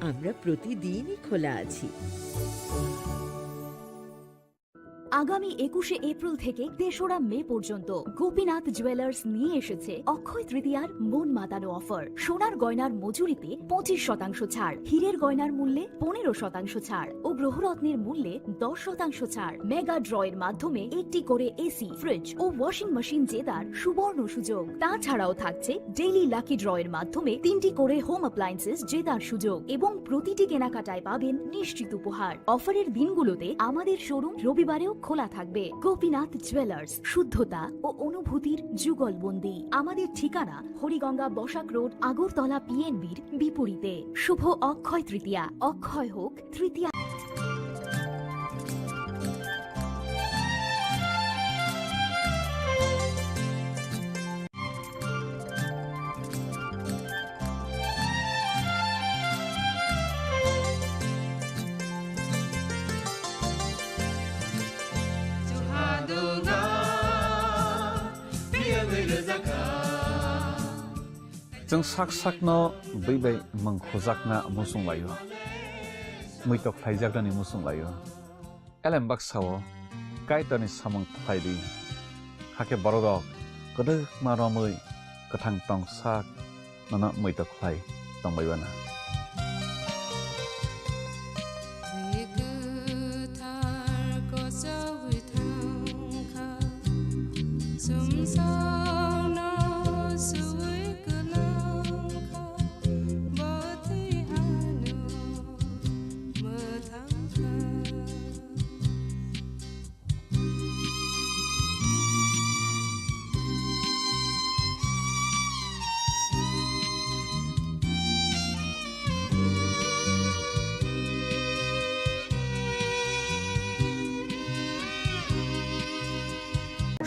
আমরা প্রতিদিনই খোলা আছি। আগামী 21শে এপ্রিল থেকে 3রা মে পর্যন্ত গোপীনাথ জুয়েলার্স নিয়ে এসেছে অক্ষয় তৃতীয়ার মন মাতানো অফার। সোনার গয়নার মজুরিতে 25% ছাড়, হীরের গয়নার মূল্যে 15% ছাড় ও গ্রহরত্নের মূল্যে 10% ছাড়। মেগা ড্রয়ের মাধ্যমে একটি করে এসি, ফ্রিজ ও ওয়াশিং মেশিন জেতার সুবর্ণ সুযোগ। তাছাড়াও থাকছে ডেইলি লাকি ড্রয়ের মাধ্যমে 3টি করে হোম অ্যাপ্লায়েন্সেস জেতার সুযোগ এবং প্রতিটি কেনাকাটায় পাবেন নিশ্চিত উপহার। অফারের দিনগুলোতে আমাদের শোরুম রবিবারেও খোলা থাকবে। গোপীনাথ জুয়েলার্স, শুদ্ধতা ও অনুভূতির যুগলবন্দি। আমাদের ঠিকানা হরিগঙ্গা বসাক রোড, আগরতলা পিএনবির বিপরীতে। শুভ অক্ষয় তৃতীয়া, অক্ষয় হোক তৃতীয়া। जों sak sakno बै mangkhojakna musung layo muitok phaijakni musung layo elem baksao kaitani samung phaidi hake borok kode maromui kathang tong sak nana muitok phai tongbaibana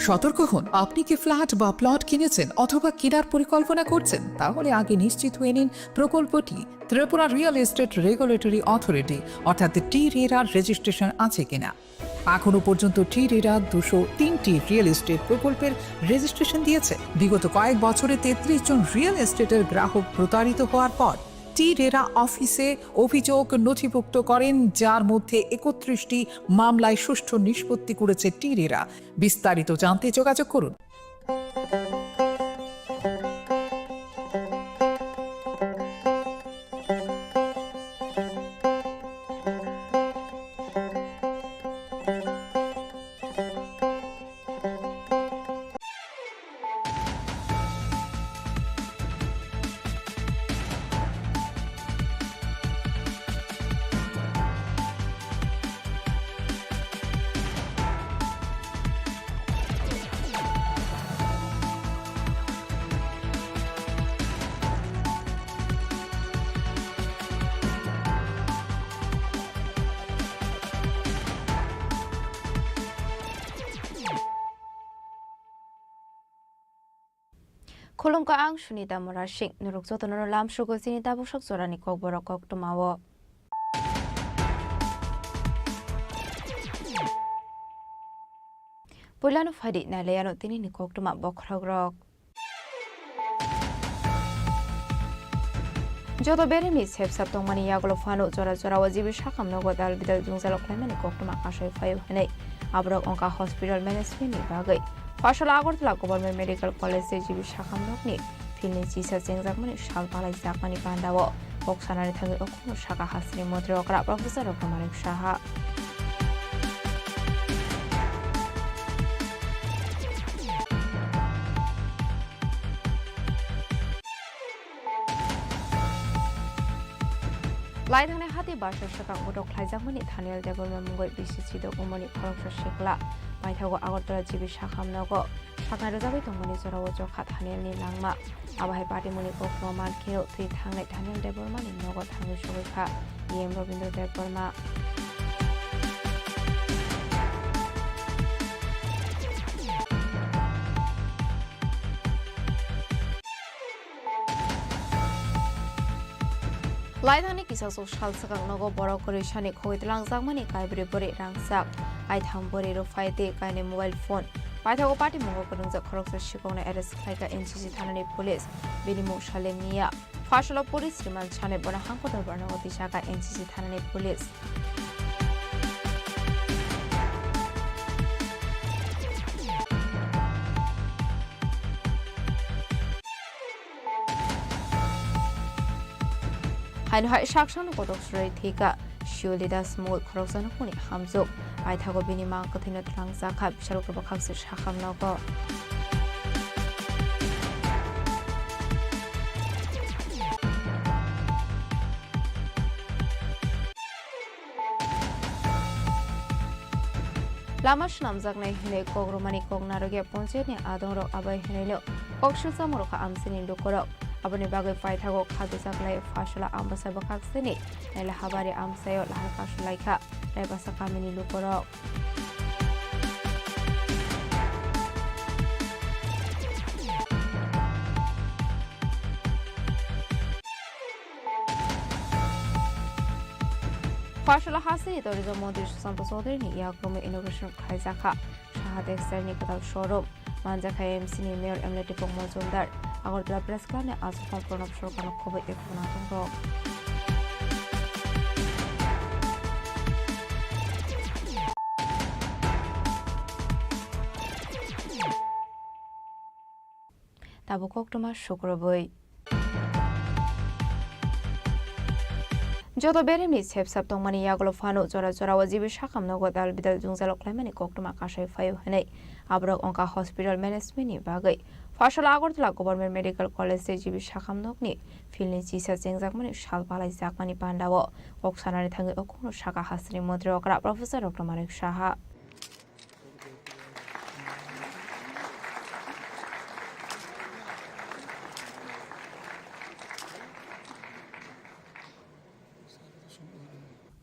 সতর্ক হন, আপনি কি ফ্ল্যাট বা প্লট কিনেছেন অথবা কেনার পরিকল্পনা করছেন? তাহলে আগে নিশ্চিত হয়ে নিন প্রকল্পটি Tripura real estate regulatory authority অর্থাৎ টি-রেরার রেজিস্ট্রেশন আছে কিনা। এখনো পর্যন্ত টি-রেরা 203টি রিয়েল এস্টেট প্রকল্পের রেজিস্ট্রেশন দিয়েছে। বিগত কয়েক বছরে 33 জন রিয়েল এস্টেটের গ্রাহক প্রতারিত হওয়ার পর টি-রেরা অফিসে অভিযোগ নথিভুক্ত করেন, যার মধ্যে 31টি মামলায় সুষ্ঠু নিষ্পত্তি করেছে টি-রেরা। বিস্তারিত জানতে যোগাযোগ করুন। Khulungka ang Sunita Morashik nurukso tono lam shugo sinita busok sorani kok borok kok tumawo. Pulanu fadi na leyano tini ni kok tuma bokragrok. Jodo beremi sepsap tongmani yagolo fano jora jora wajibi shakam nogo dal bidal jungzalo klemani kok tuma kashoy fayo hanay. Abrok onka hospital management ni bagay. Fashola Agortala Government Medical College jibi shakamnokni filni jisa jengjakmani shalpalai jakmani pandawo boksanari thangi okno shaka hasri modre okra Professor Manik Shaha Laidhane hati basha shaka godok khlaijakmani Thanial Development Mungoi BCC do umoni Khoroksa Shikla Maithago Agortala jibi shakamnogo Shaknai rojabai tongmani jorawo jokha Thanial ni langma Abahai party muni kokno mankeo tui thangnai Thanial Development ni nogo thangi shogikha EM Robindra Deborma Laidhani kisa social sakang nogo borok kori shani khoitlang jakmani kaibri bori rangsak aitham bori ro faite kaine mobile phone paithago party mongo konung jak khoroksa shikongna arrest khlaika NCC thanani police binimu shalengniya ফাশলা police remand ছানে বনা হাঙ্কতার বর্ণগতি শাখা NCC থানানি police হাইন হাই সাকসানো কটক সুরাই থিকা শিওলিদা স্মুল খরকসানো কুনি হামজুক আইথাগো বিনি मा कथिनो त्रां जाखा बिशाल ग्रबा खाक्से साखामनागो लामा नामजागनाय हिने कग्रमानि कगनारगे पन्चायतनि आदंरक आबाय हिनेनो कक्सुसा मरखा आमसिनि लुकरक aboni bagai paithago khadu saklai fashala ambasa bakakseni nela habari amsayo lahar kasulaikha rebasa kamini lukorok fashala hasini tourism mantri sushant chaudhary ni yakrome innovation khaizakha shahad external kotal showroom manjakha mc ni mayor emleti pongmozundar Agartala press ক্লাবে আজ প্রণব সরকার খবর এখন আতঙ্ক তাবো কক্টমা শুক্রবই যত বেরেমনি সেপসাপ তংমানি ইয়াগলো Fanon জরা জরা ওয়াজিবি শাখামনো গদাল বিদাল জুংজালক লাইমানি কক্টমা কাশাই ফায়ো হেনাই আবরক অঙ্কা hospital ম্যানেজমেন্টনি বাগৈ ফাশলা আগরতলা গভर्नमेंट मेडिकल कॉलेज जिबि शाखामनकनि फिल्डनि चिसा जेंजाकमानि सालपालाय जाकमानि पान्डाव कक्सानानि थाङै अखुनो शाखा हास्रिनि मन्त्रि अकरा प्रफेसर डॉक्टर मानिक साहा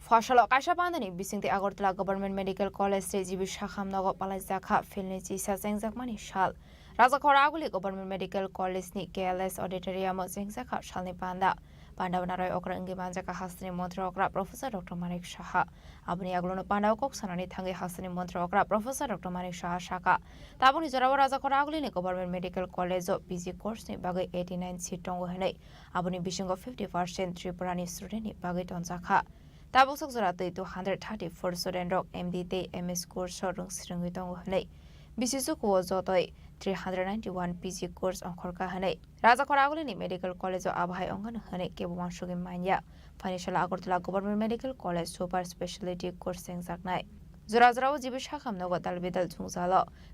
ফাশলা কাশা পান্দানি बिसिंते Agartala government medical college GB शाखामनक पालाय जाखा फिल्डनि चिसा जेंजाकमानि साल राजाखरा आगुली गभर्नमेंट मेडिकल कॉलेज नि केएलएस ऑडिटोरियम जेंजाखा सालनि पान्डावनाराय अकरा इंगि मानजाका हास्रिनि मन्त्रि अकरा प्रफेसर डॉक्टर मानिक साहा आबनि आगलनो पान्डाव कक्सानानि थाङै हास्रिनि मन्त्रि अकरा प्रफेसर डॉक्टर मानिक साहा साका ताबनि जराव राजाखरा आगुलीनि government medical college PG course नि बागै 89 सीट दङ हनै आबनि बिसिंग 50% त्रिपुरानि स्टुडेन्ट नि बागै तनजाखा ताबुसक जरा 234 स्टुडेन्ट रक एमडी ते एमएस कोर्स रंग सिरंगै दङ हनै बिसिसु को जतै 391 पीजी कोर्स अंखरका हनै राजाखरा आगुलीनि मेडिकल कॉलेज आबहाय अंगन हनै केबुमान सुगि मान्या financial Agartala government medical college super speciality course सेंजाकनाय जरा जराव जिबि शाखामनो गदाल बेदाल जुंजाल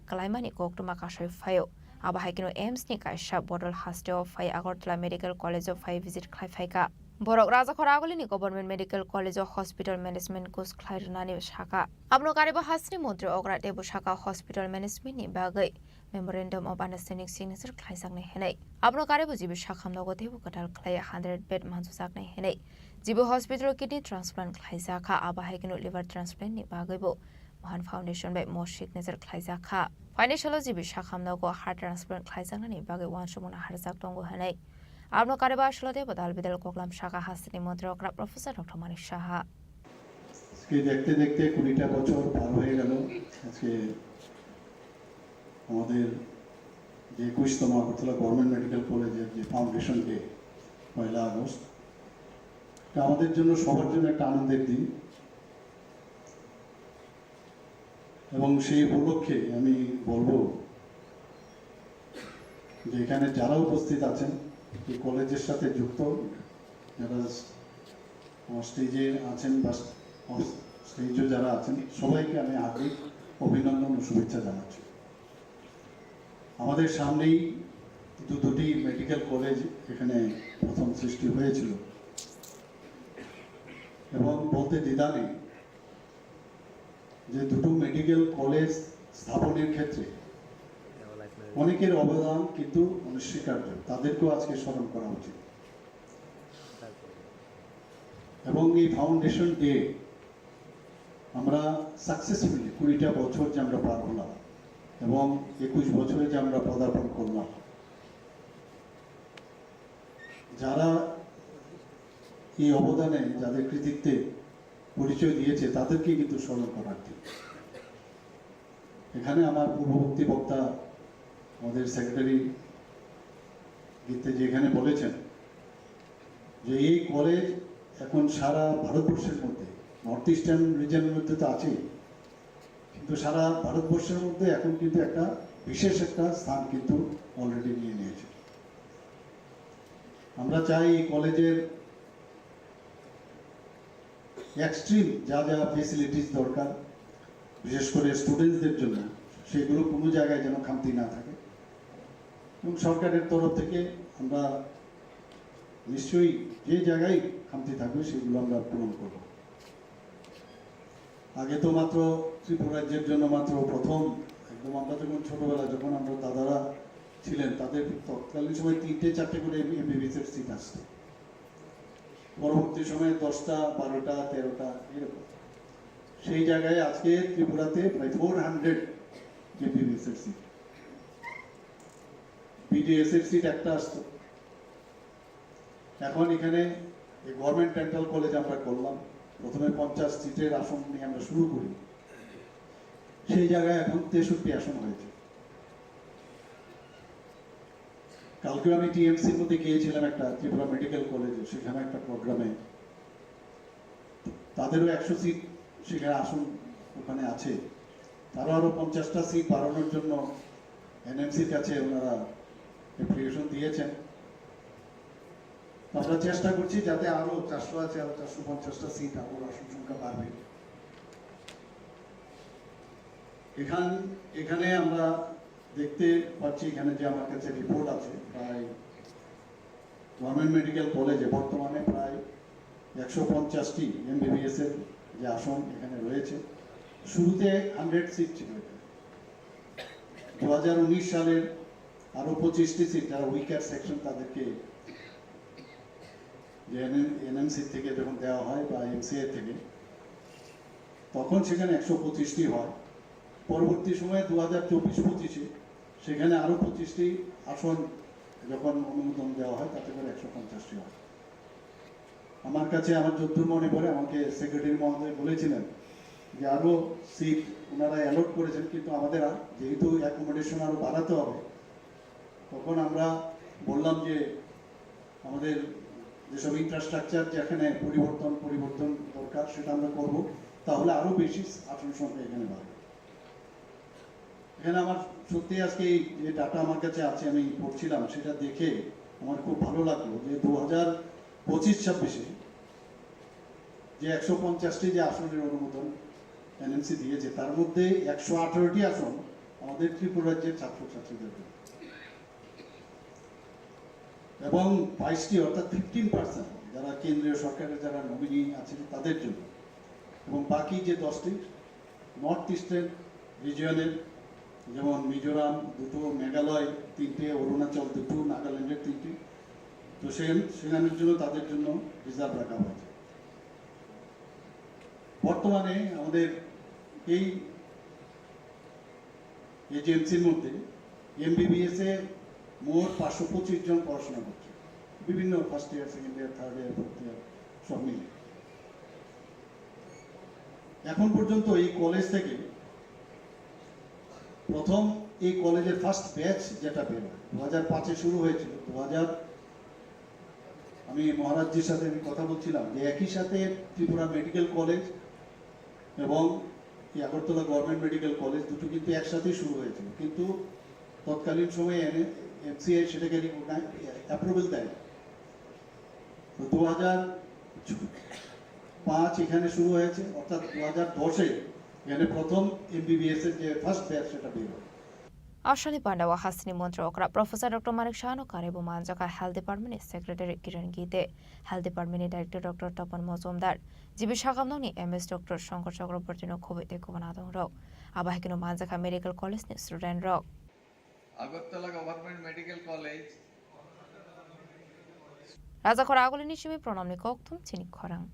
कलाइमानि कोक्टमा काशय फायो आबहाय किनो एम्स नि कायसा बडल हास्टेव फाय आगरतला मेडिकल कॉलेज फाय विजिट खायफायका बरक राजाखरा आगुलीनि government medical college hospital management course खायरनानि शाखा आबनो कारेबा हास्रि मन्त्रि अग्रा देबु शाखा हॉस्पिटल मैनेजमेंट नि बागै मेमोरेंडम ऑफ अंडरस्टैंडिंग सिग्नेचर खायजाकनाय हेनै आबनो कारेबु जिबि शाखामनो देबु गदाल खाय 100 बेड मानजुजाकनाय हेनै जिबि हॉस्पिटल किडनी ट्रांसप्लांट खायजाखा आबहाय किनो लिवर ट्रांसप्लांट नि बागैबो महान फाउंडेशन बाय मो सिग्नेचर खायजाखा फाइनान्शियल जिबि शाखामनो हार्ट ट्रांसप्लांट खायजाकनायनि बागै वानसुमना हारजाक दंगो हेनै आबनो कारेबा आशलते बदाल बिदाल कोकलाम शाखा हास्रिनि मन्त्रि अकरा प्रफेसर डॉक्टर मानिक साहा আজকে দেখতে দেখতে 20টা বছর পার হয়ে গেল আজকে আমাদের যে 21তম আগরতলা গভর্নমেন্ট মেডিকেল কলেজের যে ফাউন্ডেশন ডে 1 আগস্ট এটা আমাদের জন্য সবার জন্য একটা আনন্দের দিন এবং সেই উপলক্ষে আমি বলবো যে এখানে যারা উপস্থিত আছেন এই কলেজের সাথে যুক্ত যারা স্টেজে আছেন বা স্টেজে যারা আছেন সবাইকে আমি আন্তরিক অভিনন্দন ও শুভেচ্ছা জানাচ্ছি আমাদের সামনেই দুটি মেডিকেল কলেজ এখানে প্রথম সৃষ্টি হয়েছিল এবং বলতে দ্বিধা নেই যে দুটো মেডিকেল কলেজ স্থাপনের ক্ষেত্রে অনেকের অবদান কিন্তু অনস্বীকার্য তাদেরকেও আজকে স্মরণ করা উচিত এবং এই ফাউন্ডেশন ডে আমরা সাকসেসফুলি 20টা বছর যে আমরা পার হলাম এবং 21 বছরে যে আমরা পদার্পণ করলাম যারা এই অবদানে যাদের কৃতিত্বে পরিচয় দিয়েছে তাদেরকে কিন্তু স্মরণ করার দিন এখানে আমার পূর্ববর্তী বক্তা আমাদের সেক্রেটারি গীতে যেখানে বলেছেন যে এই কলেজ এখন সারা ভারতবর্ষের মধ্যে, নর্থ ইস্টার্ন রিজনের মধ্যে তো আছেই, কিন্তু সারা ভারতবর্ষের মধ্যে এখন কিন্তু একটা বিশেষ একটা স্থান কিন্তু অলরেডি নিয়ে নিয়েছে। আমরা চাই এই কলেজের এক্সট্রিম যা যা ফেসিলিটিস দরকার, বিশেষ করে স্টুডেন্টসদের জন্য, সেগুলো কোনো জায়গায় যেন খামতি না থাকে, এবং সরকারের তরফ থেকে আমরা নিশ্চয়ই যে জায়গায় খামতি থাকবে সেগুলো আমরা পূরণ করব। আগে তো মাত্র ত্রিপুরা রাজ্যের জন্য মাত্র প্রথম একদম আমরা যখন ছোটবেলা, যখন আমরা দাদারা ছিলেন, তাদের তৎকালীন সময় 3-4 করে এমবিবিএস এর সিট আসতো, পরবর্তী সময়ে 10টা 12টা 13টা এরকম। সেই জায়গায় আজকে ত্রিপুরাতে প্রায় 400 এমবিবিএস এর সিট, বিডিএস এর সিট একটা আসতো। এখন এখানে গভর্নমেন্ট ডেন্টাল কলেজ আমরা করলাম, প্রথমে 50 সিটের আসন নিয়ে আমরা শুরু করি, সেই জায়গায় এখন 63 আসন হয়েছে। কালকে আমি টিএমসির মধ্যে গিয়েছিলাম একটা ত্রিপুরা মেডিকেল কলেজে, সেখানে একটা প্রোগ্রামে, তাদেরও 100 সিট সেখানে আসন ওখানে আছে। তারও আরো 50টা সিট বাড়ানোর জন্য এনএমসির কাছে ওনারা অ্যাপ্লিকেশন দিয়েছেন। আমরা চেষ্টা করছি যাতে আরো 400 আছে, আরো 450টা সিট আরো আসন সংখ্যা বাড়বে। এখানে আমরা দেখতে পাচ্ছি, এখানে যে আমার কাছে রিপোর্ট আছে, প্রায় গভর্নমেন্ট মেডিকেল কলেজে বর্তমানে প্রায় 150টি এমবিবিএস এর যে আসন এখানে রয়েছে। শুরুতে 100 সিট ছিল, 2019 সালের আরো 25টি সিট, যারা উইকার সেকশন তাদেরকে যে এনএমসি থেকে যখন দেওয়া হয় বা এমসিএ থেকে, তখন সেখানে 125টি হয়। পরবর্তী সময়ে 2024-25-এ সেখানে আরো 25টি আসন যখন অনুমোদন দেওয়া হয়, তাতে করে 150টি হয়। আমার কাছে আমার যতদূর মনে পড়ে, আমাকে সেক্রেটারি মহোদয় বলেছিলেন যে আরো সিট ওনারা অ্যালট করেছেন, কিন্তু আমাদের যেহেতু অ্যাকোমোডেশন আরো বাড়াতে হবে, তখন আমরা বললাম যে আমাদের যেসব ইনফ্রাস্ট্রাকচার যেখানে পরিবর্তন দরকার সেটা আমরা করব, তাহলে আরো বেশি আসন সংখ্যা এখানে বাড়বে। এখানে আমার সত্যি আজকে এই যে ডাটা আমার কাছে আছে, আমি পড়ছিলাম, সেটা দেখে আমার খুব ভালো লাগলো যে 2025-26-এ যে 150টি যে আসনের অনুমোদন এনএমসি দিয়েছে, তার মধ্যে 118টি আসন আমাদের ত্রিপুরা রাজ্যের ছাত্রছাত্রীদের জন্য, এবং 22টি অর্থাৎ 15% যারা কেন্দ্রীয় সরকারের যারা নমিনি আছেন তাদের জন্য, এবং বাকি যে 10টি নর্থ ইস্টার্ন রিজিয়নের, যেমন মিজোরাম 2টো, মেঘালয় 3টে, অরুণাচল 2টো, নাগাল্যান্ডের 3টি, তো সেখানের জন্য তাদের জন্য রিজার্ভ রাখা হয়েছে। বর্তমানে আমাদের এই এজেন্সির মধ্যে এমবিবিএস এ মোট 525 জন পড়াশোনা করছে, বিভিন্ন first year, second year, third year, fourth year সব মিলে। এখন পর্যন্ত এই কলেজ থেকে প্রথম এই কলেজের ফার্স্ট ব্যাচ যেটা বের হয় 2005-এ শুরু হয়েছিল। 2000 আমি মহারাজজির সাথে কথা বলছিলাম যে একই সাথে ত্রিপুরা মেডিকেল কলেজ এবং আগরতলা গভর্নমেন্ট মেডিকেল কলেজ দুটো কিন্তু একসাথেই শুরু হয়েছিল, কিন্তু তৎকালীন সময়ে এমসিআই সেটাকে অ্যাপ্রুভেল দেয়। তো 2005 এখানে শুরু হয়েছে, অর্থাৎ 2010-এ এখানে প্রথম এমবিবিএস এর যে ফার্স্ট ব্যাচ সেটা বের হয়। Ashani Pandawa Hasni Montrakra, Professor Dr. Manik Shano Karibu Manjaka Health Department Secretary Kiran Gite, Health Department Director Dr. Tapan Mozumdar, Jibishakamoni MS Dr. Shankar Chakrabortino Kovite Kovanadon Rock, Abahikino Manjaka Medical College Student Rock. Agartala government medical college Raza Koragolini Shimi Pronamni Koktum, Chini Khorang.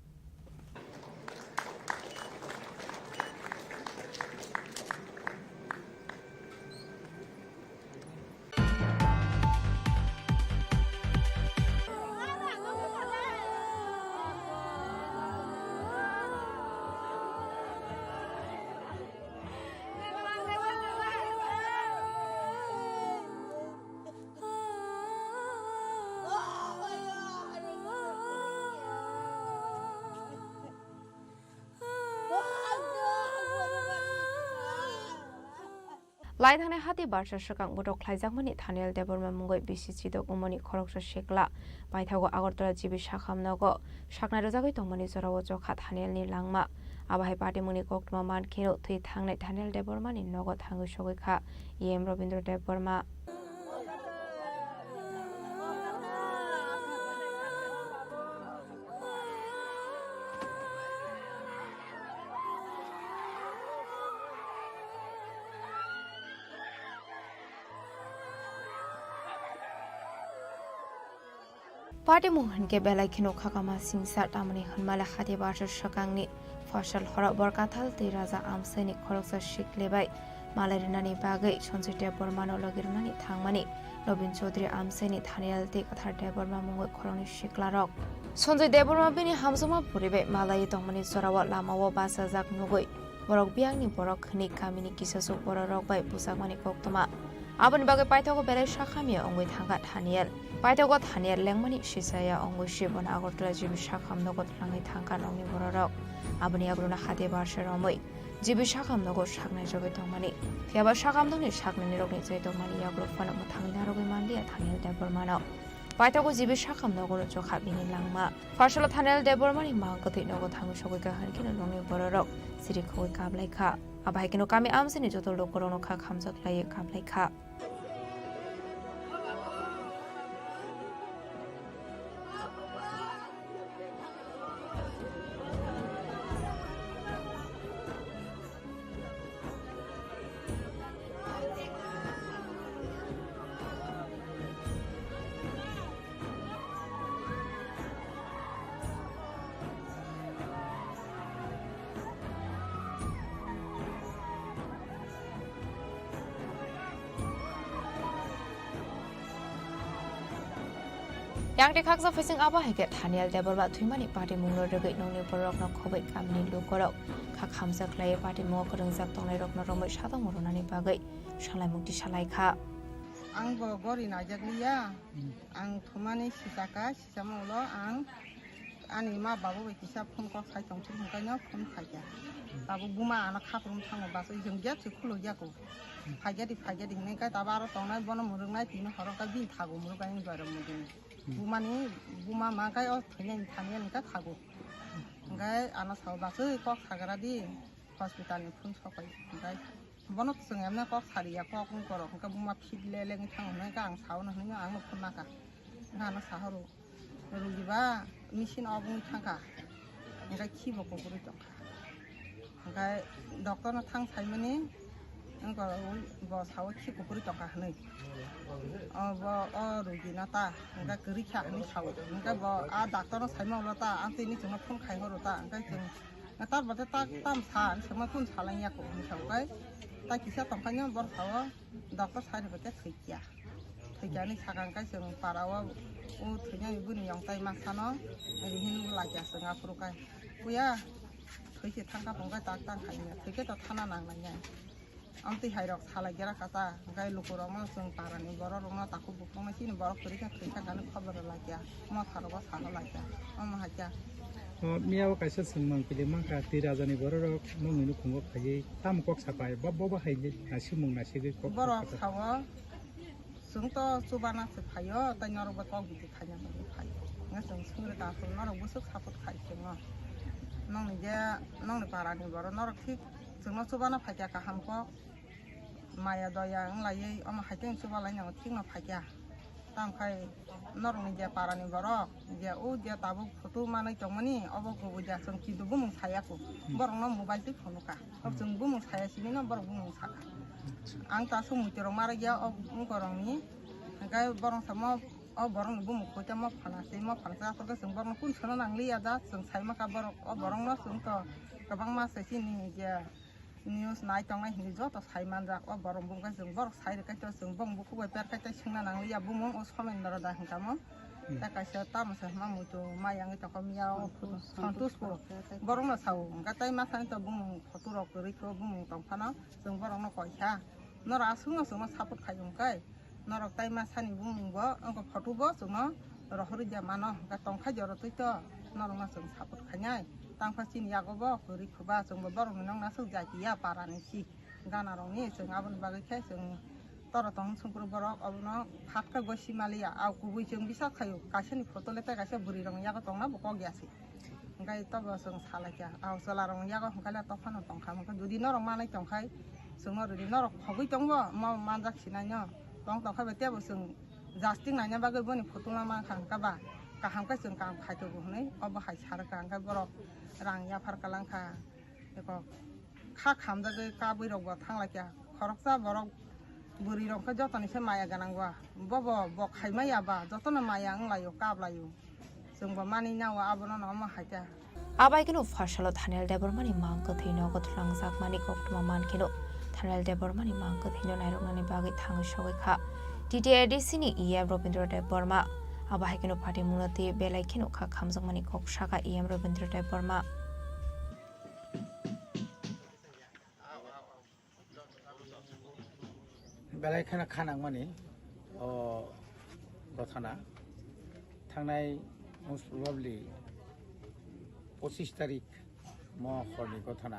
lai thane hati barsha shakang bodok khlaijak mani thanel deborma mungoi bcc dok umoni khoroksa shekla paithago agartala jibi shakhamnago shaknai rojagoi tongmani jorawo jokha thanel ni langma abahai party muni koktma man khero thui thangnai thanel deborma ni nogo thangu sogoi kha em robindra deborma Party Mohan ke belai khino khakama singsa tamani hanmala khati barsha shakangni fasal hora borkathal te raja amseni khoroksa shiklebai malarinani bagai sonjit debormano logirnani thangmani Robin Chaudhary amseni thanial te kathar deborma mungoi khorongni shiklarok sonjit deborma bini hamsoma puribe malai tongmani sorawa lamawo basa jak nugoi borok biangni borok khni kamini kisasu borok bai pusakmani koktoma abani bagai paithago belai shakhami ongoi thanga thanial paithago thanial lengmani shisaya ongoi shibon agortla jibi shakhamnogo tlangai thangka nongni borok abani abruna khate barsha romoi jibi shakhamnogo shaknai jogai tongmani thiaba shakhamdongni shaknani rokni jai tongmani yagro fana muthangina rogoi mandia thanial debormano paithago jibi shakhamnogo jokha bini langma fasala thanial debormani mangkoti nogo thangu sogoi ka hankino nongni borok siri khoi kablai kha abai kino kami amseni jotol lokorono kha khamjak lai kablai kha yang de khaksa facing aba heke thanial deborba thuimani party munglo regai nongni borok no khobai kamni lukorok kha khamjak lai party mo korungjak tongnai rok no romoi sadong morunani bagai salai mukti salai kha ang bo gori najagliya ang thumani sisaka sisamulo ang ani ma babu bai kisa phone ko khai tong chim kaino phone khaja babu buma ana khaprum thango baso jong ja chukhulo jako phaiga di ne ka tabaro tongnai bono murungnai tino horaka bin thago murugai ni baram mudin buma ma kai o thine thane ni ka thago ngai ana saw baso ko khagara di hospital ni phone sokai ngai bono sung amna ko khariya ko kung koro ka buma phidle leng thang nai ka ang saw na hnya ang phone naka ngana saharo rugiba machine obung thangka ngai khibo ko guru tong ngai doctor na thang saimani angko bo saw khi ko guru tong ka nei bo rugi na ta ngai guri kha ni saw ngai bo a doctor na saimang la ta anti ni chung phone khai horo ta ngai chung ta bata ta tam sa sama kun salai ya ko ni saw kai ta kisa tong khanya bo saw doctor sai ba ta thikya ni sakang kai chung parawa u thunya ibuni yang tai masano rihin lagya sanga prukai puya thuike thangka pongka tak tak khanya thuike to thana nang lanya amti hairok sala gera kata gai lukurama sung parani boro roma taku bukong ma sini boro kurika thuika kan khabar lagya ma tharoba sala lagya ama haja miyaw kaisa sungmang pili mangka tirajani borok mangunu khungo phayi tam kok sapai babba haile nasimung nasige kok borok sawa sungto subana se phayo ta nyoro ba kok biti khanya ba phayo nga sung sungre ta so noro busuk sapot khai sengo nong ni parani boro noro thik sungno subana phakya ka hamko maya doya nglai ama haiteng subala nyang thik na phakya tam khai noro ni je parani boro je u je tabu photo manai tongmani obo ko buja sung ki du bumung saya ko borong no mobile ti phone ka ob sung bumung saya sini no borong bumung saka ang ta su mutiro mara ya ob ngorong ni ngai borong sama o borong bumung ko ta ma phana se ma phana sa ko sung borong kun chona nangli ya da sung sai ma ka borong o borong no sung to kabang ma se sini je news nai tong nai hi jo to sai man ra o borong bung ka sung borong sai ka to sung bong bu ku ba per ka ta sung na nangli ya bumung o somen dara da hin ka mo ta ka sa ta ma sa ma mu to ma yang ta ko mi ya o santus ko borong na sau ka tai ma san to bumung photo ro ko ri ko bumung tong phana sung borong no ko kha no ra sung ma sapot khai jong kai norok tai ma sani bumung bo angko photo bo sungno rohori ja mano ka tongkha joro tuito norok ma sung sapot khanyai tang phasin ya go bo kuri khuba sung bo borong nong na sung ja ki ya parani si गाना रंनि जों आबोन बागैखाय जों तरतं संक्र बरक अबनो फाटका गसि मालिया आव गुबै जों बिसा खायो गासैनि फटो लेता गासै बुरि रं यागा तंना बक गयासि ओंखाय तब जों सालायखा आव जला रं यागा हंखाला तफानो तंखा मखा जुदि नरं मानाय तंखाय जों नरदि नरक हगै तंबो मा मानजाक सिनायनो तं तंखाय बेतेबो जों जास्टिं नायना बागै बनि फटो मा खांखाबा काहामखाय जों काम खायतो हनै अब हाय सारका ओंखाय बरक रां याफार कालांखा एको खा खामजागै का बैरगबा थांलायखा खरकसा बरक बुरि रंखा जतनिसे माया गानांगवा बब बखायमायाबा जतन माया अंलायो काबलायो जोंबो मानिनावा आबोनो नमा हायता आबाइखिनो फाशल थानेल देबरमानि मांक थैनो गथलांजाक मानि कक्टमा मानखिनो थानेल देबरमानि मांक थैनो नायरंनानि बागै थाङो सगैखा टिटिआरडिसिनि इएम रबीन्द्र देब बर्मा आबाइखिनो पार्टी मुनति बेलाइखिनो खा खामजमानि कक शाखा इएम रबीन्द्र देब बर्मा बेलाइखाना खानां माने घटना थांनाय मोस्ट प्रबाबली 25 तारिख महरनि घटना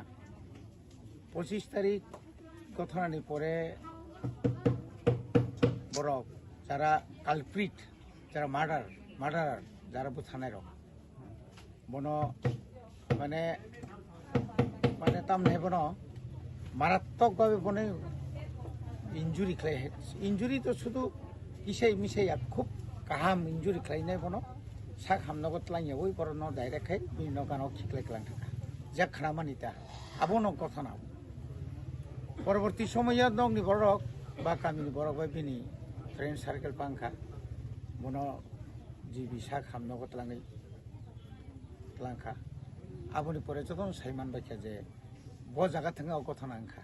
25 तारिख घटनानि परे बरक যারা কালপ্রিট যারা মার্ডারার যারা বুথানায় রক বন মানে মানে তামনে বন মারাত্মকভাবে বনে ইনজুরি খাই ইনজুরি তো শুধু ইসাই মিসাই খুব কাহাম ইনজুরি খাইনাय বন सा हामनगत लाइया ওই পর ন ডাইরেক্ট খাই বিভিন্ন গানো খিকলাই ক্লাং থাকা যা খানামানিতা আবন ঘটনা পরবর্তী সময়ে দংনি বরক বা কামিনি বরক বা বিনি फ्रेंड सार्केल पांखा मन जीबी सा हामनगत लाङै लांखा आबनि परे जतन साइमान बायखा जे ब जागा थाङा घटना आंखा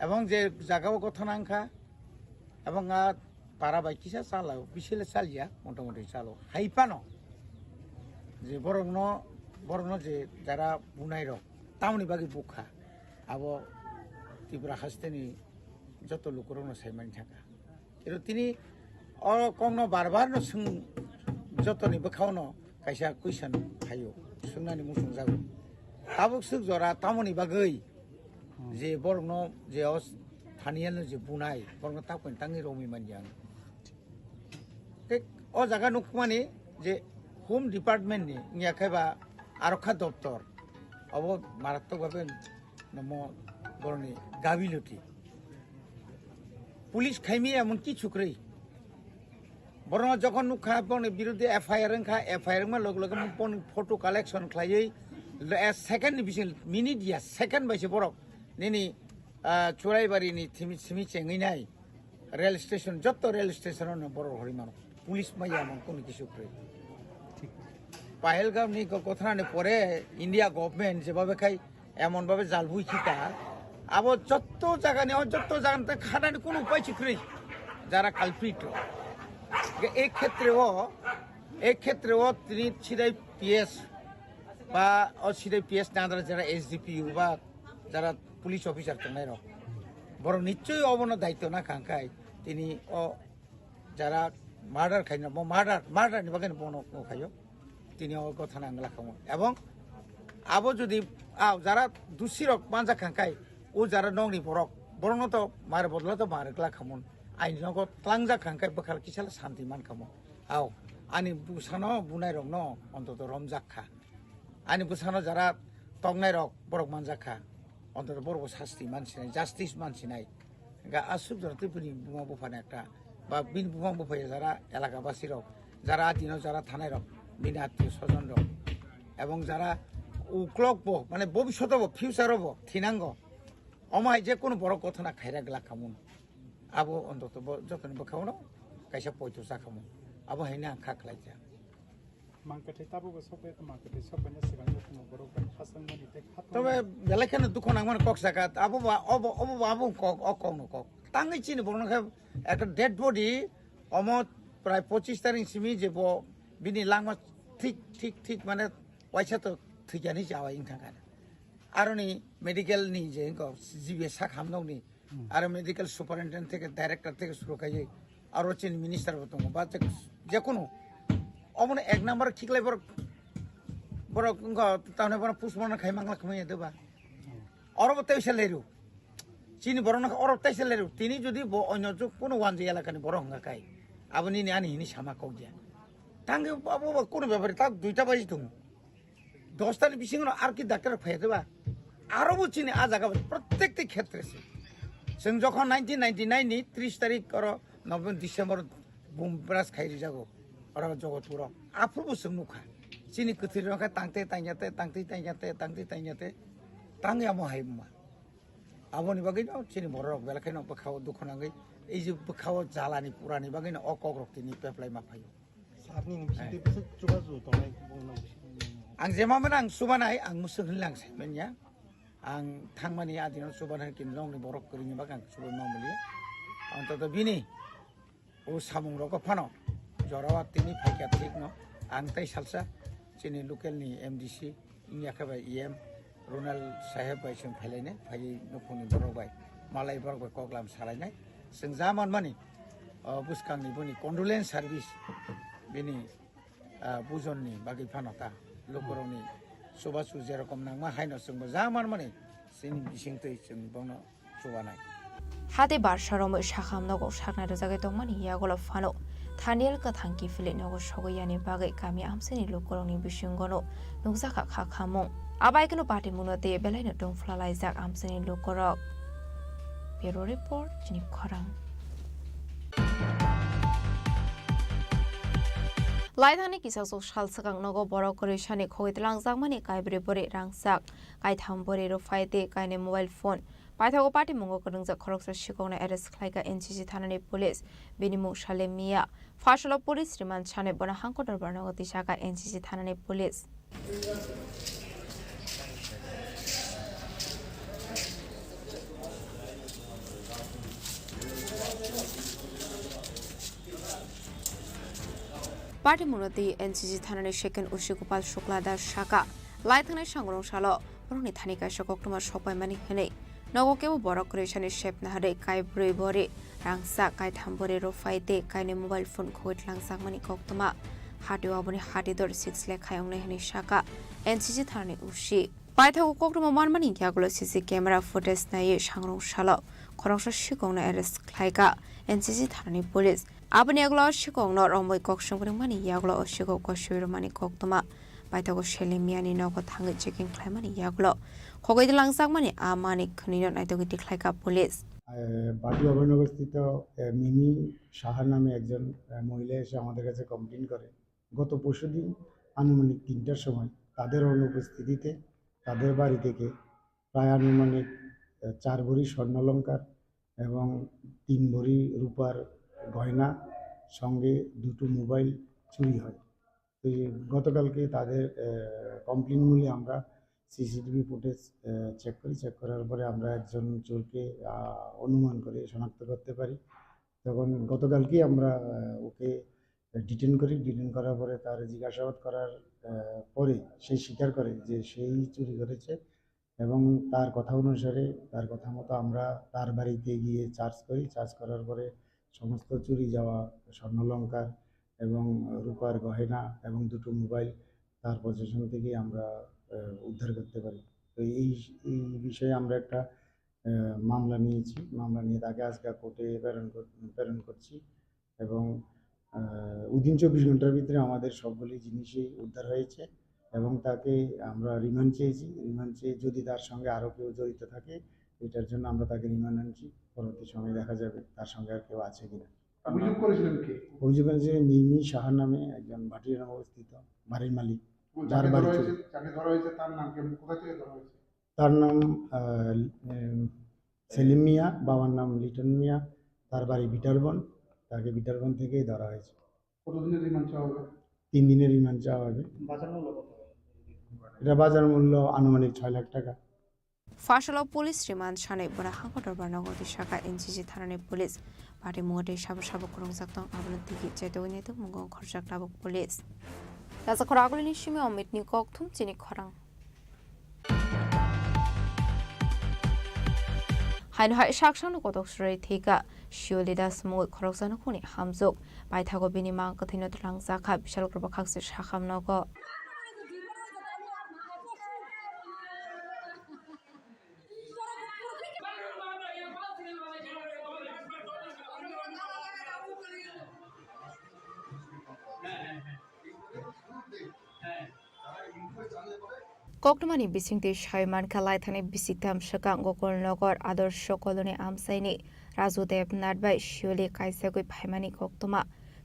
এবং যে জায়গাও ঘটনা আंखा এবং পারা বাইকিসা চালাও বিশেলে চালিয়া মোটামুটি চালো হাইপানো যে বরং যে যারা বুনাই রক তামনি বাকি বুখা আবো ত্রিপুরা হাসতেনি যত লোকরনো সাইমান থাকা কিন্তু তিনি কংনো বারবার যতনি বখাওনো কাইসা কুইসান হাयो सोंनानै मुसुं जागो आबो सुख जरा तामनि बागै जे बरं जे थानियानो जे बुनाय बरं ताकन तांनि रमी मानियां ओ जागा नुखमानि जे होम डिपार्टमेंट नि नियाखायबा आरक्षा दप्तर अब मारात्मकभाবে नमो बरनि गाबिलति पुलिस खाइमी एमन कि छुक्रै बरं जखन नुखा बरनि बिरुद्धे एफआईआर मा लग लग फटो कालेक्शन खालायै सेकेंड डिविजन मिनिट या सेकेंड बायसे बरक नेनि चुराइबारिनि थिमि चेङैनाय रेल स्टेशन जत रेल स्टेशन बर हरिमान पुलिस माया मन कोन किसुक्रै पाहेलगामनि घटनानि परे इंडिया गवर्नमेंट जेबाबे खाय एमन भाबे जालबुइ खिता आबो जत जागानि खानानि कोन उपाय छिक्रै যারা কালপ্রিট एक क्षेत्रे তিনি সিধাই পিএস বা সিধাই পিএস না যারা এসডিপিইউ বা যারা পুলিশ অফিসার থাকায় রক বড় নিশ্চয়ই অবন দায়িত্ব না খাঙ্কায় তিনি যারা মার্ডার খাই না মার্ডারনি বাকি বন খাইও তিনি কথা নাংলা খামো এবং আবো যদি যারা দোষী রক মানজা খাঙ্কায় ও যারা নংনি বরং তো মারে বদলা তো মারেকলা খামন आईन तलांजा खांखाय बखाल किसाल शांतिमान खामो आनी बुसानो बुनाय रक न अंतत रमजाखा आनी बुसानो जरा तंगनाय रक बरक मानजाखा अंतत बरक शास्ति मानसिनाय जास्टिस मानसिनाय गा आसुक जरा तिपुनि बुमा बुफानाय एकटा बा बिन बुमा बुफाय जरा एलाकाबासि रक जरा आदिनाव जरा थानाय रक बिनि आत्मीय स्वजन रक एवं जरा उक्लकबो माने भबिष्यतबो फिउचारबो थिनांगो अमाय जे कोनो बरक घटना खायरा गला खामुन आबो अंतत जतन बखावनो कायसा पयतो जाखामो आबो हैना खाखलायजा मांकथे ताबो सबै मांकथे सबैने सिगां जतन बरक हासंगनि ते खातो तबे बेलाखेन दुख नांगमान कक जागा आबो अकौनो कक तांगै चिनि बरनखा एक डेड बडी अम प्राय 25 तारिख सिमि जेबो बिनि लांमा ठीक माने वाइसा तो थैयानि जावा इंथांगा आरोनि मेडिकल नि जे जिबे सा खामनौनि आरो मेडिकल सुपारिनटेन्डेंट থেকে डायरेक्टर থেকে শুরু খাইয়ে আর চিন মিনিস্টার দङ বা যে কোনো অমনে এক নাম্বার ঠিকলাই বড় তাহলে বড় পুষ্পনা খাই মাংলা খাই দেবা অরবতে এসে লেরু চিনি বড় না অরব তাইছেলে তিনি যদি অন্য যুগ কোনো ওয়ানজি এলাকানি বড় হঙ্গা কাই আপনি নি আনি হিনি সামা কক দিয়া তাঙ্গে বাবু কোনো ব্যাপারে তা 2টা বাজি দङ 10টার বিসিং আর কি ডাক্তার ফাই দেবা আরো চিনি আ জায়গা প্রত্যেকটি ক্ষেত্রে जों যখন 1999 नि 30 तारिख और नभेम्बर डिसेम्बर बुमब्रास खाइरि जागो और जगतपुर आफुबो जों नुखा चिनि कथिर रखा तांते तांगे आमो हाइमा आबोनि बागै न चिनि बर रक बेलाखाय न बखाव दुखनांगै এই যে बखाव जालानि पुरानि बागै न अकक रक्तिनि पेपलाय माफायो सारनि बिसिदि बिसे जुगाजु दनाय आं जेमामोन आं सुबानाय आं मुसुं होनलांसै मोनया आं थांमानि आदिनाव सुबानाय किनलंनि बरक करिनि बागां सुबाय मामुलि अन्तत बिनि ओ सामुं रक फानो जरावा तिनि फाइका थिक न आं ताइ सालसा चिनि लोकेलनि एमडीसी इनिया खाबाय इएम रोनाल साहेब बाय जों फायलायनाय फायै नखरनि बरबाय मालाय बरबाय कगलाम सालायनाय जों जामान मानि बुसखांनि बनि कन्डोलेन्स सार्भिस बिनि बुजननि बागै फानता लोकरनि सुबासु जेरकम नांमा हायनो जोंबो जामान मानि जोंनि बिसिंतै जों बावनो सुबानाय हाते बारसारम शाखाम नगो शाखना रजागे दंमानि यागोल फानो थानियल कथांकी फिले नगो सगयानि बागै गामि आमसेनि लोकरनि बिसिंगनो नुजाखा खाखामो आबायकनो पार्टी मुनते बेलायनो दंफ्लालायजाक आमसेनि लोकरक ब्युरो रिपोर्ट चिनि खरां लाइथानि किसासो सालसगां नगो बरकरिशानि खगैतलांजाकमानि काइब्रे बरे रांसाक काइथाम बरे रफायते काइने मोबाइल फोन पाइथागो पार्टी मुंगो करंजा खरकसा शिकौना एरेस्ट खालायगा एनसीसी थानानि पुलिस बिनिमु सालेमिया फाशल पुलिस रिमान्ड छाने बना हांको दरबार नगो दिशाका एनसीसी थानानि पुलिस पार्टी मुनति एनसीसी थानानि सेकेन्ड उशी गोपाल शुक्ला दास शाखा लाइथांनि सांग्रं सालो बरनि थानिका सकक्तमा सपायमानि हनै नगो केबो बरक रेशानि शेप नाहरे काइब्रै बरे रांसा काइथाम बरे रफायते काइने मोबाइल फोन खोइट लांसाकमानि कक्तमा हाटिव आबनि हाटिदर 6 लेखायंनै हनै शाखा एनसीसी थानानि उशी पाइथागो कक्तमा मानमानि यागुलो सीसी कैमरा फुटेज नायै सांग्रं सालो खरंसा शिकौना एरेस्ट खालायगा एनसीसी थानानि पुलिस आबनि यागुलो शिकौनो रमै कक्संग्रि मानि यागुलो अशिगौ कशिरो मानि कक्तमा पाइथागो सेलेमियानि नगो थाङै चेकिं खालामनानै यागुलो खगैद लांसाकमानि आमानि खनिनो नायतगि खालायगा पुलिस বাটি অভয়নগরস্থিত মিমি সাহা নামে একজন মহিলা এসে আমাদের কাছে কমপ্লেন করে গত পরশুদিন আনুমানিক 3টার সময় তাদের অনুপস্থিতিতে তাদের বাড়ি থেকে প্রায় আনুমানিক 4 ভরি স্বর্ণালংকার এবং 3 ভরি রূপার গয়না সঙ্গে 2টো মোবাইল চুরি হয়। তো গতকালকে তাদের কমপ্লেন মূলে আমরা সিসিটিভি ফুটেজ চেক করার পরে আমরা একজন চোরকে অনুমান করে শনাক্ত করতে পারি। তখন গতকালকেই আমরা ওকে ডিটেন করার পরে তার জিজ্ঞাসাবাদ করার পরে সে স্বীকার করে যে সেই চুরি করেছে এবং তার কথা অনুসারে তার কথা মতো আমরা তার বাড়িতে গিয়ে চার্জ করার পরে সমস্ত চুরি যাওয়া স্বর্ণালংকার এবং রূপার গয়না এবং 2টো মোবাইল তার পজিশন থেকে আমরা উদ্ধার করতে পারি। তো এই বিষয়ে আমরা একটা মামলা নিয়েছি, মামলা নিয়ে তাকে আজকে কোর্টে প্রেরণ করছি এবং উইদিন 24 ঘন্টার ভিতরে আমাদের সবগুলি জিনিসই উদ্ধার হয়েছে এবং তাকে আমরা রিমান্ড চেয়েছি। রিমান্ড চেয়ে যদি তার সঙ্গে আরও কেউ জড়িত থাকে এটার জন্য আমরা তাকে রিমান্ড আনছি। পরবর্তী সময় দেখা যাবে তার সঙ্গে আর কেউ আছে কিনা। অভিযোগ করেছিলেন কে? অভিযোগ করেছে মিমি সাহা নামে একজন ভাটিয়ার অবস্থিত বাড়ির মালিক। যার বাড়ি যাকে ধরা হয়েছে তার নাম কি? কোথা থেকে ধরা হয়েছে? তার নাম সেলিম মিয়া, বাবার নাম লিটন মিয়া, তার বাড়ি বিটারবন। তাকে বিটারবন থেকেই ধরা হয়েছে। কতদিনের রিমান্ড চাওয়া হবে? 3 দিনের রিমান্ড চাওয়া হবে। বাজার মূল্য কত? এটা বাজার মূল্য আনুমানিক 6 লাখ টাকা। फाशल पुलिस रिमान्ड छानै बना हांको दरबार नगो दिशाका एनसीसी थानानि पुलिस पार्टी मुगटे साबो खरंजाकतं आबनि दिगि चेतोगनि तो मुगो खरजाक लाबो पुलिस राजा खरागुलिनि सिमे अमितनि कक्थुम चिनि खरां हाइन हाय साक्षानो कतक्सरै थेगा शिवलिदा समु खरकजानो खुनि हामजुक बायथागो बिनि मा कथिनो तलांजाखा बिशाल ग्रुप खाक्से साखाम नगो Koktomani bisingti Shaiman Kalaithani bisitam Shakang Gokol Nogor Adarsh Koloni Amsaini Razudev Nadbai Shuli Kaisagui Paimani Koktoma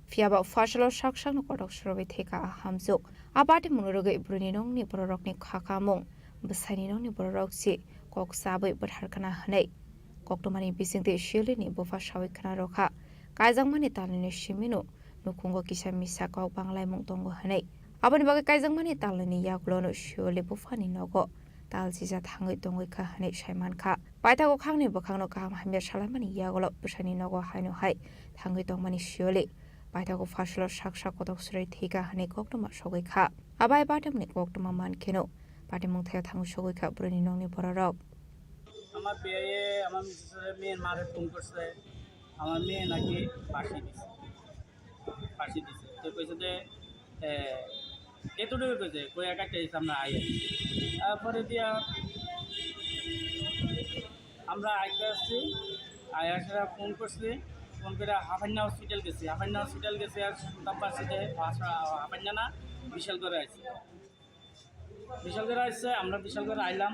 Fiaba Fashalo Shakshang Kodok Shroviteka Hamzuk Abati Munurugi Bruninong Borokni Kakamung Basaninong Boroksi Kok Sabu Berharkana Hane Koktomani bisingti Shili ni Bufashawi Kanaroka Kaizangmani Talini Shimino Nukungo Kisha Misako Banglai Mungtongo Hane Abani bagai kaizang mani talani yaklono shuli bufani nogo tal sisa thangai tongoi ka hane shaiman kha paita ko khangni bakhangno ka hamya shalamani yagolo busani nogo haino hai thangai tongmani shuli paita ko fashlo shaksa kotok srei thika hane koktoma sogoi kha abai batamni koktoma man keno patimung thaya thangu sogoi kha burani nongni borarok আমার বিয়ে আমার মিসেসের মেয়ের মারে phone করছে আমার মেয়ে নাকি ফাঁসি দিছে তো কইছে যে এতটুকু কইছে কই একা চাইছে আমরা আই তারপরে দিয়া আমরা আইতে আসছি আয়াসরা ফোন করছি ফোন করে হাফান্না হসপিটাল গেছি আর তারপরে হাফান্না না বিশাল করে আসছে আমরা বিশাল করে আইলাম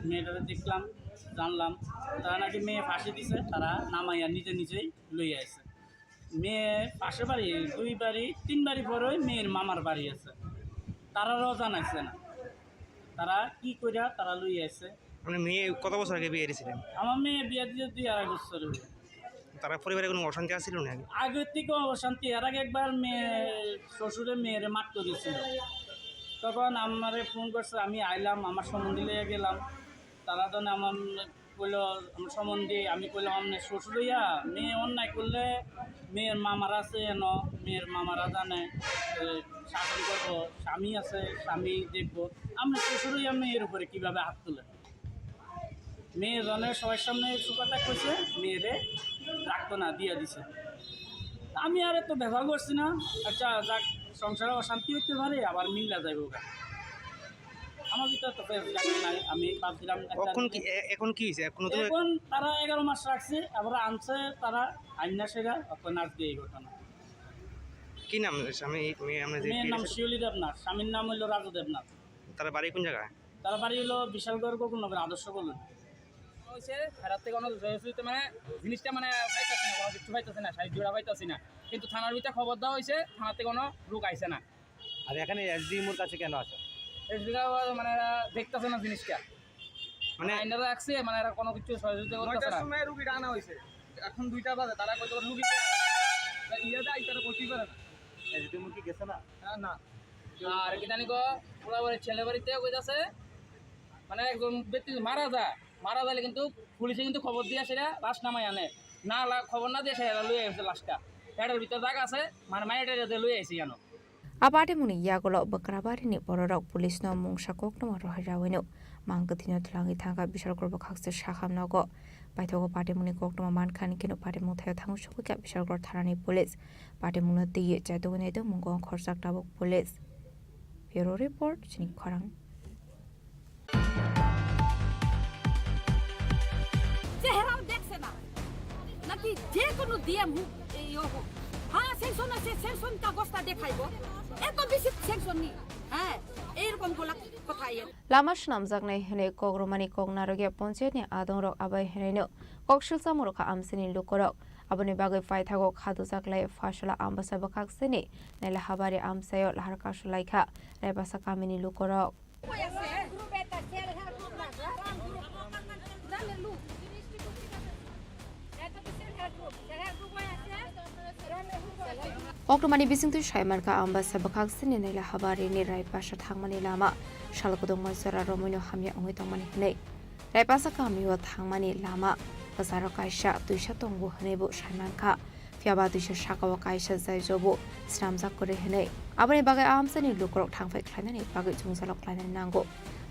মেয়েটারে দেখলাম জানলাম তারা নাকি মেয়ে ফাঁসি দিছে তারা নামাইয়া নিজেই লইয়া আসছে মেয়ে পাশে বাড়ি 2 বাড়ি 3 বাড়ি পরে মেয়ের মামার বাড়ি আছে তারাও জানাইছে না তারা কি কইরা তারা লইয়া আসছে মানে মেয়ে কত বছর আগে বিয়ে দিয়েছিলেন আমার মেয়ে বিয়ে দিয়ে 2.5 বছর হলো তারা পরিবারে কোনো অশান্তি আছিল না আগে থেকে অশান্তি এর আগে একবার মেয়ে শ্বশুরে মেয়েরে মারতে দিয়েছিল তখন আমারে ফোন করছে আমি আইলাম আমার সম্বন্ধে লিয়ে গেলাম তারা তো আমার কইল আমার সম্বন্ধে আমি কইলাম আপনার শ্বশুর হইয়া মেয়ে অন্যায় করলে মেয়ের মামারা আছে এন মেয়ের মামারা জানে শাসন করবো স্বামী আছে স্বামী দেখবো আপনার শ্বশুর হইয়া মেয়ের উপরে কীভাবে হাত তুলে মেয়ে জনের সবার সামনে সুকথা কইছে মেয়েরে রাখতো না দিয়ে দিছে আমি আর এত ব্যবহার করছি না আচ্ছা যাক সংসারে অশান্তি হইতে পারে আবার মিল্লা যাইব আমার ভিতরে তো নাই আমি ভাবছিলাম এখন কি হয়েছে এখন তারা 11 মাস রাখছে আবার আনছে তারা আইনা সেরা এখন আজ দিয়ে ঘটনা কি নাম স্বামী মেয়ের নাম শিউলি দেবনাথ স্বামীর নাম হইল রাজু দেবনাথ তারা বাড়ি কোন জায়গায় তারা বাড়ি হলো বিশালগড় গোকুলনগর আদর্শ বলুন হয়েছে ফেরার থেকে কোনো মানে জিনিসটা মানে পাইতেছে না কোনো কিছু পাইতেছে না সাইড জোড়া পাইতেছি না কিন্তু থানার ভিতরে খবর দেওয়া হয়েছে থানাতে কোনো লোক আইছে না আর এখানে এসডিএমওর কাছে কেন আছে মানে এরা দেখতেছে না জিনিসটা মানে আইনারা রাখছে মানে এরা কোনো কিছু সহযোগিতা করতেছে না সময় রুগীটা আনা হয়েছে এখন 2টা বাজে তারা কত রুগীকে ইয়েতে আইতারা করতেই পারে না এসডিএমও কি গেছে না না আর কি জানি গো পুরা বাড়ি ছেলে বাড়িতে কইতাছে মানে একজন ব্যক্তি মারা যাইলে কিন্তু পুলিশে কিন্তু খবর দিয়ে সেটা লাশ নামাই আনে না খবর না দিয়ে সেটা লুয়ে আসছে লাশটা এটার ভিতরে জায়গা আছে মানে মাইনেটা লুয়ে আসি জানো Abade muni yagolo bakrabari ni bororok pulis no mungsa kokno rohajawino mangkatino tlangi thanga bishal gorbo khakse shakham nogo baithogo pade muni kokno man khan kino pade muthayo thangu shokika bishal gor tharani pulis pade muni tiye chaidone de mungong khorsak tabok pulis bureau report Chini Khorang চেহারাও দেখছে না নাকি যে কোনো দিয়ে মুখ হ্যাঁ section আছে section কাগজটা দেখাইবো এত বেশি সেকশন নি হ্যাঁ এরকম কথা Lama shnamjaknai hene kogromani kognaroge poncheni adongrok abai heneno kokshilsa moroka amsini lukorok aboni bagai paithago khadujaklai fashola ambasa bakakseni nela habari amsayo laharka shulaikha rebasa kamini lukorok Oktomani bisingtu shaimarka ambasa bakakseni nela habari ni raipasha thangmani lama shalkodong masara romino hamya ongoi tongmani hnei raipasa kamiwa thangmani lama bazaro kaisha tuisha tongbu hnebu shaimanka fiaba tuisha shakawa kaisha zaijobu snamjak kore hnei aboni bagai amsani lukrok thangfai khlainani bagai jungsalok khlainani nango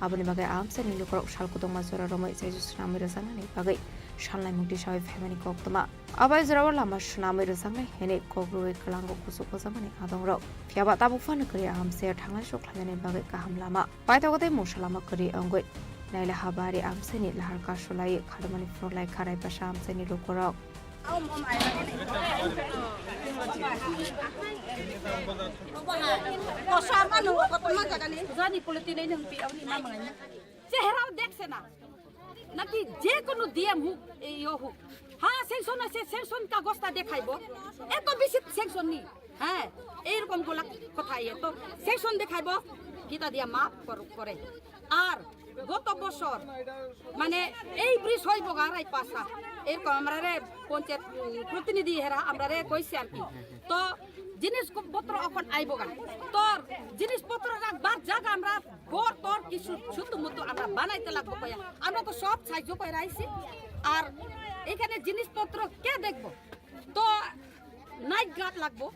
aboni bagai amsani lukrok shalkodong masara romoi zaijo snamai rasanani bagai shalnai mungti shawai family koktoma abai zorawar lama shnamai rasanai hene kogroi kalango kusuk kozamani adongrok fiaba tabukfan kri amse thangai shok khlainani bagai kaham lama paitogode mosalama kri ongoi naila habari amsani laharka shulai khadmani frolai kharai pasha amsani lukorok চেহারাও দেখছে না নাকি যে কোনো দিয়ে হোক এই হোক হ্যাঁ সেকশন আছে সেকশন কাগজটা দেখাইব এত বেশি সেকশন নি হ্যাঁ এইরকম গুলা কথা তো সেকশন দেখাইব গীতা দিয়া মাপ করে আর গত বছর মানে এই ব্রিজ হইব গারাই পাশা এরকম আমরা পঞ্চায়েত প্রতিনিধি হেরা আমরা কইছি আর কি তো জিনিসপত্র এখন আইব গান তোর জিনিসপত্র রাখবার জায়গা আমরা ঘর তোর কিছু ছোট মতো আমরা বানাইতে লাগবো কয়া আমরা তো সব সাহায্য করে আইছি আর এখানে জিনিসপত্র কে দেখবো তো নাইট গার্ড লাগবো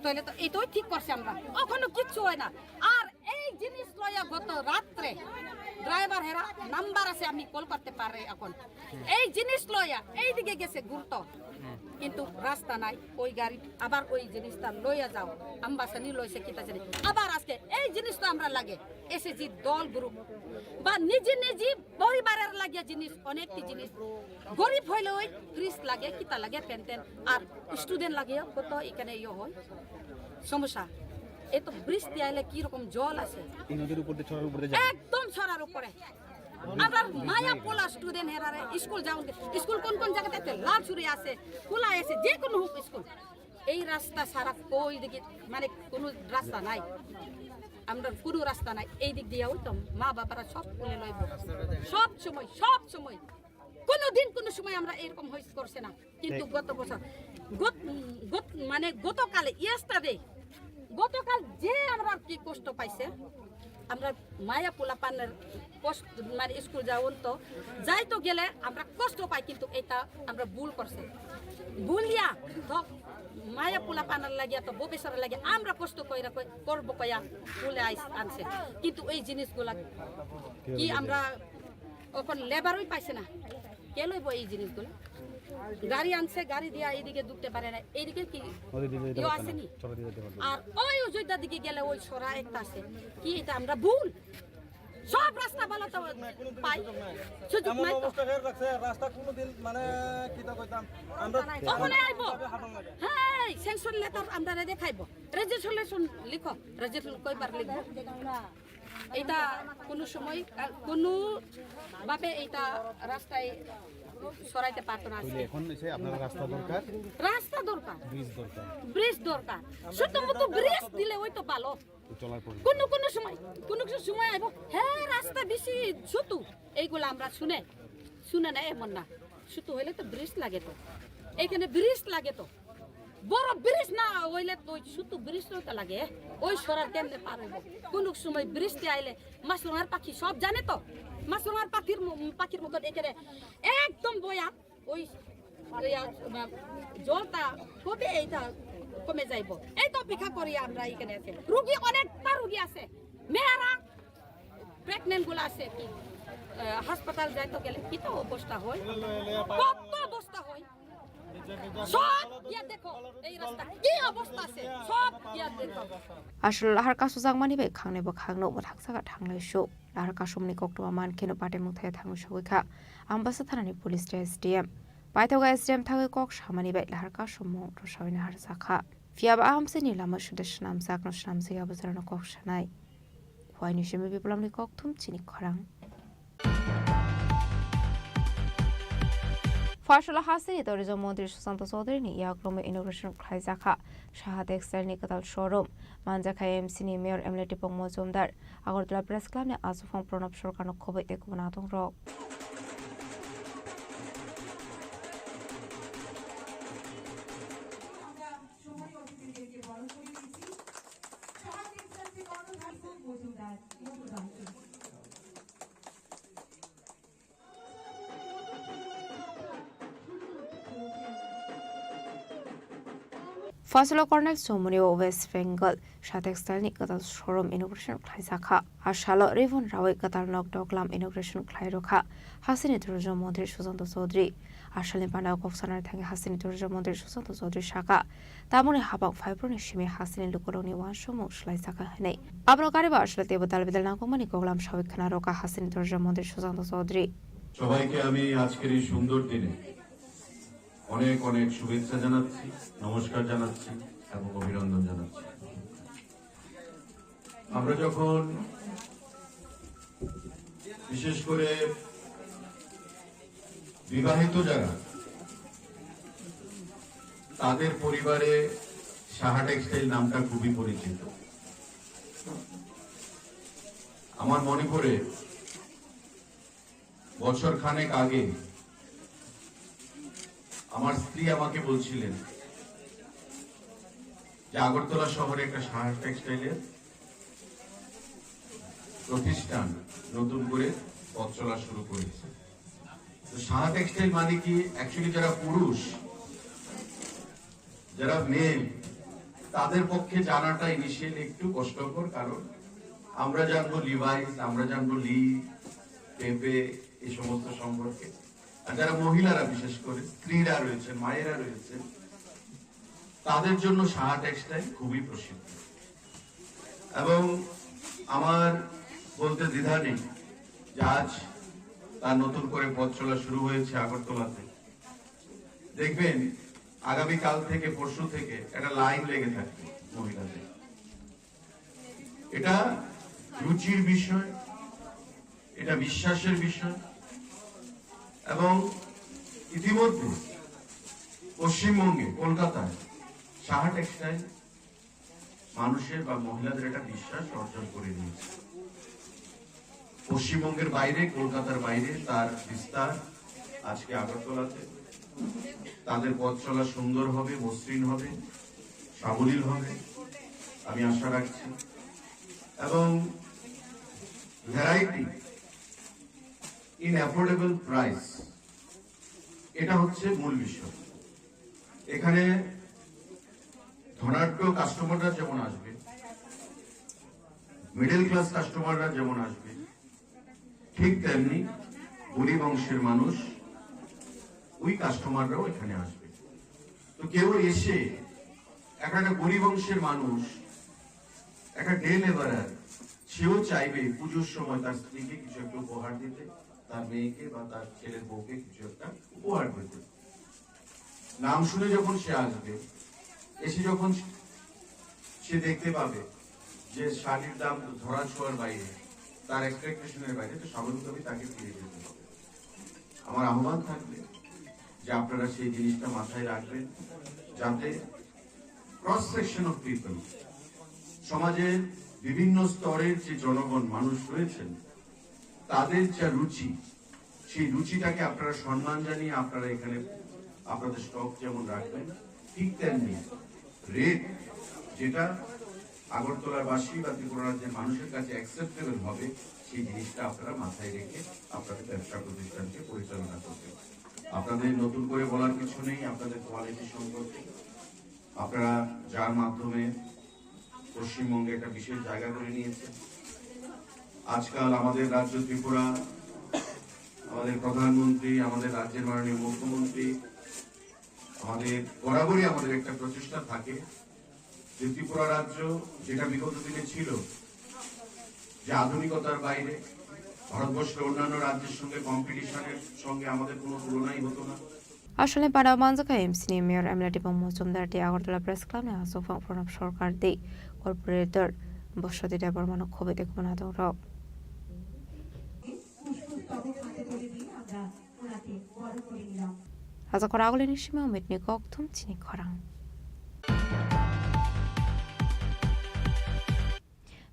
তাহলে তো এটাই ঠিক করছে আমরা ওখানে কিচ্ছু হয় না আর এই জিনিস লইয়া গত রাত্রে ড্রাইভার হেরা নাম্বার আছে আমি কল করতে পারে এখন এই জিনিস লইয়া এইদিকে গেছে গুরুত্ব কিন্তু রাস্তা নাই ওই গাড়ি আবার ওই জিনিসটা লইয়া যাও আম্বাসানি লইছে কিতা জানি আবার আজকে এই জিনিসটা আমরা লাগে এসএসজি দল গ্রুপ বা নিজে নিজে পরিবারের লাগিয়া জিনিস অনেকটি জিনিস গরিব হইলে ওই ফ্রিজ লাগে কিতা লাগে পেনটেন আর স্টুডেন্ট লাগে কত এখানে ইয়ে হয় সমস্যা এত বৃষ্টি আইলে কি রকম জল আছে এই নদীর উপর দিয়ে ছড়ার উপরে একদম ছড়ার উপরে আমরা মায়া পোলা স্টুডেন্ট হেরারে স্কুল যাও স্কুল কোন কোন জায়গাতে লালছুরি আছে খোলা আছে যে কোনো হোক স্কুল এই রাস্তা সারা কই দিকে মানে কোনো রাস্তা নাই আমরা কোনো রাস্তা নাই এই দিক দিয়ে তো মা বাবারা সব খুলে লইব সব সময় কোনোদিন কোনো সময় আমরা এরকম হইস করছে না কিন্তু গত বছর মানে গতকালে গতকাল যে আমরা কি কষ্ট পাইছে আমরা মায়া পোলা পানের মানে স্কুল যাওন তো যাই তো গেলে আমরা কষ্ট পাই কিন্তু এটা আমরা ভুল করছে ভুলিয়া তো মায়া পোলা পানার লাগিয়া তো ভবিষ্যতের লাগিয়া আমরা কষ্ট কইরা করবো কয়া বলে আনছে কিন্তু এই জিনিসগুলা কি আমরা ওখান লেবারই পাইছে না কে লইব এই জিনিসগুলো গাড়ি আনছে গাড়ি দিয়া এইদিকে ঢুকতে পারে না এইদিকে কি আসেনি আর ওই অযোধ্যার দিকে গেলে ওই সরা একটা আছে কি এটা আমরা ভুল সব রাস্তা ভালো তো পাই সুযোগ নাই তো রাস্তা কোনোদিন মানে কিটা কইতাম আমরা ওখানে আইবো হ্যাঁ সেনসর লেটার আমরা দেখাইবো রেজিস্ট্রেশন লিখো রেজিস্ট্রেশন কয়বার লিখবো এটা কোনো সময় কোনো ভাবে এটা রাস্তায় সরাইতে পারতো না এখন এসে আপনার রাস্তা দরকার ব্রিজ দরকার শুধুমাত্র ব্রিজ দিলে ওই তো ভালো কোনো সময় আইব হ্যাঁ রাস্তা বেশি ছোট এইগুলো আমরা শুনে না এমন না ছোট হইলে তো ব্রিজ লাগে তো এইখানে ব্রিজ লাগে তো বড় ব্রিজ না হইলে তো ছোট ব্রিজ তো লাগে ওই সরার কেমনে পার হইব কোনো সময় বৃষ্টি আইলে মাছরাঙার পাখি সব জানে তো মাছরাঙার পাখির মতন এখানে একদম বয়া ওই জলটা কবে এইটা কমে যাইব এই তো অপেক্ষা করি আমরা এখানে আছে রোগী অনেকটা রোগী আছে মেয়েরা প্রেগনেন্ট গুলো আছে কি হাসপাতাল যাইতে গেলে কি তো অবস্থা হয় কত অবস্থা হয় সব ইয়া দেখো এই রাস্তা কি অবস্থা আছে সব ইয়া দেখো আসলে লাহার কাসু জাংমানি বে খাंनेबो खांनो थाखसागा थांनायसो लाहार कासुमनि कक्टमा मानखेनो पाटे मुथाया थांनो सगैखा आम्बासा थानानि पुलिस एसडीएम पाइथगा एसडीएम थागै कक सामानि बै लाहार कासुमो रसायना हार जाखा फियाबा आमसेनि लामा सुदेश नाम जागनो नाम जिगा बजारनो कक सानाय खवाइनि सेमे बिप्लबनि कक थुम चिनि खरां फसला हासिनी टूरिज्म मंत्री सुशांत चौधरी नि याग्रोमे इनोग्रेशन खाइजाखा साहा टेक्सटाइल नि कताल शोरूम मानजाखा एमसी नि mayor MLA Dipak Majumdar Agartala press club नि आसुफां प्रणब सरकार न खबै एकबना दं रक फसला कर्नेल सोमनी वेस्ट बेंगल टेक्सटाइल नि कताल शोरूम इनोग्रेशन खाइजाखा आशाल रेवन रावै कताल नक डकलाम इनोग्रेशन खाइरखा हासिनी टूरिज्म मंत्री सुशांत चौधरी आशालनि पानाव कक्सानार थाङै हासिनी टूरिज्म मंत्री सुशांत चौधरी शाखा तामुनि हाबाक फाइब्रनि सिमे हासिनी लुकरनि वानसमु स्लाइजाखा हनै आब्रो गारिबा आशाल तेबदाल बिदाल नांगौमानि गगलाम सावैखाना रका हासिनी टूरिज्म मंत्री सुशांत चौधरी সবাইকে আমি আজকের এই সুন্দর দিনে অনেক অনেক শুভেচ্ছা জানাচ্ছি, নমস্কার জানাচ্ছি এবং অভিনন্দন জানাচ্ছি। আমরা যখন বিশেষ করে বিবাহিত যারা, তাদের পরিবারে সাহা টেক্সটাইল নামটা খুবই পরিচিত। আমার মনে পড়ে বছর খানেক আগে আমার স্ত্রী আমাকে বলছিলেন যে আগরতলা শহরে একটা সাহা টেক্সটাইলের প্রতিষ্ঠান নতুন করে পথ চলা শুরু করেছে। তো সাহা টেক্সটাইল মানে কি, অ্যাকচুয়ালি যারা পুরুষ, যারা মেল, তাদের পক্ষে জানাটা ইনিশিয়ালি একটু কষ্টকর। কারণ আমরা জানবো লিভাইস, আমরা জানবো লি, পেপে, এই সমস্ত সম্পর্কে। আর যারা মহিলারা, বিশেষ করে স্ত্রীরা রয়েছেন, মায়েরা রয়েছেন, তাদের জন্য সাহা টেক্সটাইল খুবই প্রসিদ্ধ। এবং আমার বলতে দ্বিধা নেই যে আজ তার নতুন করে পথ চলা শুরু হয়েছে আগরতলাতে। দেখবেন আগামীকাল থেকে, পরশু থেকে একটা লাইন লেগে থাকবে মহিলাদের। এটা রুচির বিষয়, এটা বিশ্বাসের বিষয়। এবং ইতিমধ্যে পশ্চিমবঙ্গে, কলকাতায় সাহা টেক্সটাইল মানুষের বা মহিলাদের একটা বিশ্বাস অর্জন করে নিয়েছে। পশ্চিমবঙ্গের বাইরে, কলকাতার বাইরে তার বিস্তার আজকে আগরতলাতে। তাদের পথ চলা সুন্দর হবে, মসৃণ হবে, সাবলীল হবে, আমি আশা রাখছি। এবং ভ্যারাইটি ইন অ্যাফোর্ডেবল প্রাইস, এটা হচ্ছে মূল বিষয়। এখানে ধনাঢ্য কাস্টমাররা যেমন আসবে, মিডল ক্লাস কাস্টমাররা যেমন আসবে, ঠিক তেমনি গরিব অংশের মানুষ, ওই কাস্টমাররাও এখানে আসবে। তো কেউ এসে, একটা গরিব অংশের মানুষ, একটা ডে লেবারার, সেও চাইবে পুজোর সময় তার স্ত্রীকে কিছু একটা উপহার দিতে, তার মেয়েকে বা তার ছেলের বউকে কিছু একটা উপহার দিতে। নাম শুনে যখন সে আসবে, এসে যখন সে দেখতে পাবে যে শাড়ির দাম ধরা ছোঁয়ার বাইরে, তার এক্সপেকটেশনের বাইরে, তো স্বাভাবিকভাবেই তাকে ফিরে যেতে হবে। আমার আহ্বান থাকবে যে আপনারা সেই জিনিসটা মাথায় রাখবেন, যাতে ক্রস সেকশন অফ পিপল, সমাজের বিভিন্ন স্তরের যে জনগণ, মানুষ রয়েছেন, তাদের যা রুচি, সেই রুচিটাকে আপনারা সম্মান জানিয়ে আপনারা এখানে আপনাদের স্টক যেমন রাখবেন, ঠিক তেমনি রেট যেটা আগরতলার বাসী বা ত্রিপুরা রাজ্যের মানুষের কাছে অ্যাকসেপ্টেবল হবে, সেই জিনিসটা আপনারা মাথায় রেখে আপনাদের ব্যবসা প্রতিষ্ঠানকে পরিচালনা করবেন। আপনাদের নতুন করে বলার কিছু নেই আপনাদের কোয়ালিটি সম্পর্কে। আপনারা যার মাধ্যমে পশ্চিমবঙ্গে একটা বিশেষ জায়গা করে নিয়েছেন। আজকাল আমাদের রাজ্য ত্রিপুরা, আমাদের প্রধানমন্ত্রী, আমাদের রাজ্যের মাননীয় মুখ্যমন্ত্রী, আমাদের বরাবরই আমাদের একটা প্রচেষ্টা থাকে যে ত্রিপুরা রাজ্য, যেটা বিগত দিনে ছিল যে আধুনিকতার বাইরে ভারতবর্ষের অন্যান্য রাজ্যের সঙ্গে কম্পিটিশনের সঙ্গে আমাদের কোনো তুলনাই হতো না। আসলে পাড়া মানজাকা এমসিনি মেয়র এমএলএ মজুমদার দে আগরতলা প্রেস ক্লাব নে আসফাং প্রণব সরকার দে কর্পোরেটর বসতি দেবর মানক খবে দেখুন আদর আজ করা আগলের সীমা মেটনি ককথুম চিনি খরাং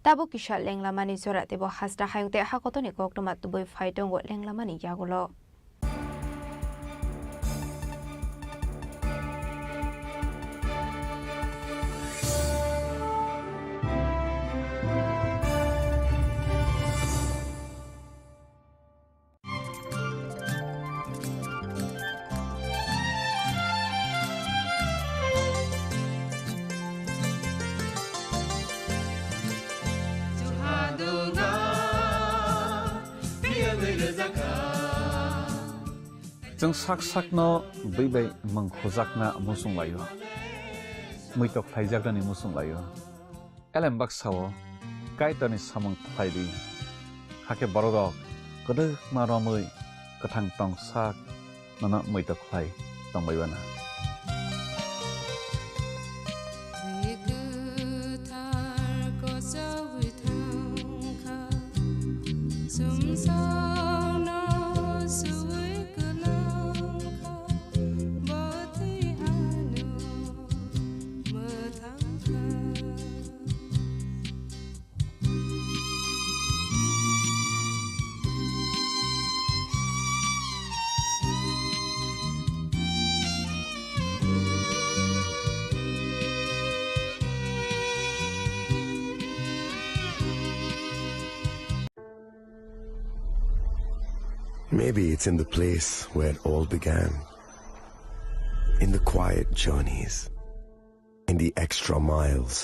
তাবো কিশাল লেংলামানি জরা দেব হাসদা হায়ুতে হাকতনি ককটমাত বই ফাইটং লেংলামানি ইয়াগুলো जों sak sakno beibai mangkhojakna musung layo muitok thaijagani musung layo elembak sawo kaitani samang thaidi hake borok kodok maromui kathang tong sak nana muitok thai tangbaibana Maybe it's in the place where it all began. In the quiet journeys. In the extra miles.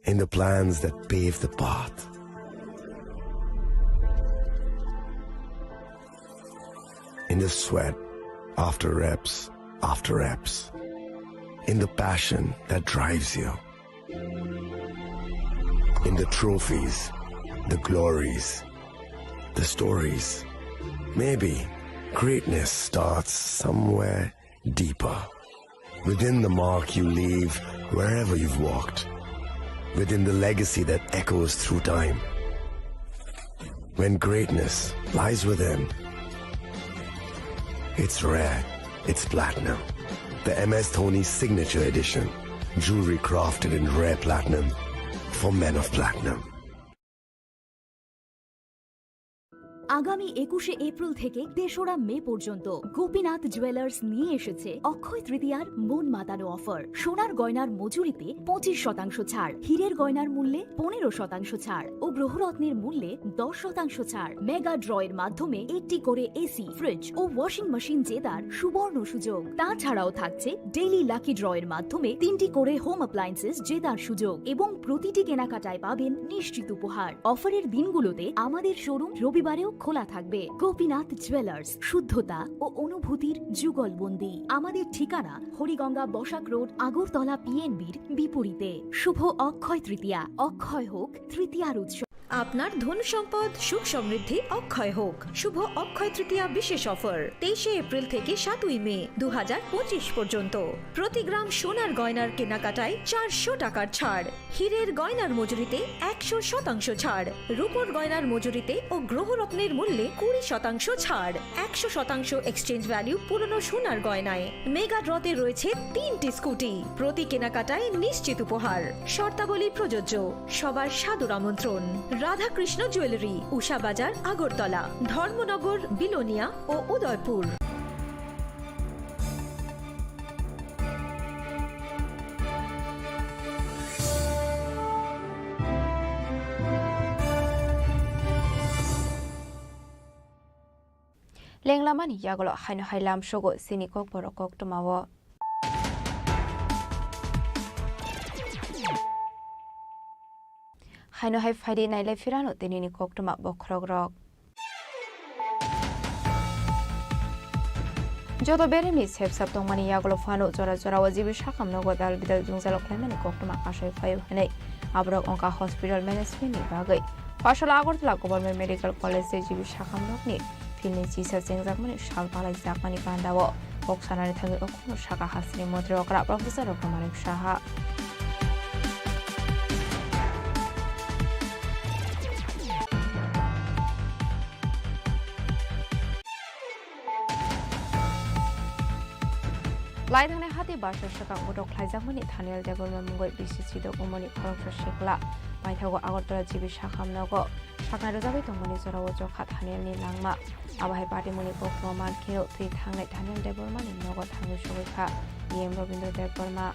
In the plans that pave the path. In the sweat after reps after reps. In the passion that drives you. In the trophies, the glories, the stories. Maybe greatness starts somewhere deeper. Within the mark you leave wherever you've walked. Within the legacy that echoes through time. When greatness lies within, it's rare, it's platinum. The MS Dhoni Signature Edition. Jewelry crafted in rare platinum for men of platinum. আগামী 21শে April থেকে ৩রা মে পর্যন্ত Gopinath jewellers নিয়ে এসেছে অক্ষয় তৃতীয়ার মন মাতানো offer. সোনার গয়নার মজুরিতে 25% ছাড়, হীরের গয়নার মূল্যে 15% ছাড় ও গ্রহরত্নের মূল্যে 10% ছাড়। মেগা ড্রয়ের মাধ্যমে একটি করে এসি, ফ্রিজ ও ওয়াশিং মেশিন জেতার সুবর্ণ সুযোগ। তাছাড়াও থাকছে ডেইলি লাকি ড্রয়ের মাধ্যমে 3টি করে হোম অ্যাপ্লায়েন্সেস জেতার সুযোগ এবং প্রতিটি কেনাকাটায় পাবেন নিশ্চিত উপহার। অফারের দিনগুলোতে আমাদের শোরুম রবিবারেও খোলা থাকবে। গোপীনাথ জুয়েলার্স, শুদ্ধতা ও অনুভূতির যুগলবন্দি। আমাদের ঠিকানা হরিগঙ্গা বসাক রোড, আগরতলা পিএনবির বিপরীতে। শুভ অক্ষয় তৃতীয়া, অক্ষয় হোক তৃতীয়ার উৎসব। আপনার ধন সম্পদ সুখ সমৃদ্ধি অক্ষয় হোক। শুভ অক্ষয় তৃতীয়া বিশেষ অফার 23শে এপ্রিল থেকে 7ই মে 2025 পর্যন্ত। প্রতি গ্রাম সোনার গয়নার কেনাকাটায় 400 টাকার ছাড়, হীরের গয়নার মজুরিতে 100% ছাড়, রূপোর গয়নার মজুরিতে ও গ্রহরত্নের মূল্যে 20% ছাড়, 100% এক্সচেঞ্জ ভ্যালু পুরনো সোনার গয়নায়। মেগা ড্রতে রয়েছে 3টি স্কুটি, প্রতি কেনাকাটায় নিশ্চিত উপহার। শর্তাবলী প্রযোজ্য। সবার সাদর আমন্ত্রণ। রাধাকৃষ্ণ জুয়েলারি, উষা বাজার, আগরতলা, ধর্মনগর, বিলোনিয়া ও উদয়পুর। লেংলামানি ইয়াগল হাইনো হাইলাম সগো সিনি কক বড় কক টমাও হাইনো হাই ফাইডে নাইলাই ফিরানো তিনিনি কক টমা বখরক রক যত বেরেমি সেপসাপ তংমানি ইয়াগল ফানো জরা জরা ওয়াজিবি শাখামনো গদাল বিদাল জুংজাল ক্লাইমানি কক টমা আশাই ফাইও হাইনাই আবরক অঙ্কা হসপিটাল ম্যানেজমেন্টনি বাগৈ ফাসলা Agartala government medical college GB শাখামনকনি फिल्मनि चिसा जेंजाकमानि साल पालाय जाकमानि बान्दावो बक्सानारि थाङै अखनो साका हासिनि मन्त्रि अक्रा प्रफेसर रकमानिक साहा लाइधांनाय हाति बारसा साका उदक खायजाकमानि थानेल डेभलपमेन्ट मुंगै बिसिसि दकमनि खरगसा शेखला माइथागो आगरतला जिबि शाखामनागो साकनाय रोजाबै दंमनि जराव जखा थानेलनि लांमा आबाहाय पार्टीमुनि गौतम मानखेव थै थांनाय थानेल देबरमानि नगद थाङै सगैखा एम रबीन्द्र देबबर्मा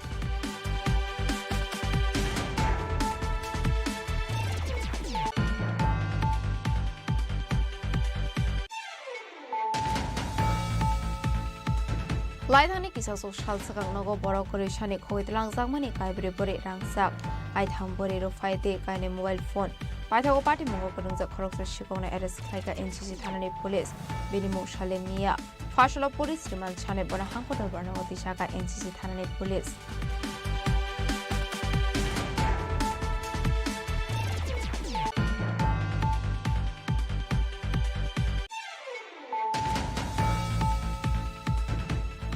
लाइधांनि किसासो साल सगांनागो बरक करिसानि खगैतलां जाकमानि काइब्रे बोरे रांसाक आइथाम बोरे रफायते काइने मोबाइल फोन पाइथागो पार्टी मंगो गदंजा खरगसा शिकौना एरेस्ट खालायगा एनसीसी थानानि पुलिस बिनिमु सालेमिया फासला पुलिस रिमान्ड साने बना हांखदर बारनागो दिसागा एनसीसी थानानि police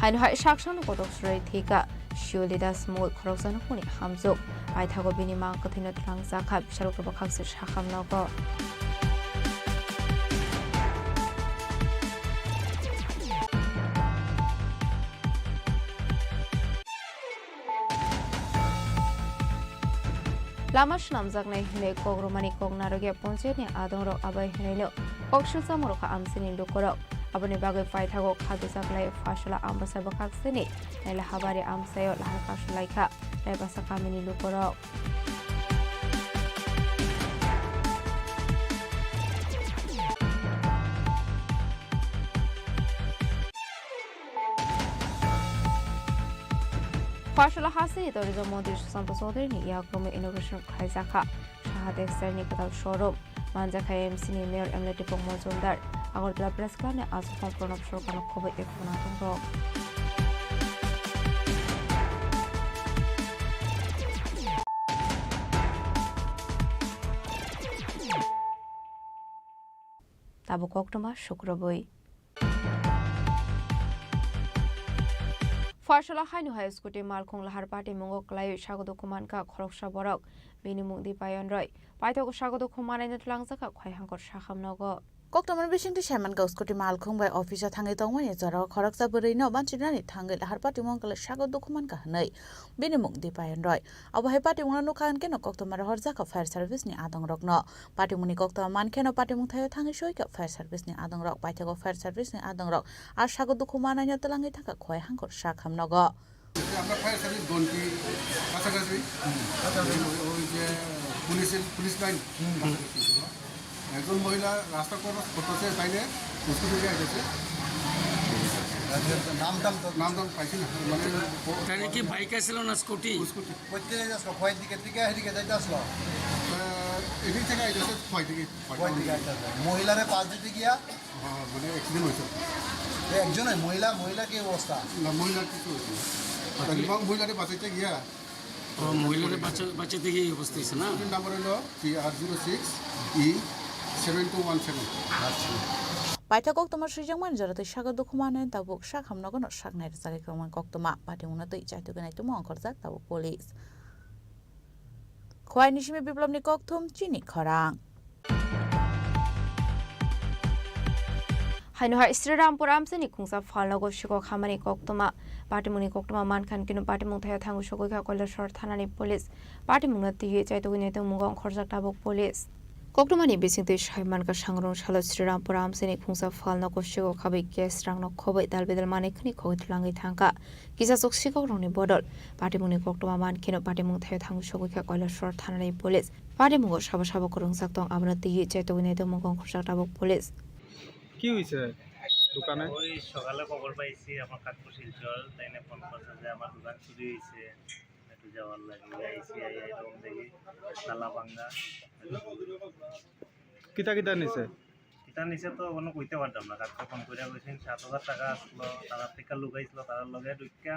hainu hai shakshan kodok srai thika shiolida smooth khoroksan khuni hamjuk aithago bini mang kathina tlang zakha bishal kroba khakse shakham nago lama shnamjaknai hine kogromani kognaroge poncheni adongrok abai hinaino kokshilsa moroka amsini lukorok aboni bagai paithago khadujaklai fasala ambasa bakakseni naila habari amsayo lahar kasulaikha naibasa kamini lukorok fasala hasini torizo modi sampasodri ni yakrome innovation khaizakha shahade externi katal showroom manjakha MC ni mayor emleti pongmo jondar agortla press club ne asfam pranab sorkar khobe ekona tongro tabo koktoma shukroboi Fashala hainu hai skuti malkhong lahar party mungo klai shagodo kuman ka khoroksa borok bini mungdi payon roi paitho ko shagodo kuman ne tlangsa ka khoi hangkor shakham nago Koktoman bisingti Sherman Gauskoti Malkhong by officer Tangi Tongway Zara Koraksa Burino Banchinani Tangi Harpati Monkal Shago Dokuman Kahanai Binimung Di Payan Roy Our Party Wanukan Keno Koktomar Horzaka Fire Service ni Adong Rock no Party Muni Kokta Man Keno Party Muntayo Tangi Shoika Fire Service ni Adong Rock Paitago Fire Service ni Adong Rock Ar Shago Dokuman and Yotalangi Taka Koi Hankor Shakam Nogo আমরা fire service গন্টি কাছাকাছি ওই যে police line একজন মহিলা রাস্তা cross করতেছে তাইলে scooty দিয়ে আসছে নাম পাইছি না মানে কি বাইক আসছিল না স্কুটি স্কুটি কইতে যাস কয় দিকে এদিকে যাইতে আসলো এদিক থেকে আইতেছে কয় দিকে মহিলারে পাঁচ দিতে গিয়া মানে অ্যাক্সিডেন্ট হয়েছে একজনে মহিলা কি অবস্থা না মহিলার কিছু হয়েছে মহিলারে বাঁচাইতে গিয়া মহিলাদের বাচ্চাতে গিয়ে অবস্থা হয়েছে না নাম্বার হলো PR06E7217 Paita Koktoma Shijangman Jarati Shago Dokuman and Tabuk Shakham Nogon or Shakner Sarikoman Koktoma, Party Unati Chaituganai to Monkorzak, Tabu Police. Quainishimi people of Nikoktum, Chini Khorang. hainu hai Sriram Puramsini Kungsa Falnago Shiko Hamani Koktoma Party Muni Koktoma Man Kan Kino Party Muntaya Tangu Shogoka Kola Short Hanani Police Party Munati Chaituganai to Mungon Korzak Tabuk Police Koktomani bisingti shaiman ka shangrong shalo Sriram Puramsini Kungsa Falnago Shiko Kabi Ges Rangno Kobe Dalbedal Manikni Kogitlangi Tanka Kisa Soksiko Roni Bodol Party Muni Koktoma Man Kino Party Muntaya Tangu Shogoka Kola Short Hanani Police Party Mungo Shabo Korong Saktong Abnati Chaituganai to Mungon Korzak Tabuk Police কি হইছে দোকানে ওই সকালে খবর পাইছি আমার কাকু Silchar তাইনে phone করছে যে আমার দোকান চুরি হইছে একটু যাওয়ার লাগে আইসি রুম দেখি তালা ভাঙা কিতা নিছে কিতা নিছে তো কোনো কইতে পারতাম না কাকু ফোন করে কইছেন 7000 টাকা আসলো তারা থেকে লুকাইছিল তার লগে ঢুকা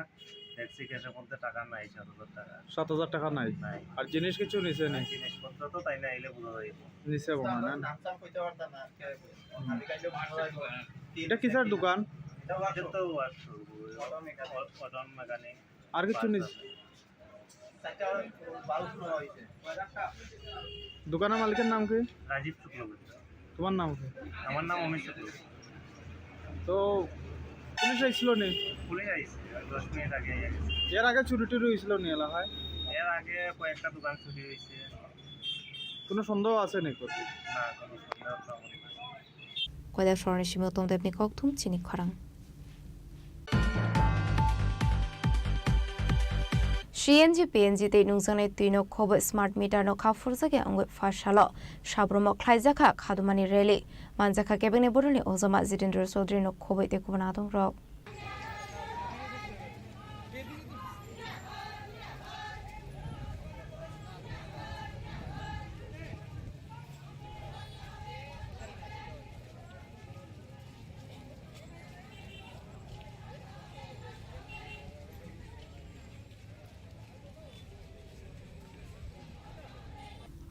দেখছি কেসে মধ্যে টাকা নাই 7000 টাকা 7000 টাকা নাই আর জিনিস কিছু নিছে না জিনিসপত্র তো তাই না আইলে বুঝা যাইব নিছে বনা না নাম সাম কইতে পারতাম না আমি কাইলে ভাড়া এটা কিসের দোকান এটা তো অটোন মেকানিক আর কিছু নিছে দোকানের মালিকের নাম কি রাজীব চক্রবর্তী তোমার নাম কি আমার নাম অমিত চক্রবর্তী তো পুলিশ আইছিল নি পুলিশ আইছে 10 মিনিট আগে এর আগে চুরি টুরি হইছিল নি এলাকায় এর আগে কয়েকটা দোকান চুরি হইছে কোনো সন্দেহ আছে নাকি না কোনো সন্দেহ তো Koda Florence Milton Debni Koktum Chini Khorang CNG PNG te nungsanai tuino khobo smart meter no khafurjage angwe fashalo shabromo khlaijaka khadumani rele manjaka kebene boroni ozoma Jitendra Chaudhary no khobo te kubana dong rok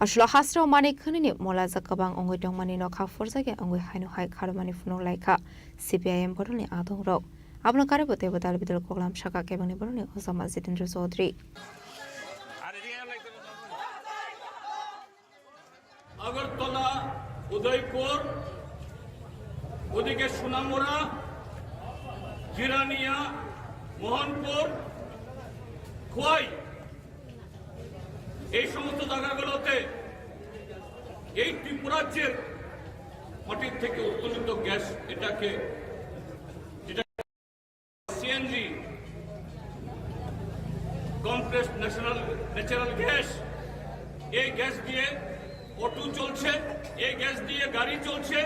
Ashlo hasra mani khani mola zakabang ongoi dongmani no khafurjage angwe hainu hai kharmani funo laika CPIM boroni adong rok আপনার কারে বতে বদাল বিদল কোগলাম শাখা কেবানি বরণে Osama Jitendra Chowdhury Agartala Udaipur ওদিকে সোনামুড়া জিরানিয়া মোহনপুর খোয়াই এই সমস্ত জায়গাগুলোতে এই ত্রিপুরাজ্যের মাটির থেকে উত্তোলিত গ্যাস এটাকে যেটা সিএনজি কমপ্রেস ন্যাচারাল গ্যাস এই গ্যাস দিয়ে অটো চলছে এই গ্যাস দিয়ে গাড়ি চলছে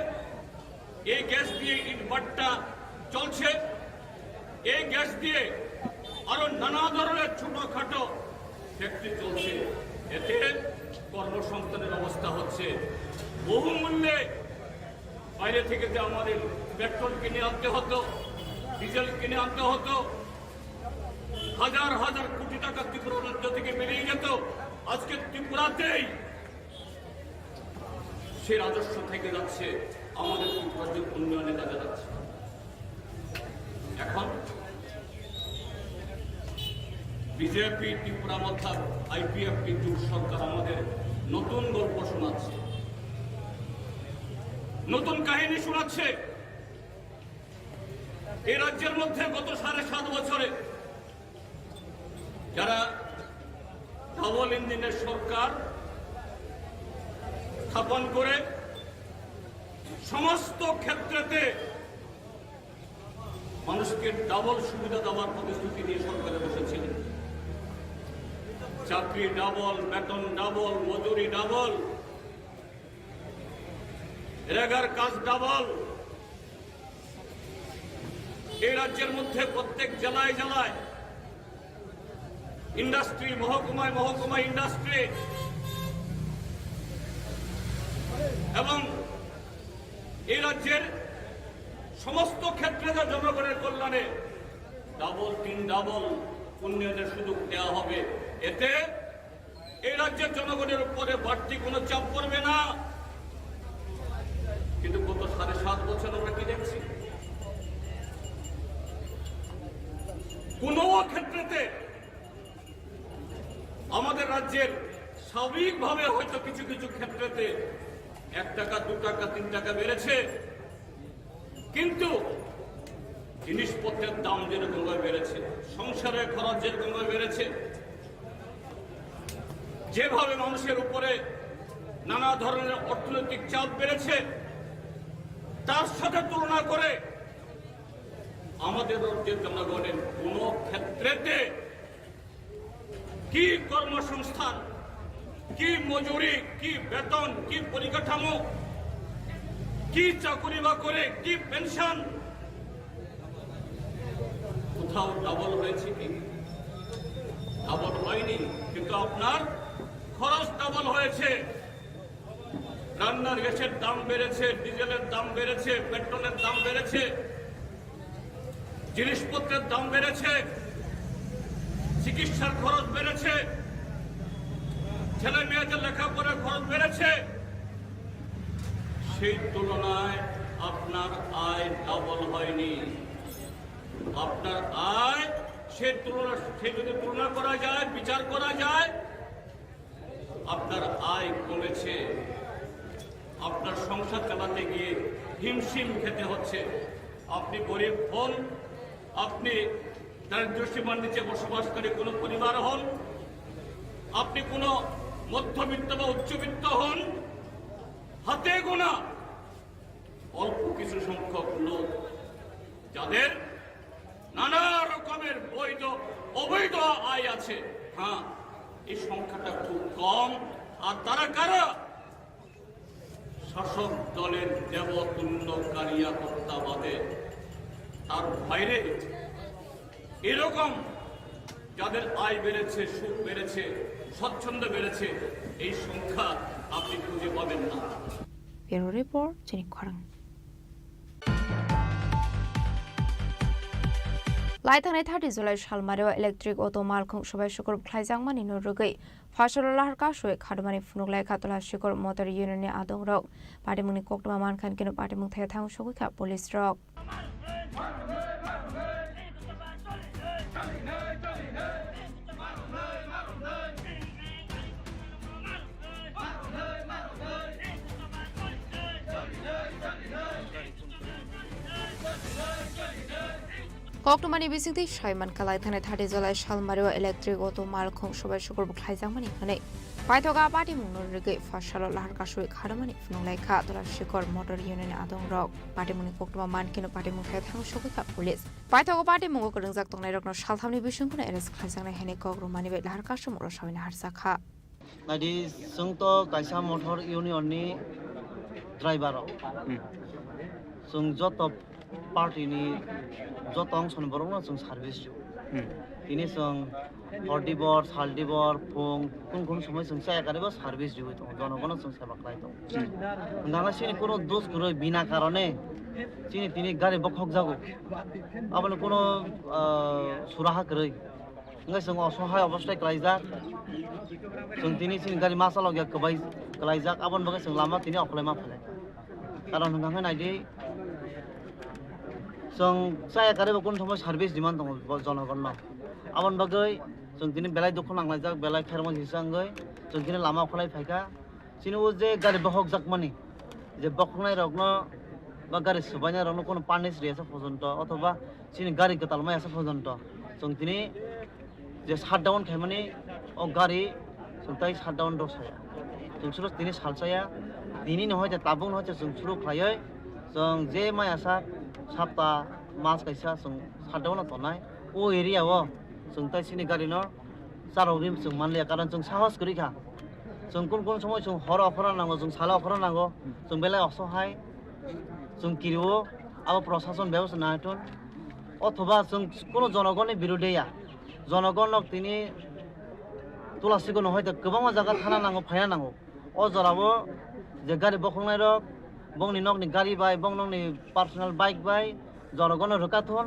এই গ্যাস দিয়ে ইটভাটা চলছে এই গ্যাস দিয়ে আরো নানা ধরনের ছোটখাটো ফ্যাক্টরি চলছে এতে কর্মসংস্থানের অবস্থা হচ্ছে বহু মূল্যে বাইরে থেকে যে আমাদের পেট্রোল কিনে আনতে হতো ডিজেল কিনে আনতে হতো হাজার হাজার কোটি টাকা ত্রিপুরা রাজ্য থেকে বেরিয়ে যেত আজকে ত্রিপুরাতেই সে রাজস্ব থেকে যাচ্ছে আমাদের ত্রিপুরাজ্যের উন্নয়নে কাজে যাচ্ছে এখন বিজেপি ত্রিপুরা মধ্যে আইপিএফটি জোট সরকার আমাদের নতুন গল্প শোনাচ্ছে নতুন কাহিনী শোনাচ্ছে এই রাজ্যের মধ্যে গত 7.5 বছরে যারা ডাবল ইঞ্জিনের সরকার স্থাপন করে সমস্ত ক্ষেত্রেতে মানুষকে ডাবল সুবিধা দেওয়ার প্রতিশ্রুতি নিয়ে সরকারে বসেছিলেন চাকরি ডাবল বেতন ডাবল মজুরি ডাবল রেগার কাজ ডাবল এই রাজ্যের মধ্যে প্রত্যেক জেলায় জেলায় ইন্ডাস্ট্রি মহকুমায় মহকুমায় ইন্ডাস্ট্রি এবং এই রাজ্যের সমস্ত ক্ষেত্রে জনগণের কল্যাণে ডাবল 3 ডাবল উন্নয়নের সুযোগ দেওয়া হবে এতে এই রাজ্যের জনগণের উপরে বাড়তি কোনো চাপ পড়বে না কিন্তু গত 7.5 বছর আমরা কি দেখছি কোন ক্ষেত্রেতে আমাদের রাজ্যের স্বাভাবিকভাবে হয়তো কিছু কিছু ক্ষেত্রেতে 1 টাকা 2 টাকা 3 টাকা বেড়েছে কিন্তু জিনিসপত্রের দাম যেরকম বেড়েছে সংসারের খরচ যেরকম বেড়েছে যেভাবে মানুষের উপরে নানা ধরনের অর্থনৈতিক চাপ বেড়েছে তার সাথে তুলনা করে আমাদের রাজ্যের জনগণের কোন ক্ষেত্রেতে কি কর্মসংস্থান কি মজুরি কি বেতন কি পরিকাঠামো কি চাকরি বা করে কি পেনশন কোথাও ডাবল হয়েছে কি ডাবল হয়নি কিন্তু আপনার খরচ ডাবল হয়েছে রান্নার গ্যাসের দাম বেড়েছে ডিজেলের দাম বেড়েছে পেট্রোলের দাম বেড়েছে জিনিসপত্রের দাম বেড়েছে চিকিৎসার খরচ বেড়েছে ছেলে মেয়েদের লেখাপড়ার খরচ বেড়েছে সেই তুলনায় আপনার আয় ডাবল হয়নি আপনার আয় সে যদি তুলনা করা যায় বিচার করা যায় আপনার আয় কমেছে আপনার সংসার চালাতে গিয়ে হিমশিম খেতে হচ্ছে আপনি গরিব হন আপনি দারিদ্র্য সীমার নিচে বসবাসকারী কোনো পরিবার হন আপনি কোনো মধ্যবিত্ত বা উচ্চবিত্ত হন হাতে গোনা অল্প কিছু সংখ্যক লোক যাদের নানা রকমের বৈধ অবৈধ আয় আছে হ্যাঁ এই সংখ্যাটা খুব কম আর তারা কারা শাসক দলের দেবতুল্য কারিয়াকর্তাবাদে তার বাইরে এরকম যাদের আয় বেড়েছে সুখ বেড়েছে স্বচ্ছন্দ বেড়েছে এই সংখ্যা আপনি খুঁজে পাবেন না ব্যুরো রিপোর্ট চিনি খরাং লাইথানাय 30 जुलाई सालमारियाव इलेक्ट्रिक अटो मालखौ सबाय शुक्र ख्लायजांमानि नरुगै फासल लाहारका सय खादमानि फुनुगलाय खातला शिखर मोटर यूनियननि आदं रक पार्टीमुनि कोकटमा मानखान केनो पार्टीमुं थाया थां सगैखा पुलिस रक কক্টমানি বিসিংতি সাইমান কালাই থানে থার্টি জুলাই সালমারিও ইলেকট্রিক অটো মালখং সবাই শুকুর বুখাইজামানি হানে পাইথকা পার্টি মুংনর রিগে ফাসাল লাহার কাশুই খারমানি ফুনুলাইখা দলা শিকর মোটর ইউনিয়ন আদং রক পার্টি মুনি কক্টমা মানকিনো পার্টি মুখাই থাং সকুইখা পুলিশ পাইথকা পার্টি মুঙ্গো করंजाक तंगनाय रकनो सालथामनि बिसुंखौनो एरेस्ट खालामजानाय हेने कग्रुमानि बे लाहार कासु मुरो साविना हारसाखा नायदि जोंथ' कायसा मटर इउनियननि ड्राइभार जों जत पार्टीनि जत अंशनि बरंनो जों सार्भिस दिनै जों हरदिबर सालदिबर फुं कोन समय जों जायगानिबो सार्भिस दिबै दं जनगण जों सेवा खालामदों नङा सिनि कोनो दोष गुरै बिना कारणे सिनि तिनि गारि बखक जागो आबनो कोनो सुराहा गरै ngay sung असहाय अबस्थाय खालायजाक जों दिनै सिनि गारि मासालाव गया कबाय खालायजाक आबन बगे जों लामा तिनि अखलाय मा फैलाय कारण नोंथां नायदि जों जाय गारिबो कोन समय सार्भिस डिमान्ड दङ जनगण आबन बगै जों दिनै बेलाय दुखु नांलायजाक बेलाय खेरमन हिसांगै जों दिनै लामा अखलाय फायका सिनि उ जे गारि बहक जाक माने जे बखनाय रगनो বা গাড়ি সুবাইনাय रगनो कोनो पानिस रियासा पर्यन्त अथवा सिनि गारि गतालमायासा पर्यन्त जों दिनै जे शाटडाउन खायमानि अ गारि जोंथाय शाटडाउन दसाया जों सुरु दिनै सालसाया दिनै नहय जे ताबुं नहय जे जों सुरु खायै जों जे मायासा साप्ता मास कायसा जों शाटडाउन तनाय ओ एरियाव जोंथाय सिनि गारिनो सारावरि जों मानलिया कारण जों साहस करिखा जों कोन समय जों हर अखरा नांगौ जों साला अखरा नांगौ जों बेलाय असहाय जों किरियो आबो प्रशासन व्यवस्था नायथुन अथवा जों कोनो जनगणनि बिरुदैया जनगणक तिनि तुलासिखौ नहयदो गोबां जायगा थाना नांगौ फायना नांगौ अ जराबो जे गारि बखंनाय रक बंनि नकनि गारि बाय बंनि पार्सोनेल बाइक बाय जनगण रोकाथुन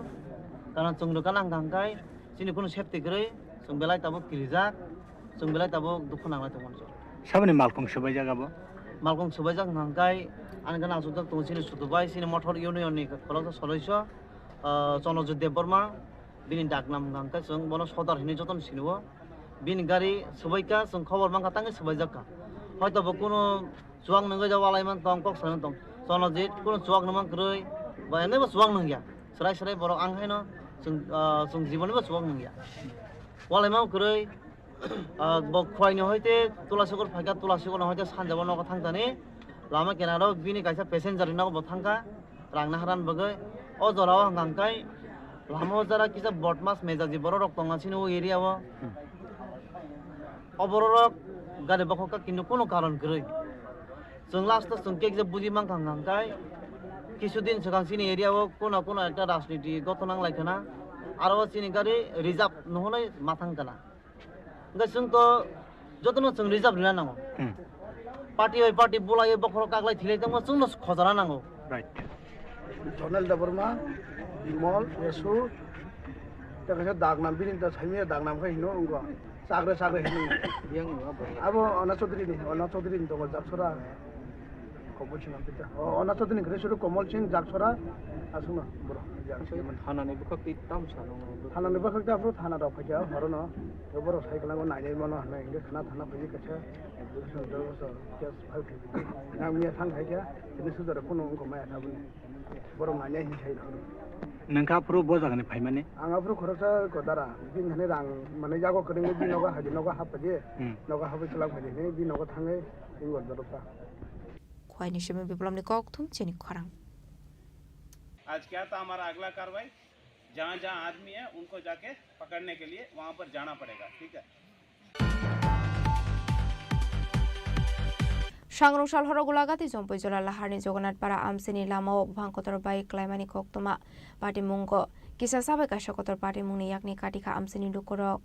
कारण जों रोका नांगांखाय जोंनि कोनो सेफटि गरै जों बेलाय ताबो किलिजाक जों बेलाय ताबो दुखु नांलाय दंमोन साबनि मालखं सोबाय जागाबो मालखं सोबाय जागांखाय आं गाना जुदक दं सिनि सुदुबाय सिनि मटर इउनियननि खलक सदस्य चनजित देबबर्मा बिनि डाकनाम गांखा जों बनो सदार हिनि जतन सिनुव बिनि गारि सबायका जों खबर मांखा तांगे सबाय जाका हयतो कोनो जुवां नंगै जावालायमान दं कक सान दं चनजित कोनो जुवां नमान ग्रै बा एनेबो जुवां नंगिया सराय सराय बर आं हैनो जों जीवनबो जुवां नंगिया वालायमा ग्रै ब खवायनो हयते तुलासिगर फायका तुलासिगर हयते सानजाबो नगा थांजानि लामा केनारो बिनि कायसा पेसेन्जार नगो बथांका रांना हारान बगै अ जराव हांगांखाय लामा जरा किसा बटमास मेजाजी बर रक तंगासिनो एरियाव अबररक गारि बखका किन्तु कोनो कारण गरै जों लास्ट जों केक जे बुजि मांखांगांखाय কিছুদিন सिगां सिनि एरियाव कोनो একটা राजनीति गत नांलायखना आरो सिनि गारि रिजार्भ नहनै माथांकना ओंखाय जोंथ' जतन जों रिजार्भ रिना नांगौ पार्टी बाय पार्टी बुलायो बखर कागलाय थिलायदोंबा जोंनो खजाना नांगौ राइट जनरल दबरमा बिमल येसु तकसे दागनाम बिनि त छैमे दागनाम खै हिनो उंगो साग्रे हिनो बियां अब अना चौधरी नि दङ जाक्सरा कमल सिंह पिता अना चौधरी नि सुरु कमल सिंह जाक्सरा आसुना बर थानानि बखति ताम सानो थानानि बखति अब थाना द फैया हरन बर साइकलांगो नायनाय मन हनाय इंगे खाना थाना फैयो कछा केस फाइव नामिया थां खायया बिनि सुदर कोनो उंगो माया थाबुन बर नायनाय हिसाय नोंखा प्रो बजागनि फायमाने आंगा प्रो खरसा गदारा बिन हने रां माने जागो करेंगे बिनोगा हाजिनोगा हापजे नगा हापे चला फैने बिनोगा थांगे इंगल दरपा खवाइनि समय विप्लवनि कक्थुम चिनी खरां आज क्या था हमारा अगला कार्रवाई जहाँ जहाँ आदमी है उनको जाके पकड़ने के लिए वहाँ पर जाना पड़ेगा ठीक है सांग्रंसाल हरगुलागाति जम्पै जला लाहारनि जगन्नाथपारा आमसेनि लामाव भांकतर बाइक क्लाइमानि कक्तमा पार्टी मुंग किसा साबाय काशकतर पार्टी मुंनि याकनि काटिखा आमसेनि दुखरक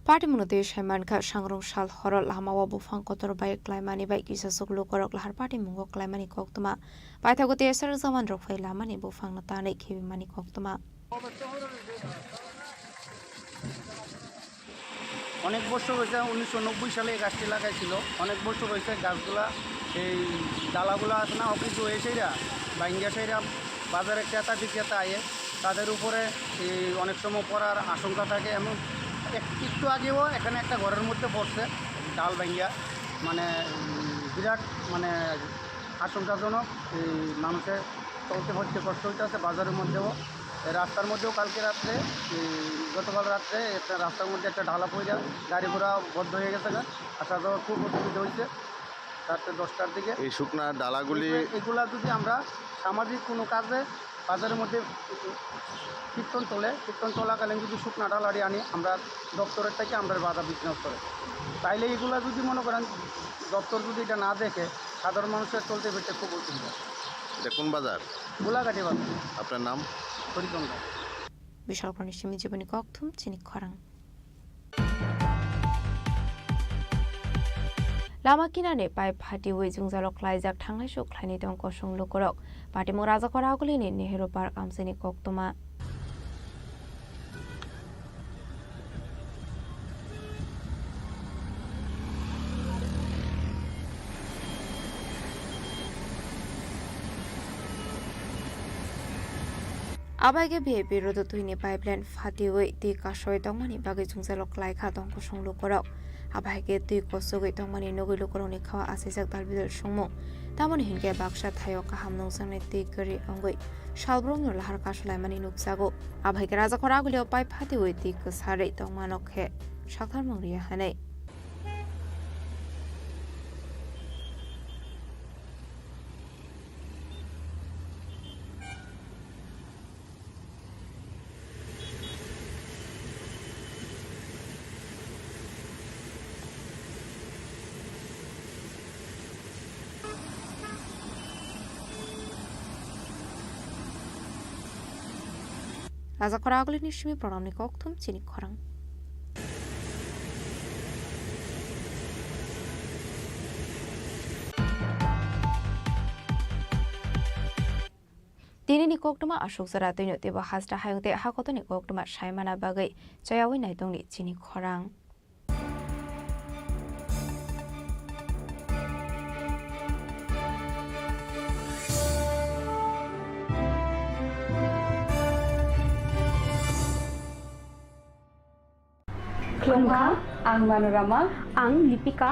पार्टी मुनते साइमानखा सांग्रंसाल हर लामाव बुफांकतर बाइक क्लाइमानि बाइक किसा सकलु करक लाहार पार्टी मुंग क्लाइमानि कक्तमा पाइथागते एसर जमान रफै लामानि बुफांना तानै खेबिमानि कक्तमा অনেক বছর হয়েছে 1990 সালে এই গাছটি লাগাইছিল অনেক বছর হয়েছে গাছগুলা এই ডালাগুলো আছে না অফিস হয়েছেরা বাইঙ্গা সেইরা বাজারে ক্রেতা বিক্রেতা আয়ে তাদের উপরে এই অনেক সময় পড়ার আশঙ্কা থাকে একটু আগেও এখানে একটা ঘরের মধ্যে পড়ছে ডাল ভাঙ্গিয়া, মানে বিরাট মানে আশঙ্কাজনক। এই মানুষের চলতে হচ্ছে, কষ্ট হইতে আছে বাজারের মধ্যেও, রাস্তার মধ্যেও কালকে রাত্রে গতকাল রাত্রে একটা রাস্তার মধ্যে একটা ঢালা পড়ে গাড়ি ঘোড়া বন্ধ হয়ে গেছে, আসা যাওয়ার খুব অসুবিধা হয়েছে রাত্রে 10টার দিকে। এই শুকনা ডালাগুলি এগুলা যদি আমরা সামাজিক কোনো কাজে বাজারের মধ্যে কীর্তন চলাকালীন যদি শুকনা ডালারি আনি, আমরা দপ্তরের থেকে আমরা বাধা বিঘ্ন করে, তাইলে এগুলা যদি মনে করেন দপ্তর যদি এটা না দেখে সাধারণ মানুষের চলতে ফিরতে খুব অসুবিধা। এটা কোন বাজার? গোলাঘাটি বাজার। আপনার নাম? হরিচন্দ্র। বিশাল প্রাণী জীবনী ককথুম চিনি খরাং। लामा किनारे पाइप फाटी हुई जुंजालक लाइजाक थांनाय सुख्लायनि दं कसुं लुकरक पाटिमु राजाखर आगुलिनि नेहरू पार्क आमसिनि कक्तमा आबाइगे भिआइपि रोड तुइनि पाइपलाइन फाटी हुई ती कासय दंमानि बागै जुंजालक लाइखा दं कसुं लुकरक आबाइगे दै कसुगै दंमानि नगै लुकरकनि खावा आसिजाक दालबिदल संमु तामनि हिनके बाक्सा थायो काहाम नंसांनि दै गरि अंगै शालब्रंनो लाहार कासलायमानि नुकसागो आबाइगे राजाखर आगुलियाव पाइप फाटी हुई दै गोसारै दंमानकहे साखार मंग्रिया हानै राजाखर आगुलिनि सिमी प्रणामनि ककथुम चिनि खरां। दिनैनि ककटमा अशोक जरा दैनो देबो हाजरा हायंते हाकतनि ककटमा सायमाना बागै जयावै नायदंनि चिनि खरां। Klongha, ang Manorama, ang Lipika,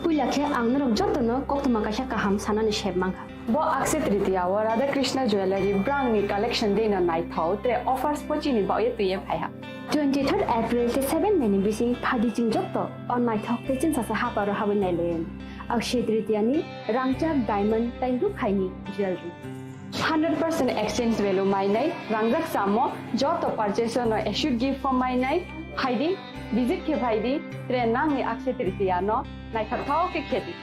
Pulakhe ang narok jotono koktuma kasha kaham sanani shebmangha. Bo akse tritiya wa Radha Krishna Jewelry brand ni collection dena nai thau te offers pochini ba ye tuye phaiha. 23rd April te 7 meni bisi phadi jing jotto on nai thau te chin sa ha paro habin nai len. Akshe tritiya ni rangchak diamond taindu khaini jewelry. 100% exchange value mainai rangrak samo joto purchase no issued gift from mainai haidi visit ke bhaidi trenang ni akshe tritiya no nai thau ke kheti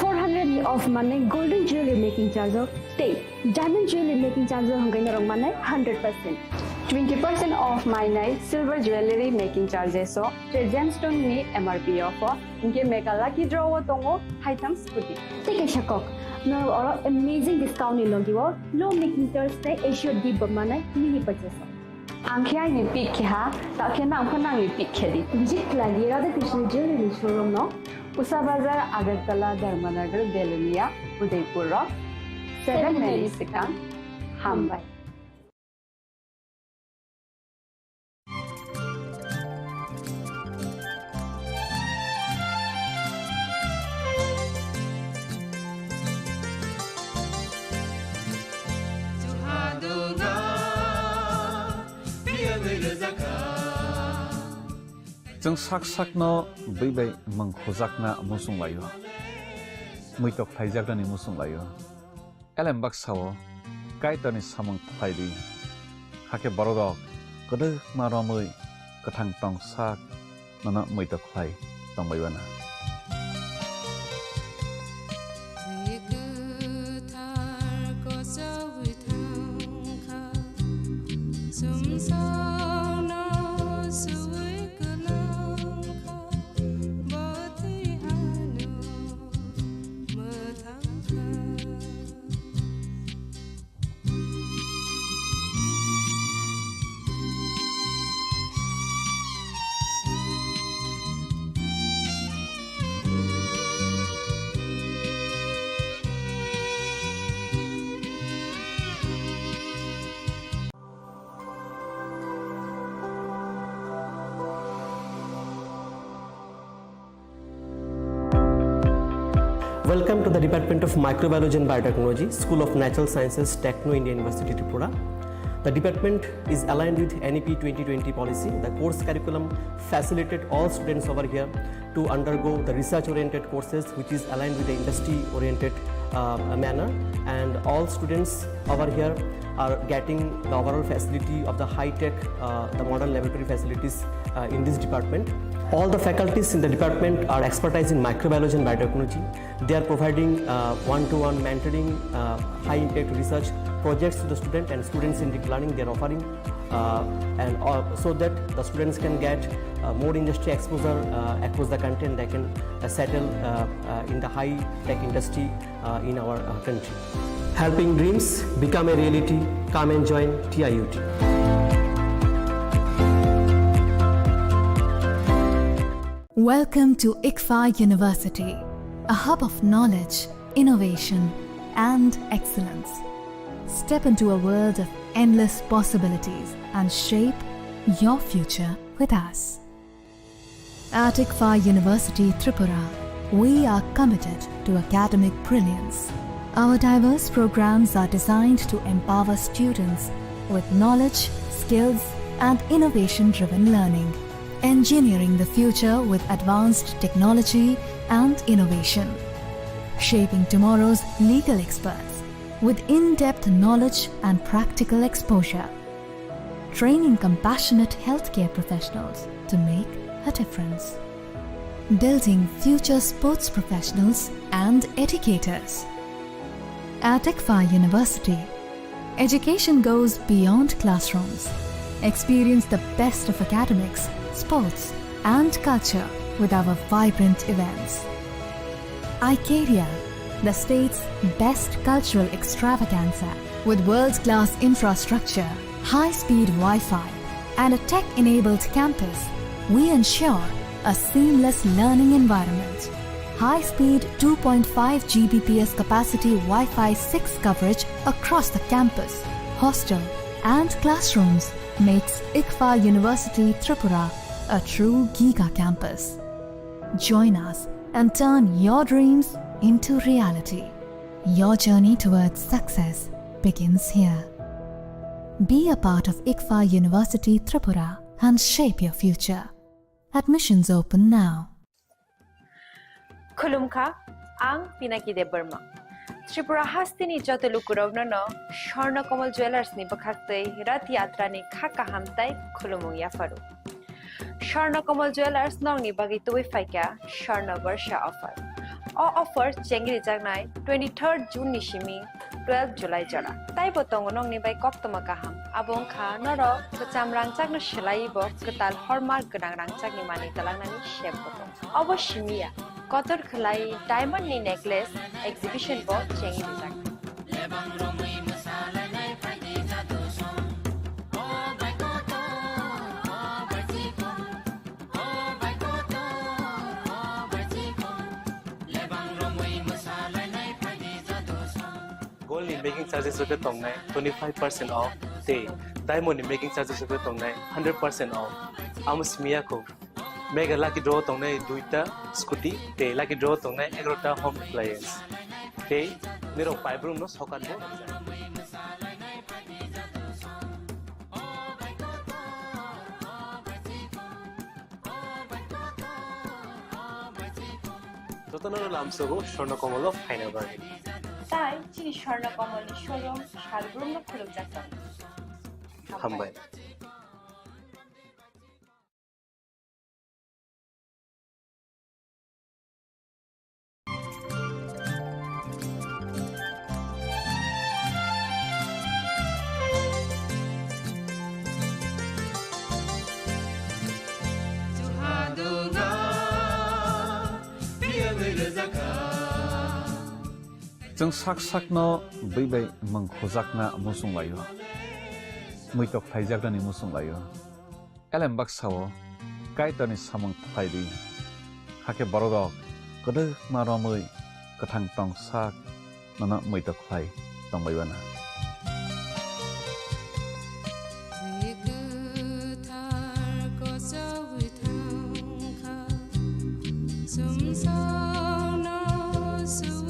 400 ni off mane golden jewelry making charge of stay diamond jewelry making charge hongai na rong mane 100% 20% off mainai silver jewelry making charges so gemstone ni MRP offer inke mega lucky draw tongo haitam scooty take a shakok no or amazing discount ni logiwo low making charge te issue di bamane mini purchase Angkya ni pick ha, tak kena angkana ni pick kedi. Jik lagi Radha Krishna Jewelry showroom no, Usa Bazar, Agartala, Dharmanagar, Belunia, Udaipur Rock, 7 Mexican, Hambai. जों साक साकनो बैबाय मंखोजाकना मुसुं लायो मैतक थाइजाकनानि मुसुं लायो एलेम बाक्साओ कायतनि सामं थाइदि हाके बरगक गदो मारमै कथां टं साक नना मैतक Thai तंबायबाना Welcome to the Department of Microbiology and Biotechnology, School of Natural Sciences, Techno India University, Tripura. The department is aligned with NEP 2020 policy. The course curriculum facilitated all students over here to undergo the research-oriented courses, which is aligned with the industry-oriented manner. And all students over here are getting the overall facility of the high-tech, the modern laboratory facilities in this department. All the faculties in the department are expertise in microbiology and biotechnology. They are providing one-to-one mentoring, high-impact research projects to the student, and students in deep learning they are offering, so that the students can get more industry exposure across the country, and they can settle in the high-tech industry in our country. Helping dreams become a reality. Come and join TIUT. Welcome to ICFA University, a hub of knowledge, innovation, and excellence. Step into a world of endless possibilities and shape your future with us. At ICFA University, Tripura, we are committed to academic brilliance. Our diverse programs are designed to empower students with knowledge, skills, and innovation-driven learning. Engineering the future with advanced technology and innovation. Shaping tomorrow's legal experts with in-depth knowledge and practical exposure. Training compassionate healthcare professionals to make a difference. Building future sports professionals and educators. At ICFA University, education goes beyond classrooms. Experience the best of academics, sports, and culture with our vibrant events. Icaria, the state's best cultural extravaganza, with world-class infrastructure, high-speed Wi-Fi, and a tech-enabled campus, we ensure a seamless learning environment. High-speed 2.5 Gbps capacity Wi-Fi 6 coverage across the campus, hostel, and classrooms makes ICFA University Tripura a true Giga campus. Join us and turn your dreams into reality. Your journey towards success begins here. Be a part of ICFA University Tripura and shape your future. Admissions open now. Khulumkha, ang Pinaki de Burma. Tripura hastini joto lukurovno no Sharna Komal Jewelers ni bakhakte rat yatra ni khaka hamtai khulumung yafaru. Sharna Komal Jewelers nong ni bagi tuwi faika Sharna Varsha offer. All offer chengri jagnai 23rd June ni shimi 12 July jara. Tai botong nong ni bai koktoma kaham. Abong kha noro bacham rangchak no shelai bo ketal hallmark genang rangchak ni mani talang nani shep botong. Abo shimiya Kotor Khalai diamond ni necklace exhibition bo chengi dijak. Gold in making charges of the tongnai 25% off. Day diamond in making charges of the tongnai 100% off. Amus miyako. Mega lucky draw tongnai duita scooty te lucky draw tongnai 11ta home appliance te niro paibrum no sokan bo Totono lamsogo Sharna Komal final bargain. Tai Chini Khorang Tripura showroom shalbrum no khuluk jakta. Hambai. Jeng sak no bai mangkhojak na musung layo. Muitok thaijak ni musung layo. Elem baksao kaitani samang thaidi. Hake borodok kodok maromui kathang tong sak nana muitok thai tong baiwana. Some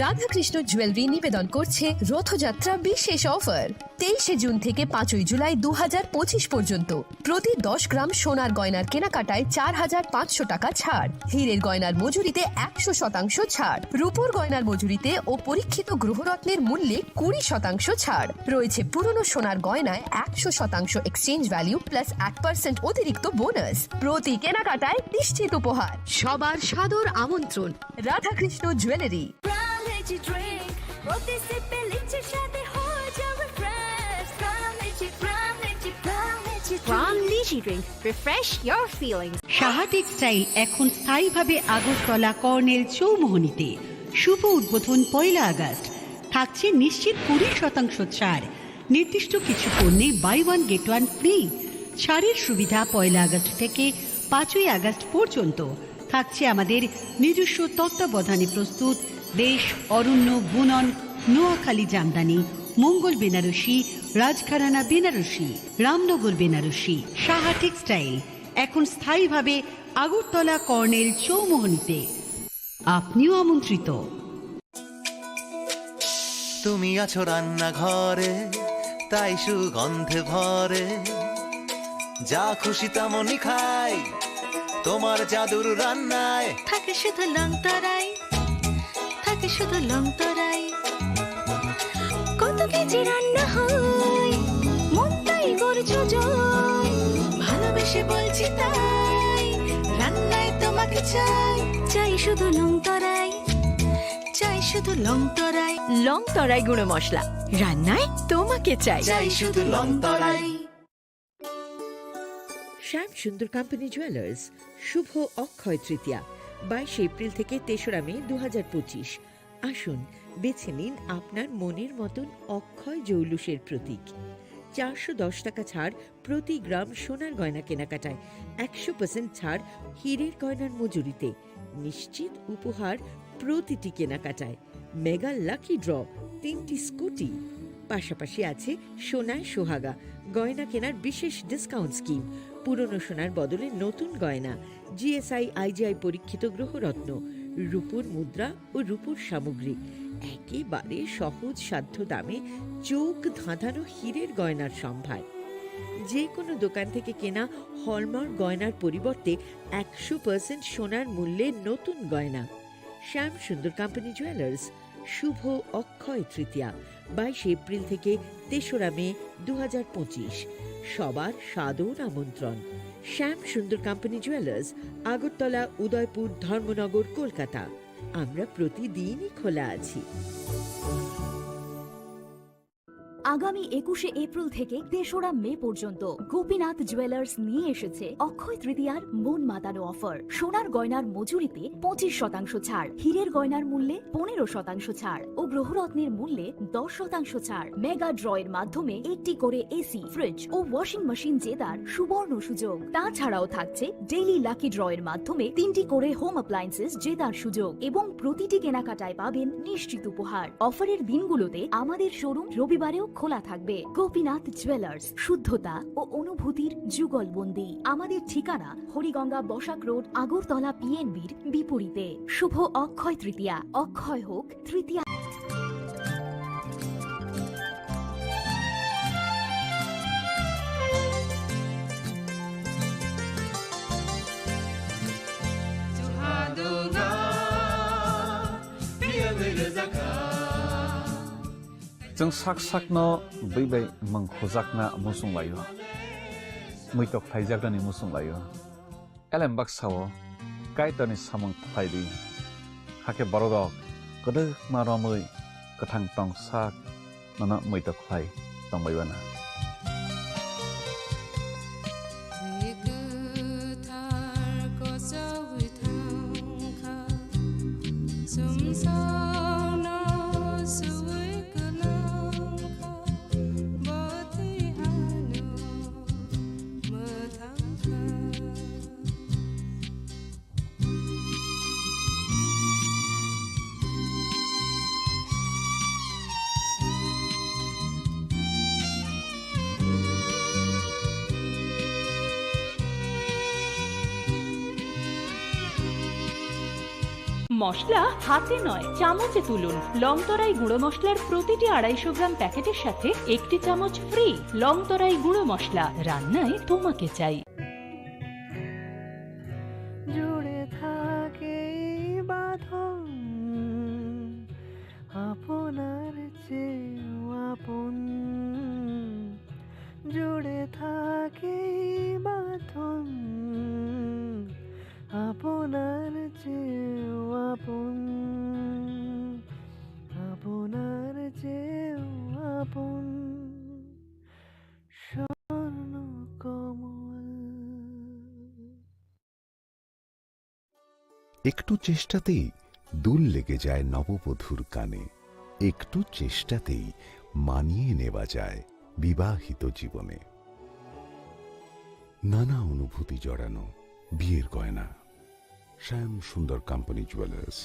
Radhakrishna jewellery নিবেদন করছে রথযাত্রা বিশেষ offer 23 June থেকে 5 জুলাই 2025 পর্যন্ত প্রতি 10 গ্রাম সোনার গয়নার কেনাকাটায় 4,500 টাকা ছাড়, হীরের গয়নার মজুরিতে 100% ছাড়, রূপোর গয়নার মজুরিতে ও পরীক্ষিত গ্রহরত্নের মূল্যে 20% ছাড় রয়েছে। পুরনো সোনার গয়নায় 100% এক্সচেঞ্জ ভ্যালু প্লাস 1% অতিরিক্ত বোনাস। প্রতি কেনাকাটায় নিশ্চিত উপহার। সবার সাদর আমন্ত্রণ রাধাকৃষ্ণ জুয়েলারি। সাহা টেক্সটাইল এখন স্থায়ীভাবে আগরতলা কর্নেল চৌমোহনীতে। শুভ উদ্বোধন 1 আগস্ট। থাকছে নিশ্চিত 20% ছাড়। নির্দিষ্ট কিছু পণ্যে বাই 1 গেট 1 ফ্রি। ছাড়ের সুবিধা 1 আগস্ট থেকে 5 আগস্ট পর্যন্ত। থাকছে আমাদের নিজস্ব তত্ত্বাবধানে প্রস্তুত দেশ অরণ্য বুনন নোয়াখালী জামদানি, মঙ্গল বেনারসি, রাজঘরানা বেনারসি, রামনগর বেনারসি। সাহা টেক্সটাইল এখন স্থায়ীভাবে আগরতলা কর্নেল চৌমোহনীতে। আপনিও আমন্ত্রিত। তুমি আছো রান্নাঘরে, তাই সুগন্ধে ভরে, যা খুশি তেমনই খাই তোমার জাদুর রান্নায়। থাকে শুধু লং তরাই, থাকে শুধু লং তরাই, কত কেজি রান্না হয় মন তাই করছো জয়। ভালোবেসে বলছি তাই, রান্নায় তোমাকে চাই, চাই শুধু লং তরাই, চাই শুধু লং তরাই। লং তরাই গুঁড়ো মশলা, রান্নায় তোমাকে চাই, চাই শুধু লং তরাই। শ্যাম সুন্দর কোম্পানি জুয়েলার্স শুভ অক্ষয় তৃতীয়া 22 এপ্রিল থেকে 3রা মে 2025। আসুন বেছে নিন আপনার মনের মতন অক্ষয় জৌলুসের প্রতীক। 410 টাকা ছাড় প্রতি গ্রাম সোনার গয়না কেনাকাটায়, 100% ছাড় হীরের গয়নার মজুরিতে, নিশ্চিত উপহার প্রতিটি কেনাকাটায়, মেগা লাকি ড্র 3টি স্কুটি। পাশাপাশি আছে সোনায় সোহাগা গয়না কেনার বিশেষ ডিসকাউন্ট স্কিম, পুরনো সোনার বদলে নতুন গয়না, জিএসআই আইজিআই পরীক্ষিত গ্রহরত্ন, রূপোর মুদ্রা ও রূপোর সামগ্রী, একেবারে সহজ সাধ্য দামে চোখ ধাঁধানো হীরের গয়নার সম্ভার। যে কোনো দোকান থেকে কেনা হলমার্ক গয়নার পরিবর্তে 100% সোনার মূল্যে নতুন গয়না। শ্যাম সুন্দর কোম্পানি জুয়েলার্স শুভ অক্ষয় তৃতীয়া 22 এপ্রিল থেকে 3রা মে 2025। সবার সাদর আমন্ত্রণ। শ্যাম সুন্দর কোম্পানি জুয়েলার্স, আগরতলা, উদয়পুর, ধর্মনগর, কলকাতা। আমরা প্রতিদিনই খোলা আছি। আগামী 21শে এপ্রিল থেকে 3রা মে পর্যন্ত গোপীনাথ জুয়েলার্স নিয়ে এসেছে অক্ষয় তৃতীয়ার মন মাতানো অফার। সোনার গয়নার মজুরিতে 25% ছাড়, হীরের গয়নার মূল্যে 15% ছাড় ও গ্রহরত্নের মূল্যে 10% ছাড়। মেগা ড্রয়ের মাধ্যমে একটি করে এসি, ফ্রিজ ও ওয়াশিং মেশিন জেতার সুবর্ণ সুযোগ। তাছাড়াও থাকছে ডেইলি লাকি ড্রয়ের মাধ্যমে 3টি করে হোম অ্যাপ্লায়েন্সেস জেতার সুযোগ এবং প্রতিটি কেনাকাটায় পাবেন নিশ্চিত উপহার। অফারের দিনগুলোতে আমাদের শোরুম রবিবারেও খোলা থাকবে। গোপীনাথ জুয়েলার্স, শুদ্ধতা ও অনুভূতির যুগলবন্দি। আমাদের ঠিকানা হরিগঙ্গা বসাক রোড, আগরতলা পিএনবির বিপরীতে। শুভ অক্ষয় তৃতীয়া, অক্ষয় হোক তৃতীয়া। जों sak sakno beibai mangkhojakna musung layo muitok phaijakani musung layo elem baksao kaitani samang phaidi hake borodok kodok maromui kathang tong sak nana muitok phai tongbaibana মশলা হাতে নয় চামচে তুলুন। লংতরাই গুঁড়ো মশলার প্রতিটি 250 গ্রাম প্যাকেটের সাথে 1টি চামচ ফ্রি। লংতরাই গুঁড়ো মশলা, রান্নায় তোমাকে চাই। জুড়ে থাকে বাঁধন আপনার চেয়েও আপন, জুড়ে থাকে বাঁধন আপনার চেয়েও আপন, আপনার চেয়েও আপন স্বর্ণ কমল। একটু চেষ্টাতেই দুল লেগে যায় নববধূর কানে, একটু চেষ্টাতেই মানিয়ে নেওয়া যায় বিবাহিত জীবনে। নানা অনুভূতি জড়ানো বিয়ের গয়না। শ্যাম সুন্দর কোম্পানি জুয়েলার্স।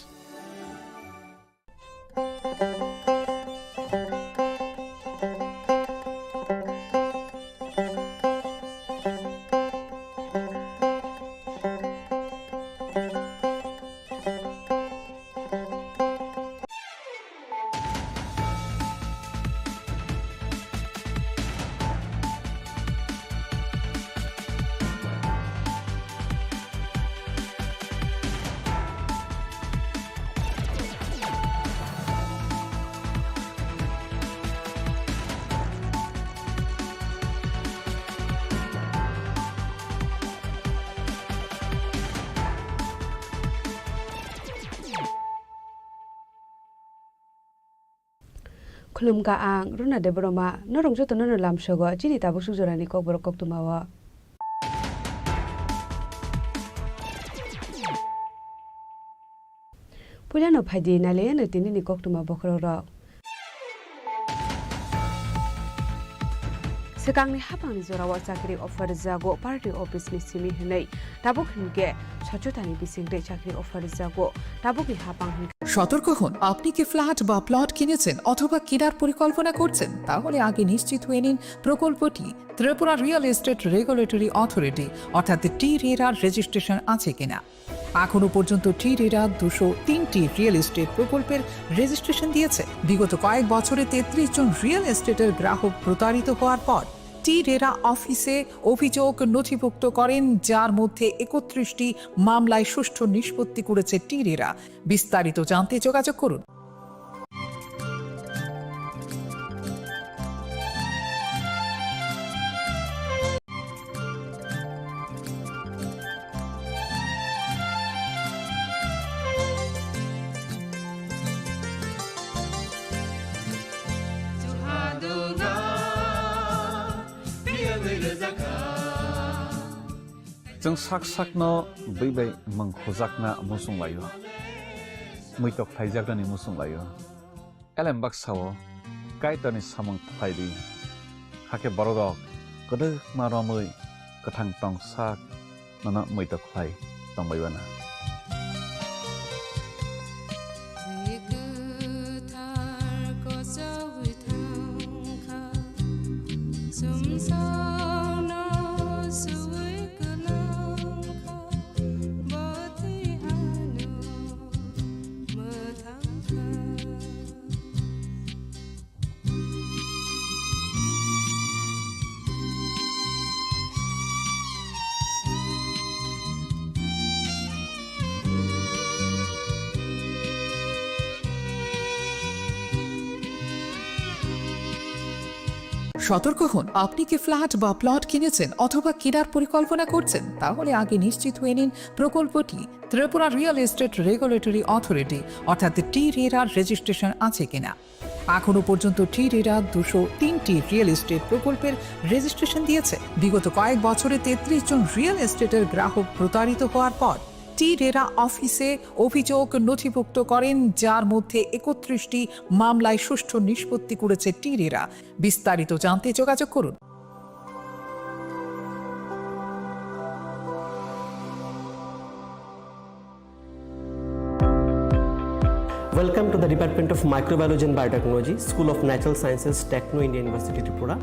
खुलुमगा आं रुना दे ब्रमा नरं जतो नर लामसगो चिनि ताबो सुजरानि कक बर कक तुमावा पुलानो फाइदि नाले न तिनि नि कक तुमा बखरो र सिगांनि हाबांनि जराव चाकरि अफार जागो पार्टी अफिसनि सिमि हनै ताबो खिनके सचोतानि बिसिंदे चाकरि अफार जागो ताबो कि हाबां সতর্ক হন। আপনি কি ফ্ল্যাট বা প্লট কিনেছেন অথবা কেনার পরিকল্পনা করছেন, তাহলে আগে নিশ্চিত হয়ে নিন প্রকল্পটি Tripura real estate regulatory authority অর্থাৎ টি-রেরার রেজিস্ট্রেশন আছে কিনা। এখনো পর্যন্ত টি-রেরা 203টি রিয়েল এস্টেট প্রকল্পের রেজিস্ট্রেশন দিয়েছে। বিগত কয়েক বছরে 33 জন রিয়েল এস্টেটের গ্রাহক প্রতারিত হওয়ার পর টি-রেরা অফিসে অভিযোগ নথিভুক্ত করেন, যার মধ্যে 31টি মামলায় সুষ্ঠু নিষ্পত্তি করেছে টি-রেরা। বিস্তারিত জানতে যোগাযোগ করুন। जों साक साकनो बैबाय मंखजाकना मुसुंलायो मैतक थाइजाकनानि मुसुंलायो एलेम बाक्साओ काइतानि सामं थाइदि हाके बरदक गदो मारमै गोथां टंसाक नना मैतक थाइ तंबायबाना সতর্ক হন। আপনি কি ফ্ল্যাট বা প্লট কিনেছেন অথবা কেনার পরিকল্পনা করছেন, তাহলে আগে নিশ্চিত হয়ে নিন প্রকল্পটি Tripura real estate regulatory authority অর্থাৎ টি-রেরার রেজিস্ট্রেশন আছে কিনা। এখনো পর্যন্ত টি-রেরা 203টি রিয়েল এস্টেট প্রকল্পের রেজিস্ট্রেশন দিয়েছে। বিগত কয়েক বছরে 33 জন রিয়েল এস্টেটের গ্রাহক প্রতারিত হওয়ার পর টি-রেরা অফিসে অভিযোগ নথিভুক্ত করেন, যার মধ্যে 31টি মামলায় সুষ্ঠু নিষ্পত্তি করেছে টি-রেরা। বিস্তারিত জানতে যোগাযোগ করুন। Welcome to the Department of Microbiology and Biotechnology, School of Natural Sciences, Techno India University, Tripura.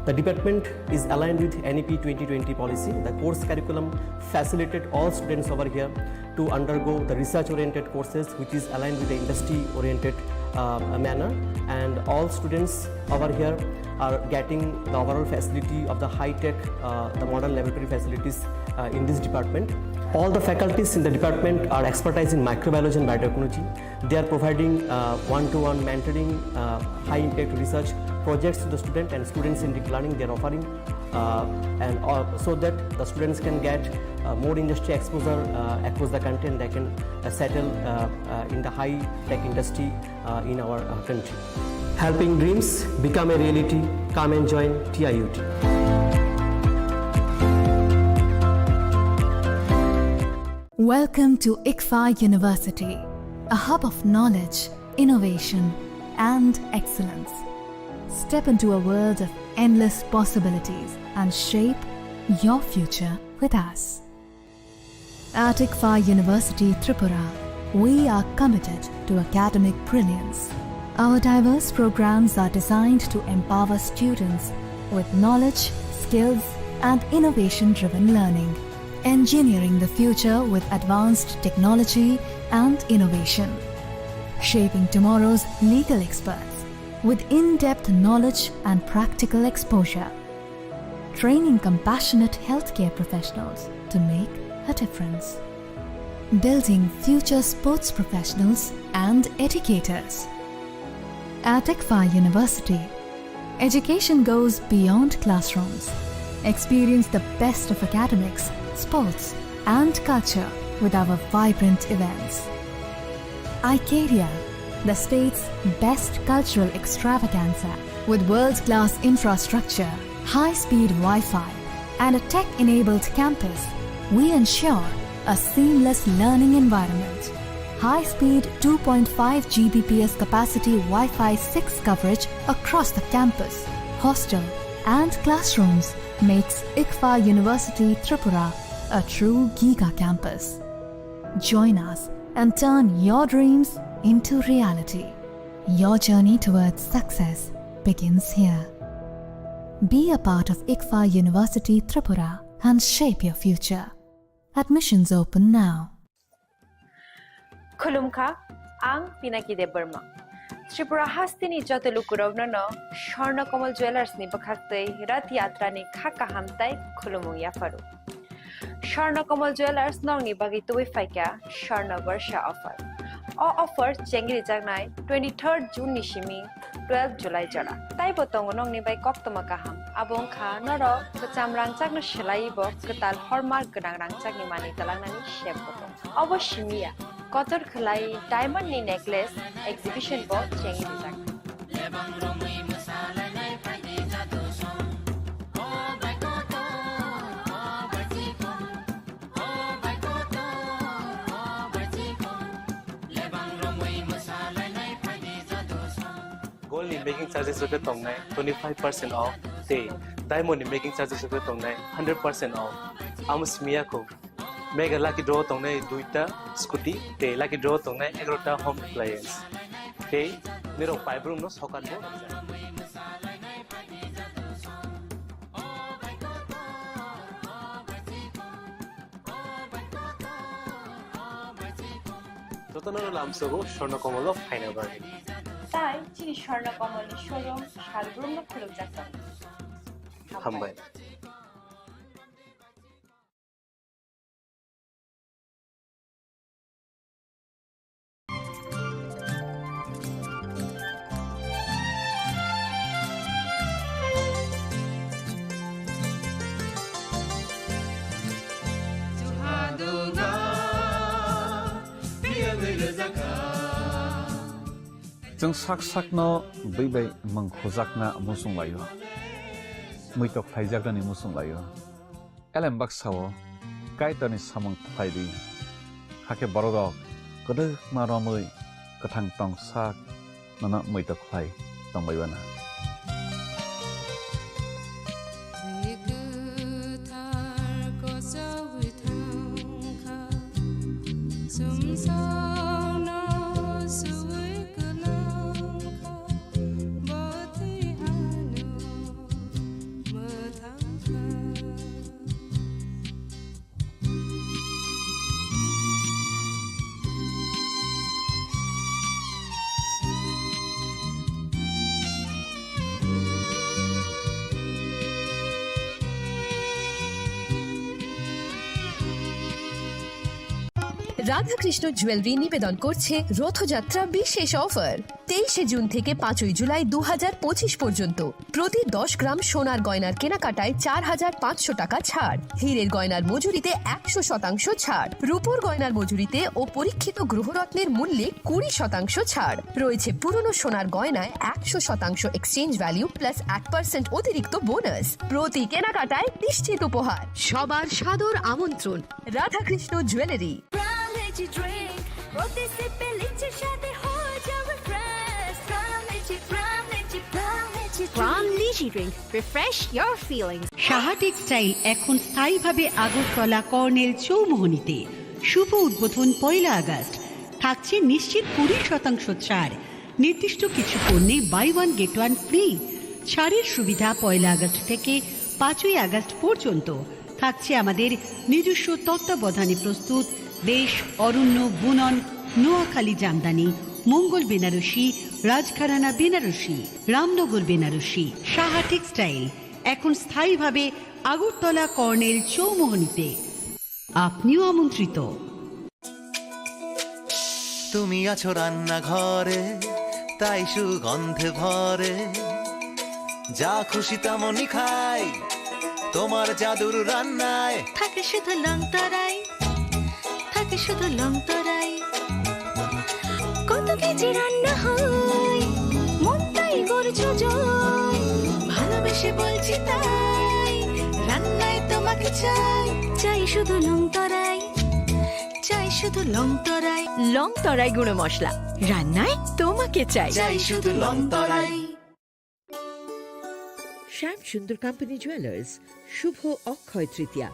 The department is aligned with NEP 2020 policy. The course curriculum facilitated all students over here to undergo the research-oriented courses, which is aligned with the industry-oriented manner. And all students over here are getting the overall facility of the high-tech, the modern laboratory facilities in this department. All the faculties in the department are expertise in microbiology and biotechnology. They are providing one-to-one mentoring, high-impact research projects to the student and students-centric learning they are offering, so that the students can get more industry exposure across the country and they can settle in the high-tech industry in our country. Helping dreams become a reality. Come and join TIUT. Welcome to ICFA University, a hub of knowledge, innovation, and excellence. Step into a world of endless possibilities and shape your future with us. At ICFA University Tripura, we are committed to academic brilliance. Our diverse programs are designed to empower students with knowledge, skills, and innovation-driven learning, engineering the future with advanced technology and innovation, shaping tomorrow's legal experts with in-depth knowledge and practical exposure, training compassionate healthcare professionals to make a difference, building future sports professionals and educators. At ICFA University, education goes beyond classrooms. Experience the best of academics, sports, and culture with our vibrant events. Icaria, the state's best cultural extravaganza, with world-class infrastructure, high-speed Wi-Fi, and a tech-enabled campus, we ensure a seamless learning environment. High-speed 2.5 Gbps capacity Wi-Fi 6 coverage across the campus, hostel, and classrooms makes ICFA University Tripura a true Giga campus. Join us and turn your dreams into reality. Your journey towards success begins here. Be a part of ICFA University Tripura and shape your future. Admissions open now. Khulumkha, ang Pinaki de Burma. Tripura hastini joto lukurovno no Sharna Komal Jewelers ni bakhakte Rath Yatra ni khaka hamtai khulumung yafaru. Sharna Komal Jewelers nong ni bagi tuwi faika Sharna Varsha offer. All offer chengri jagnai 23rd June ni shimi 12 July jara. Tai botong nong ni bai koktoma kaham. Abong kha noro kacham rangchak no shelai bo ketal hallmark genang rangchak ni mani talang nani shep botong. Abo shimiya Kotor Khalai diamond ni necklace exhibition bo chengi dijak. Gold in making charges of the tongnai 25% off. Day diamond in making charges of the tongnai 100% off. Amus miyako. Mega lucky draw tongnai duita scooty te lucky draw tongnai 11ta home appliance te niro paibrung no sokan bo Totono lamsogo Sharna Komalo final bargain Tai Chini Khorang Tripura showroom Shalbrum no khuluk jakta. Hambai जों साक साकनो बैबाय मंखोजाकना मुसुं लायो मैतक थाइजाकनि मुसुं लायो एलेम बाक्साओ काइतनि सामं थाइदि हाके बरदक गदो मारमै गथां टं साक नना मैतक Thai तंबायबाना Radhakrishna jewellery নিবেদন করছে রথযাত্রা বিশেষ offer 23 June থেকে 5 জুলাই 2025 পর্যন্ত প্রতি 10 গ্রাম সোনার গয়নার কেনাকাটায় 4,500 টাকা ছাড়, হীরের গয়নার মজুরিতে 100% ছাড়, রূপোর গয়নার মজুরিতে ও পরীক্ষিত গ্রহরত্নের মূল্যে 20% ছাড় রয়েছে। পুরনো সোনার গয়নায় 100% এক্সচেঞ্জ ভ্যালু প্লাস 1% অতিরিক্ত বোনাস। প্রতি কেনাকাটায় নিশ্চিত উপহার। সবার সাদর আমন্ত্রণ রাধাকৃষ্ণ জুয়েলারি। সাহা টেক্সটাইল এখন স্থায়ীভাবে আগরতলা কর্নেল চৌমোহনীতে। শুভ উদ্বোধন 1 আগস্ট। থাকছে নিশ্চিত 20% ছাড়, নির্দিষ্ট কিছু পণ্যে বাই 1 গেট 1 ফ্রি। ছাড়ের সুবিধা 1 আগস্ট থেকে 5 আগস্ট পর্যন্ত। থাকছে আমাদের নিজস্ব তত্ত্বাবধানে প্রস্তুত দেশ অরণ্য বুনন নোয়াখালী জামদানি, মঙ্গল বেনারসি, রাজঘরানা বেনারসি, রামনগর বেনারসি। সাহা টেক্সটাইল এখন স্থায়ীভাবে আগরতলা কর্নেল চৌমোহনীতে। আপনিও আমন্ত্রিত। তুমি আছো রান্নাঘরে, তাই সুগন্ধে ভরে, যা খুশি তেমনই খাই, তোমার জাদুর রান্নায় থাকে শুধু লং তরাই, থাকে শুধু লং তরাই। কত কেজি রান্না হয়, মন তাই করছো জয়, ভালোবেসে বলছি তাই, রান্নায় তোমাকে চাই, চাই শুধু লং তরাই, চাই শুধু লং তরাই। লং তরাই গুঁড়ো মশলা, রান্নায় তোমাকে চাই, চাই শুধু লং তরাই। শ্যাম সুন্দর কোম্পানি জুয়েলার্স শুভ অক্ষয় তৃতীয়া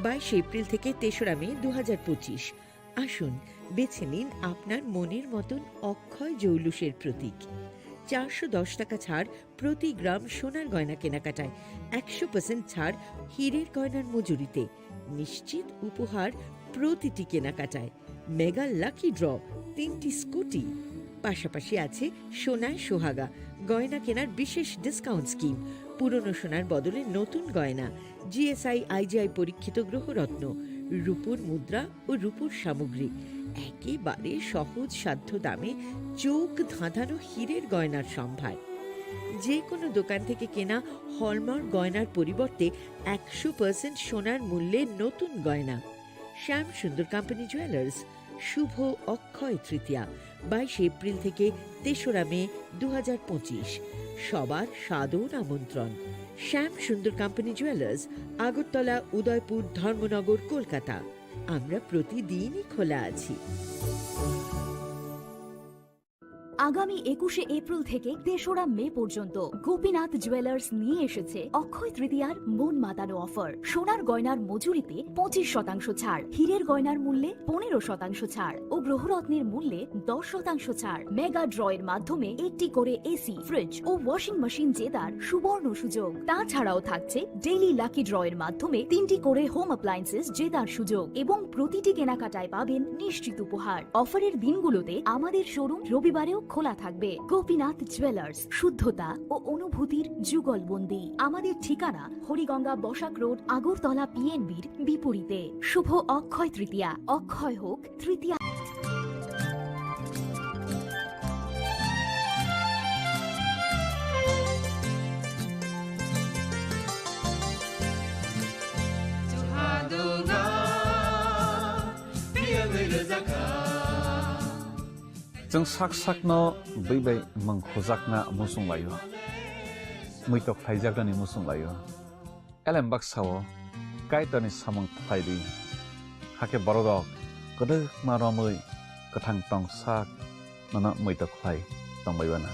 22 এপ্রিল থেকে 3রা মে 2025। আসুন বেছে নিন আপনার মনের মতন অক্ষয় জৌলুসের প্রতীক। 410 টাকা ছাড় প্রতি গ্রাম সোনার গয়না কেনাকাটায়, 100% ছাড় হীরের গয়নার মজুরিতে, নিশ্চিত উপহার প্রতিটি কেনাকাটায়, মেগা লাকি ড্র 3টি স্কুটি। পাশাপাশি আছে সোনায় সোহাগা গয়না কেনার বিশেষ ডিসকাউন্ট স্কিম, পুরনো সোনার বদলে নতুন গয়না, জিএসআই আইজিআই পরীক্ষিত গ্রহরত্ন, রূপোর মুদ্রা ও রূপোর সামগ্রী, একেবারে সহজ সাধ্য দামে চোখ ধাঁধানো হীরের গয়নার সম্ভার। যে কোনো দোকান থেকে কেনা হলমার্ক গয়নার পরিবর্তে 100% সোনার মূল্যে নতুন গয়না। শ্যাম সুন্দর কোম্পানি জুয়েলার্স শুভ অক্ষয় তৃতীয়া 22 এপ্রিল থেকে 3রা মে 2025। সবার সাদর আমন্ত্রণ। শ্যাম সুন্দর কোম্পানি জুয়েলার্স, আগরতলা, উদয়পুর, ধর্মনগর, কলকাতা। আমরা প্রতিদিনই খোলা আছি। আগামী 21শে এপ্রিল থেকে 3রা মে পর্যন্ত গোপীনাথ জুয়েলার্স নিয়ে এসেছে অক্ষয় তৃতীয়ার মন মাতানো অফার। সোনার গয়নার মজুরিতে 25% ছাড়, হীরের গয়নার মূল্যে 15% ছাড় ও গ্রহরত্নের মূল্যে 10% ছাড়। মেগা ড্রয়ের মাধ্যমে একটি করে এসি, ফ্রিজ ও ওয়াশিং মেশিন জেতার সুবর্ণ সুযোগ। তাছাড়াও থাকছে ডেইলি লাকি ড্রয়ের মাধ্যমে 3টি করে হোম অ্যাপ্লায়েন্সেস জেতার সুযোগ এবং প্রতিটি কেনাকাটায় পাবেন নিশ্চিত উপহার। অফারের দিনগুলোতে আমাদের শোরুম রবিবারেও খোলা থাকবে। গোপীনাথ জুয়েলার্স, শুদ্ধতা ও অনুভূতির যুগলবন্দি। আমাদের ঠিকানা হরিগঙ্গা বসাক রোড, আগরতলা পিএনবির বিপরীতে। শুভ অক্ষয় তৃতীয়া, অক্ষয় হোক তৃতীয়া। जों sak sakno beibai mangkhojakna musung layo, muitok phaijaknani musung layo, elem baksao kaitani samang phaidi hake borodok kodok maromui kathang tong sak nana muitok phai tongbaibana.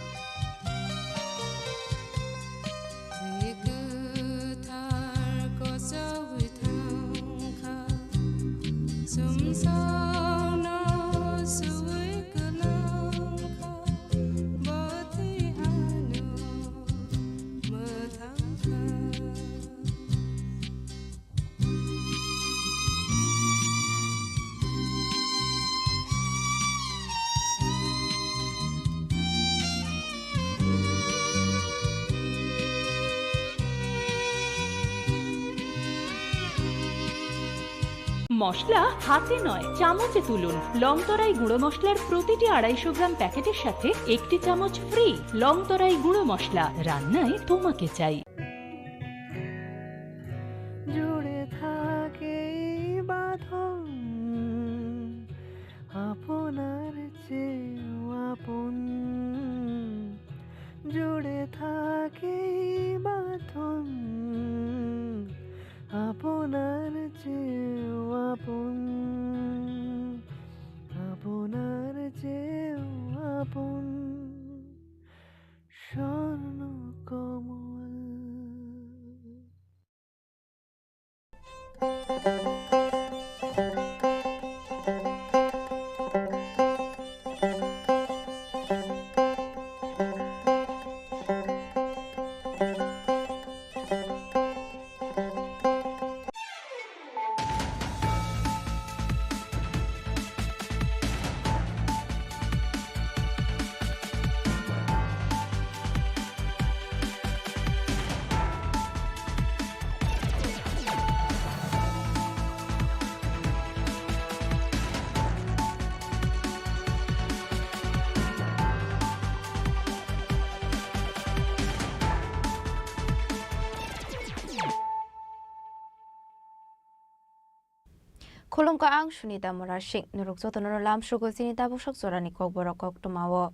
মশলা হাতে নয় চামচে তুলুন। লংতরাই গুঁড়ো মশলার প্রতিটি 250 গ্রাম প্যাকেটের সাথে 1টি চামচ ফ্রি। লংতরাই গুঁড়ো মশলা, রান্নায় তোমাকে চাই। জুড়ে থাকে বাঁধন আপনার চেয়েও আপন, জুড়ে থাকে বাঁধন আপনার চেয়েও আপন, আপনার চেয়েও আপন স্বর্ণ কমল। Khulumka ang Sunita Morashik, Nurukzoto Nolam Shugosini Tabushak Zorani Kokborok Koktumawo.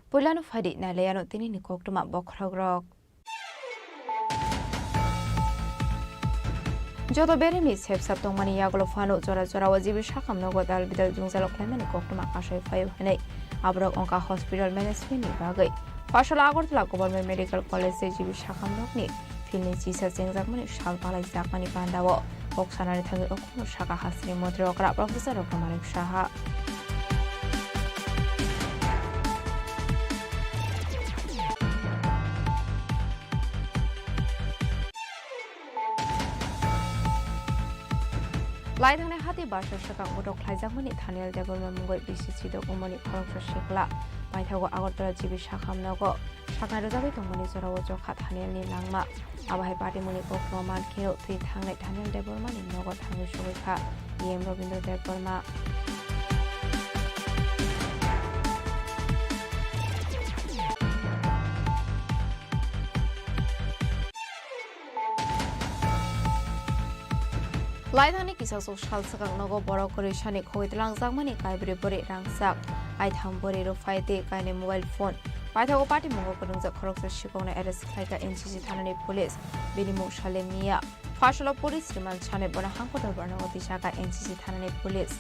Pulano Fadi Naleano Tini Koktuma Bokragrok. Jodo Beremis have Saptomani Yagolofano Zora Zora was even Shakam Nogodal Bidal Junzalo Clement Koktuma Kasha 5 Hene, Abrok Onka Hospital Management Bagay. Partial Agortla Government Medical College Jibi Shakam Nokni, Filni Jesus Zangmani Shalpala Zakmani Pandawo, Oksana Tango Shaka Hasri Motrokra, Professor of Kamarik Shaha. Laidhane Hati Basha Shaka Motok Klazamani Taniel Deborah Mungo BCC Dokumani Koroksa Shikla. Maithago Agortla Jibi Shakam Nogo, Shakarazabi to Monisora was your cat Hanel Langma, Abai Party Muni Oknoman Kilo, 3 Tangle Tanel Deborman in Nogo Tango Showika, Yem Robindo Deborma. Laidhani Kisa Social Sakang Nogo Borokori Shani Koitlang Zamani Kaibri Bori Rangsak. I tambori ro fight kaine mobile phone. Paithago party mongo kodung za khorok sa shikona arrest khaika NCC thanani police binimu shalemia. Fashalo police rimal chane bona hangkotor barnawati shaka NCC thanani police.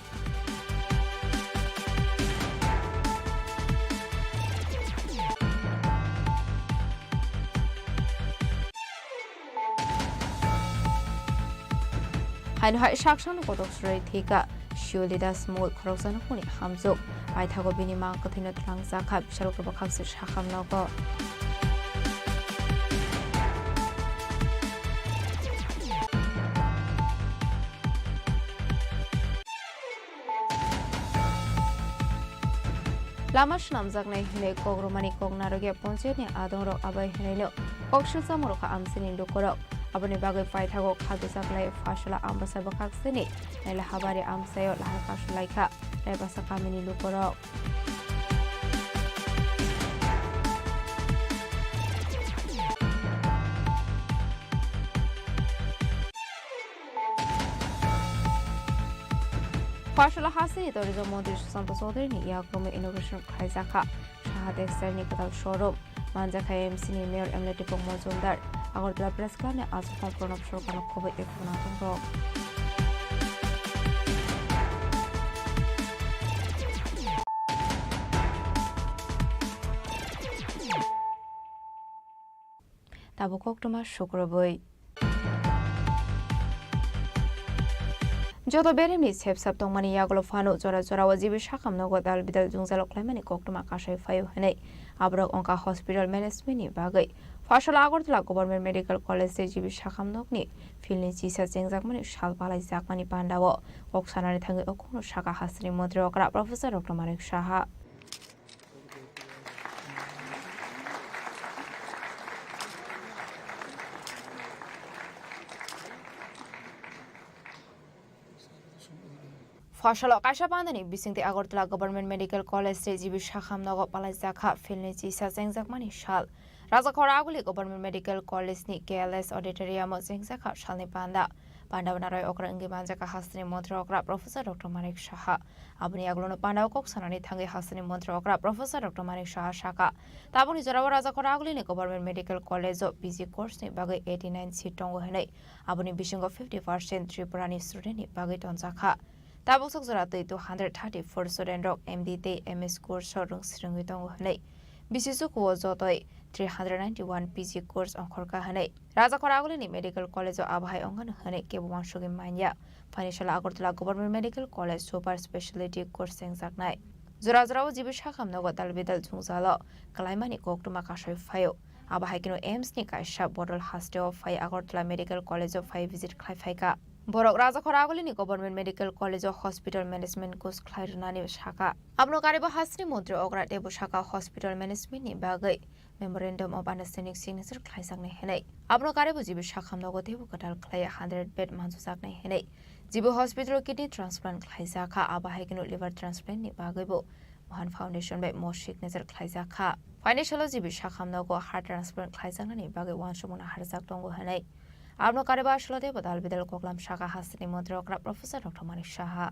Haino hai shakshan kodok srei thika Shiolida small Kroksan Huni Hamzo. I tago binima Katina Transaka, Sharokabaks Shakam Nogo. Lamash Namzakne Hine Kogromani Kognaroge Ponsini Adoro Abai Hino, Okshusa Moroka Amsini Lukoro. Abani Bagai fight Hago Kadusaklay Fashala Ambasabakaksini, Nela Habari Amsayo Lahakashulaika, Rebasakamini Lukoro. Fashala Hasi, there is a modish Santos Odrini, Yakomi Innovation Kaisaka, Shahade Sani Katal Showroom, Manjaka MC Mayor Emleti Pomozundar. Agortla Press Club ne आज conference of show का नखोबे एक बनाता हूँ Tabo कोक्टमा शुक्रबोई Jodo Beremis have Saptomani Yagolofano Zora Zora was even Shakam Nogodal Bidal Junzalo Clement Koktuma Kasha 5 Hene, Abrok Onka Hospital Management Bagay. Partial Agortla Government Medical College Jibi Shakam Nokni, Filni Jesus Zangmani Shalpala Zakmani Pandawo, Oksana Tango Okuno Shaka Hasri Motrokra, Professor of Kamarik Shaha. ফসল কাইসা বান্ধানি বিসিংতে Agartala government medical college GB শাখাম নগ পালাই জাখা ফিলনি চিসা जेंगजाकमानि साल राजाखर आगुली गभर्नमेंट मेडिकल कॉलेज नि केएलएस ऑडिटोरियम जेंगजाखा सालनि पांदा पांडावनाराय अक्रा इंगि मानजाका हास्नि मंत्री अक्रा प्रोफेसर डॉक्टर मानिक साहा आबुनि आगुलोनो पांडाव कक सानानि थांगि हास्नि मंत्री अक्रा प्रोफेसर डॉक्टर मानिक साहा साका ताबुनि जराव राजाखर आगुलिनि government medical college PG course नि बागै 89 सीट दङ हनै आबुनि बिसिंगो 50% त्रिपुरानि स्टुडेन्ट नि बागै तनजाखा ताबुक जरातै 234 स्टुडेन्ट रक एमडी ते एमएस कोर्स रंग सिरंगै दङ हनै बिसिसु को जतै 391 पीजी कोर्स अंखरका हनै राजाखर आगुलिनि मेडिकल कॉलेज आबहाय अंगन हनै केबुवान सुगि मान्या financial Agartala government medical college super speciality course सेंजाकनाय जराजराव जिबि शाखाम नगो दालबिदाल जुंजाल कलाइमानि कोकटुमा काशय फायो आबहाय किनो एम्स नि कायसा बडल हास्टेव फाय आगरतला मेडिकल कॉलेज फाय विजिट खायफायका बरक राजाखर आगुलिनि government medical college hospital management course खायरनानि शाखा आपनो कारिबा हास्नि मंत्री अग्रा देबो शाखा हॉस्पिटल मैनेजमेंट नि बागै मेमोरेंडम ऑफ अंडरस्टैंडिंग सिग्नेचर खायजाकनाय हेनै आपनो कारिबो जिबि शाखाम नगो देबो कटाल खाय 100 बेड मानजुजाकनाय हेनै जिबो हॉस्पिटल किडनी ट्रांसप्लांट खायजाखा आबहाय किनो लिवर ट्रांसप्लांट नि बागैबो महान फाउंडेशन बाय मो सिग्नेचर खायजाखा फाइनेंशियल जिबि शाखाम नगो हार्ट ट्रांसप्लांट खायजाकनायनि बागै वानसुमना हारजाक दङ हेनै आपनो कारिबा आशलदे बदाल बिदल कोकलाम शाखा हास्नि मंत्री अक्रा प्रोफेसर डॉक्टर मानिक साहा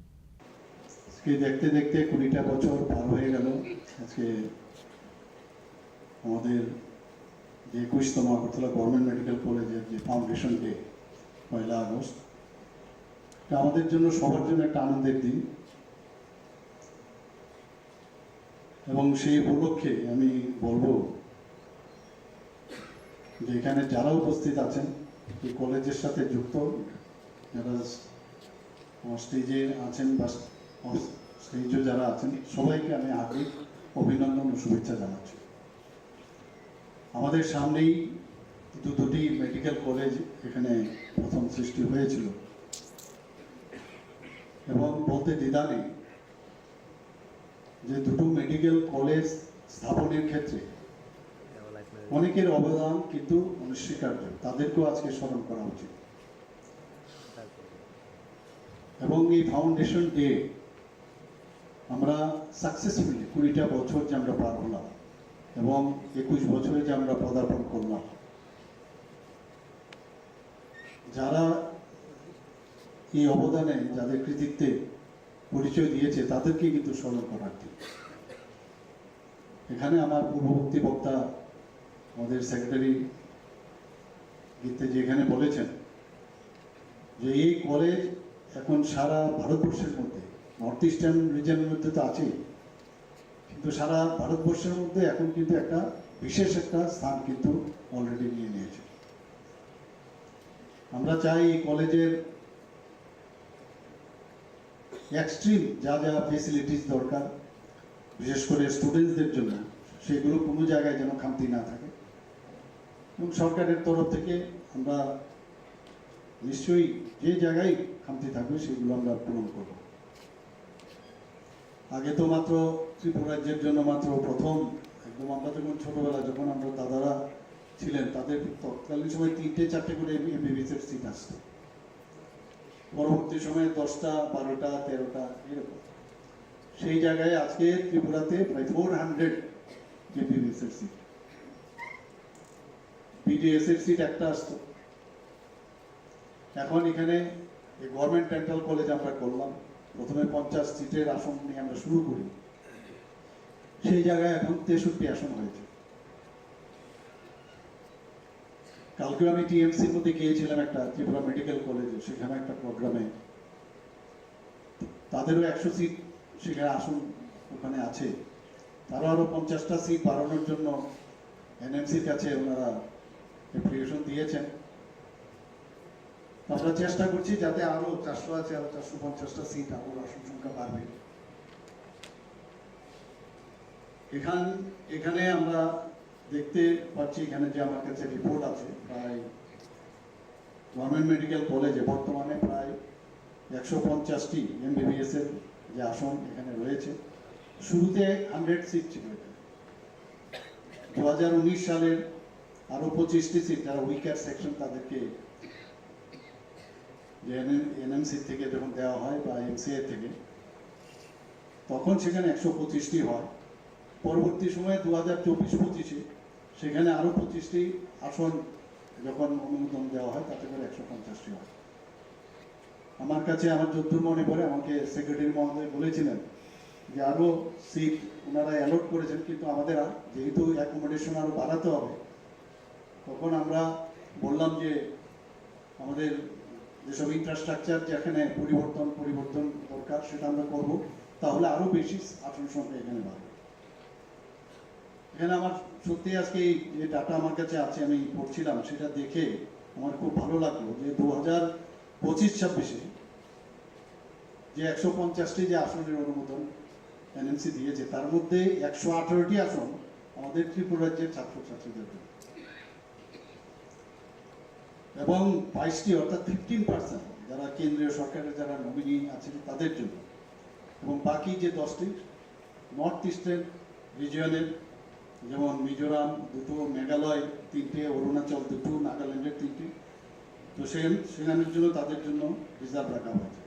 আজকে দেখতে দেখতে 20টা বছর পার হয়ে গেল আজকে আমাদের যে 21তম আগরতলা গভর্নমেন্ট মেডিকেল কলেজের যে ফাউন্ডেশন ডে 1 আগস্ট এটা আমাদের জন্য সবার জন্য একটা আনন্দের দিন এবং সেই উপলক্ষে আমি বলবো যে এখানে যারা উপস্থিত আছেন এই কলেজের সাথে যুক্ত যারা স্টেজে আছেন বা স্টেজে যারা আছেন সবাইকে আমি হার্দিক অভিনন্দন ও শুভেচ্ছা জানাচ্ছি আমাদের সামনেই দুটি মেডিকেল কলেজ এখানে প্রথম সৃষ্টি হয়েছিল এবং বলতে দ্বিধা নেই যে দুটো মেডিকেল কলেজ স্থাপনের ক্ষেত্রে অনেকের অবদান কিন্তু অনস্বীকার্য তাদেরকেও আজকে স্মরণ করা উচিত এবং এই ফাউন্ডেশন ডে আমরা সাকসেসফুলি 20টা বছর যে আমরা পার হলাম এবং 21 বছরে যে আমরা পদার্পণ করলাম যারা এই অবদানে যাদের কৃতিত্বে পরিচয় দিয়েছে তাদেরকে কিন্তু স্মরণ করার দিন এখানে আমার পূর্ববর্তী বক্তা আমাদের সেক্রেটারি গীতে যেখানে বলেছেন যে এই কলেজ এখন সারা ভারতবর্ষের মধ্যে নর্থ ইস্টার্ন রিজনের মধ্যে তো আছেই কিন্তু সারা ভারতবর্ষের মধ্যে এখন কিন্তু একটা বিশেষ একটা স্থান কিন্তু অলরেডি নিয়ে নিয়েছে আমরা চাই এই কলেজের এক্সট্রিম যা যা ফেসিলিটিস দরকার বিশেষ করে স্টুডেন্টসদের জন্য সেগুলো কোনো জায়গায় যেন খামতি না থাকে এবং সরকারের তরফ থেকে আমরা নিশ্চয়ই যে জায়গায় খামতি থাকবে সেগুলো আমরা পূরণ করব আগে তো মাত্র ত্রিপুরা রাজ্যের জন্য মাত্র প্রথম একদম আমরা যখন ছোটবেলা যখন আমরা দাদারা ছিলেন তাদের তৎকালীন সময় 3টে 4টে করে এমবিবিএসের সিট আসতো পরবর্তী সময়ে 10টা 12টা 13টা এরকম সেই জায়গায় আজকে ত্রিপুরাতে প্রায় 400 এমবিবিএসের সিট বিডিএসের সিট একটা আসতো এখন এখানে এই গভর্নমেন্ট ডেন্টাল কলেজ আমরা করলাম প্রথমে 50 সিটের আসন নিয়ে আমরা শুরু করি সেই জায়গায় এখন 63 আসন হয়েছে কালকে আমি টিএমসির মধ্যে গিয়েছিলাম একটা ত্রিপুরা মেডিকেল কলেজে সেখানে একটা প্রোগ্রামে তাদেরও 100 সিট সেখানে আসন ওখানে আছে তারা আরো 50টা সিট বাড়ানোর জন্য এনএমসির কাছে ওনারা অ্যাপ্লিকেশন দিয়েছেন আমরা চেষ্টা করছি যাতে আরো 400 আছে আরো 450টা সিট আরো আসন সংখ্যা বাড়বে এখানে আমরা দেখতে পাচ্ছি এখানে যে আমার কাছে রিপোর্ট আছে প্রায় গভর্নমেন্ট মেডিকেল কলেজে বর্তমানে প্রায় 150টি এমবিবিএস এর যে আসন এখানে রয়েছে শুরুতে 100 সিট ছিল এখানে 2019 সালের আরো 25টি সিট যারা উইকার সেকশন তাদেরকে যে এনএমসি থেকে যখন দেওয়া হয় বা এমসিএ থেকে তখন সেখানে 125টি হয়। পরবর্তী সময়ে 2024-25-এ সেখানে আরও 25টি আসন যখন অনুমোদন দেওয়া হয় তাতে করে 150টি হয়। আমার কাছে আমার যতদূর মনে পড়ে আমাকে সেক্রেটারি মহোদয় বলেছিলেন যে আরও সিট ওনারা অ্যালট করেছেন, কিন্তু আমাদের যেহেতু অ্যাকোমোডেশন আরও বাড়াতে হবে, তখন আমরা বললাম যে আমাদের যেসব ইনফ্রাস্ট্রাকচার যেখানে পরিবর্তন দরকার সেটা আমরা করব, তাহলে আরও বেশি আসন সংখ্যা এখানে বাড়বে। এখানে আমার সত্যি আজকে এই যে ডাটা আমার কাছে আছে আমি পড়ছিলাম, সেটা দেখে আমার খুব ভালো লাগলো যে 2025-26-এ যে 150টি যে আসনের অনুমোদন এনএমসি দিয়েছে, তার মধ্যে 118টি আসন আমাদের ত্রিপুরা রাজ্যের ছাত্রছাত্রীদের জন্য, এবং 22টি অর্থাৎ 15% যারা কেন্দ্রীয় সরকারের যারা নমিনি আছেন তাদের জন্য, এবং বাকি যে 10টি নর্থ ইস্টার্ন রিজিয়নের, যেমন মিজোরাম 2টো, মেঘালয় 3টে, অরুণাচল 2টো, নাগাল্যান্ডের 3টি, তো সেখানের জন্য তাদের জন্য রিজার্ভ রাখা হয়েছে।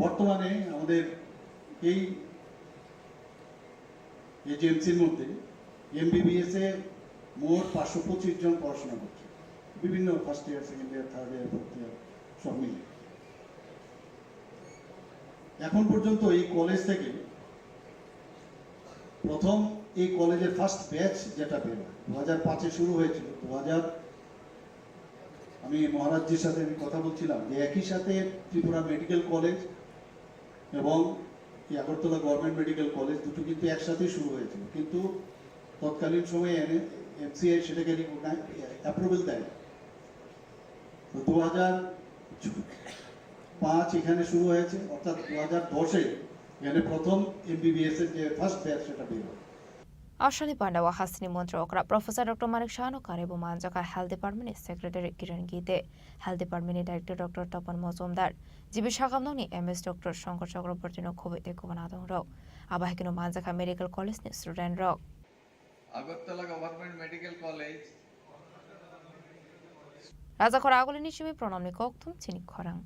বর্তমানে আমাদের এই এজেন্সির মধ্যে MBBS-এ মোট 525 জন পড়াশোনা করছে, বিভিন্ন first year, second year, third year, fourth year সব মিলে। এখন পর্যন্ত এই কলেজ থেকে প্রথম এই কলেজের ফার্স্ট ব্যাচ যেটা বের হয় 2005-এ শুরু হয়েছিল। 2000 আমি মহারাজজির সাথে আমি কথা বলছিলাম যে একই সাথে ত্রিপুরা মেডিকেল কলেজ এবং আগরতলা গভর্নমেন্ট মেডিকেল কলেজ দুটো কিন্তু একসাথেই শুরু হয়েছিল, কিন্তু তৎকালীন সময়ে MCI সেটাকে অ্যাপ্রুভেল দেয়। তো 2005 এখানে শুরু হয়েছে, অর্থাৎ 2010-এ এখানে প্রথম MBBS এর যে ফার্স্ট ব্যাচ সেটা বের হয়। Ashani Pandawa Hasni Montra Okra Professor Dr. Manik Shano Karibu Manjaka Health Department Secretary Kiran Gite, Health Department Director Dr. Tapan Mozumdar, Jibi Shakamnoni MS Dr. Shankar Chakrabortino Kovite Kovanadon Rock, Abahikino Manjaka Medical College Student Rock. Agartala Government Medical College. Raza Koragoli Nishimi Pronomni Koktum Chini Khorang.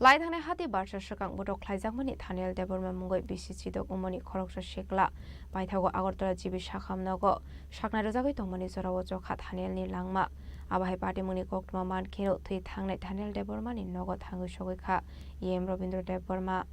Laithane hati barsha shakang botok khlaijangmani Thanial Deborma Mungoi BCC umoni khoroksa shekla baithago Agartala jibi shakhamnago shakna rojagoi tongmani jorawo jokha Thanial ni langma abahai party muni koktuma man khero thui thangnai Thanial Deborma ni nogo thangoi sogoi kha EM Robindra Deborma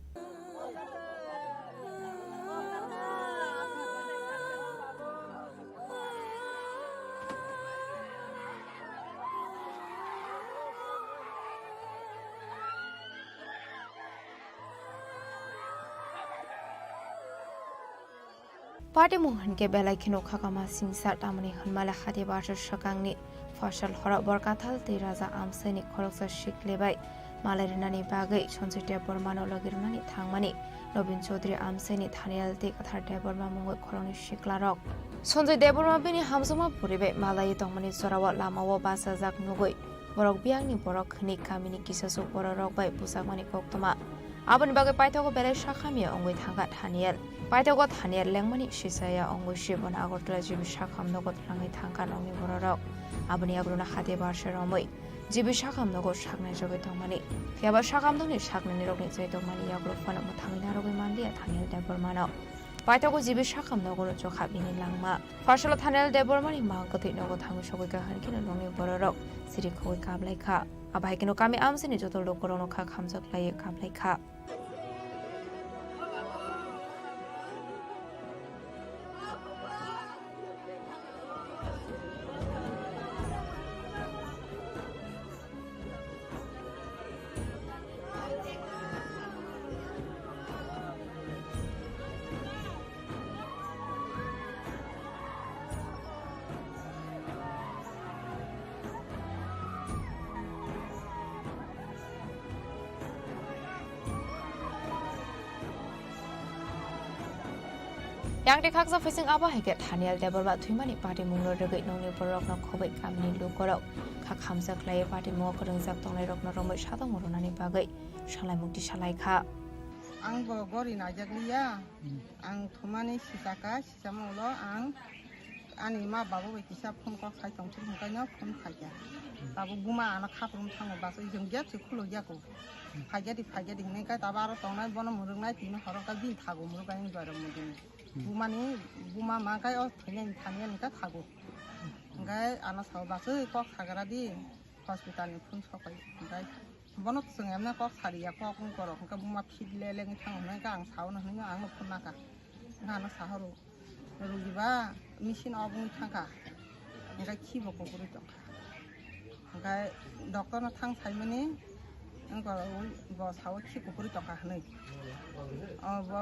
Party Mohan ke belai khino khakama singsa tamani hanmala khati barsha shakangni fashal hora borkathal te raja amsani khoroksa shiklebai malarinani bagai Sanjay Debormano logirunani thangmani Robin Chaudhary amsani Thanial te kathar Deborma mungoi khoroni shiklarok Sanjay Deborma bini hamsoma puribe malai tongmani sorawa lamawo basa jak nugoi borok biangni borok khni kamini kisasu borok bai pusakmani koktoma Abani bagai paithago belai shakhamia ongoi thanga Thanial Paithago Thanial lengmani shisaya ongoi shibon Agartala jibi shakhamnogo thlangai thangkan ongni borok Abani agruna khate barsha romoi jibi shakhamnogo shaknai jogai tongmani Yaba shakamdoni shaknai rogni jai tongmani yagro fana muthangina rogoi mandia Thanial Debormano Paithago jibi shakhamnogo jokha bini langma Fashala Thanial Debormani mangkati nogo thangu sogoi ka hankino nongni borok siri khoi kablai kha Abahikino kami amsini jotol lokorono kha khamjak lai kablai kha yang de khakza facing aba hege thanial deborba thuimani party mungro regai nongni borok no khobai kamni lukorok khak hamja klai party mo korong jak tongnai rok no romoi sadong moronani bagai salai mukti salai kha ang bo gori na jagliya ang thumani sisaka sisamulo ang ani ma babu be kisa phone ko khai tong chung kaino phone khaiya babu buma ana khaprum thang ba so jeng ja chu khulo ja ko phaiya di nei ka tabar tongnai bono murungnai tin horok ka bin thago murugai ngaro mudin bumani buma ma kai o thane thane ni ka thago ngai ana saw ba so ko khagara di hospital ni phone sokai ngai bono sung emna ko sariya ko kung koro ka buma phid le le ngi thang nai ka ang saw na hnya ang phone na ka na saharo rugiba machine obung thangka ngai khibo ko guri to ngai doctor na thang saimani angko bo saw khi ko guri to ka nei bo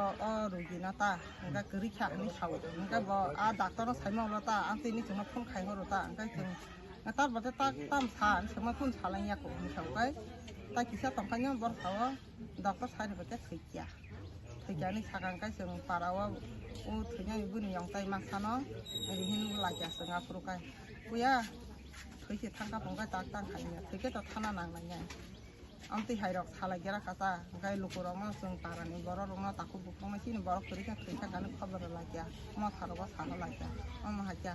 rugi na ta ngai guri kha ni saw ngai bo a doctor na saimang lo ta ang tini chung phone khai horo ta ngai chung ta bate ta tam sa sama phone salang ya ko ni saw kai ta kisa tong kanya bor saw doctor sai ni bate khikya ni sakang kai chung parawa o thnya ibu ni yang tai masano ri hin la ja sanga pro kai puya thoi se thangka pongka tak tang khai nya thike to thana nang na nya amti hai rok thala gera kata gai lukuro ma sung parani boro roma taku bukong ma sin boro kuri ka thika kan khabar la ja ma tharo ba thana la ja ma ha ja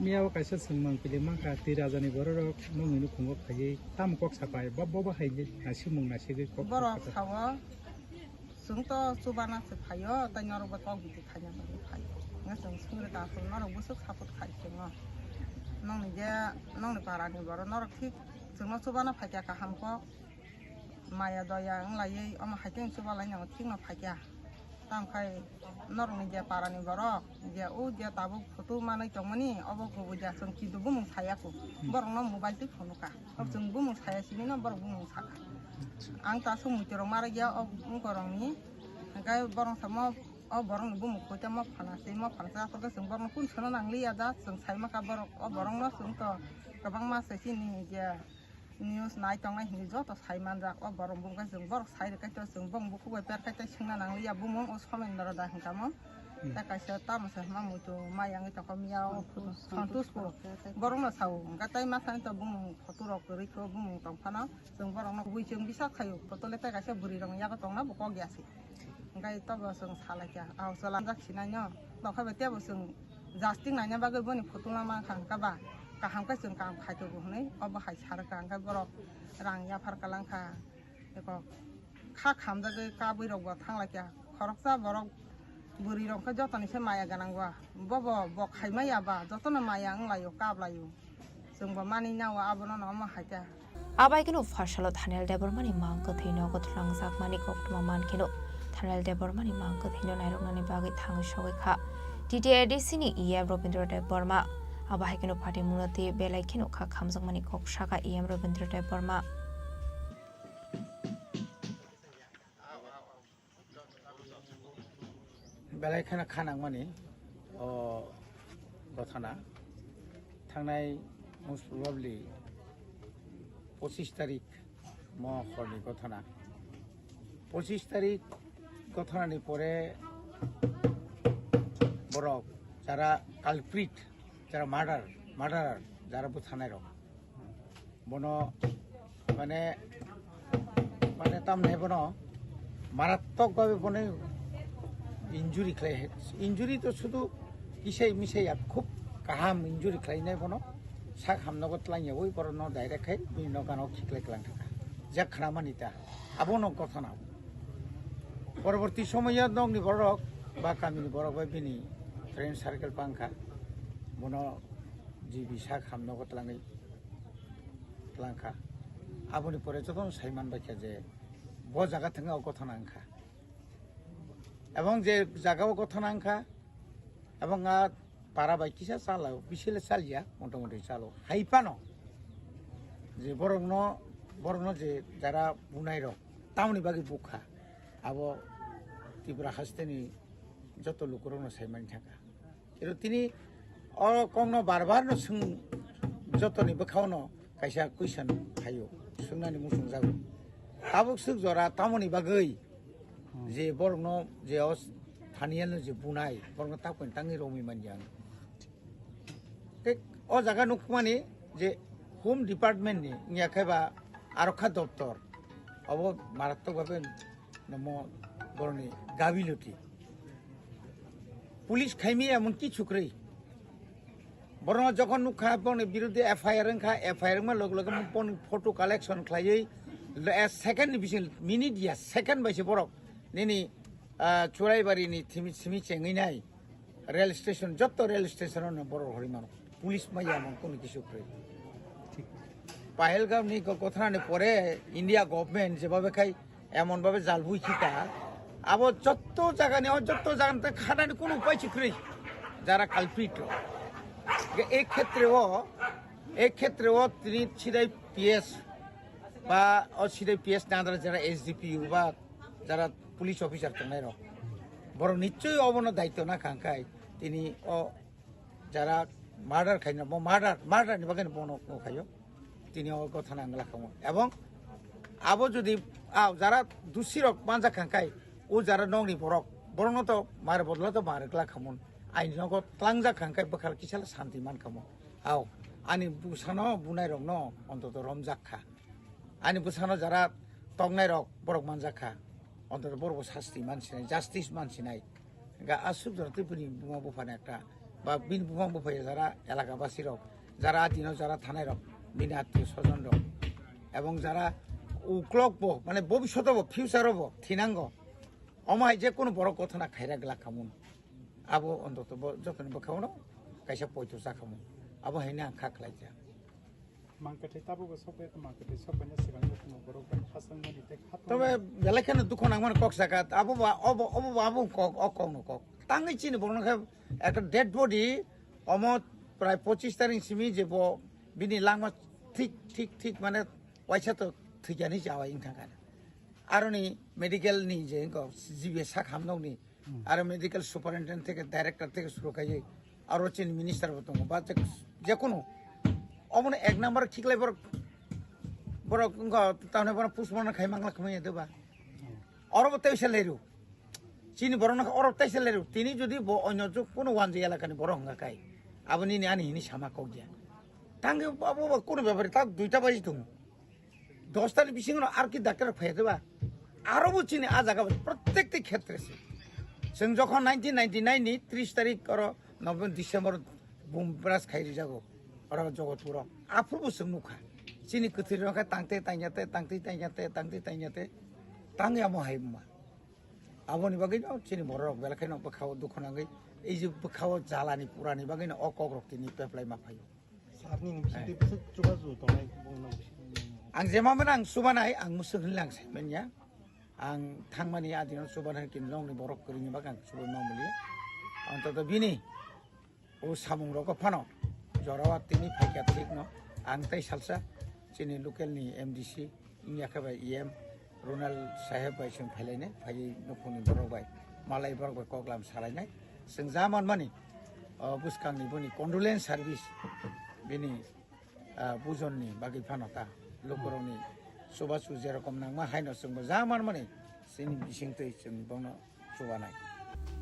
miyaw kaisa sungmang pili mangka tirajani borok nonginu khungok khai tam kok sapai babba haije nasimung nasige kok borok sawa sungto subana se phayo ta nyoro ba tong bi khanya ba phayo nga sung sungre ta phun noro busuk saput khai sung nong ni ja nong ni parani boro noro thik sungno subana phakya ka hamko maya doya nglai ama haiteng subala nyang thik na phakya tam khai noro ni ja parani boro ja o ja tabu photo manai tongmani obo ko ja sung ki du bumung saya ko boro no mobile ti phone ka ob sung bumung saya sini no boro bumung saka ang ta sung mu tiro mara ya ob ngorong ni ngai borong sama o borong bu mu ko ta ma phana se ma phana sa ko sung borong kun chona nang li ya da sung sai ma ka borong o borong no sung to ka bang ma se sin ni ja news nai tong nai ni jo to sai man ra o borong bu ka sung borong sai ka to sung bong bu ko per ka ta sung na nang li ya bu mong o somen dara da ka mo ta ka sa ta ma sa ma mu to ma yang ta ko miao santus ko borong no sau ka tai ma san to bu mu photo ro ko ri ko bu mu tong phana sung borong no bu chung bisa khayo photo le ta ka sa buri rong ya ka tong na bu ko gya si ngai to bo sung sala kya aw salam jak sinanya ba kha ba te bo sung jasting nanya ba ge boni photo la ma khang ka ba ka ham ka sung kam khai to bo nei ob hai sar ka ka borok rang ya phar ka lang kha eko kha kham da ge ka bui rok ba thang la kya khorok sa borok buri rong ka jotani se maya ganang wa bo khai ma ya ba jotona maya ang layo ka layo sung ba mani nyawa abono no ma ha kya abai kino phashalo thanial debormani mang ko theino ko thlang jak mani kok tuma man kino Thanal Debormani mangko thino nairoknani bagai thang shogai kha TTADC ni EM Robindra Deborma abahai kino party munati belai kino kha khamjangmani kok shaka EM Robindra Deborma belai khana khanang mani o gothana thangnai most probably 25 tarik mo khorni gothana 25 tarik ঘটনার পরে বড় যারা culprit যারা murderer যারা থানায় rock বন মানে মানে তামনে বন মারাত্মকভাবে বনে ইঞ্জুরি খাই ইঞ্জুরি তো শুধু ইসাই মিসাই খুব কাহাম ইঞ্জুরি খাইনাই বন সাক হামনগত লাইয়া ওই বড় ন ডাইরেক্ট খাই বিভিন্ন গানও খিকলাই ক্লাং থাকা যা খানামানিতা আবনো ঘটনা পরবর্তী সময় নংনি বরক বা কামিনি বরক বা বিনি ফ্রেন্ড সার্কেল পাংখা বন জি বিশা খামনগত লাঙै লাংখা আবনি পরে যতন সাইমান বাক্যা যে ব জায়গা থেকে ঘটনা আংখা এবং যে জায়গাও ঘটনা আংখা এবং পারা বাইকিসা চালাও বিশেলে চালিয়া মোটামুটি চালো হাইপানো যে বরং যে যারা বুনাই রক তামনি বাকি বুখা আবো ত্রিপুরা হাসতেনি যত লোকরনো সাইমান থাকা কিন্তু তিনি কংনো বারবার সোं যতনি বখাওনো কাইসা কুইसन হাयो सोंनानै मुसुं जागो आबो सुख जरा तामनि बागै जे बरनो जे थानियानो जे बुनाय बरं तापन तांनि रमी मानजां ओ जागा नुखमानि जे होम डिपार्टमेंट नि नियाखायबा आरक्षा दप्तर अब मारात्मक भावे नमो बरनि गाबिलुटी पुलिस खाइमी एमन की छुकरै बरं जखन नुखा बरनि बिरुद्धे एफआईआर मा लग लग पन फोटो कालेक्शन खालायै सेकेंड डिविजन मिनिट या सेकेंड बायसे बरक नेनि चुराइबारिनि थिमि चेंगैनाय रेल स्टेशन जत्त रेल स्टेशन बर हरिमान पुलिस माया मन कोन किछु खरै पाहेलगामनि कथाने परे इंडिया गवर्नमेंट जेबाबे खाय एमन भावे जालबुइ खिता आबो जत्त जागानि खानानि कोन उपाय छिखरै যারা কালপ্রিট एक क्षेत्रे তিনি সিধাই পিএস বা সিধাই পিএস না যারা এসডিপিউ বা যারা পুলিশ অফিসার থাকাই বরং নিশ্চয়ই অবন দায়িত্ব না খাঙ্কাই তিনি যারা মার্ডার খাই না মার্ডারনি বাকি বন খাইও তিনি কথা নাঙ্গলা খামো এবং আবো যদি যারা দোষী রক মানজা খাঙ্কাই ও যারা নংনি বরং তো মারে বদলা তো মারেগলা খামন আইন ক্লাংজা খাঙ্কাই বখার কিসাল শান্তি মান খামো আনি বুসানো বুনাই রক ন অন্তত রমজাখা আনি বুসানো যারা টংনাই রক বরক মানজাখা অন্তত বড় শাস্তি মানসিনাই জাস্টিস মানসিনাই আসুক যারা ত্রিপুরি বুমা বুফানে একটা বা বিন বুমা বুফাই যারা এলাকাবাসী রক যারা দিনও যারা থানায় রক বিনা আত্মীয় স্বজন রক এবং যারা উক্লক মানে ভবিষ্যৎ ফিউচার হব থিনাঙ্গ অমায় যে কোনো বড় কথা না খাইরা গেলা খামুন আবো অন্তত যতন বখানো কাইসা পয়তো জাখামুন আবো হেনা আঁখা খালাইজা তবে বেলাখানে দুঃখ নামান কক জায়গা আবো আবো অকং কক তাঙ্গি চিনি বড় একটা ডেড বডি অমত প্রায় 25 তারিখ সিমি যে বিনি লাংমা ঠিক মানে পয়সা তো থৈজানি যাওয়া ইং থাকা আর নি মেডিকেল নি যে জিবে সাখামনাवनि আর মেডিকেল সুপারিনটেন্ডেন্ট থেকে ডাইরেক্টর থেকে শুরু খাইয়ে আর চিনি মিনিস্টার দङ বা যে কোনো অমনে এক নাম্বার ঠিকলাই বড় তাহলে বড় পুষ্পনা খাই মাংলা খামাই দেবা অরব তাইসা লেরু চিনি বড় না অরব তাইসা লেরু তিনি যদি অন্য কোনো ওয়ানজি এলাকানি বড় হঙ্গা খাই আবনি নি আনি হিনি সামা কক দিয়া তাঙ্গে বাবু কোনো ব্যাপারে তা 2টা বাজি দङ 10টার বিসিং আর কি ডাক্তার ফাইয়া দেবা আরবও চিনি আ জায়গা প্রত্যেকটি ক্ষেত্রে जों যখন 1999 नि 30 तारिख नभेम्बर डिसेम्बर बुम ब्रास खाइ जागो और जगतपुर आफुरबो जों नुखा चिनि कथि रखा तांते तांगे आमो हाइमा आबोनि बागै चिनि बर रक बेलखाय न बखाव दुख नांगै এই যে बखाव जालानि पुरानि बागै न अकक रक्तिनि पेपलाय मा फायो सारनि बिसिदि जुगाजु दनाय आं जेमामोन आं सुबानाय आं मुसु होनलांसै मेनिया आं थांमानि आदिनाव सुबानाय किनलंनि बरक करिनि बागै आं सुबाय मामुलि अन्तत बिनि ও সামুং রক ফানো জরাওয়া তিনি ফাইকা ঠিক ন আং তাই সালসা চিনি লোকেলনি এমডিসি ইনিয়াখাবাই ইএম রোনাল সাহেব বাই जों फायलायनाय फायै नखरनि बरबाय मालाय बरबाय कगलाम सालायनाय जों जामान मानि बुसखांनि बनि कन्डोलेन्स सार्भिस बिनि बुजननि बागै फानता लोकरनि सुबासु जेरकम नांमा हायनो जोंबो जामान मानि जोंनि बिसिंतै जों बनो सुबानाय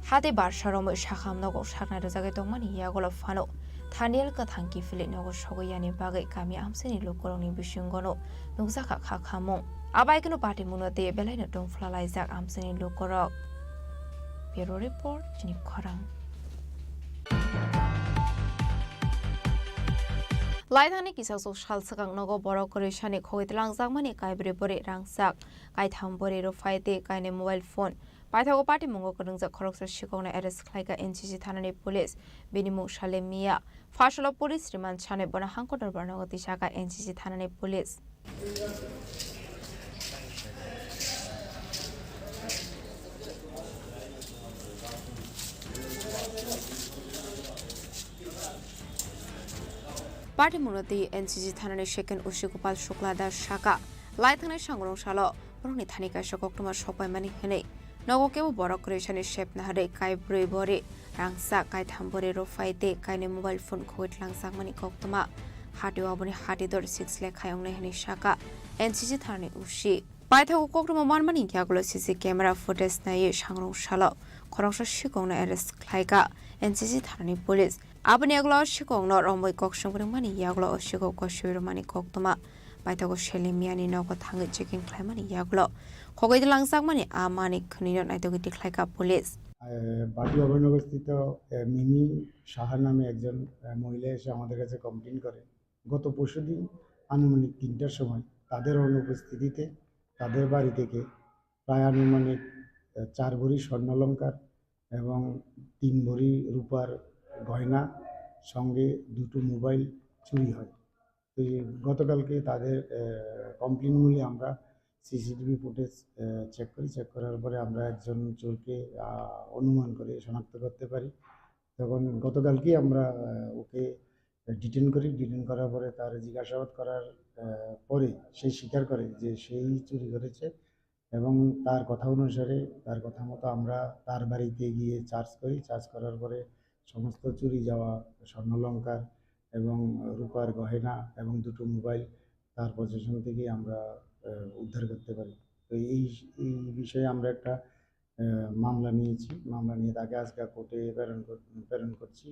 हाते बारसारमो साखामनगो साखना रजागे दंमानि यागल फानो थानियल का थांकी फिले नगो सगयानि बागै गामि आमसेनि लोकरनि बिसिंगनो नुजाखा खाखामो आबायकनो पार्टी मुनते बेलायनो दंफ्लालायजाक आमसेनि लोकर ब्युरो रिपोर्ट चिनि खरां लाइधानि किसासो सालसगां नगो बरो करेशानि खगैतलांजाकमानि काइब्रे बरे रांसाक काइथाम बरे रफायते काइने मोबाइल फोन पाइथागो पार्टी मुंगो करंजा खरकसा शिकौना एरेस्ट खालायगा एनसीसी थानानि पुलिस बिनिमुं सालेमिया फाशल पुलिस रिमान्ड साने बना हांखदर बरनगति शाखा एनसीसी थानानि पुलिस पार्टी मुनति एनसीसी थानानि सेकेंड उशी गोपाल शुक्ला दास शाखा लाइथांनि सांग्रं सालो बरंनि थानिका सकक्टमा सपायमानि हनै नगो केबो बरक रेशानि शेप नाहरे काय ब्रै बरे रांसा काय थामबरे रफायते कायने मोबाइल फोन खोइट लांसाकमानि कक्तमा हाटिव आबनि हाटिदर 6 लेख खायंनाय हनि शाखा एनसीसी थानानि उशी पाइथागो कक्तमा मानमानि यागलो सीसी कैमरा फुटेज नायै सांग्रं सालो খরংসা শিকংনো এরেস্ট খাইকা এনসিসি থানাनि police aboni aglo shikongno romoi kok sungrimani yaglo oshiko koshirmani koktoma baitago shelemiani nogo thangi checking khlaimani yaglo khogoi langsakmani amani khunino naitogi tikhlaika police বাটি অভয়নগরস্থিত মিমি সাহা নামে একজন মহিলা এসে আমাদের কাছে কমপ্লেন করে গত পরশুদিন আনুমানিক 3টার সময় তাদের অনুপস্থিতিতে তাদের বাড়ি থেকে প্রায় আনুমানিক 4 ভরি স্বর্ণালংকার এবং 3 ভরি রূপার গয়না সঙ্গে 2টো মোবাইল চুরি হয়। তো গতকালকে তাদের কমপ্লেন মূলে আমরা সিসিটিভি ফুটেজ চেক করার পরে আমরা একজন চোরকে অনুমান করে শনাক্ত করতে পারি। তখন গতকালকেই আমরা ওকে ডিটেন করার পরে তার জিজ্ঞাসাবাদ করার পরে সে স্বীকার করে যে সেই চুরি করেছে এবং তার কথা অনুসারে তার কথা মতো আমরা তার বাড়িতে গিয়ে চার্জ করার পরে সমস্ত চুরি যাওয়া স্বর্ণালংকার এবং রূপার গয়না এবং 2টো মোবাইল তার পজিশন থেকে আমরা উদ্ধার করতে পারি। তো এই বিষয়ে আমরা একটা মামলা নিয়েছি। মামলা নিয়ে তাকে আজকে কোর্টে প্রেরণ করছি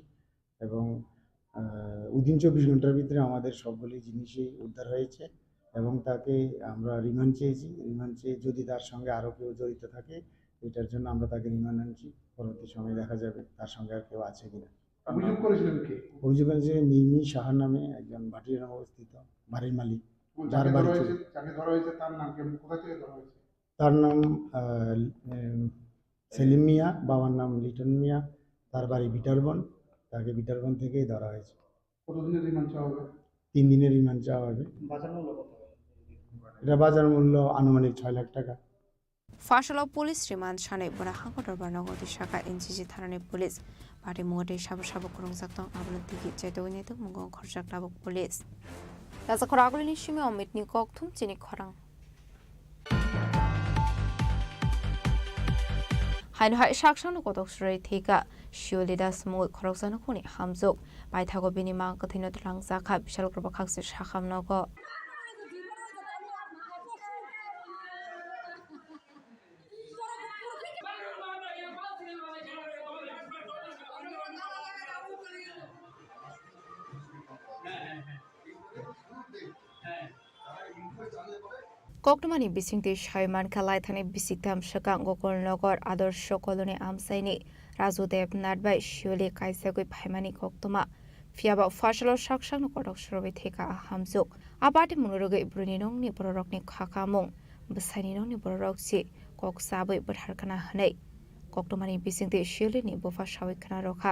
এবং উদিন 24 ঘন্টার ভিতরে আমাদের সবগুলি জিনিসই উদ্ধার হয়েছে এবং তাকে আমরা রিমান্ড চেয়েছি। রিমান্ড চেয়ে যদি তার সঙ্গে আরও কেউ জড়িত থাকে এটার জন্য আমরা তাকে রিমান্ড আনছি। পরবর্তী সময় দেখা যাবে তার সঙ্গে আর কেউ আছে কিনা। অভিযোগ করেছিলেন কে? অভিযোগ করেছে মিমি সাহা নামে একজন ভাটিয়ার অবস্থিত বাড়ির মালিক। যার বাড়ি যাকে ধরা হয়েছে তার নাম কি? কোথা থেকে ধরা হয়েছে? তার নাম সেলিম মিয়া, বাবার নাম লিটন মিয়া, তার বাড়ি বিটারবন। তাকে বিটারবন থেকেই ধরা হয়েছে। কতদিনের রিমান্ড চাওয়া হবে? 3 দিনের রিমান্ড চাওয়া হবে। বাজার মূল্য কত? এটা বাজার মূল্য আনুমানিক 6 লাখ টাকা। ফাশলা পুলিশ রিমান্ড সানাই বড় হাঙ্গর বারনগতি শাখা এনসিসি থানানি পুলিশ পাটি মুগতে সাবো খরংসাকতং আবলন তিকি চাইতগনি তো মুগং খরচাক লাবক পুলিশ রাজা খরাগলিনি সিমে অমিত নি ককথুম চিনি খরাং হাইন হাই সাকসানো কতক সুরাই থিকা শিওলিদাস মুই খরকসানো খনি হামজুক বাইথাগো বিনি মাং কথিনো তলাং জাখা বিশাল গ্রবা খাকসে সাখামনগো Koktomani bisingti Shaiman Kalai Thani Bisiktam Shakang Gokol Nogor Adarsh Koloni Amsaini Razudev Nadbai Shuli Kaisagui Paimani Koktoma Fiaba Fashalo Shakshang Kodok Shrovi Theka Hamzuk Abati Munurugi Bruninong ni Borokni Kakamung Basaninong ni Boroksi Kok Sabu Berharkana Hane Koktomani Bisingti Shuli ni Bofashawi Kanaroka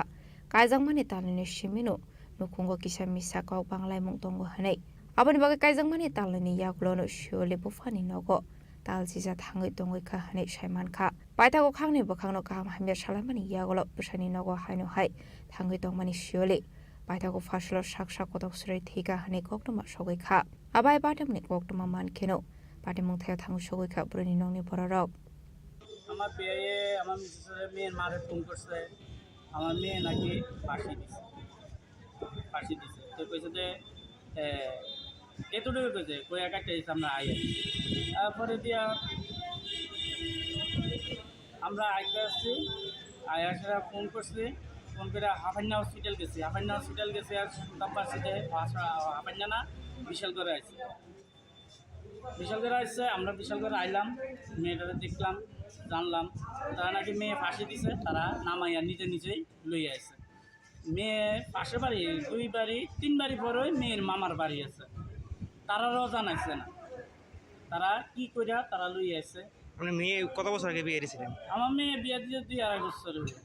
Kaizangmani Talini Shiminu Nukungo Kishamisa Kok Banglai Mungtongo Hane Abani bagai kaizang mani talani yaklono shole bufani nogo tal sisa thangai tongoi kha hane shaiman kha paita ko khangni bokhangno kam hamya shalamani yagolo busani nogo haino hai thangai tongmani shole paita ko fashlo shaksa kotok srei thika hane koktoma sogoi kha abai patamni koktoma man kheno patimung thaya thangu sogoi kha burani nongni borarok আমার পেয়ে আমার মিসেসের মেয়ের মারে phone করছে আমার মেয়ে নাকি ফাঁসি দিছে তো কইছে যে এতটুকু কইছে কই একটা আমরা আই তারপরে দিয়া আমরা আইতে আসছি আয়াসরা ফোন করছি ফোন করে হাফান্না হসপিটাল গেছি আর তারপর সাথে হাফান্না না বিশালগড়ে আসছে আমরা বিশালগড়ে আইলাম মেয়েটাকে দেখলাম জানলাম তারা নাকি মেয়ে ফাঁসি দিছে তারা নামাইয়া নিজেই লইয়া আসছে মেয়ে পাশের বাড়ি 2 বাড়ি 3 বাড়ি পরে মেয়ের মামার বাড়ি আছে তারাও জানাইছে না তারা কি কইরা তারা লই আসছে মানে মেয়ে কত বছর আগে বিয়ে দিয়েছিলেন আমার মেয়ে বিয়ে দিয়ে 2.5 বছর হলো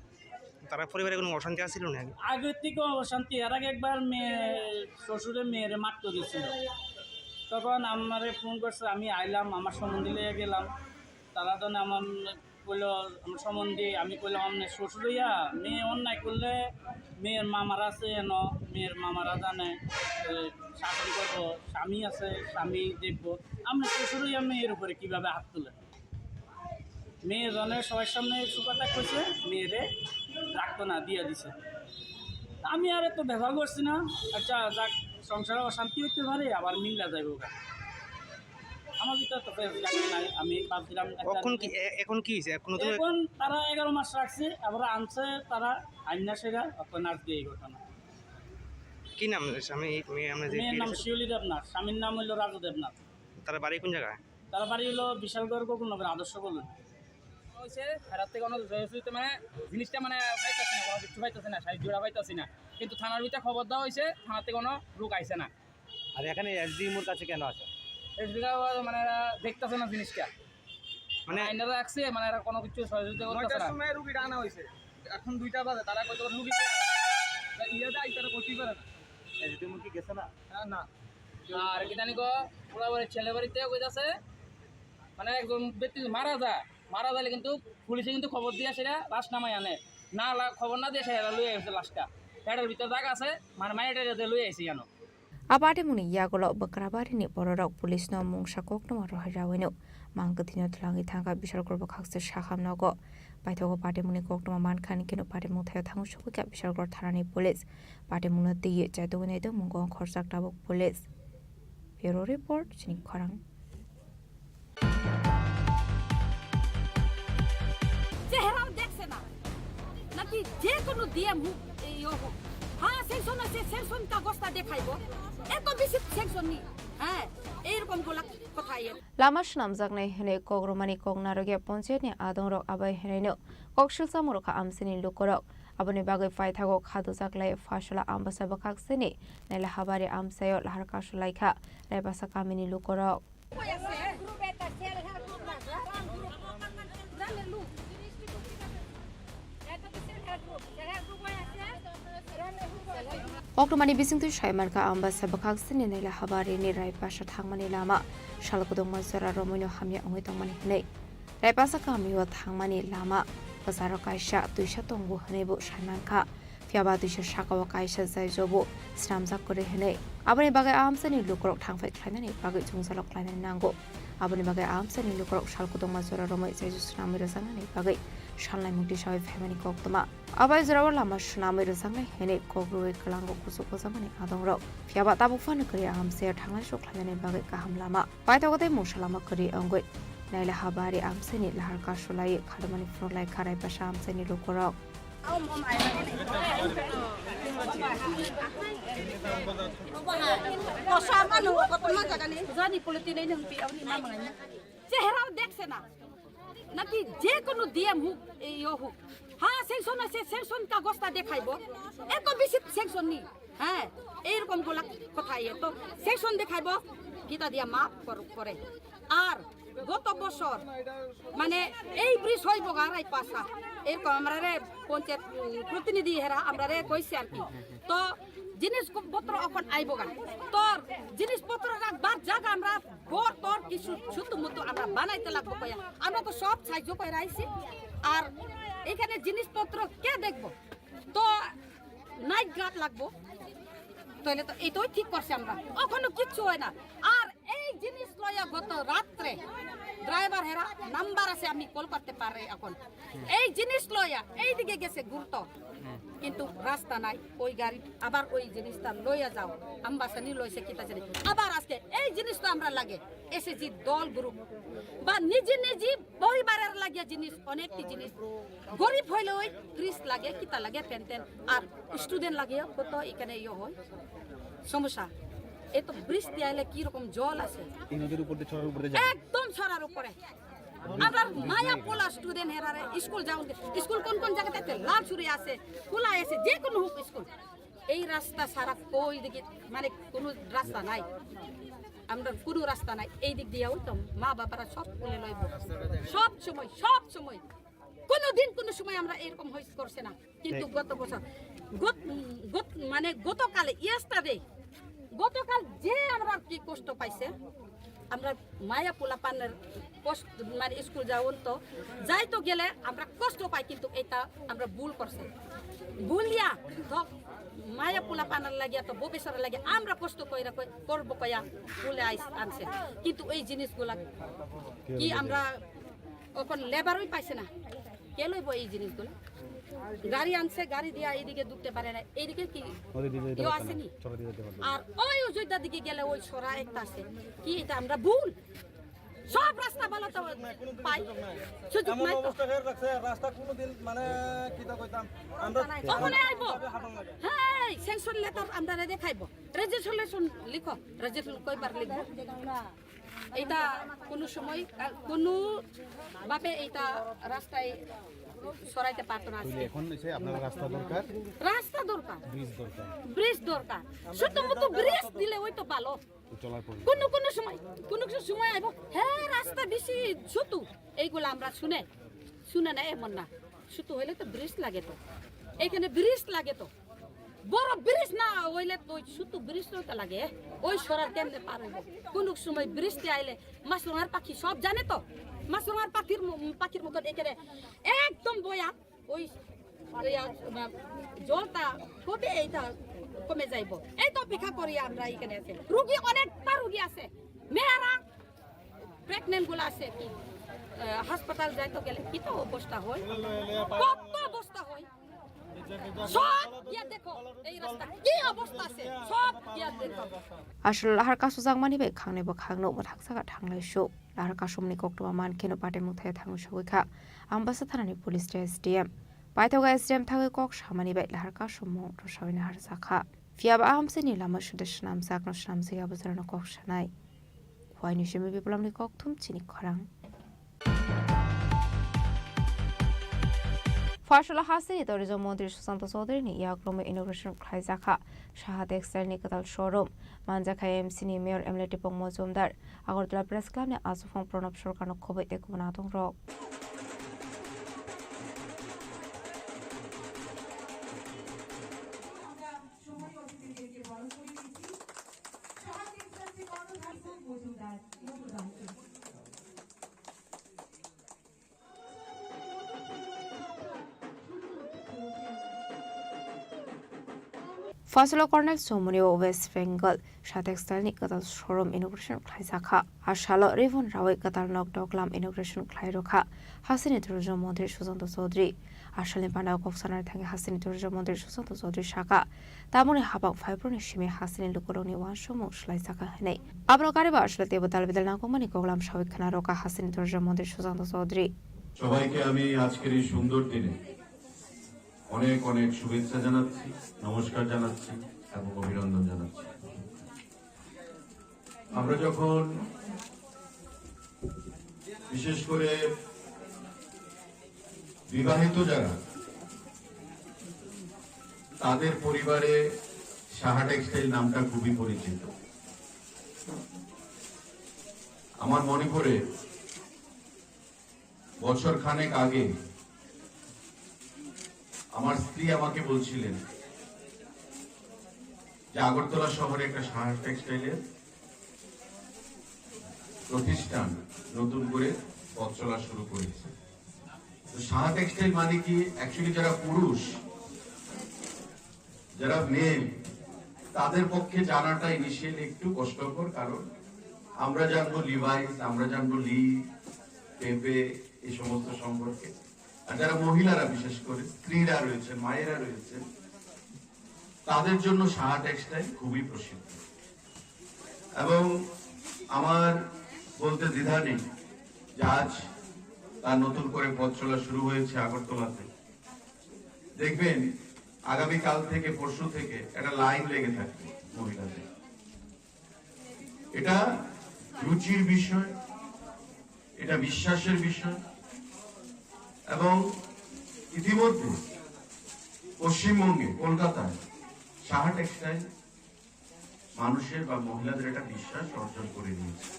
তারা পরিবারে কোনো অশান্তি আছিল না আগে থেকে অশান্তি এর আগে একবার মেয়ে শ্বশুরে মেয়েরে মারতে দিয়েছিল তখন আমারে ফোন করছে আমি আইলাম আমার সম্বন্ধে লিয়ে গেলাম তারা তো আমার কইল আমার সম্বন্ধে আমি কইলাম আমার শ্বশুরিয়া মেয়ে অন্যায় করলে মেয়ের মামারা আছে মেয়ের মামারা জানে শাসন করবো স্বামী আছে স্বামী দেখবো আমরা শ্বশুরিয়া মেয়ের উপরে কীভাবে হাত তুলে মেয়ে জনের সবার সামনে সুকথা কইছে মেয়েরে রাখতো না দিয়ে দিছে আমি আর এত ব্যবহার করছি না আচ্ছা যাক সংসারে অশান্তি হতে পারে আবার মিল্লা যাইব আমার ভিতরে তো নাই, আমি ভাবছিলাম এখন কি হয়েছে এখন এখন তারা 11 মাস রাখছে, আবার আনছে তারা আইনা সেরা এখন আজকে এই ঘটনা। কি নাম স্বামী মেয়ের নাম শিউলি দেবনাথ, স্বামীর নাম হইল রাজু দেবনাথ। তারা বাড়ি কোন জায়গায়? তারা বাড়ি হলো বিশালগড় গোকুলনগর আদর্শ বলুন। হয়েছে রাত থেকে অনেক মানে জিনিসটা মানে পাইতেছি না, কোনো কিছু পাইতেছি না, সাইজ জোড়া পাইতেছি না, কিন্তু থানার ভিতরে খবর দেওয়া হয়েছে, থানাতে কোনো লোক আইছে না। আর এখানে এসডিএমওর কাছে কেন আছে? এসডিটা মানে দেখতেছে না জিনিসটা, মানে আইনারা রাখছে, মানে এরা কোনো কিছু সহযোগিতা করতেছে না। সময় রুগীটা আনা হয়েছে, এখন 2টা বাজে, তারা কত রুগী ইয়েতে আইতারা করতেই পারে না। এসডিএমও কি গেছে না? না। আর কি জানি গো ওরা ছেলে বাড়িতে কইতাছে মানে একজন ব্যক্তি মারা যাইলে কিন্তু পুলিশে কিন্তু খবর দিয়ে সেটা লাশ নামাই আনে না, খবর না দিয়ে সেটা লুয়ে আসছে লাশটা, এটার ভিতরে জায়গা আছে মানে মাইটা লুয়ে আসি কেন। Abade muni yagola bakrabari ni bororok pulis no mungsa kokno maro hajawino mangkatino tlangi thanga bishal korba khakse shakham nogo baithogo pade muni kokno man khani kino pade muthayo thangu shokika bishal kor tharani pulis pade muna tiye chaitogone do mungong khorsak tabok pulis. Bureau report Chini Khorang. চেহারাও দেখছে না নাকি যে কোনো DM হোক হোক, হ্যাঁ section আছে, section কাগজটা দেখাইব, এত বেশি সেকশন নেই, হ্যাঁ এইরকম কথা। Lama shnamjak nai hene kogromani kognaroge poncheni adongrok abai heneno kokshilsa moroka amsini lukorok aboni bagai paithago khadujak lai fashola ambasa bakakseni nela habari amsayo lahar kashulaikha rebasa kamini lukorok. Oktomani bisingtu shaimarka ambasa bakakseni nela habari ni raipasa thangmani lama shalgodong mazara romoino hamya ongoi tongmani hnei raipasa kamiwa thangmani lama bazaro kaisa tuisha tongbu hneibu shaimarka fiaba tuisha shakawa kaisa jaijobu sramjak kore hnei aboni bagai amsani lukorok thangfai khlainani bagai jungjalok klainani nango aboni bagai amsani lukorok shalgodong mazara romoi jaijo snamai rajangani bagai shalnai mukti sabai family koktoma abai zorawa lama snamai rajangnai hene kogroi kalango kusuk kozamani adongrok fiaba tabuk fani kari amse thangnai shoklainani bagai kaham lama paithagotai musalama kari ongoi naila habari amseni lahar kasulai khadmani frolai kharai pasha amseni lukorok চেহারাও দেখছে না নাকি যে কোনো DM হোক হোক, হ্যাঁ section আছে, section কাগজটা দেখাইব, এত বেশি সেকশন নেই, হ্যাঁ এইরকম কথা। তো সেকশন দেখাইব গীতা দিয়া মাপ করে। আর গত বছর মানে এই ব্রিজ হইব গারাই পাশা এরকম আমরা পঞ্চায়েত প্রতিনিধি হেরা আমরা কইছি আর কি। তো জিনিসপত্র এখন আইব গান তোর জিনিসপত্র রাখবার জায়গা আমরা বর তোর কিছু ছোট মতো আমরা বানাইতে লাগবো কয়া, আমরা তো সব সাহায্য করে আইছি। আর এখানে জিনিসপত্র কে দেখবো, তো নাইট গার্ড লাগবো, তাহলে তো এইটাই ঠিক করছে আমরা, ওখানে কিচ্ছু হয় না। আর এই জিনিস লইয়া গত রাত্রে ড্রাইভার হেরা নাম্বার আছে, আমি কল করতে পারি এখন, এই জিনিস লইয়া এইদিকে গেছে গুরুত্ব, কিন্তু রাস্তা নাই, ওই গাড়ি আবার ওই জিনিসটা লইয়া যাও আম্বাসানি লইছে কিতা জানি, আবার আজকে এই জিনিসটা আমরা লাগে এসএসজি দল গ্রুপ বা নিজে নিজে পরিবারের লাগিয়া জিনিস, অনেকটি জিনিস গরিব হইলে ওই ক্রিস লাগে কিতা লাগে পেনটেন, আর স্টুডেন্ট লাগে কত এখানে ইয়ে হয় সমস্যা। এত বৃষ্টি আইলে কি রকম জল আছে একদম ছড়ার উপরে। আবার মায়া পোলা স্টুডেন্ট হেরারে স্কুল যাও, স্কুল কোন কোন জায়গাতে লাল ছুরি আছে, খোলা আছে, যে কোনো হোক স্কুল, এই রাস্তা সারা ওই দিকে মানে কোনো রাস্তা নাই, আমরা কোনো রাস্তা নাই, এই দিক দিয়ে তো মা বাবারা সব তুলে লইব সব সময় কোনোদিন কোনো সময় আমরা এরকম হইস করছে না। কিন্তু গত বছর মানে গতকালে গতকাল যে আমরা কি কষ্ট পাইছে, আমরা মায়া পোলা পানের মানে স্কুল যাওন তো যাই তো গেলে আমরা কষ্ট পাই, কিন্তু এটা আমরা ভুল করছে, ভুলিয়া মায়া পোলা পানার লাগিয়া তো ভবিষ্যৎ লাগে আমরা কষ্ট করবো কয়া বলে আনছে, কিন্তু এই জিনিসগুলা কি আমরা ওখান লেবারই পাইছে না, কে লইব এই জিনিসগুলো? গাড়ি আনছে, গাড়ি দিয়া এইদিকে ঢুকতে পারে না, এইদিকে কি আসেনি। আর ওই অযোধ্যা দিকে গেলে ওই সরা একটা আছে কি, এটা আমরা ভুল সব রাস্তা ভালো তো পাই সুযোগ নাই তো রাস্তা কোনোদিন মানে কি তো কইতাম আমরা ওখানে আইবো হ্যাঁ সেকশন লেটার আমরা দেখাইবো রেজিস্ট্রেশন লিখো রেজিস্ট্রেশন কয়বার লিখবো এটা কোনো সময় কোনো ভাবে এটা রাস্তায় সরাইতে পারতো না এখন এসে আপনার রাস্তা দরকার ব্রিজ দরকার শুধুমাত্র ব্রিজ দিলে ওই তো ভালো কোনো সময় আইব হ্যাঁ রাস্তা বেশি ছোট এইগুলো আমরা শুনে না এমন না ছোট হইলে তো ব্রিজ লাগে তো এইখানে ব্রিজ লাগে তো বড় ব্রিজ না হইলে তো ছোট ব্রিজ তো লাগে ওই সরার কেমনে পার হইব কোন সময় বৃষ্টি আইলে মাছরাঙার পাখি সব জানে তো মাছরাঙার পাখির মতন এখানে একদম বয়া ওই জলটা কবে এইটা কমে যাইব এই তো অপেক্ষা করি আমরা এখানে আছে রোগী অনেকটা রোগী আছে মেয়েরা প্রেগনেন্ট গুলো আছে কি হাসপাতাল যাইতে গেলে কি তো অবস্থা হয় কত অবস্থা হয় সব ইয়া দেখো এই রাস্তা কি অবস্থা আছে সব ইয়া দেখো আসল লাহার কাসু জাংমানি বে খাंने बो खांनो मथाक सागा थांनाय शो लाहार कासुमनि कक्टबा मानखेनो पाटे मुथाय थांनो सगैखा आंबासा थानानि पुलिस एसडीएम पाइथगा एसडीएम थागै कक सामानि बै लाहार कासुमो रसावनि हार साखा फियाबा आमसेनि लामा सुदेश नाम साकनो सामसे आबोजरनो कक सानाय खवाइनि सिमि बिप्लबनि कक थुम चिनि खरां फसला हासिनी टुरिज्म मन्त्री सुशान्त चौधरीनि याग्रमे इनोग्रेसन खालायजाखा साहा टेक्सटाइलनि गोदान शोरूम मानजाखा एमसिनि मेयर एमएलए टिपं मजुमदार आगरतला प्रेस क्लाबनि आसुफां प्रणब सरकारनो खबै तेकुना दंरक फसलो कर्नेल सोमनियो वेस्ट बेंगल साहा टेक्सटाइलनि गोदान शोरूम इनोग्रेसन खालायजाखा आसालो रेभन रावै गोदान नकडकलाम इनोग्रेसन खालायरखा हासिनी टुरिज्म मन्त्री सुशान्त चौधरी आसालनि बान्दाव कक्सानार थाङि हासिनी टुरिज्म मन्त्री सुशान्त चौधरी साखा तामुनि हाबां फाइब्रनि सिमे हासिनी लुकरनि वानसमु स्लायजाखा हनै आब्रो कारेबा आसाले तेबो दालबिदाल नागमानि कगलाम सावैखाना रका हासिनी टुरिज्म मन्त्री सुशान्त चौधरी সবাইকে আমি আজকের এই সুন্দর দিনে অনেক অনেক শুভেচ্ছা জানাচ্ছি নমস্কার জানাচ্ছি এবং অভিনন্দন জানাচ্ছি আমরা যখন বিশেষ করে বিবাহিত যারা তাদের পরিবারে সাহা টেক্সটাইল নামটা খুবই পরিচিত আমার মনে পড়ে বছর খানেক আগে আমার স্ত্রী আমাকে বলছিলেন যে আগরতলা শহরে একটা সাহা টেক্সটাইলের প্রতিষ্ঠান নতুন করে পথ চলা শুরু করেছে তো সাহা টেক্সটাইল মানে কি অ্যাকচুয়ালি যারা পুরুষ যারা মেয়ে তাদের পক্ষে জানাটা ইনিশিয়ালি একটু কষ্টকর কারণ আমরা জানবো লিভাইস আমরা জানবো লি পেপে এই সমস্ত সম্পর্কে আর যারা মহিলারা বিশেষ করে স্ত্রীরা রয়েছেন মায়েরা রয়েছেন তাদের জন্য সাহা টেক্সটাইল খুবই প্রসিদ্ধ এবং আমার বলতে দ্বিধা নেই যে আজ তার নতুন করে পথ চলা শুরু হয়েছে আগরতলাতে দেখবেন আগামীকাল থেকে পরশু থেকে একটা লাইন লেগে থাকবে মহিলাদের এটা রুচির বিষয় এটা বিশ্বাসের বিষয় এবং ইতিমধ্যে পশ্চিমবঙ্গে কলকাতায় সাহা টেক্সটাইল মানুষের বা মহিলাদের একটা বিশ্বাস অর্জন করে নিয়েছে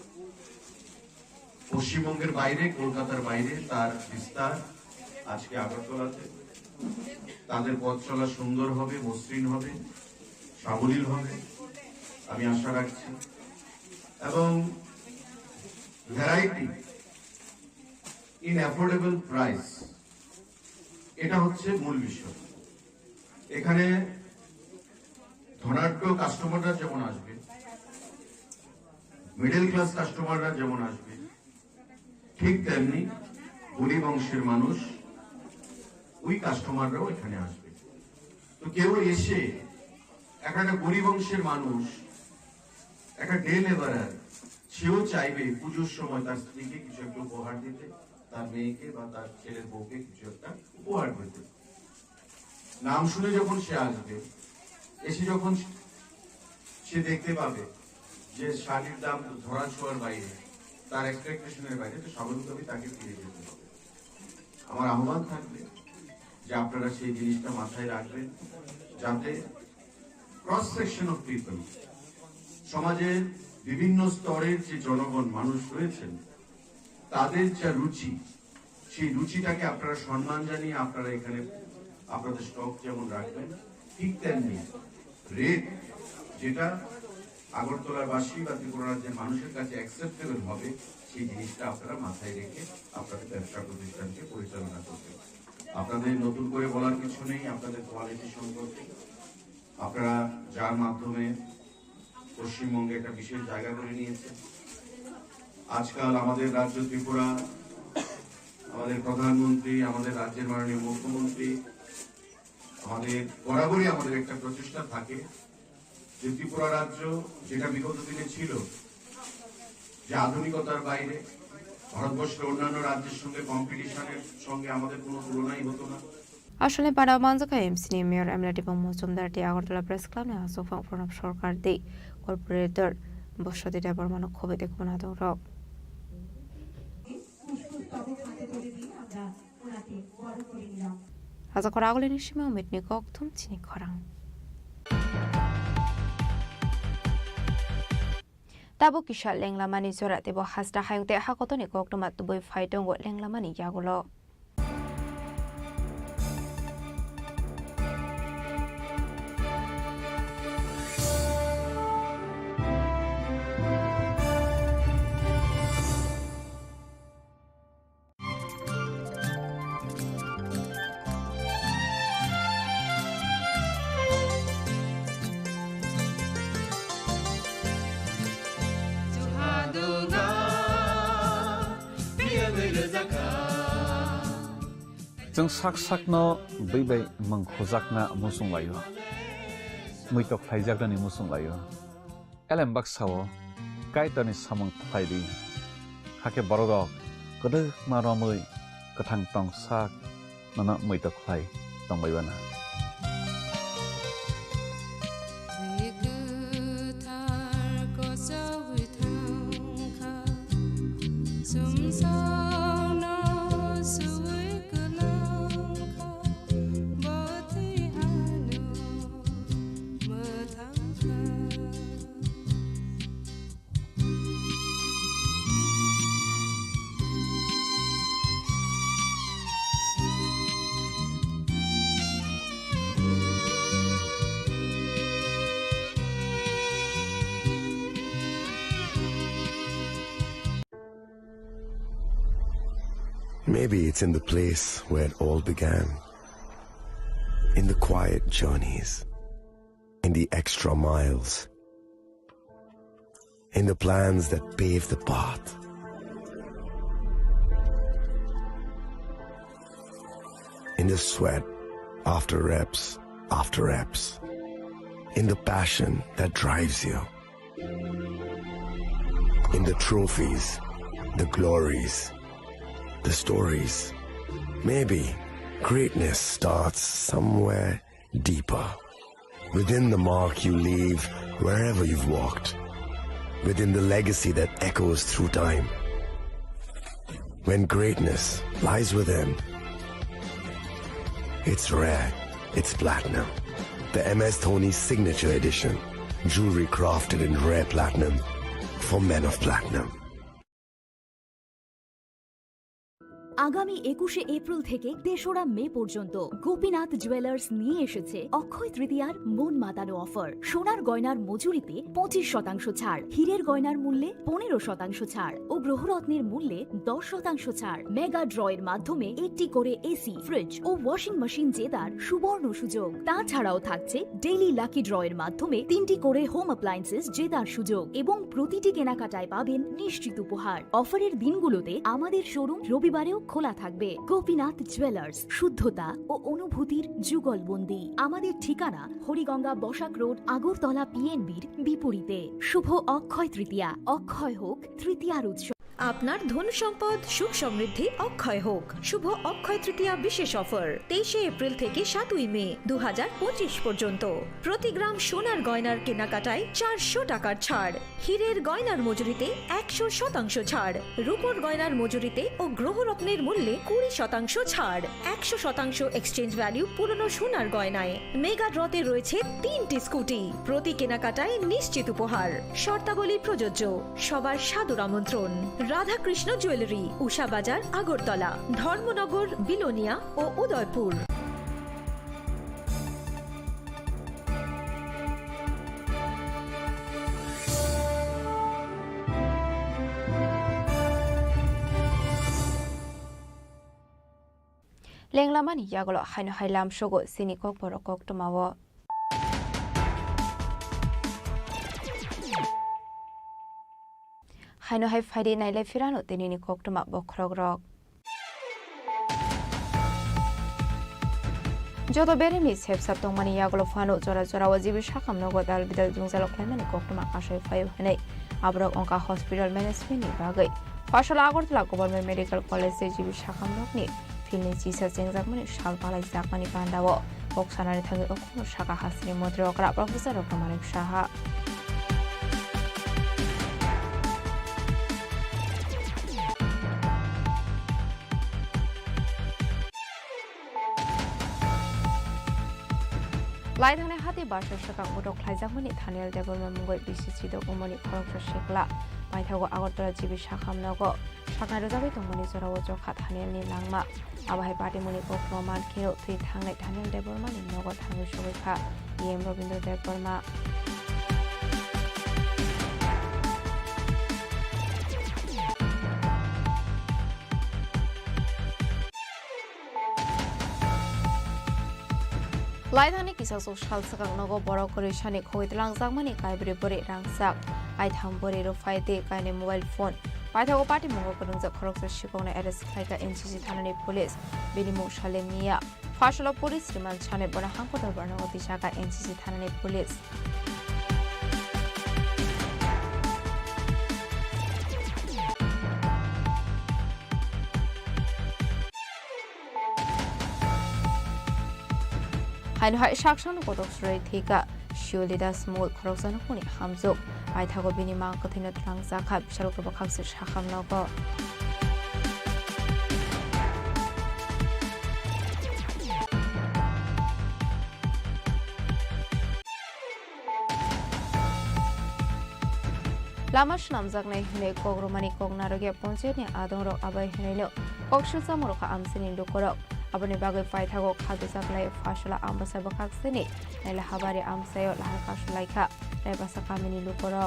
পশ্চিমবঙ্গের বাইরে কলকাতার বাইরে তার বিস্তার আজকে আগরতলাতে তাদের পথ চলা সুন্দর হবে মসৃণ হবে সাবলীল হবে আমি আশা রাখছি এবং ভ্যারাইটি ইন অ্যাফোর্ডেবল প্রাইস এটা হচ্ছে মূল বিষয় এখানে ধনাঢ্য কাস্টমাররা যেমন আসবে মিডল ক্লাস কাস্টমাররা যেমন আসবে ঠিক তেমনি গরিব অংশের মানুষ ওই কাস্টমাররাও এখানে আসবে তো কেউ এসে একটা গরিব অংশের মানুষ একটা ডে লেবারার সে সেও চাইবে পুজোর সময় তার স্ত্রীকে কিছু একটা উপহার দিতে, তার মেয়েকে বা তার ছেলের বউকে কিছু একটা উপহার দিতে। নাম শুনে যখন সে আসবে, এসে যখন সে দেখতে পাবে যে শাড়ির দাম ধরা ছোঁয়ার বাইরে, তার এক্সপেকটেশনের বাইরে, তো স্বাভাবিকভাবেই তাকে ফিরে যেতে হবে। আমার আহ্বান থাকবে যে আপনারা সেই জিনিসটা মাথায় রাখবেন, যাতে ক্রস সেকশন অফ পিপল, সমাজের বিভিন্ন স্তরের যে জনগণ মানুষ রয়েছেন, তাদের যা রুচি, সেই রুচিটাকে আপনারা সম্মান জানিয়ে আপনারা এখানে আপনাদের স্টক যেমন রাখবেন, ঠিক তেমনি রেট যেটা আগরতলাবাসী বা ত্রিপুরা রাজ্যের মানুষের কাছে অ্যাকসেপ্টেবল হবে, সেই জিনিসটা আপনারা মাথায় রেখে আপনাদের ব্যবসা প্রতিষ্ঠানকে পরিচালনা করবেন। আপনাদের নতুন করে বলার কিছু নেই আপনাদের কোয়ালিটি সম্পর্কে। আপনারা যার মাধ্যমে পশ্চিমবঙ্গে একটা বিশেষ জায়গা করে নিয়েছেন। আজকাল আমাদের রাজ্য ত্রিপুরা, আমাদের প্রধানমন্ত্রী, আমাদের রাজ্যের মাননীয় মুখ্যমন্ত্রী, আমাদের বরাবরই আমাদের একটা প্রচেষ্টা থাকে যে ত্রিপুরা রাজ্য যেটা বিগত দিনে ছিল, যে আধুনিকতার বাইরে ভারতবর্ষের অন্যান্য রাজ্যের সঙ্গে কম্পিটিশনের সঙ্গে আমাদের কোনো তুলনাই হতো না। আসলে পাড়া মানজাকা এমসিনি মেয়র এমএলএ এবং মজুমদারটি আগরতলা প্রেস ক্লাবে আসফাং প্রণব সরকার দি কর্পোরেটর বসতি বর্মানো খবর দেখুন আদরক আজ করা আগলের সীমা মেটনি ককথম চিনি খরাং Tabo kisha lenglamani zora tebo hasda hayute hakotoni koktomat tuboi faidongo lenglamani yagulo. जों sak sakno by mangkhojakna musung layo muitok phaijakni musung layo elembak sawo kaitani samang phaidi hake borok kodok maromui kathang tong sak nana muitok phai tongbaibana Maybe it's in the place where it all began, in the quiet journeys, in the extra miles, in the plans that pave the path. In the sweat after reps, in the passion that drives you, in the trophies, the glories, the stories. Maybe greatness starts somewhere deeper, within the mark you leave wherever you've walked, within the legacy that echoes through time. When greatness lies within, it's rare, it's platinum. The MS Dhoni Signature Edition, jewelry crafted in rare platinum for men of platinum. আগামী ২১শে April থেকে ৩রা মে পর্যন্ত Gopinath jewellers নিয়ে এসেছে অক্ষয় তৃতীয়ার মন মাতানো offer. সোনার গয়নার মজুরিতে ২৫% ছাড়, হীরের গয়নার মূল্যে ১৫% ছাড় ও গ্রহরত্নের মূল্যে 10% ছাড়। মেগা ড্রয়ের মাধ্যমে একটি করে এসি, ফ্রিজ ও ওয়াশিং মেশিন জেতার সুবর্ণ সুযোগ। তাছাড়াও থাকছে ডেইলি লাকি ড্রয়ের মাধ্যমে ৩টি করে হোম অ্যাপ্লায়েন্সেস জেতার সুযোগ এবং প্রতিটি কেনাকাটায় পাবেন নিশ্চিত উপহার। অফারের দিনগুলোতে আমাদের শোরুম রবিবারেও খোলা থাকবে। গোপীনাথ জুয়েলার্স, শুদ্ধতা ও অনুভূতির যুগলবন্দি। আমাদের ঠিকানা হরিগঙ্গা বসাক রোড, আগরতলা পিএনবির বিপরীতে। শুভ অক্ষয় তৃতীয়া, অক্ষয় হোক তৃতীয়ার উৎসব। আপনার ধন সম্পদ সুখ সমৃদ্ধি অক্ষয় হোক। শুভ অক্ষয় তৃতীয়া বিশেষ অফার 23 এপ্রিল থেকে 7 মে 2025 পর্যন্ত। প্রতি গ্রাম সোনার গয়নার কেনাকাটায় 400 টাকার ছাড়, হীরের গয়নার মজুরিতে 100% ছাড়, রূপোর গয়নার মজুরিতে ও গ্রহরত্নের মূল্যে 20% ছাড়, 100% এক্সচেঞ্জ ভ্যালু পুরনো সোনার গয়নায়। মেগা ড্রতে রয়েছে 3টি স্কুটি, প্রতি কেনাকাটায় নিশ্চিত উপহার। শর্তাবলী প্রযোজ্য। সবার সাদর আমন্ত্রণ। রাধাকৃষ্ণ জুয়েলারি, উষা বাজার, আগরতলা, ধর্মনগর, বিলোনিয়া ও উদয়পুর। লেংলামানি ইয়াগলো হাইনো হাইলাম সগো সিনি কক বড় কক টমাও হাইনো হাই ফাইডে নাইলে ফিরানো তেনিনি কক টমা বখরক রক যত বেরেমি সেপসাপ তংমানি ইয়াগলো ফানো জরা জরা ওয়াজিবি শাখাম নগদাল বিদাল জুংজালো ক্লাইমানি কক টমা আশাই ফাইভ হनै আবরক অঙ্কা হসপিটাল ম্যানেজমেন্টনি বাগৈ ফাসলা Agartala government medical college GB शाखाम नगनि फिल्डनि चिसा जेंजाकमानि साल पालाय जाकमानि बान्दावो बक्सानारि थाङै अखनो शाखा हासिनि मद्रे अकरा प्रफेसर रकमानिक साहा लाइधाने हाते बारसा शाखा मुदक खाइजाकमानि थानेल डेभलपमेन्ट मुगै बिसिसि दगमनि खरगसा शेखला माइथागो आगरतला जिबि शाखामनागो शाखा रोजाबै दंमनि जराव जखा थानेलनि लांमा आबाहाय पार्टीमुनि बक्रमा मानखिनो थै थांनाय थानेल डेभलपमेन्टनि नगो थाङै सबैखा एम रविन्द्र देव बर्मा लाइधाने किसासो सालसाकां नगो बरक करिसानि खगैतलां जाकमानि काइब्रि बोरे रांसाक आइथाम बोरे रुफाइते काइने मोबाइल फोन पाइथागो पार्टी मंगो करंजा खरगसा शिकौना एरेस्ट खाइका एनसीसी थानानि पुलिस बिनिमुं सालेम मिया फासला पुलिस रिमान्ड साने बना हांखोदर बरनागो दिसाका एनसीसी थानानि पुलिस हाइन हाय साक्षान कटक सुरै थेका शिवलिदा स्मल खरगसान खनि हामजुक आइथागो बिनि मां कथिन त्रां जाखा बिशाल ग्रब खाक्से साखाम नगो लामा नामजाकनाय हनै कग्रमानि कगनारगे पन्चायतनि आदंरक आबाय हनैनो कक्सुजा मरखा आमसिनि लुकरक abone bagai paithago khadu saklai fasula ambasa bakakseni nela habari amsayo lahar kasulaika rebasa kamini lukoro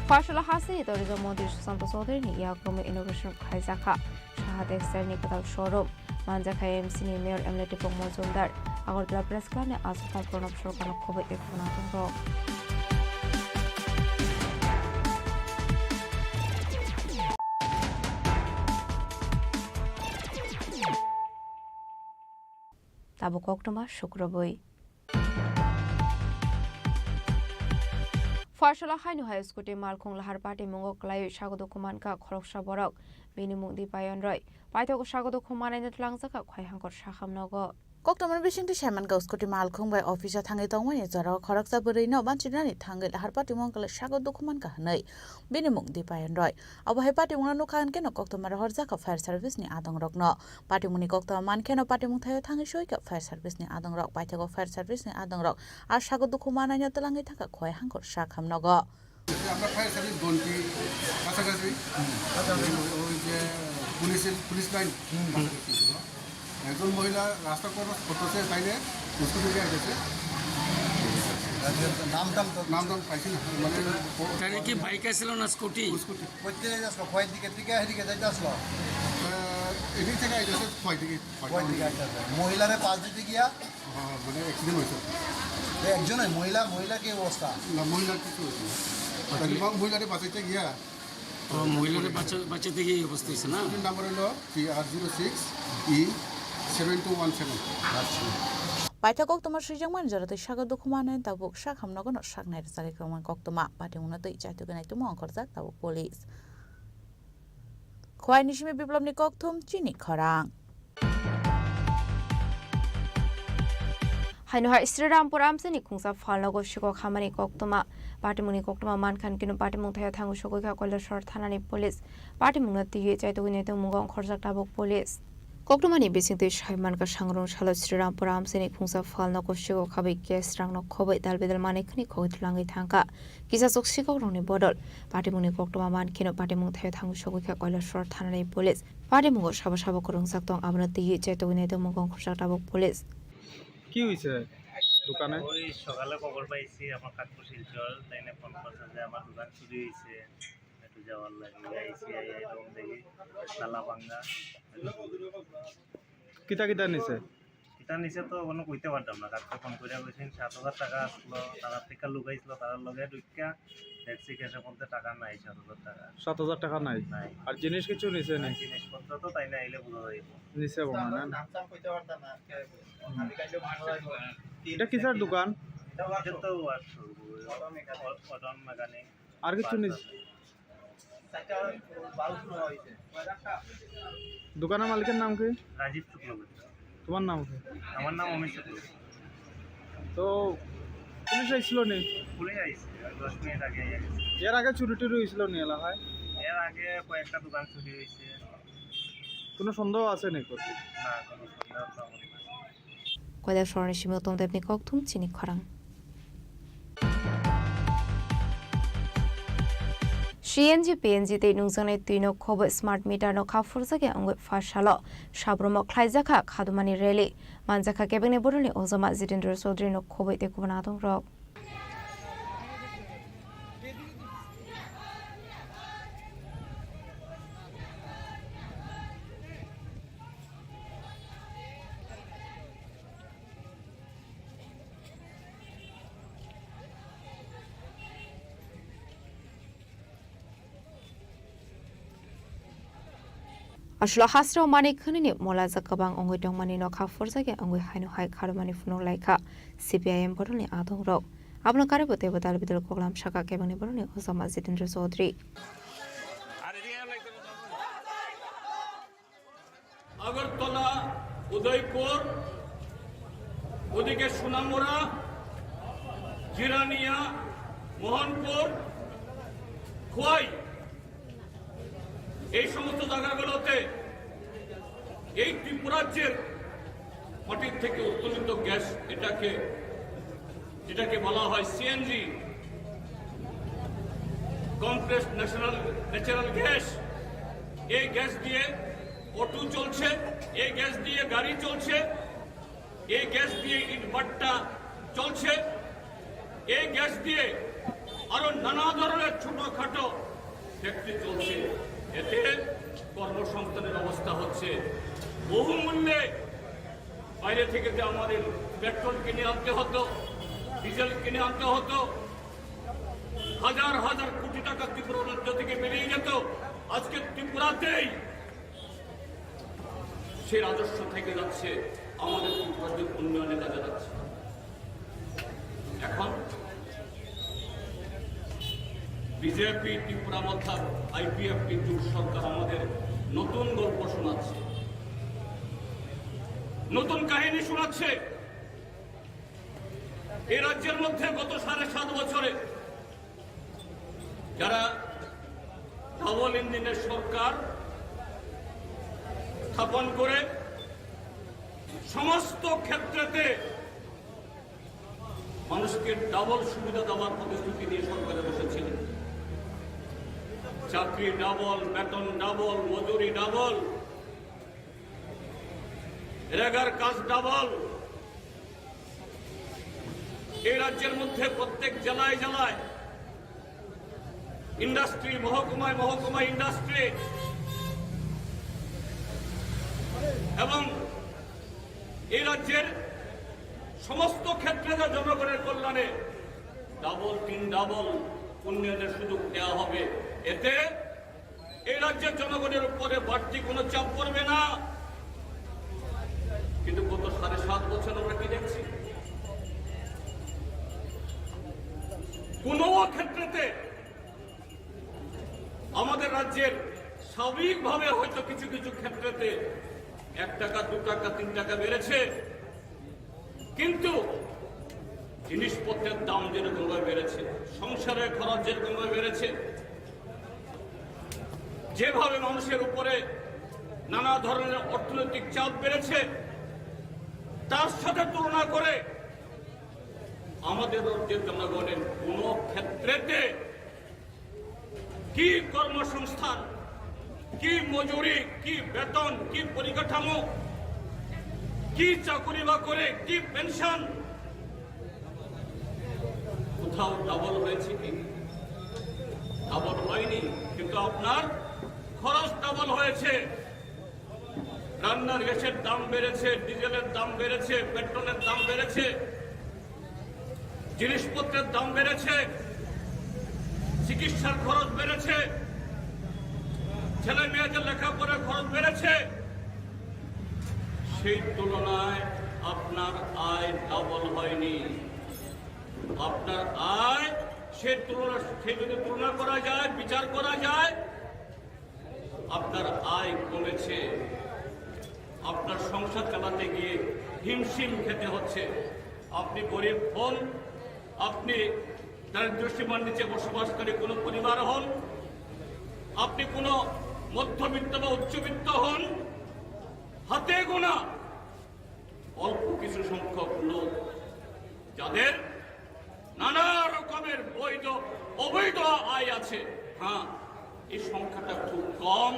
fasula hasini tourism mantri sushant chaudhary ni yakrome innovation khaizakha shahad externe nikadal showroom manjakha MC ni mayor emleti pong mojumdar Agartala press ক্লাবে আজ প্রণব সরকার খবর এখন আতঙ্ক তাবো কক্টমা শুক্রবই ফারসলা Hainu high scooty মালখং লাহার party মঙ্গ ক্লাই স্বাগত কুমানকা খরকসা বরক বিনিমুং দিপায়ন রয় পাইথক স্বাগত কুমানাইনো লাংজাকা খয়হাঙ্কর শাখামনগ Koktamar Bishing to Shaman Ghost Coti Malcolm by official Tangaton when it's a Horrocks Burino, Banchinani, Tangle, Harpati Monkel, Shago Dokumanka, Nay, Binimung, Deep and Roy. Our Hypati Monokan can Koktamar Horzaka Fire Service ni Adong Rock no. Patimuni Kokta Man can Patimunta Tangi Shoika Fire Service ni Adong Rock, Pitago Fire Service ni Adong Rock, our Shago Dokumana and Yatangitaka, Koi Hankor Shakam Nogo. Fire service Bonti, Kasagasi, police line. একজন মহিলা রাস্তা করতেছে তাইলে scooty দিয়ে গেছে নাম পাইছি না মানে কি বাইক আসছিল না স্কুটি স্কুটি কোথা থেকে আসলো কয় দিকে থেকে এদিকে যাইতে আসলো এদিক থেকে আইতেছে ছয় দিকে মহিলারে পাঁচ দিতে গিয়া মানে অ্যাক্সিডেন্ট হয়েছে একজনই মহিলা কি অবস্থা না মহিলার কিছু হয়েছে মহিলারে বাঁচাইতে গিয়া মহিলাদের বাচ্চাতে গিয়ে অবস্থা হয়েছে না নাম্বার হলো PR06E7217 Paita kok toma srijang man jara tai shaga dukhmane tabuk shak hamna gono shak nai sari kroman kok toma pati una tai chaitu ganai tuma angkor jak tabuk police khwai nishime biplab ni kok thum Chini Khorang Haino ha Sriram Puramsini Kungsa Falna go Shiko Khamani Koktoma, Patimuni Koktoma Mankan Kino Patimung Thaya Tango Shogoka Kola Short Hanani Police, Patimung at the Chaitu Winnetu Mungon Korzak Tabuk Police. Koktomani basing the Shaiman Kashangrong Shala Sriram Puramsini Kungsa Falna go Shiko Kabi Gas Rang Kobe Dalbedel Manikni Kok Langi Tanka, Kisa Soxiko Roni Bodol, Patimuni Koktoma Man Kino Patimung Thaya Tango Shogoka Kola Short Hanani Police, Patimungo Shabashabo Kurung Sakton Abnat the Chaitu Winnetu Mungon Korzak Tabuk Police. কি হইছে দোকানে ওই সকালে খবর পাইছি আমার কাকু Silchar তাইনে phone করছে যে আমার দোকান চুরি হয়েছে একটু যাওয়ার লাগে আইসি রুম দেখি তালা ভাঙা কিতা কিতা নিছে কিতা নিছে তো কোনো কইতে পারতাম না কাকু ফোন করে কইছেন 7,000 টাকা আসলো তারা থেকে লুকাইছিল তার লগে ঢুকিয়া দেখছি কেসের মধ্যে টাকা নাই 7,000 টাকা 7,000 টাকা নাই আর জিনিস কিছু নিছে না জিনিসপত্র তো তাই না আইলে বুঝা যাইব নিছে বনা না এটা কিসের দোকান এটা তো অটোন মেকানিক আর কিছু নিছে দোকানের মালিকের নাম কি রাজীব চক্রবর্তী তোমার নাম কি আমার নাম অমিত চক্রবর্তী তো পুলিশ আইছিল নি পুলিশ আইছে 10 মিনিট আগে এর আগে চুরি টুরি হয়েছিল নি এলাকায় এর আগে কয়েকটা দোকান চুরি হয়েছে কোনো সন্দেহ আছে নাকি না কোনো সন্দেহ নেই Koida Shorni Shimotom Debni Koktum Chini Khorang CNG PNG te nungzane tuino khobo smart meter no kha furzage angwe fashalo shabromo khlaijaka khadumani rele manjaka kebene boroni ozoma Jitendra Chaudhary no khobo te kubana dong rok Ashlo hasro mani khani mola zakabang ongoi dongmani no kha forzage angoi haino hai kharmani funo laika CPIM boroni adong rok abno karebote bodal bidal koglam shaka kebani boroni ozama Jitendra Chaudhary Agartala Udaipur ওদিকে সোনামুড়া জিরানিয়া মোহনপুর খোয়াই এই সমস্ত জায়গাগুলোতে এই ত্রিপুরাজ্যের মাটির থেকে উত্তোলিত gas যেটাকে বলা হয় সিএনজি কমপ্রেসড ন্যাচারাল গ্যাস এই গ্যাস দিয়ে অটো চলছে এই গ্যাস দিয়ে গাড়ি চলছে এই গ্যাস দিয়ে ইটভাটা চলছে এই গ্যাস দিয়ে আরো নানা ধরনের ছোটখাটো ফ্যাক্টরি চলছে এতে কর্মসংস্থানের অবস্থা হচ্ছে বহুমূল্যে বাইরে থেকে যে আমাদের পেট্রোল কিনে আনতে হতো ডিজেল কিনে আনতে হতো হাজার হাজার কোটি টাকা ত্রিপুরা রাজ্য থেকে বেরিয়ে যেত আজকে ত্রিপুরাতেই সেই রাজস্ব থেকে যাচ্ছে আমাদের ত্রিপুরাদের উন্নয়নের কাজে যাচ্ছে এখন বিজেপি ত্রিপুরা মথার আইপিএফটি জোট সরকার আমাদের নতুন গল্প শোনাচ্ছে নতুন কাহিনী শোনাচ্ছে এই রাজ্যের মধ্যে গত 7.5 বছরে যারা ডাবল ইঞ্জিনের সরকার স্থাপন করে সমস্ত ক্ষেত্রেতে মানুষকে ডাবল সুবিধা দেওয়ার প্রতিশ্রুতি দিয়ে সরকারে বসেছিলেন চাকরি ডাবল বেতন ডাবল মজুরি ডাবল রেগার কাজ ডাবল এই রাজ্যের মধ্যে প্রত্যেক জেলায় জেলায় ইন্ডাস্ট্রি মহকুমায় মহকুমায় ইন্ডাস্ট্রি এবং এই রাজ্যের সমস্ত ক্ষেত্রে জনগণের কল্যাণে ডাবল উন্নয়নের সুযোগ দেওয়া হবে। এতে এই রাজ্যের জনগণের উপরে বাড়তি কোনো চাপ পড়বে না। কিন্তু গত 7.5 বছর আমরা কি দেখছি, কোন ক্ষেত্রেতে আমাদের রাজ্যের স্বাভাবিকভাবে হয়তো কিছু কিছু ক্ষেত্রেতে 1 টাকা 2 টাকা 3 টাকা বেড়েছে, কিন্তু জিনিসপত্রের দাম যেরকমভাবে বেড়েছে, সংসারের খরচ যেরকমভাবে বেড়েছে, যেভাবে মানুষের উপরে নানা ধরনের অর্থনৈতিক চাপ বেড়েছে, তার সাথে তুলনা করে আমাদের রাজ্যের জনগণের কোন ক্ষেত্রেতে কি কর্মসংস্থান, কি মজুরি, কি বেতন, কি পরিকাঠামো, কি চাকরি বাকরি, কি পেনশন, কোথাও ডাবল হয়েছে কি? ডাবল হয়নি, কিন্তু আপনার খরচ ডাবল হয়েছে। রান্নার গ্যাসের দাম বেড়েছে, ডিজেলের দাম বেড়েছে, পেট্রোলের দাম বেড়েছে, জিনিসপত্রের দাম বেড়েছে, চিকিৎসার খরচ বেড়েছে, ছেলে মেয়েদের লেখাপড়ার খরচ বেড়েছে। সেই তুলনায় আপনার আয় ডাবল হয়নি। আপনার আয় সে যদি তুলনা করা যায়, বিচার করা যায়, আপনার আয় কমেছে। আপনার সংসার চালাতে গিয়ে হিমশিম খেতে হচ্ছে। আপনি গরিব হন, আপনি দারিদ্র্য সীমার নিচে বসবাসকারী কোনো পরিবার হন, আপনি কোনো মধ্যবিত্ত বা উচ্চবিত্ত হন, হাতে গোনা অল্প কিছু সংখ্যক লোক যাদের নানা রকমের বৈধ অবৈধ আয় আছে, হ্যাঁ, এই সংখ্যাটা খুব কম।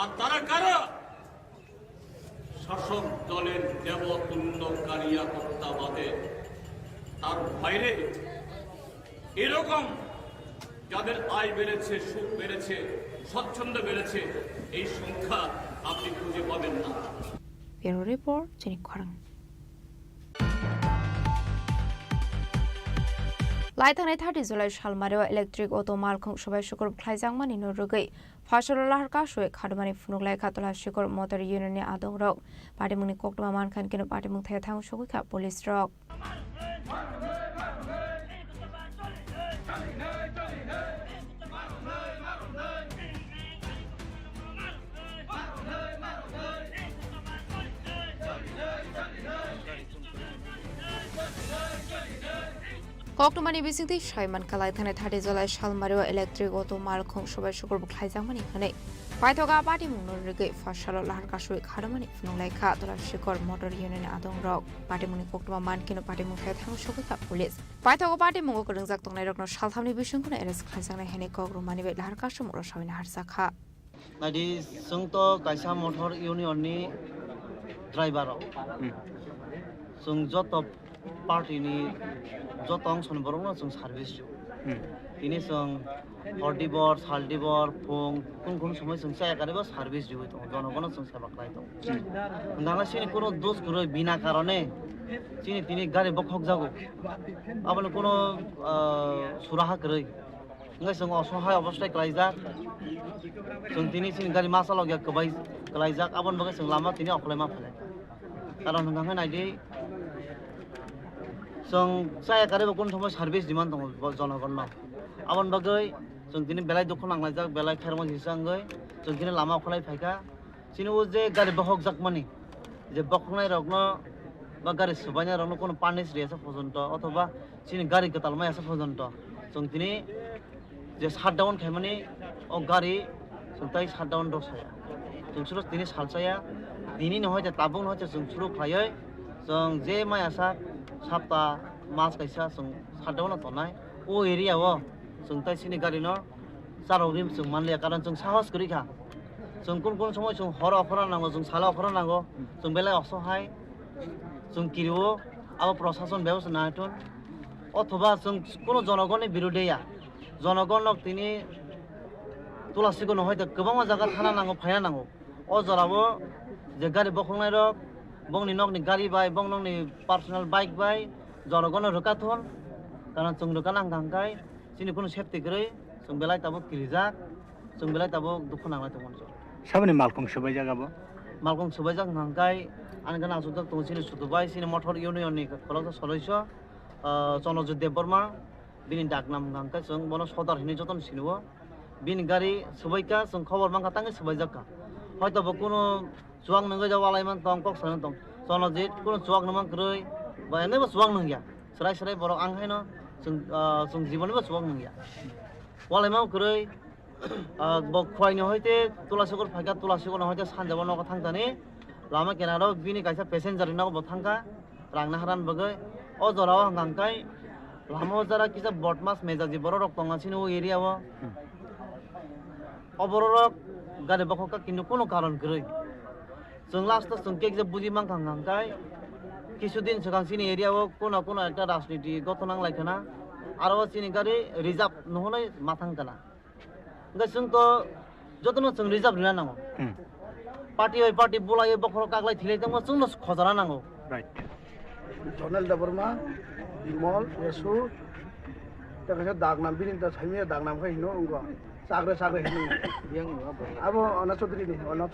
আর তারা কারা? শাসক দলের দেবতুল্য কারিয়াকর্তাবাদে। তার বাইরে এরকম যাদের আয় বেড়েছে, সুখ বেড়েছে, স্বচ্ছন্দ বেড়েছে, এই সংখ্যা আপনি খুঁজে পাবেন না। ব্যুরো রিপোর্ট, চিনি খরাং। लाइथांनाय 30 जुलाइ सालमारियाव इलेक्ट्रिक अट' मालखौ सबाय शुक्र ख्लाइजांमानि नुरुगै फासलाहार कासुय खादमानि फुनुगलाय खातला शिखर मोटर इउनियननि आदं रक पाटिमुनि कोकटमा मानखान केनो पाटिमुं थाया थां सगैखा पुलिस रक Koktomani bisingti Shaiman Kalai Thane 30 July Shalmario Electric Auto Malkhong Shobai Shukur Bukhaijangmani Hane Paitoga Party Munurige Fashalo Larkashui Kadamani Funulai Katola Shikor Motor Union Adong Rock Party Muni Koktoma Mankino Party Mukha Thang Shokuka Police Paitoga Party Mungo Kurungzak Tongnai Rokno Shalthamni Bishungkuna Eres Khajangna Hene Kogrumani Be Larkashum Roshavina Harsakha Nadi Sungto Kaisa Motor Union ni driver Sungjoto Party ni Jotong Sonborong Sung service ini sung Hordibor, Saldibor, Pung, Pung Sumai Sung Saya Karibo service juga itu, Jono Sung Saya Baklai itu. Nggak sini kuno dos kuno bina karone, sini tini gari bokhok jago, apa nih kuno suraha keroi, nggak sung osohai obostai kelaizak, sung tini sini gari masalah gak kebaik kelaizak, apa nih sung lama tini oklai mah pale, kalau nggak nanti Sung saya kare bukun semua servis di mana tong jono kono. Awan bagai sung tini belai dukun ang lajak belai khermon hisang gai. Sung tini lama kholai phaika. Sini uze gari bohok jak mani. Je bokhonai rokno ba gari subanya rokno kono panis riasa pojonto othoba sini gari ketalma asa pojonto. Sung tini je shutdown khaimani o gari sung tai shutdown do saya. Sung suru tini salsaya dini no hoite tabung no hoite sung suru khlaioi. Sung je mai asa Sabta mas kaisa sung sadawna tonai o area wo sung tai sini gari no sarogim sung manle karan sung sahos kori kha sung kun somoy sung hora khora nango sung sala khora nango sung belai osohai sung kiriwo abo proshashon ব্যবস্থা না হতন অথবা sung কোন জনগণের বিরুদ্ধেয়া জনগণক তিনি তুলাসিগো নহয়তো গোबां জায়গা থানা নাঙ্গো ফায়া নাঙ্গো ও জরাবো যে গাড়ি বখংনাই rock bongni nokni gari bai bong nokni personal bike bai jorogono rokathon karon chung rokanang gangkai sini kono safety grei chung belai tabo kirijak chung belai tabo dukhu nanglai tongmon so সামনে মালকং সবাই জাগাবো malkong subajak gangkai ani gana sudak tong sini sutubai sini motor union ni kolok soloiso chonojit deborma bini daknam gangkai chung bono sodar hini joton sinuo bini gari subaika chung khobor mangka tangi subaijaka hoyto bo kono chuang nangoi ja walaiman tong kok sana tong chonojit kono chuang namang kroi ba ene bo chuang nangya serai serai borok ang haino chung jibon bo chuang nangya walaimang kroi bo khwaini hoite tulasukor phaika tulasukor hoite sanjabo noko thangtani lama kenaro bini kaisa passenger nako bo thangka rangna haran bagai o jorao hangkai lama jara kisa botmas mejaji borok tonga sini o area o oborok gari bokhoka kintu kono karon groi जों last जों के बुझि मांखां गांखाय किछुदिन सिगां सिनि एरियाव कोना कोना एकटा राजनीति गथनां लायखाना आरो सिनि गारि रिजार्भ नहनै माथां काना ओंखाय जों तो जतनो जों रिजार्भ रिना नांगौ पार्टी बाय पार्टी बुलायो बखर कागलाय थिलाय जों जोंनो खजाना नांगौ राइट जनरल दबरमा बिमल येसु तकसे दागनाम बिनिता छैमे दागनाम खै हिनो उंगो साग्रे साग्रे हिनो बियां अब अना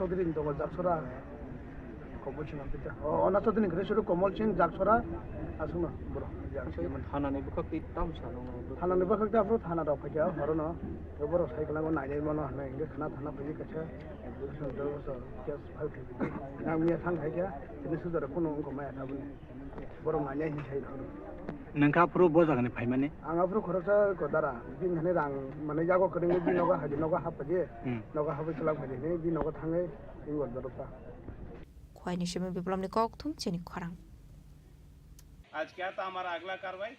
चौधरी दङ जाक्सरा कमल सिंह पिता अना चौधरी ग्रेसुर कमल सिंह जाक्सरा आसुना ब्रो थानानि बखकति तामसा दङ थानानि बखकति आफ्रो थाना दाव फैया हरनो बर साइकलागो नायनाय मनो हनै इंगे खाना थाना फैया कछा केस फाइल थि नामिया थां थाइया बिनि सुदर कोनो अंक माया थाबुनि बर नायनाय हिसाय हरो नोंखा प्रो बजागने फाइमाने आंगा प्रो खरसा गदारा दिन हने रां माने जागो करेंगे बिनोगा हाजिनोगा हापजे नोगा हापे चला फैने बिनोगा थांगे इंगो दरपा ख्वाइनि सिम विप्लवनि कक्थुम चिनि खरां आज क्या था हमारा अगला कार्रवाई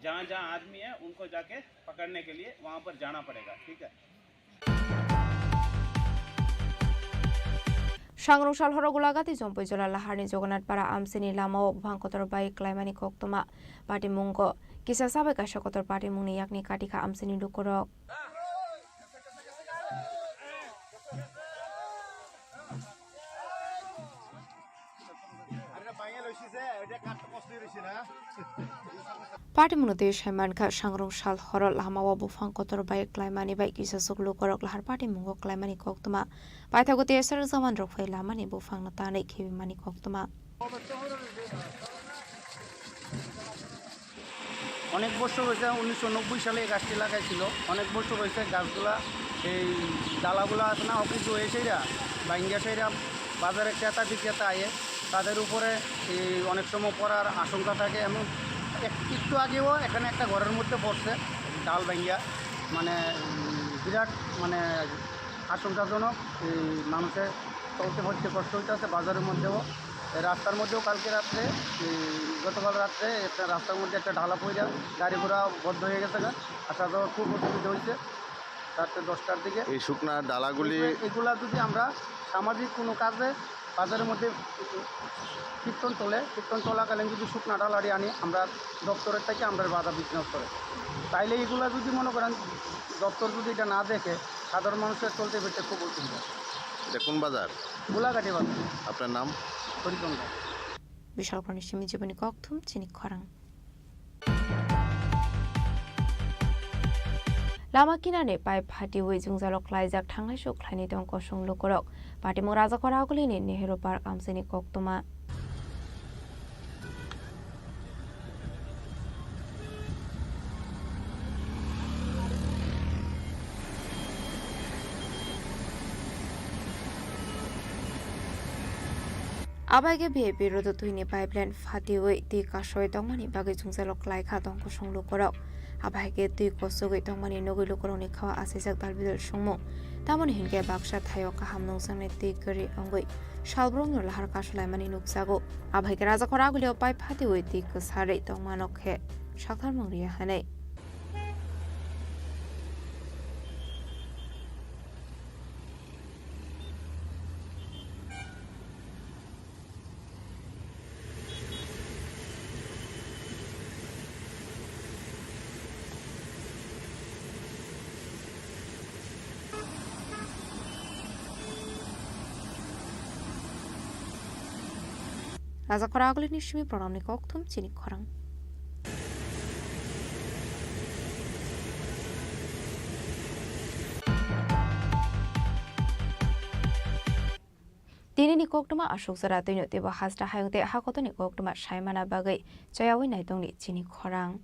जहाँ जहाँ आदमी है उनको जाके पकड़ने के लिए वहाँ पर जाना पड़ेगा ठीक है सांग्रंसाल हरगुलागाति जम्पै जला लाहारनि जगन्नाथपारा आमसेनि लामाव भांकतर बाइक क्लाइमानि कक्तमा पार्टी मुंगो किसा साबाय कासा कतर पार्टी मुंनि याकनि काटिखा आमसेनि लुकरक पार्टी मुनते सैमानखा सांग्रंसाल हर लामाव बुफां कतर बाइक क्लाइमानि बाइक किसा सुगलु करक लाहार पार्टी मुंगो क्लाइमानि कक्तमा पाइथागते एसर जमान रफाय लामानि बुफां नतानै खेबिमानि कक्तमा অনেক বছর হয়েছে 1990 সালে গাছটি লাগাইছিল অনেক বছর হয়েছে গাছগুলা এই ডালাগুলা আছে না অফিস হয়েছেরা বাইঙ্গা সেরা বাজারে ক্রেতা বিক্রেতা আয়ে তাদের উপরে এই অনেক সময় পড়ার আশঙ্কা থাকে এমন একটু আগেও এখানে একটা ঘরের মধ্যে পড়ছে ডাল বাইঙ্গা মানে বিরাট মানে আশঙ্কাজনক এই মানুষের চলতে ফরতে কষ্ট হইতেছে বাজারের মধ্যেও রাস্তার মধ্যেও কালকে রাত্রে গতকাল রাত্রে একটা রাস্তার মধ্যে একটা ঢালা পড়ে গাড়ি ঘোড়া বন্ধ হয়ে গেছে আসা যাওয়ার খুব অসুবিধা হয়েছে রাত্রে 10টার দিকে এই শুকনা ডালাগুলি এগুলা যদি আমরা সামাজিক কোনো কাজে বাজারের মধ্যে কীর্তন চলাকালীন যদি শুকনা ডালাটি আনি আমরা দপ্তরের থেকে আমরা বাধা বিঘ্ন করে তাইলে এগুলা যদি মনে করেন দপ্তর যদি এটা না দেখে সাধারণ মানুষের চলতে ফিরতে খুব অসুবিধা এটা কোন বাজার গোলাঘাটি বাজার আপনার নাম হরিচন্দ্র বিশাল প্রাণী জীবনী কক্থুম চিনি খরাং लामा किनारे पाइप फाटी हुई जुंजालक लाइजाक थांनाय सुख्लायनि दंक संलु करक पाटिमु राजाखर आगुलिनि नेहरू पार्क आमसेनि कक्तमा आबागे भिआइपि रोड तुइनि पाइपलाइन फाटी हुई ती कासय दंमानि बागै जुंजालक लाइखा दंक संलु करक आबागे ती कसुगै दंमानि नगैलु करनि खावा आसेजाक दालबिदल संमु तामनि हिनके बाक्सा थायो काहाम नंसांनि ती गरि अंगै शालब्रंग लाहार कासलायमानि नुकसागो आबागे राजाखर आगुलियाव पाइप फाटी हुई ती कसारै दंमानकहे साथार Mangaria हानै Raja Khora Agli Nishmi Program ni Koktum Chini Khorang. Dini ni koktuma ashok zara tuino tiba hasda hayungte hakoto ni koktuma shaimana bagai jayawi naitong ni Chini Khorang.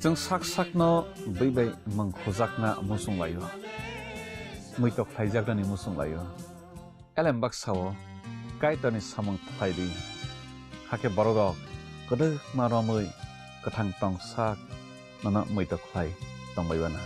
Jeng sak-sakno bai mangkhojakna musung layo. Muitok phaijaknani musung layo. Elembak sawo kaitani samang phaidi. Hake borogok kodok maromui kathang tong sak nana muitok phai tongbaibana.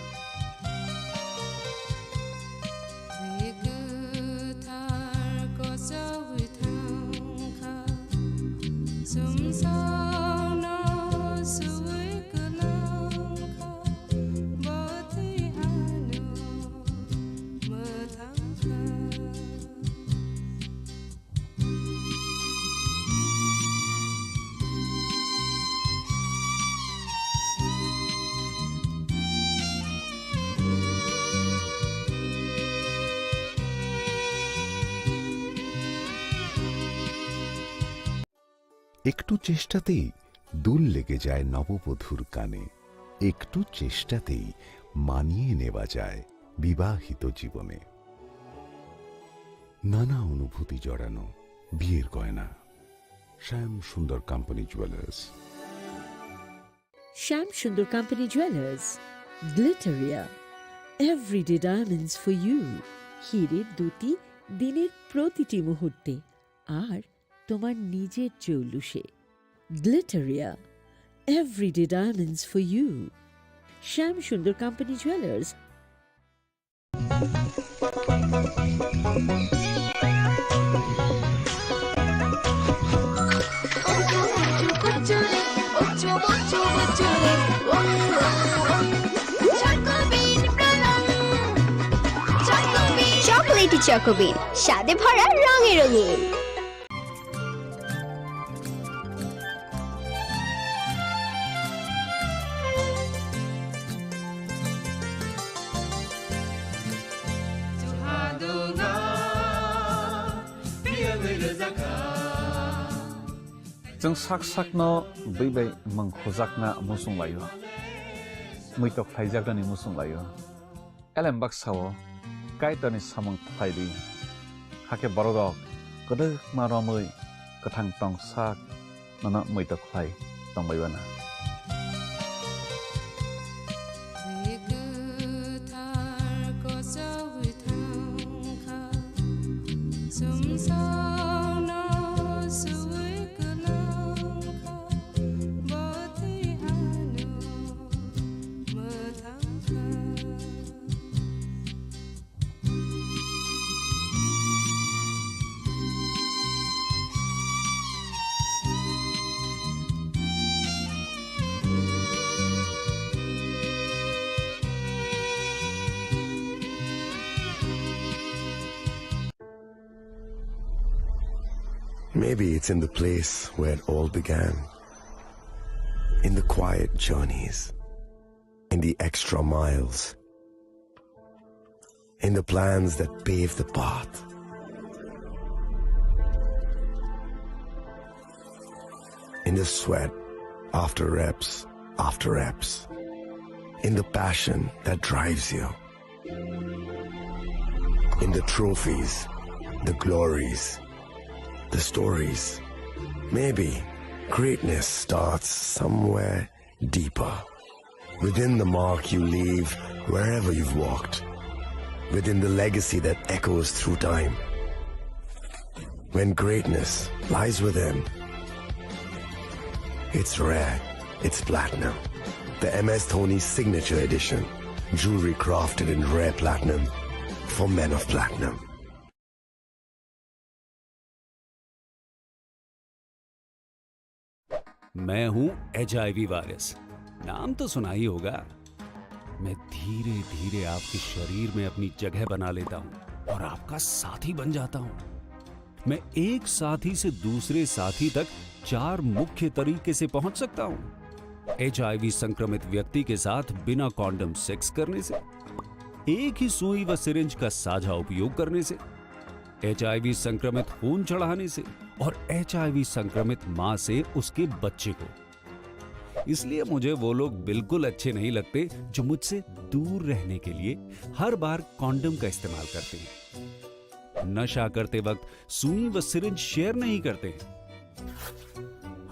একটু চেষ্টাতেই দুল লেগে যায় নববধূর কানে, একটু চেষ্টাতেই মানিয়ে নেওয়া যায় বিবাহিত জীবনে। নানা অনুভূতি জড়ানো বিয়ের গয়না। শ্যাম সুন্দর company jewellers. Sham Sundar Company Jewelers, Glitteria, everyday diamonds for you. হীরের দুটি দিনের প্রতিটি মুহূর্তে আর তোমার নিজের জৌলুসে। Glitteria, everyday diamonds for you. Sham Sundar Company Jewelers. Chocolatey Chocobean, স্বাদে ভরা রঙে রঙিন। Jeng sak-sakno bai mangkhojakna musung layo. Muitok phaijaknani musung layo. Elembak sawo kaitani samang phaidi. Hake borogok kodok maromui kathang tong sak nana muitok phai tongbaibana. Maybe it's in the place where it all began. In the quiet journeys. In the extra miles. In the plans that pave the path. In the sweat after reps. In the passion that drives you. In the trophies, the glories, the stories. Maybe greatness starts somewhere deeper. Within the mark you leave wherever you've walked. Within the legacy that echoes through time. When greatness lies within, it's rare, it's platinum. The MS Dhoni Signature Edition. Jewelry crafted in rare platinum for men of platinum. मैं हूं HIV virus, नाम तो सुना ही होगा। मैं धीरे धीरे आपके शरीर में अपनी जगह बना लेता हूं और आपका साथी बन जाता हूं। मैं एक साथी से दूसरे साथी तक 4 मुख्य तरीके से पहुंच सकता हूं। HIV संक्रमित व्यक्ति के साथ बिना कॉन्डम सेक्स करने से, एक ही सुई व सिरिंज का साझा उपयोग करने से, HIV संक्रमित खून चढ़ाने से और HIV संक्रमित मां से उसके बच्चे को। इसलिए मुझे वो लोग बिल्कुल अच्छे नहीं लगते जो मुझसे दूर रहने के लिए हर बार कॉन्डम का इस्तेमाल करते हैं, नशा करते वक्त सुई व सिरिंज शेयर नहीं करते हैं।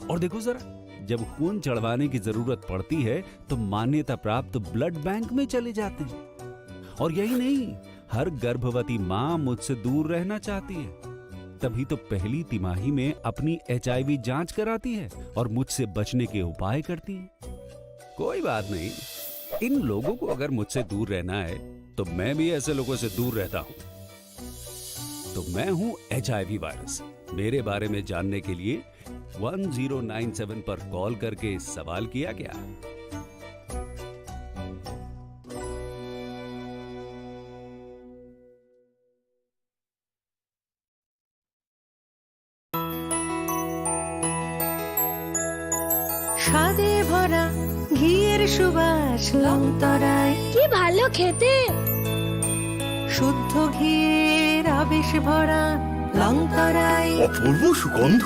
और देखो जरा, जब खून चढ़वाने की जरूरत पड़ती है तो मान्यता प्राप्त ब्लड बैंक में चले जाते हैं। और यही नहीं, हर गर्भवती मां मुझसे दूर रहना चाहती है, तभी तो पहली तिमाही में अपनी HIV जांच कराती है और मुझसे बचने के उपाय करती है। कोई बात नहीं, इन लोगों को अगर मुझसे दूर रहना है तो मैं भी ऐसे लोगों से दूर रहता हूं। तो मैं हूं HIV वायरस। मेरे बारे में जानने के लिए 1097 पर कॉल करके सवाल किया क्या? স্বাদে ভরা ঘিয়ের সুবাস লংতরায় কি ভালো খেতে, শুদ্ধ ঘিয়ের আবেশ ভরা লংতরায় অপূর্ব সুগন্ধ,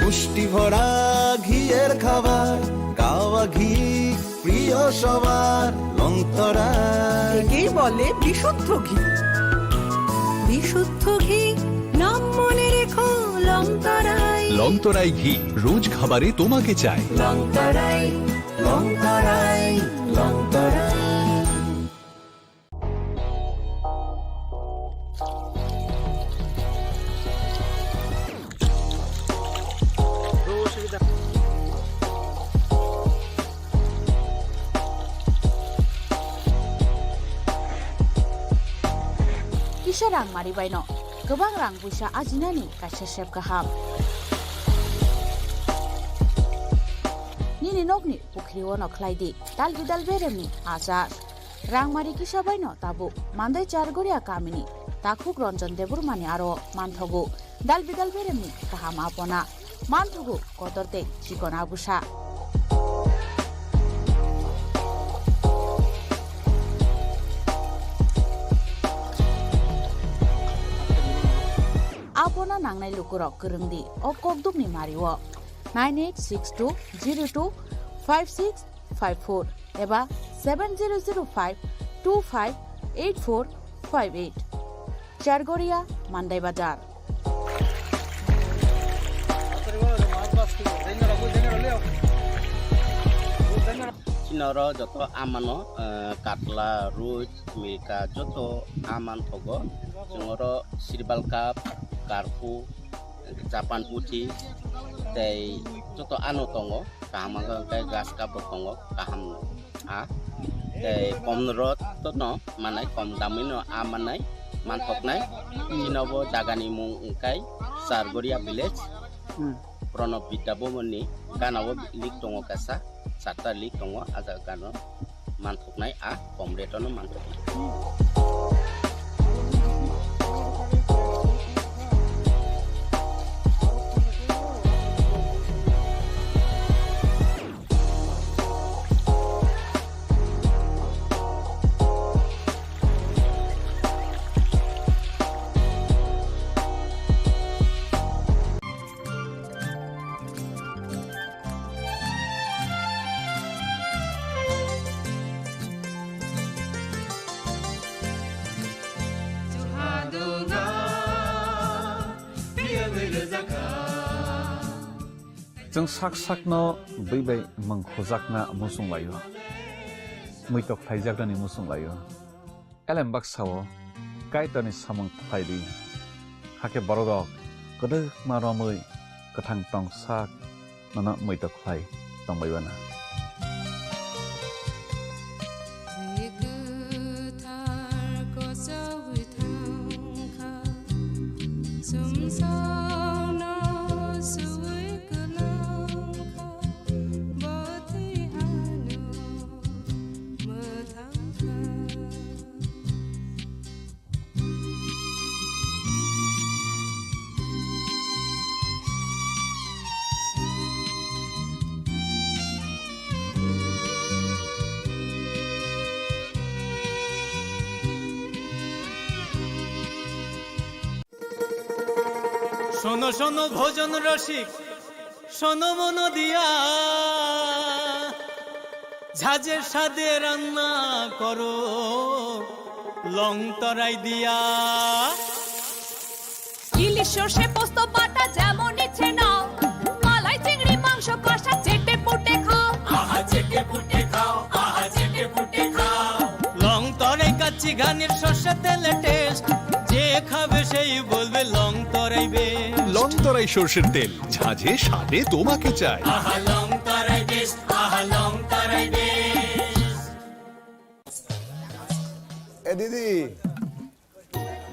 পুষ্টি ভরা ঘিয়ের খাবার, গাওয়া ঘি প্রিয় সবার, লংতরা একেই বলে বিশুদ্ধ ঘি। বিশুদ্ধ ঘি নাম মনে রেখো, লংতরাই। লংতরাই ঘি রোজ খাবারে তোমাকে চাই। লংতরাই, লংতরাই, লংতরাই। Kisah rang mari baino, gobaं rang busa ajinani kaisa sep gaham. Nini nokni pukri wono klaidi, dal beremni azar. Rang mari kisah baino tabu, mandai chargoria kamini, takuk ronjon debur mani aro manthogu, dal beremni gaham apona, manthogu kotorte chikona busa. Apona nangnai lukurok kerengdi o kokdukni mariwo 9862025654 eba 7005258458 Chargoria Mandai Bazar. Chinoro joto amano katla ruj milka joto aman thogo jongoro sirbal cup karpu capan putih tei joto anu tongo kaham kai gas cup tongo kaham a tei komrot to no manai kom damino amanai manthoknai chinobo jagani mung kai Sargoria village Prono Bidabomoni Ganawo lik tongo kasa Sata lik tongo aja gano manthoknai a komretono manthoknai. जों साक साकनो बैबाय मंखोजाकना मुसुं लायो मैतक थाइजाकनानि मुसुं लायो एलेम बाक्साओ काइतनि सामं थाइदि हाके बरदक गदो मारमै गोथां टं साक नना मैतक Thai तंबायबाना শোনো শোনো ভোজন রসিক শোনো মন দিয়া ঝাঁঝের স্বাদে রান্না করো লং তরাই দিয়া ইলিশ সর্ষে পোস্ত বাটা যেমন ইচ্ছে নাও মালাই চিংড়ি মাংস কষা চেটে পুটে খাও আহা চেটে পুটে খাও আহা চেটে পুটে খাও লং তরাই কাচ্চি ঘানির সর্ষে তেলে টেস্ট যে খাবে সেই বলবে লং তরাই বেশ লং তরাই সর্ষের তেল ঝাঁঝে স্বাদে তোমাকে চাই আহা লং তরাই বেশ আহা লং তরাই বেশ ए दीदी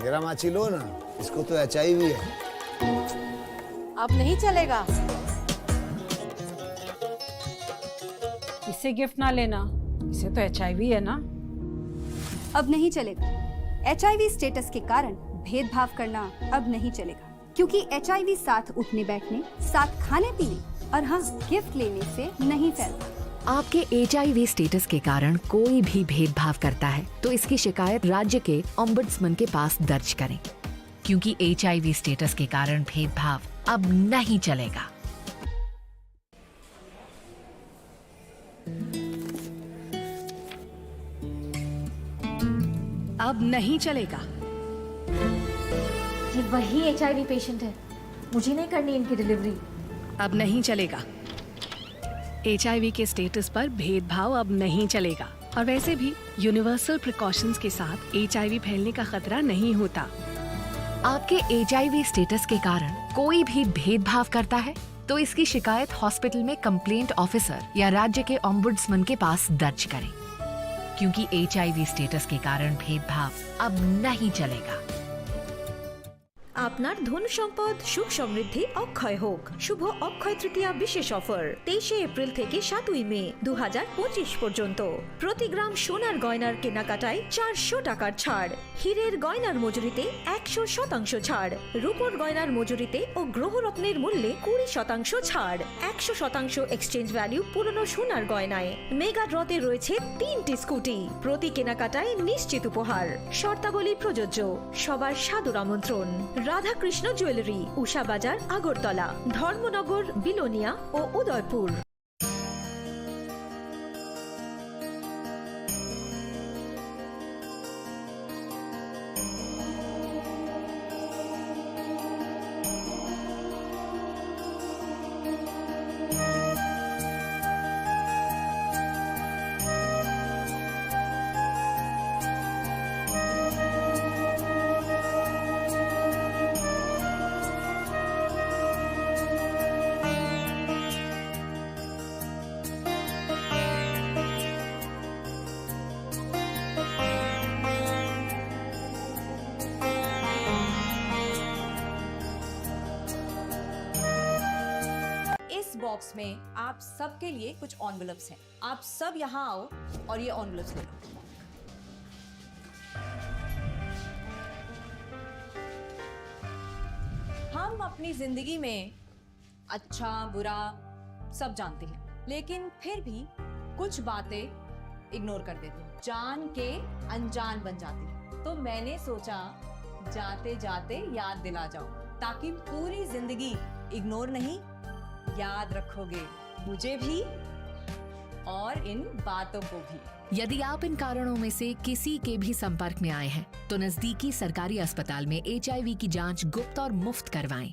मेरा माची लो ना इसको तो HIV है अब नहीं चलेगा इसे गिफ्ट ना लेना इसे तो HIV है ना अब नहीं चलेगा HIV स्टेटस के कारण भेदभाव करना अब नहीं चलेगा क्योंकि HIV साथ उठने बैठने साथ खाने पीने और हाँ गिफ्ट लेने से नहीं फैलता। आपके HIV स्टेटस के कारण कोई भी भेदभाव करता है तो इसकी शिकायत राज्य के ओम्बुड्समैन के पास दर्ज करें क्योंकि HIV स्टेटस के कारण भेदभाव अब नहीं चलेगा। अब नहीं चलेगा। ये वही HIV पेशेंट है, मुझे नहीं करनी इनकी डिलीवरी। अब नहीं चलेगा। HIV के स्टेटस पर भेदभाव अब नहीं चलेगा और वैसे भी यूनिवर्सल प्रिकॉशंस के साथ HIV फैलने का खतरा नहीं होता। आपके HIV स्टेटस के कारण कोई भी भेदभाव करता है तो इसकी शिकायत हॉस्पिटल में कंप्लेंट ऑफिसर या राज्य के ओम्बुड्समैन के पास दर्ज करें क्योंकि HIV स्टेटस के कारण भेदभाव अब नहीं चलेगा। আপনার ধন সম্পদ সুখ সমৃদ্ধি অক্ষয় হোক শুভ অক্ষয় তৃতীয়া বিশেষ অফার 23 এপ্রিল থেকে 7 মে 2025 পর্যন্ত প্রতি গ্রাম সোনার গয়নার কেনাকাটায় 400 টাকার ছাড় হীরের গয়নার মজুরিতে 100% ছাড় রূপোর গয়নার মজুরিতে ও গ্রহরত্নের মূল্যে 20% ছাড় 100% এক্সচেঞ্জ ভ্যালু পুরনো সোনার গয়নায় মেগা ড্রতে রয়েছে 3টি স্কুটি প্রতি কেনাকাটায় নিশ্চিত উপহার শর্তাবলী প্রযোজ্য সবার সাদর আমন্ত্রণ রাধাকৃষ্ণ জুয়েলারি উষা বাজার আগরতলা ধর্মনগর বিলোনিয়া ও উদয়পুর। बॉक्स में आप सबके लिए कुछ एनवेलप्स हैं। आप सब यहाँ आओ और ये एनवेलप्स ले लो। हम अपनी जिंदगी में अच्छा बुरा सब जानते हैं, लेकिन फिर भी कुछ बातें इग्नोर कर देते हैं, जान के अनजान बन जाती हैं। तो मैंने सोचा जाते जाते याद दिला जाओ ताकि पूरी जिंदगी इग्नोर नहीं याद रखोगे, मुझे भी और इन बातों को भी। यदि आप इन कारणों में से किसी के भी संपर्क में आए हैं तो नजदीकी सरकारी अस्पताल में HIV की जांच गुप्त और मुफ्त करवाएं।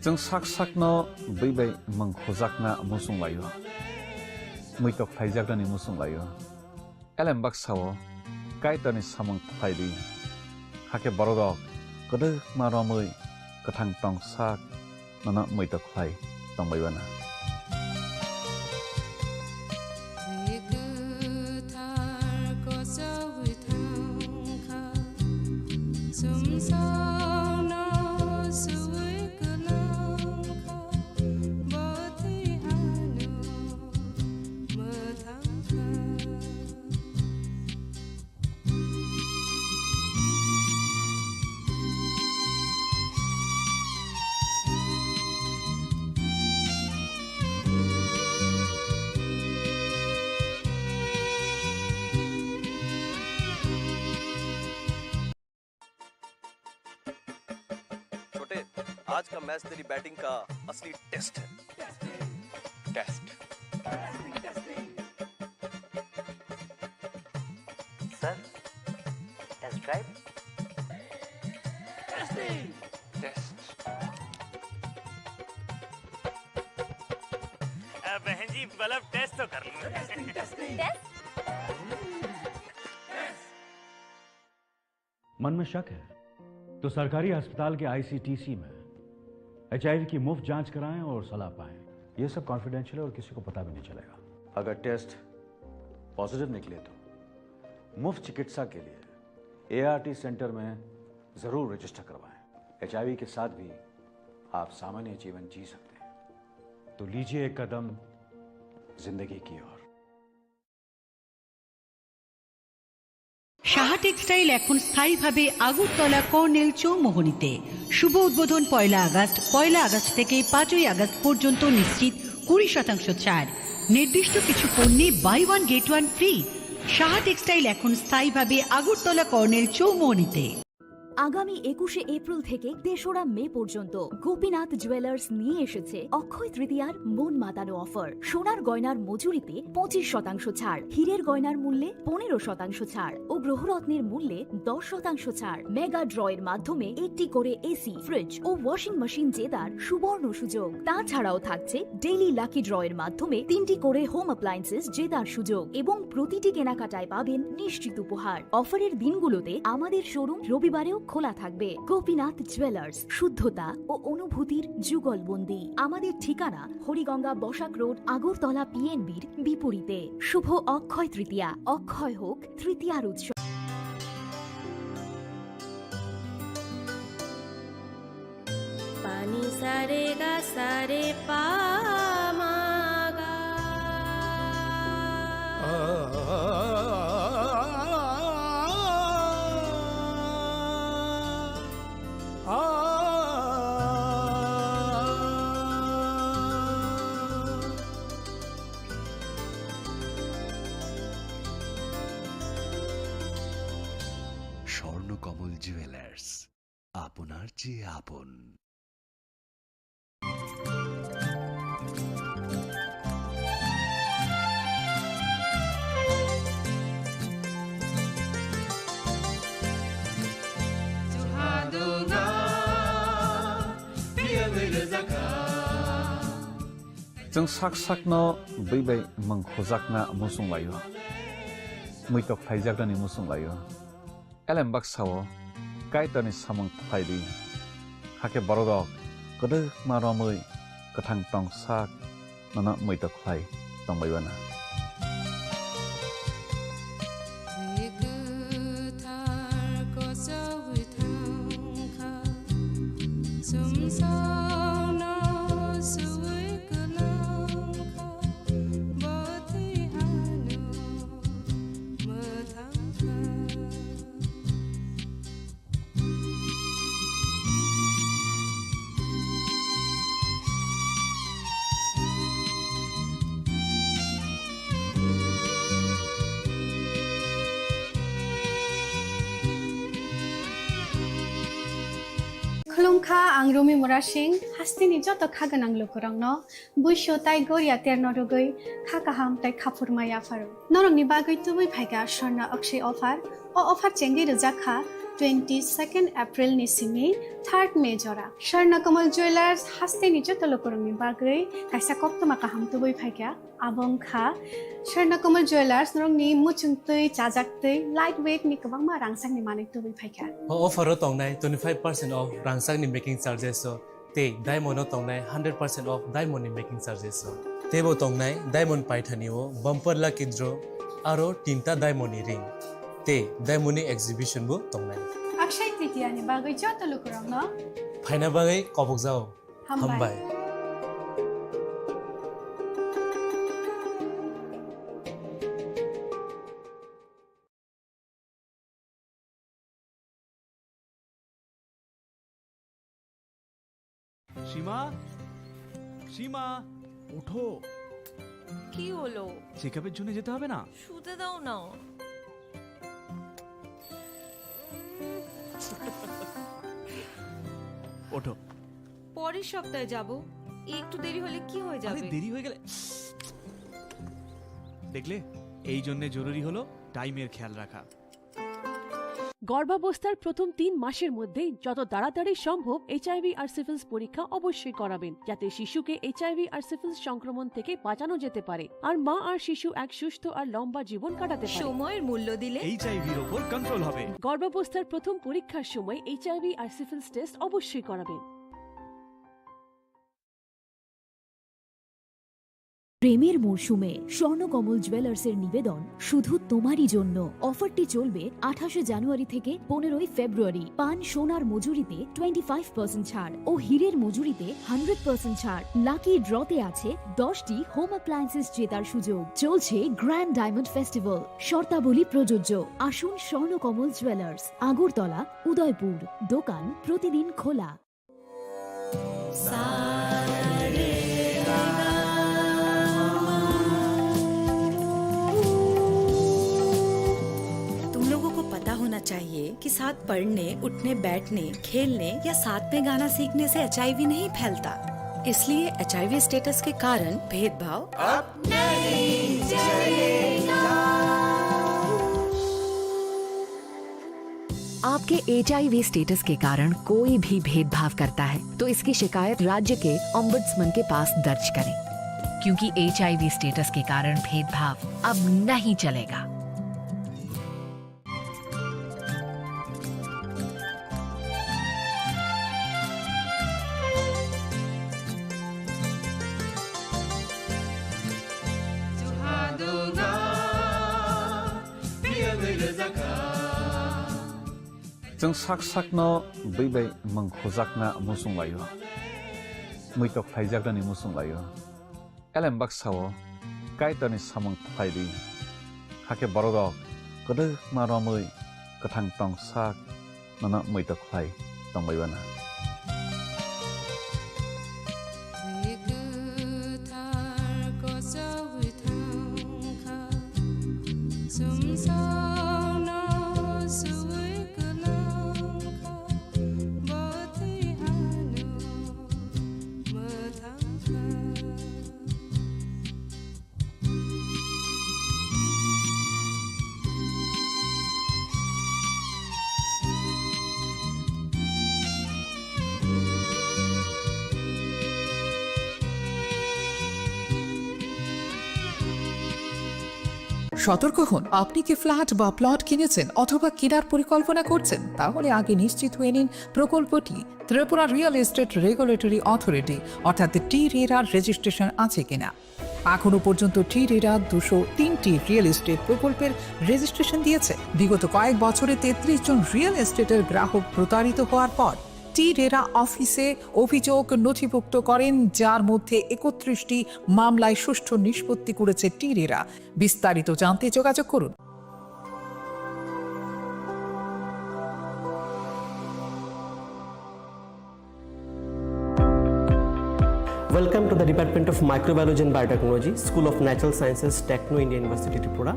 जों साक साकनो बैबाय मंखोजाकना मुसुं लायो मैतक थाइजाकनानि मुसुं लायो एलेम बाक्साओ कायतानि सामं थाइदि हाके बरदक गोदोक मारमै गोथां टं साक नना मैतक थाइ तंबायबाना आज का मैच तेरी बैटिंग का असली टेस्ट है। Test. Sir, test drive. Test. बहन जी बल्ब टेस्ट तो कर लो। मन में शक है तो सरकारी अस्पताल के आईसीटीसी में एचआईवी की मुफ्त जांच कराएं और सलाह पाएं। ये सब कॉन्फिडेंशियल है और किसी को पता भी नहीं चलेगा। अगर टेस्ट पॉजिटिव निकले तो मुफ्त चिकित्सा के लिए एआरटी सेंटर में जरूर रजिस्टर करवाएं। एचआईवी के साथ भी आप सामान्य जीवन जी सकते हैं। तो लीजिए एक कदम जिंदगी की ओर। সাহা টেক্সটাইল এখন স্থায়ীভাবে আগরতলা কর্নেল চৌমোহনীতে। শুভ উদ্বোধন 1 আগস্ট থেকে 5 আগস্ট পর্যন্ত নিশ্চিত 20% ছাড়। নির্দিষ্ট কিছু পণ্যে buy one get one free. Saha textile এখন স্থায়ীভাবে আগরতলা কর্নেল চৌমোহনীতে। আগামী 21শে এপ্রিল থেকে 3রা মে পর্যন্ত গোপীনাথ জুয়েলার্স নিয়ে এসেছে অক্ষয় তৃতীয়ার মন মাতানো অফার। সোনার গয়নার মজুরিতে 25% ছাড়, হীরের গয়নার মূল্যে 15% ছাড় ও গ্রহরত্নের মূল্যে 10% ছাড়। মেগা ড্রয়ের মাধ্যমে একটি করে এসি, ফ্রিজ ও ওয়াশিং মেশিন জেতার সুবর্ণ সুযোগ। তাছাড়াও থাকছে ডেইলি লাকি ড্রয়ের মাধ্যমে 3টি করে হোম অ্যাপ্লায়েন্সেস জেতার সুযোগ এবং প্রতিটি কেনাকাটায় পাবেন নিশ্চিত উপহার। অফারের দিনগুলোতে আমাদের শোরুম রবিবারেও খোলা থাকবে। গোপীনাথ জুয়েলার্স, শুদ্ধতা ও অনুভূতির যুগলবন্দি। আমাদের ঠিকানা হরিগঙ্গা বসাক রোড, আগরতলা পিএনবির বিপরীতে। শুভ অক্ষয় তৃতীয়া। অক্ষয় হোক তৃতীয়ার উৎসব। পানি সারে গা সারে পা মা গা। স্বর্ণকমল জুয়েলার্স, আপনার চেয়ে আপন। जों sak sakno beibai mangkhojakna musung layo muitok phaijaknani musung layo elem baksao kaitani samung phaidi hake borodok kodok maromui kathang tong sak nana muitok phai tongbaibana खुलुमखा आं रमि मुरा सिंह हास्तिनि जत खागोनां लोगोरांनो बुइसो ताइ गरिया तेरनो रुगै खाकाहाम ताइ खाफुरमाया फारो नरंनि बागै तुबै फाइगा स्वर्ణ अक्षय अफार ओ अफार चेंगि रजाखा 22 एप्रिल नि सिमि 3 मे जरा स्वर्णकमल ज्वेलर्स हास्तिनि जत लोगोरांनि बागै काइसा कप्तमा काहाम तुबै फाइगा आबंखा स्वर्णकमल ज्वेलर्स नरंनि मुचुंतै चाजाक्तै लाइट वेट नि गोबांमा रांसांनि माने तुबै फाइगा अफारो तंनाय 25% ऑफ रांसांनि मेकिंग चार्जेस ते डायमंड तंनाय 100% ऑफ डायमंड मेकिंग चार्जेस तेबो तंनाय डायमंड पाइथानिओ बम्पर लकी ड्र आरो 3टा डायमंड रिंग ते डायमंड एग्जिबिशन बो तंनाय अक्षय तृतीया नि बागै जत लोगोरांनो फाइना बागै कबक जाओ हामबाय সীমা সীমা ওঠো কি হলো চেকআপের জন্য যেতে হবে না শুতে দাও না ওঠো পরের সপ্তাহে যাব। একটু দেরি হলে কি হয়ে আরে যাবে? দেরি হয়ে গেলে দেখলে, এই জন্য জরুরি হলো টাইমের খেয়াল রাখা। গর্ভাবস্থার প্রথম 3 মাসের মধ্যে যত তাড়াতাড়ি সম্ভব এইচআইভি আর সিফিলিস পরীক্ষা অবশ্যই করাবেন, যাতে শিশুকে এইচআইভি আর সিফিলিস সংক্রমণ থেকে বাঁচানো যেতে পারে আর মা আর শিশু এক সুস্থ আর লম্বা জীবন কাটাতে পারে। সময়ের মূল্য দিলে এইচআইভির উপর কন্ট্রোল হবে। গর্ভাবস্থার প্রথম পরীক্ষার সময় এইচআইভি আর সিফিলিস টেস্ট অবশ্যই করাবেন। প্রেমের মরশুমে স্বর্ণকমল জুয়েলার্সের নিবেদন শুধু তোমারই জন্য। অফারটি চলবে 28 জানুয়ারি থেকে 15 ফেব্রুয়ারি। পান সোনার মজুরিতে 25% ছাড় ও হীরের মজুরিতে 100% ছাড়। লাকি ড্রতে আছে 10টি হোম অ্যাপ্লায়েন্সেস জেতার সুযোগ। চলছে গ্র্যান্ড ডায়মন্ড ফেস্টিভ্যাল, শর্তাবলী প্রযোজ্য। আসুন স্বর্ণকমল জুয়েলার্স, আগরতলা, উদয়পুর। দোকান প্রতিদিন খোলা। होना चाहिए कि साथ पढ़ने, उठने, बैठने, खेलने या साथ में गाना सीखने से एचआईवी नहीं फैलता। इसलिए एचआईवी स्टेटस के कारण भेदभाव अब नहीं चलेगा। आपके एचआईवी स्टेटस के कारण कोई भी भेदभाव करता है तो इसकी शिकायत राज्य के ओम्बुड्समैन के पास दर्ज करें, क्योंकि एचआईवी स्टेटस के कारण भेदभाव अब नहीं चलेगा। जों साक साकनो बैबाय मंखजाकना मुसुंलायो मैतक फाइजाकनि मुसुंलायो एलेम बाक्साओ कायतनि सामं फाइदि हाके बरगक गदो मारमै गथां टं साक नना मैतक फाइ तंबायबाना সতর্ক হন, আপনি কি ফ্ল্যাট বা প্লট কিনেছেন অথবা কেনার পরিকল্পনা করছেন? তাহলে আগে নিশ্চিত হয়ে নিন প্রকল্পটি Tripura real estate regulatory authority অর্থাৎ টি-রেরার রেজিস্ট্রেশন আছে কিনা। এখনো পর্যন্ত টি-রেরা 203টি রিয়েল এস্টেট প্রকল্পের রেজিস্ট্রেশন দিয়েছে। বিগত কয়েক বছরে 33 জন রিয়েল এস্টেটের গ্রাহক প্রতারিত হওয়ার পর টি-রেরা অফিসে অভিযোগ নথিভুক্ত করেন, যার মধ্যে 31টি মামলায় সুষ্ঠু নিষ্পত্তি করেছে টি-রেরা। বিস্তারিত জানতে যোগাযোগ করুন। Welcome to the Department of Microbiology and Biotechnology, School of Natural Sciences, Techno India University, Tripura.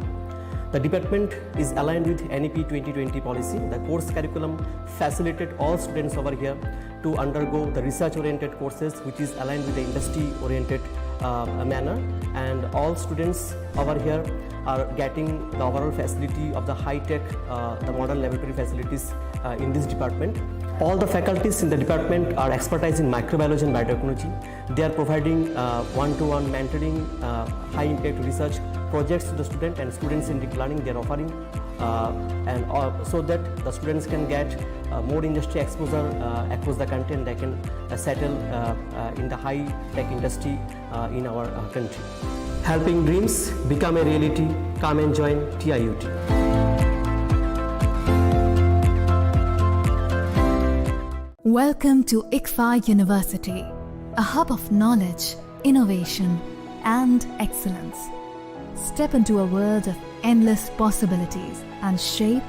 The department is aligned with NEP 2020 policy. The course curriculum facilitated all students over here to undergo the research-oriented courses, which is aligned with the industry-oriented manner. And all students over here are getting the overall facility of the high-tech, the modern laboratory facilities in this department. All the faculties in the department are expertise in microbiology and biotechnology. They are providing one-to-one mentoring, high-impact research projects to the student, and students in deep learning they are offering, and so that the students can get more industry exposure across the country, and they can settle in the high-tech industry in our country. Helping dreams become a reality. Come and join TIUT. Welcome to ICFA University, a hub of knowledge, innovation, and excellence. Step into a world of endless possibilities and shape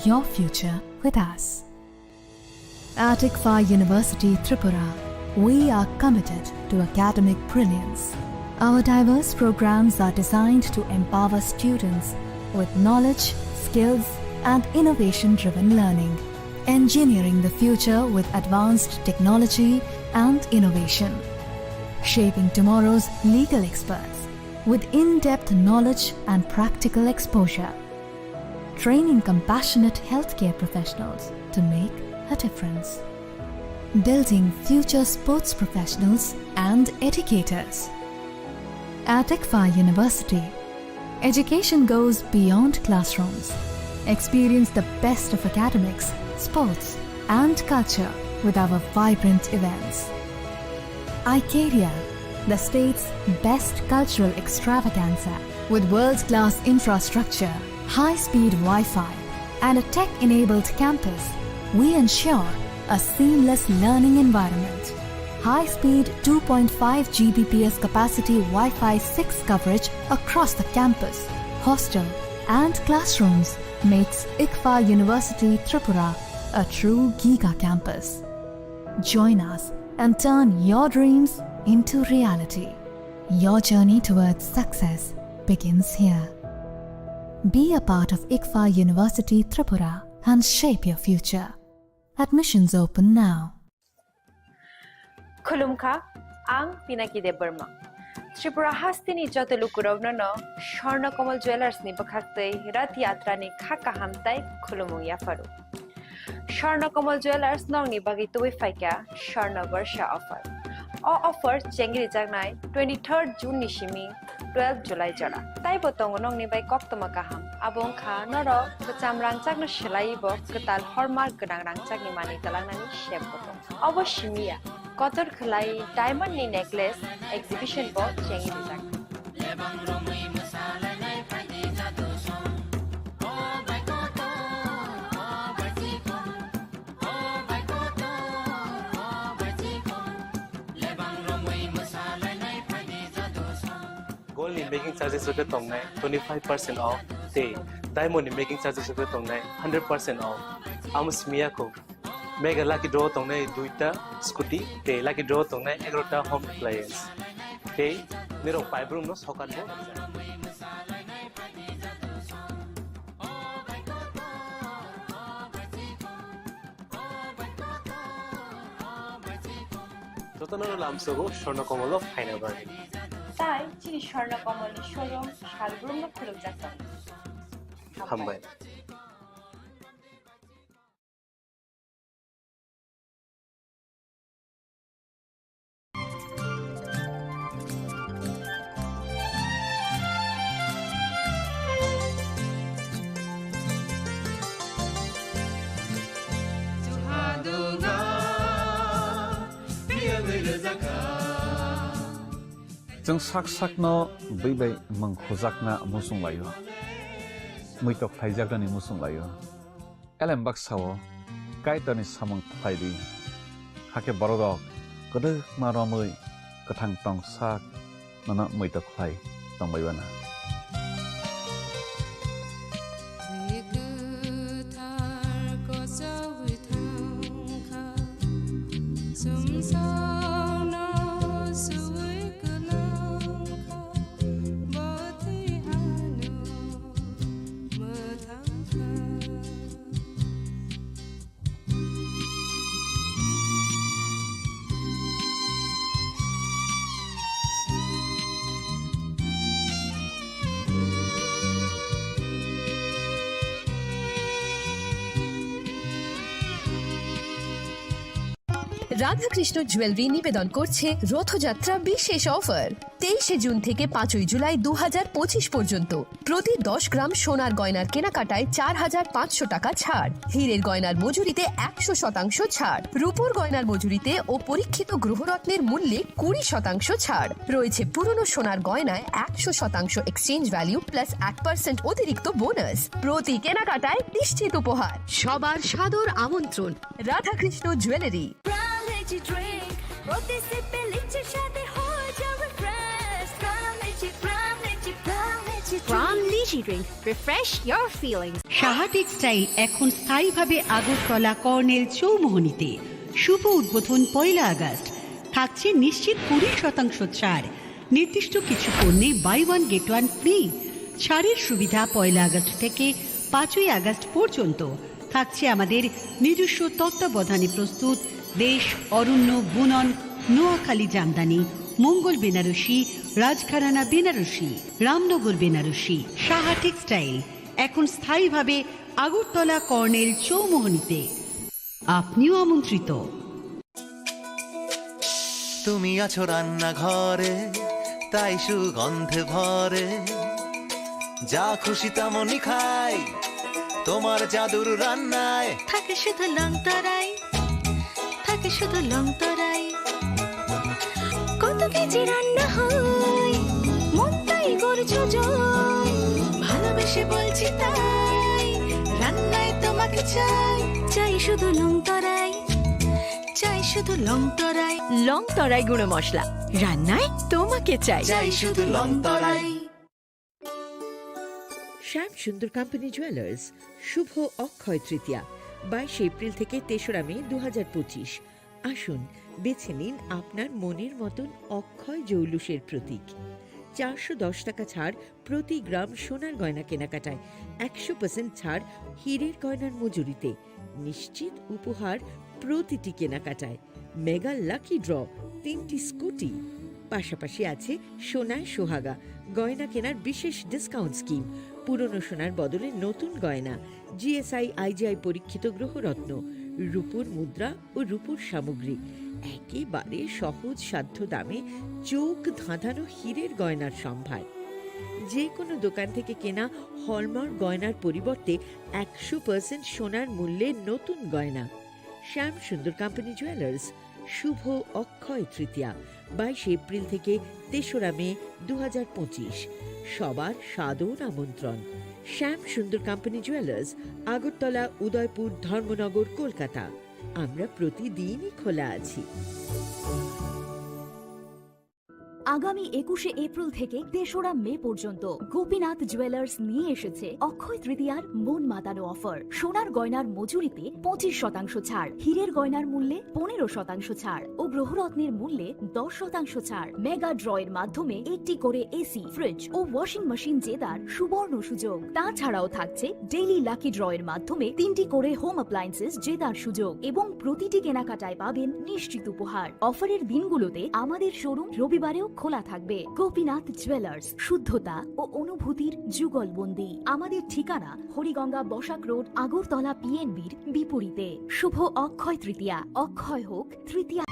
your future with us. At ICFA University, Tripura, we are committed to academic brilliance. Our diverse programs are designed to empower students with knowledge, skills, and innovation-driven learning. Engineering the future with advanced technology and innovation. Shaping tomorrow's legal experts with in-depth knowledge and practical exposure. Training compassionate healthcare professionals to make a difference. Building future sports professionals and educators. At ICFA University, education goes beyond classrooms. Experience the best of academics, sports, and culture with our vibrant events. Icaria, the state's best cultural extravaganza, with world-class infrastructure, high-speed Wi-Fi, and a tech-enabled campus, we ensure a seamless learning environment. High-speed 2.5 Gbps capacity Wi-Fi 6 coverage across the campus, hostel, and classrooms makes ICFA University Tripura a true giga campus. Join us and turn your dreams into reality. Your journey towards success begins here. Be a part of ICFA University Tripura and shape your future. Admissions open now. Khulumkha, ang Pinaki de Burma. Tripura hastini joto lukurogno no Shorna Komal Jewelers ni bakhaktei Rath Yatra ni khaka hamtai khulumung ya faru. Shorna Komal Jewelers nong ni bagi tuwi faika Shorna Varsha offer. All offer chengri jagnai 23rd June ni shimi 12 July jara. Tai botong nong ni bai kok toma kaham. Abong kha noro kecam rangcak no shelai bo ketal hormar genang rangcak ni mani talang nani shep botong. Obo shimiya kotor khlai diamond ni necklace exhibition bo chengi dijak. Gold in making charges hote tongnai 25% off te diamond in making charges hote tongnai 100% off amus miya ko mega lucky draw tongnai duita scooty te lucky draw tongnai 11ta home appliance te nero five room no sokan bo Totono lamsogo Shorna Komolo final bargain. Tai Chini Khorang Tripura showroom Shalbrum no khuluk jakta. Hambai. Jeng sak sak no bai mangkhojak na musung layo. Muitok thaijak ni musung layo. Elem bak sawo kai tani samang thaidi. Hake borodok kode maromui kathang tong sak nana muitok thai tong baiwana. Radhakrishna jewellery নিবেদন করছে রথযাত্রা বিশেষ offer 23 June থেকে 5 জুলাই 2025 পর্যন্ত প্রতি 10 গ্রাম সোনার গয়নার কেনাকাটায় 4500 টাকা ছাড়, হীরের গয়নার মজুরিতে 100% ছাড়, রূপোর গয়নার মজুরিতে ও পরীক্ষিত গ্রহরত্নের মূল্যে 20% ছাড় রয়েছে। পুরনো সোনার গয়নায় 100% এক্সচেঞ্জ ভ্যালু প্লাস 1% অতিরিক্ত বোনাস। প্রতি কেনাকাটায় নিশ্চিত উপহার। সবার সাদর আমন্ত্রণ Radhakrishna jewellery. From Lychee Drink, refresh your feelings. Saha textile এখন স্থায়ীভাবে আগরতলা কর্নেল চৌমোহনীতে। শুভ উদ্বোধন 1 আগস্ট। থাকছে নিশ্চিত 20% ছাড়। নির্দিষ্ট কিছু পণ্যে buy one get one free. ছাড়ের সুবিধা 1 আগস্ট থেকে 5 আগস্ট পর্যন্ত। থাকছে আমাদের নিজস্ব তত্ত্বাবধানে প্রস্তুত দেশ অরণ্য বুনন নোয়াখালী জামদানি মঙ্গল বেনারসি রাজঘরানা বেনারসি রামনগর বেনারসি সাহা টেক্সটাইল এখন স্থায়ীভাবে আগরতলা কর্নেল চৌমোহনীতে। আপনিও আমন্ত্রিত। তুমি আছো রান্নাঘরে, তাই সুগন্ধে ভরে, যা খুশি তেমনই খাই তোমার জাদুর রান্নায়। থাকে শুধু লং তরাই, থাকে শুধু লং তরাই, কত কেজি রান্না হয় মন তাই করছো জয়, ভালোবেসে বলছি তাই রান্নায় তোমাকে চাই, চাই শুধু লং তরাই, চাই শুধু লং তরাই, লং তরাই গুঁড়ো মশলা রান্নায় তোমাকে চাই, চাই শুধু লং তরাই। শ্যাম সুন্দর কোম্পানি জুয়েলার্স শুভ অক্ষয় তৃতীয়া 22 এপ্রিল থেকে 3রা মে 2025। আসুন বেছে নিন আপনার মনের মতন অক্ষয় জৌলুসের প্রতীক। 410 টাকা ছাড় প্রতি গ্রাম সোনার গয়না কেনাকাটায়, 100% ছাড় হীরের গয়নার মজুরিতে, নিশ্চিত উপহার প্রতিটি কেনাকাটায়, মেগা লাকি ড্র 3টি স্কুটি, পাশাপাশি আছে সোনায় সোহাগা গয়না কেনার বিশেষ ডিসকাউন্ট স্কিম, পুরনো সোনার বদলে নতুন গয়না, জিএসআই আইজিআই পরীক্ষিত গ্রহরত্ন, রূপোর মুদ্রা ও রূপোর সামগ্রী, একেবারে সহজ সাধ্য দামে চোখ ধাঁধানো হীরের গয়নার সম্ভার। যে কোনো দোকান থেকে কেনা হলমার্ক গয়নার পরিবর্তে 100% সোনার মূল্যে নতুন গয়না। শ্যাম সুন্দর কোম্পানি জুয়েলার্স শুভ অক্ষয় তৃতীয়া 22 এপ্রিল থেকে 3রা মে 2025। সবার সাদর আমন্ত্রণ। শ্যাম সুন্দর কোম্পানি জুয়েলার্স, আগরতলা, উদয়পুর, ধর্মনগর, কলকাতা। আমরা প্রতিদিনই খোলা আছি। আগামী 21শে এপ্রিল থেকে 3রা মে পর্যন্ত গোপীনাথ জুয়েলার্স নিয়ে এসেছে অক্ষয় তৃতীয়ার মন মাতানো অফার। সোনার গয়নার মজুরিতে 25% ছাড়, হীরের গয়নার মূল্যে 15% ছাড় ও গ্রহরত্নের মূল্যে 10% ছাড়। মেগা ড্রয়ের মাধ্যমে একটি করে এসি, ফ্রিজ ও ওয়াশিং মেশিন জেতার সুবর্ণ সুযোগ। তাছাড়াও থাকছে ডেইলি লাকি ড্রয়ের মাধ্যমে 3টি করে হোম অ্যাপ্লায়েন্সেস জেতার সুযোগ এবং প্রতিটি কেনাকাটায় পাবেন নিশ্চিত উপহার। অফারের দিনগুলোতে আমাদের শোরুম রবিবারেও খোলা থাকবে। গোপীনাথ জুয়েলার্স, শুদ্ধতা ও অনুভূতির যুগলবন্দি। আমাদের ঠিকানা হরিগঙ্গা বসাক রোড, আগরতলা পিএনবির বিপরীতে। শুভ অক্ষয় তৃতীয়া, অক্ষয় হোক তৃতীয়া।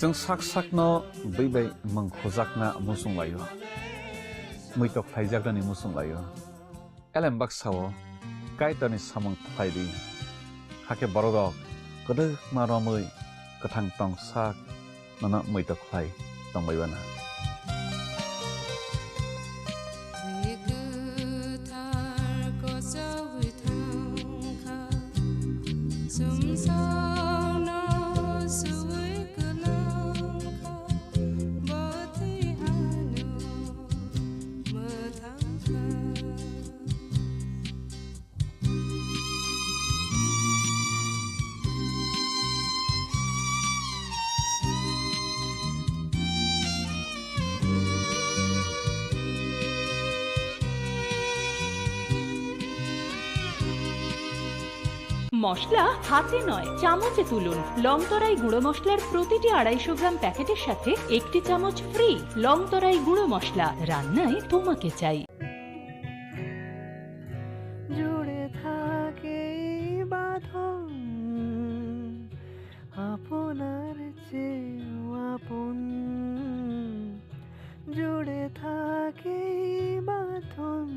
जों sak sakno beibai mang khojakna musung layo, muitok phaijagani musung layo, elem baksao kaitani samang phaidi hake borodok kodok maromui kathang tong sak nana muitok phai tongbaibana. মশলা হাতে নয় চামচে তুলুন। লংতরাই গুঁড়ো মশলার প্রতিটি 250 গ্রাম প্যাকেটের সাথে 1টি চামচ ফ্রি। লংতরাই গুঁড়ো মশলা, রান্নায় তোমাকে চাই। জুড়ে থাকে বাঁধন আপনার চেয়েও আপন, জুড়ে থাকে বাঁধন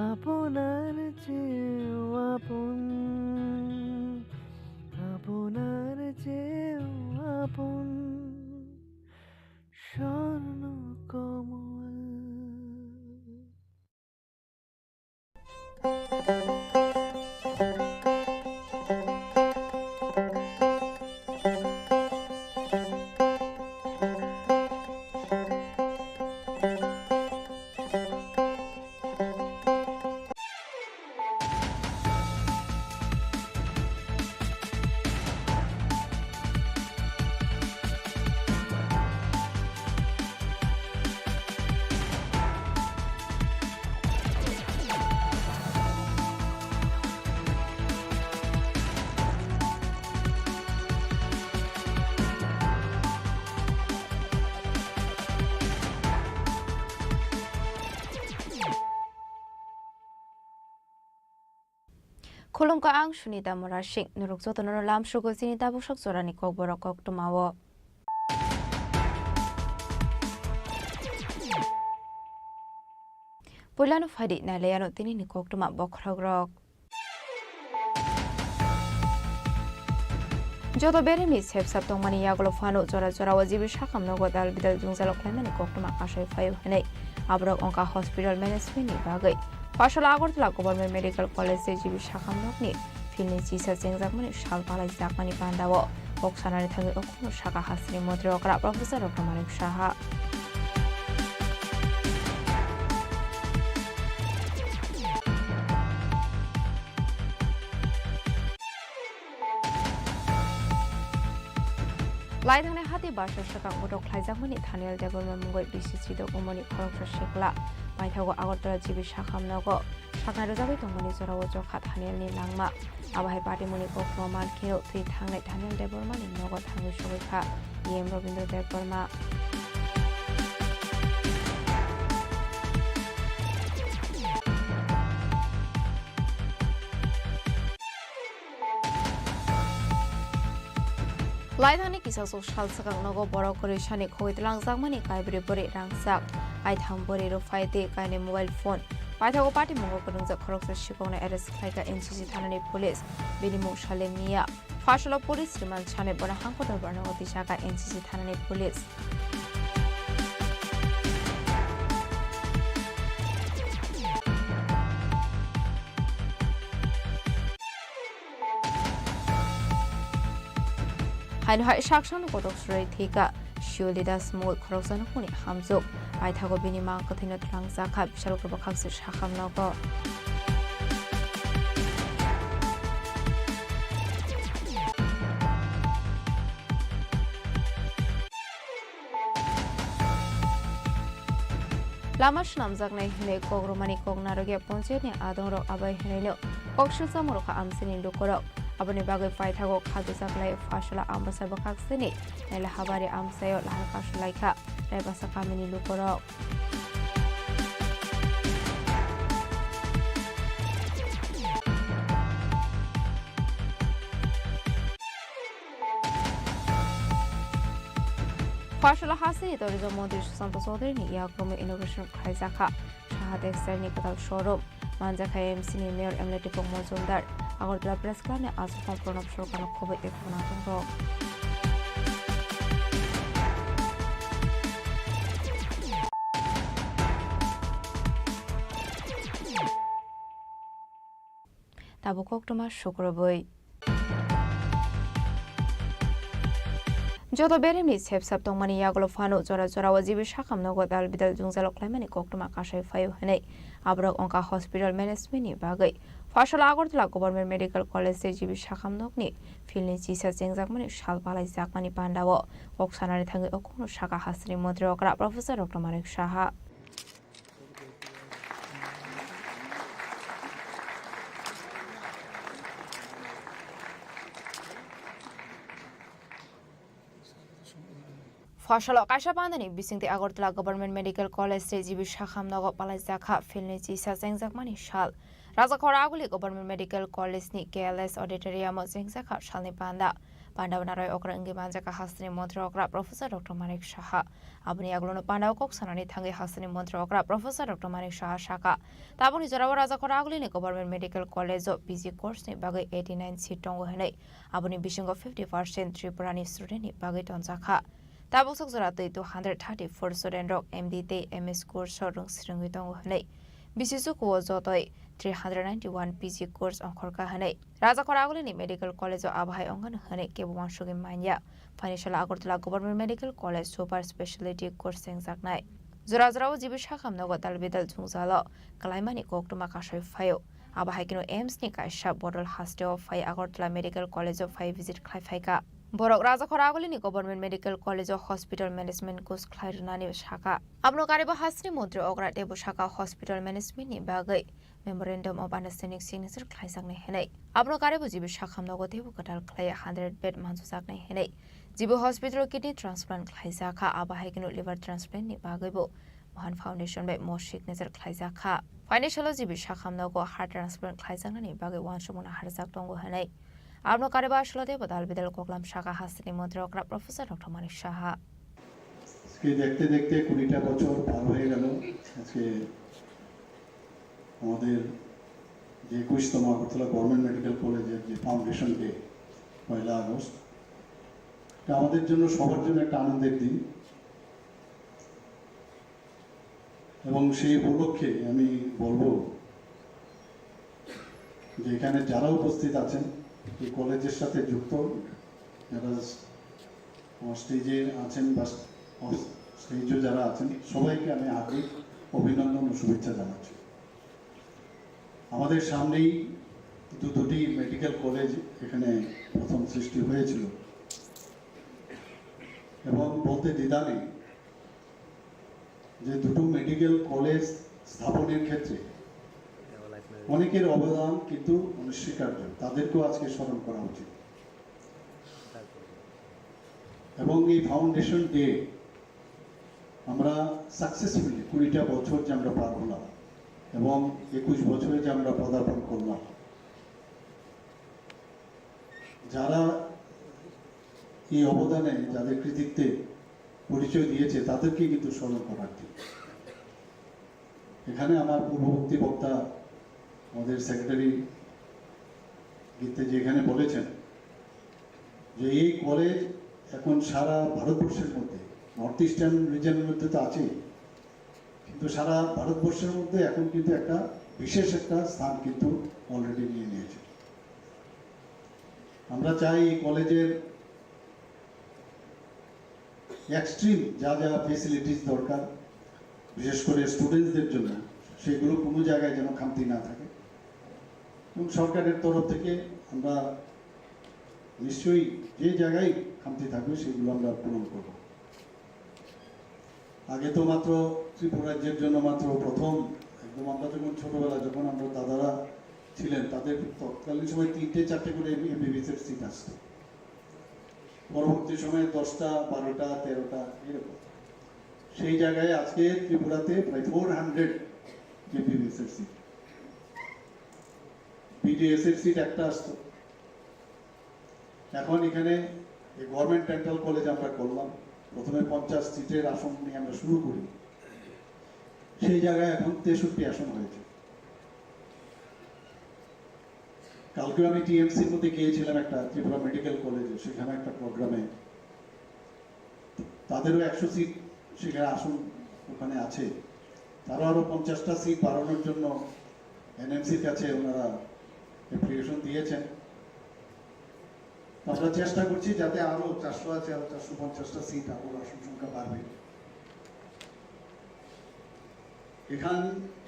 আপনার চেয়েও আপন, আপনার চেয়েও আপন স্বর্ণ কমল। Khulumka ang Sunita Morashing nurukso tono lam shugo sinita bushak sorani kok borok kok tumawo. Pulano fadi na leyano tini ni kok tuma bokragrok. Joto beremi sep sap tong mani yaglo fano jora jora wajibi shakam nogo dal bidal jungzalo klemani kok tuma kashay fayo hanay. Abrok onka hospital management ni bagay. Fashala Agartala Government Medical College jibi shakam nokni filni chisa jengjak shal palai jakmani pandawo oksanani thangi okno shaka hasri modri okra Professor Dr. Manik Shaha. Laithane hati basha shaka motok khlaijakmani Thanial Development Mungoi BCC Dokumani Khorang Tripura Maithago Agartala jibi shakam nogo Shaknai rojabai tongmani jorawo jokha Thanial ni langma Abahai party muni kokno man kino tui thangnai Thanial Development ni nogo thangi shogikha EM Robindra Deborma Laithani kisa social sakang nogo borok kori shani khoi tlangjak mani kaibri bori rangsak ai thang bori ro faite kaine mobile phone paithago party mongo konungja khoroksa shikona arrest khaika NCC thanani police binimu shalemiya fashala police remand chane bora hangkotor barnagoti shaka NCC thanani police Haino hai shakshanu kodok surai thika shiolida smooth khoroksan kuni hamjuk aithago bini mang kathina thlangsa kha bishal kroba khakse shakham nogo Lamash namjaknai hine kogromani kognaroge poncheni adongrok abai hineno kokshilsa moroka amsini lukorok Abani bagai paithago khadu saklai fashala ambasa bakakseni nela habari amsayo lahar kashlaika rebasa kamini lukorok Fashala hasi torizo modi Susanto Sodri ni Yakrome Innovation Khaizakha Shahad Externi Katal Showroom Manjaka MC ni Mayor Emleti Pongmozundar Agartala Press Club ne आज form product show का नखोबे एक बनातों रो Tabo कोक्टमा शुक्रबोई Joto beremi sep sap tong mani yaglo fano jora jora wajibi shakam nogo dal bidal jungzalo klemani koktuma kashay fayo hanay abrok onka hospital management ni bagay Fashala Agartala Government Medical College jibi shakam nokni filni chisa jengjak shal palai jakmani pandawo oksanani thangi okno shaka hasri modri okra Professor Dr. Manik Shaha Fashala Kaisha Pandani Bisingti Agartala Government Medical College jibi shakam nogo palai jakha filni chisa jengjak shal Raja Khoraguli Government Medical College ni KLS Auditorium jengjak shalni panda Pandavanarai okra ingi manjaka hasni montre okra Professor Dr. Manik Shaha Abni aglono pandaw kok sanani thangi hasni montre okra Professor Dr. Manik Shaha shaka Tabuni jorawa Raja Khoraguli ni Government Medical College PG course ni bagai 89 seat tongo hanai Abuni bishingo 50% Tripurani student ni bagai tonjaka Tabuk Zoratui 234 student rock MD MS course rung sringi tongo hanai Bisisu ko jotoi 391 PG course onkhorka hanai Raja Khoraguli ni Medical College abhai ongan hanai kebuwan shugi manya Financial Agartala Government Medical College Super Specialty course sengjak Zura zura jibi shakam nogo dalbidal jungzalo kalaimani koktuma kashay fayo abhai kino AIMS ni kaisha Bodol Hostel Fai Agartala Medical College of Fai visit khlaifaika Borok Raja Khoraguli ni Government Medical College of Hospital Management course khlairunani shaka Abno kariba hasri mudri ogra debu shaka Hospital Management ni bagai Memorandum of Understanding signature khlaisang nei henai Abno karibu jibi shakam nogo debu katal khlai 100 bed mansusak nei henai Jibu Hospital kidney transplant khlaisaka abahai kino liver transplant ni bagai bo महान foundation bye मो signature खालायजाखा financial जिबि साखामनांगौ heart transplant खालायजानायनि बागै वानसमना हारजाक दंगौ होनाय आबनो कारेबा आसलते बदाल बिदाल कोकलाम शाखा हास्तिनि मन्त्री professor doctor Manik Saha আজকে দেখতে দেখতে 20টা বছর পার হয়ে গেল আজকে আমাদের যে 21তম আগরতলা গভর্নমেন্ট মেডিকেল কলেজের যে ফাউন্ডেশন ডে 1 আগস্ট এটা আমাদের জন্য সবার জন্য একটা আনন্দের দিন এবং সেই উপলক্ষে আমি বলবো যে এখানে যারা উপস্থিত আছেন এই কলেজের সাথে যুক্ত যারা স্টেজে আছেন বা স্টেজে যারা আছেন সবাইকে আমি হার্দিক অভিনন্দন ও শুভেচ্ছা জানাচ্ছি আমাদের সামনেই দুটি মেডিকেল কলেজ এখানে প্রথম সৃষ্টি হয়েছিল এবং বলতে দ্বিধা নেই যে দুটো মেডিকেল কলেজ স্থাপনের ক্ষেত্রে অনেকের অবদান কিন্তু অনস্বীকার্য তাদেরকেও আজকে স্মরণ করা উচিত এবং এই ফাউন্ডেশন ডে আমরা সাকসেসফুলি 20টা বছর যে আমরা পার হলাম এবং 21 বছরে যে আমরা পদার্পণ করলাম যারা এই অবদানে যাদের কৃতিত্বে পরিচয় দিয়েছে তাদেরকে কিন্তু স্মরণ করার দিন এখানে আমার পূর্ববর্তী বক্তা আমাদের সেক্রেটারি গীতে যেখানে বলেছেন যে এই কলেজ এখন সারা ভারতবর্ষের মধ্যে নর্থ ইস্টার্ন রিজনের মধ্যে তো আছেই কিন্তু সারা ভারতবর্ষের মধ্যে এখন কিন্তু একটা বিশেষ একটা স্থান কিন্তু অলরেডি নিয়ে নিয়েছে আমরা চাই এই কলেজের এক্সট্রিম যা যা ফেসিলিটিস দরকার বিশেষ করে স্টুডেন্টসদের জন্য সেগুলো কোনো জায়গায় যেন খামতি না থাকে এবং সরকারের তরফ থেকে আমরা নিশ্চয়ই যে জায়গায় খামতি থাকবে সেগুলো আমরা পূরণ করব আগে তো মাত্র ত্রিপুরা রাজ্যের জন্য মাত্র প্রথম একদম আমরা যখন ছোটবেলা যখন আমরা দাদারা ছিলেন তাদের তৎকালীন সময় 3টে 4টে করে এমবিবিএসের সিট আসতো পরবর্তী সময়ে 10টা 12টা 13টা এরকম সেই জায়গায় আজকে ত্রিপুরাতে প্রায় 400 এমবিবিএসের সিট বিডিএস এর সিট একটা আসতো এখন এখানে এই গভর্নমেন্ট ডেন্টাল কলেজ আমরা করলাম প্রথমে 50 সিটের আসন নিয়ে আমরা শুরু করি সেই জায়গায় এখন 63 আসন হয়েছে কালকে আমি টিএমসির মধ্যে গিয়েছিলাম একটা ত্রিপুরা মেডিকেল কলেজে সেখানে একটা প্রোগ্রামে তাদেরও 100 সিট সেখানে আসন ওখানে আছে তারও আরো 50টা সিট বাড়ানোর জন্য এনএমসির কাছে ওনারা অ্যাপ্লিকেশন দিয়েছেন আমরা চেষ্টা করছি যাতে আরো 400 আছে আরো 450টা সিট আরো আসন সংখ্যা বাড়বে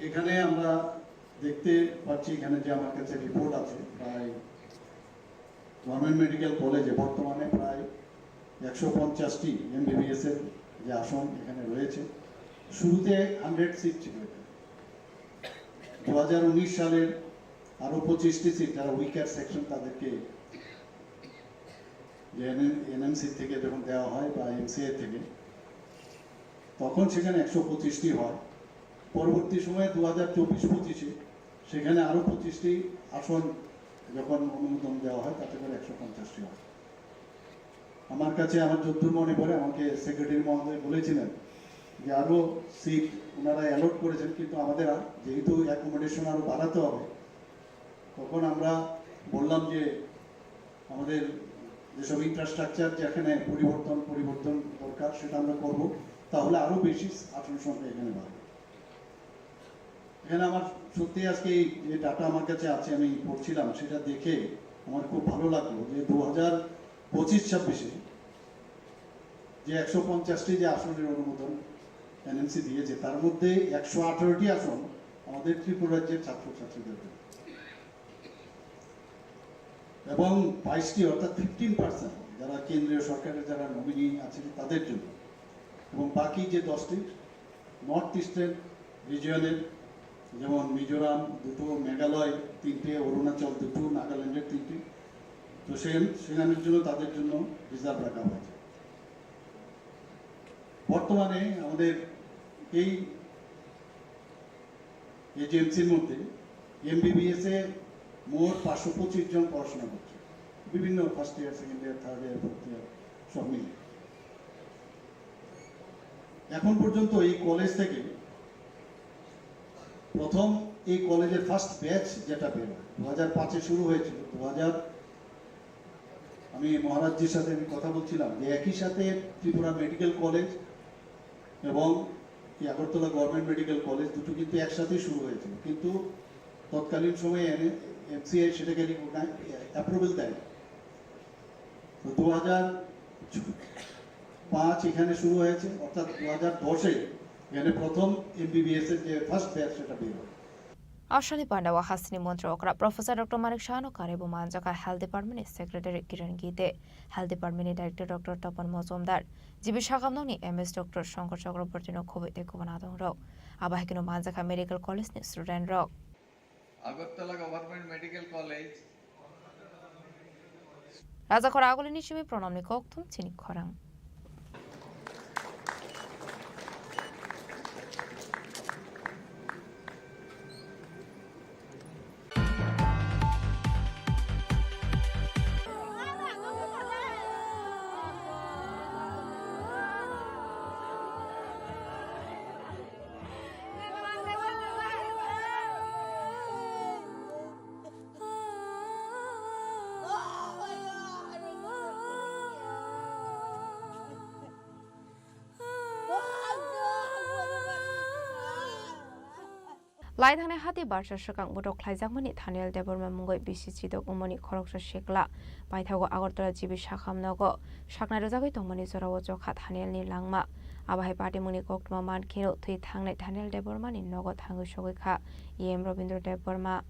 এখানে আমরা দেখতে পাচ্ছি এখানে যে আমার কাছে রিপোর্ট আছে প্রায় গভর্নমেন্ট মেডিকেল কলেজে বর্তমানে প্রায় 150টি এমবিবিএস এর যে আসন এখানে রয়েছে শুরুতে 100 সিট ছিল এখানে 2019 সালের আরো 25টি সিট যারা উইকার সেকশন তাদেরকে এনএমসি থেকে যখন দেওয়া হয় বা এমসিএ থেকে তখন সেখানে 125টি হয় পরবর্তী সময়ে 2024-25-এ সেখানে আরো 25টি আসন যখন অনুমোদন দেওয়া হয় তাতে করে 150টি হয় আমার কাছে আমার যতদূর মনে পড়ে আমাকে সেক্রেটারি মহোদয় বলেছিলেন যে আরো সিট ওনারা অ্যালট করেছেন কিন্তু আমাদের যেহেতু অ্যাকোমোডেশন আরো বাড়াতে হবে তখন আমরা বললাম যে আমাদের যেসব ইনফ্রাস্ট্রাকচার যেখানে পরিবর্তন দরকার সেটা আমরা করব তাহলে আরো বেশি আসন সংখ্যা এখানে বাড়বে এখানে আমার সত্যি আজকে যে ডাটা আমার কাছে আছে আমি পড়ছিলাম সেটা দেখে আমার খুব ভালো লাগলো যে 2025-26-এ যে 150টি যে আসনের অনুমোদন এনএমসি দিয়েছে তার মধ্যে 118টি আসন আমাদের ত্রিপুরা রাজ্যের ছাত্রছাত্রীদের এবং 22টি অর্থাৎ 15% যারা কেন্দ্রীয় সরকারের যারা নমিনি আছেন তাদের জন্য এবং বাকি যে 10টি নর্থ ইস্টার্ন রিজিয়নের যেমন মিজোরাম 2টো মেঘালয় 3টে অরুণাচল 2টো নাগাল্যান্ডের 3টি তো সেখানের জন্য তাদের জন্য রিজার্ভ রাখা হয়েছে বর্তমানে আমাদের এই এই যে এমসির মধ্যে MBBS এ মোট 525 জন পড়াশোনা করছে, বিভিন্ন first year, second year, third year, fourth year সব মিলে। এখন পর্যন্ত এই কলেজ থেকে প্রথম এই কলেজের ফার্স্ট ব্যাচ যেটা বের হয় 2005-এ শুরু হয়েছিল। 2000 আমি মহারাজজির সাথে আমি কথা বলছিলাম যে একই সাথে ত্রিপুরা মেডিকেল কলেজ এবং এই আগরতলা গভর্নমেন্ট মেডিকেল কলেজ দুটো কিন্তু একসাথেই শুরু হয়েছিল, কিন্তু তৎকালীন সময়ে MCI সেটাকে অ্যাপ্রুভেল দেয়। তো 2005 এখানে শুরু হয়েছে, অর্থাৎ 2010-এ এখানে প্রথম MBBS এর যে ফার্স্ট ব্যাচ সেটা বের হয়। Ashani Pandawa Hasini Montreokra, Professor Dr. Manik Shano Karibu Manjaka Health Department Secretary Kiran Gite, Health Department Director Dr. Tapan Mozumdar, Jibi Shakamnoni MS Dr. Shankar Chakrabortino Covid Kubanadong Rock, Abahikino Manjaka Medical College Student Rock. Agartala Government Medical College. Raja Koragoli Nishimi Pronomni Koktum, Chini Khorang. Laithane hati barsha shakang bodok khlaijak Thaniel Deborma mungoi BCC dok umoni khoroksa shekla paithago Agartala jibi shakhamnago shaknai rojagoi tongmani jorawo jokha Thaniel ni langma abahai party muni koktma man kheno thui thangnai Thaniel Deborma ni nogo thangu sogoi kha EM Robindra Deborma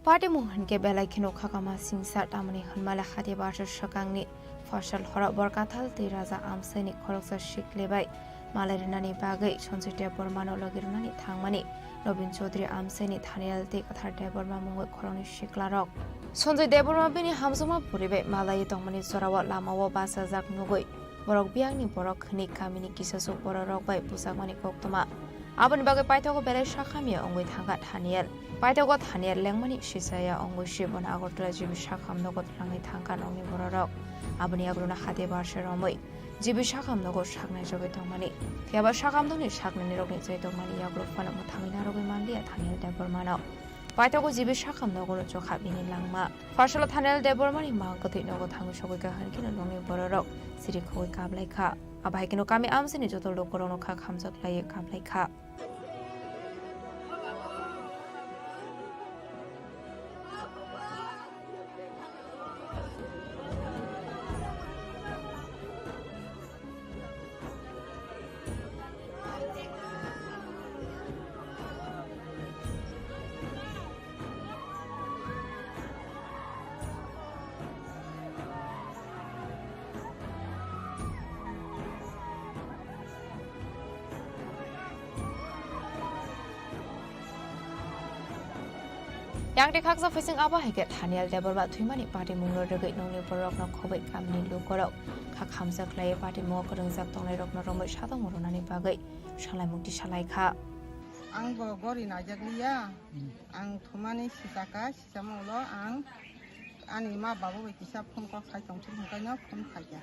Party Mohan ke belai khino khakama singsar tamani hanmala khati barsha shakangni fashal hora borkathal te raja amsani khoroksa shiklebai malarinani bagai Sanjay Debormano logirunani thangmani Robin Chaudhary amsani Thaniel te kathar Deborma mungoi khoroni shiklarok Sanjay Deborma bini hamsuma puribe malai tongmani sorawa lamawo basa jak nugoi borok biangni borok khni kamini kisasu borok bai pusakmani koktoma Abani bagai paithago belai shakhamia ongoi thanga Thaniel Paithago Thaniel lengmani shisaya ongoi shibon Agartala jibi shakhamnogo rangai thangka nongni borok Abani agruna khate barsha romoi jibi shakhamnogo shaknai jogai tongmani Tiaba shakamdoni shaknai rogni jai tongmani agro fana muthamina rogai mandia Thaniel Debormano Paithago jibi shakhamnogo jokha bini langma Fashala Thaniel Debormani mangkotoi nogo thangu sogoi ka hankino nongni borok siri khoi kablai kha Abahikino kami amsini joto lokorono kha khamjak lai kablai kha Yang de khaksa facing abahike Thaniel Deborma thuimani party mungro regai nongni borok na khobai kamni lukorok khakhamjak lai party mo korongjak tongnai rok na romoi sadong moronani bagai salai mukti salai kha Ang bo gori najagliya ang thumani sitaka sisamulo ang ani ma babu be kisa phone ko khai tong thum kaina phone khaya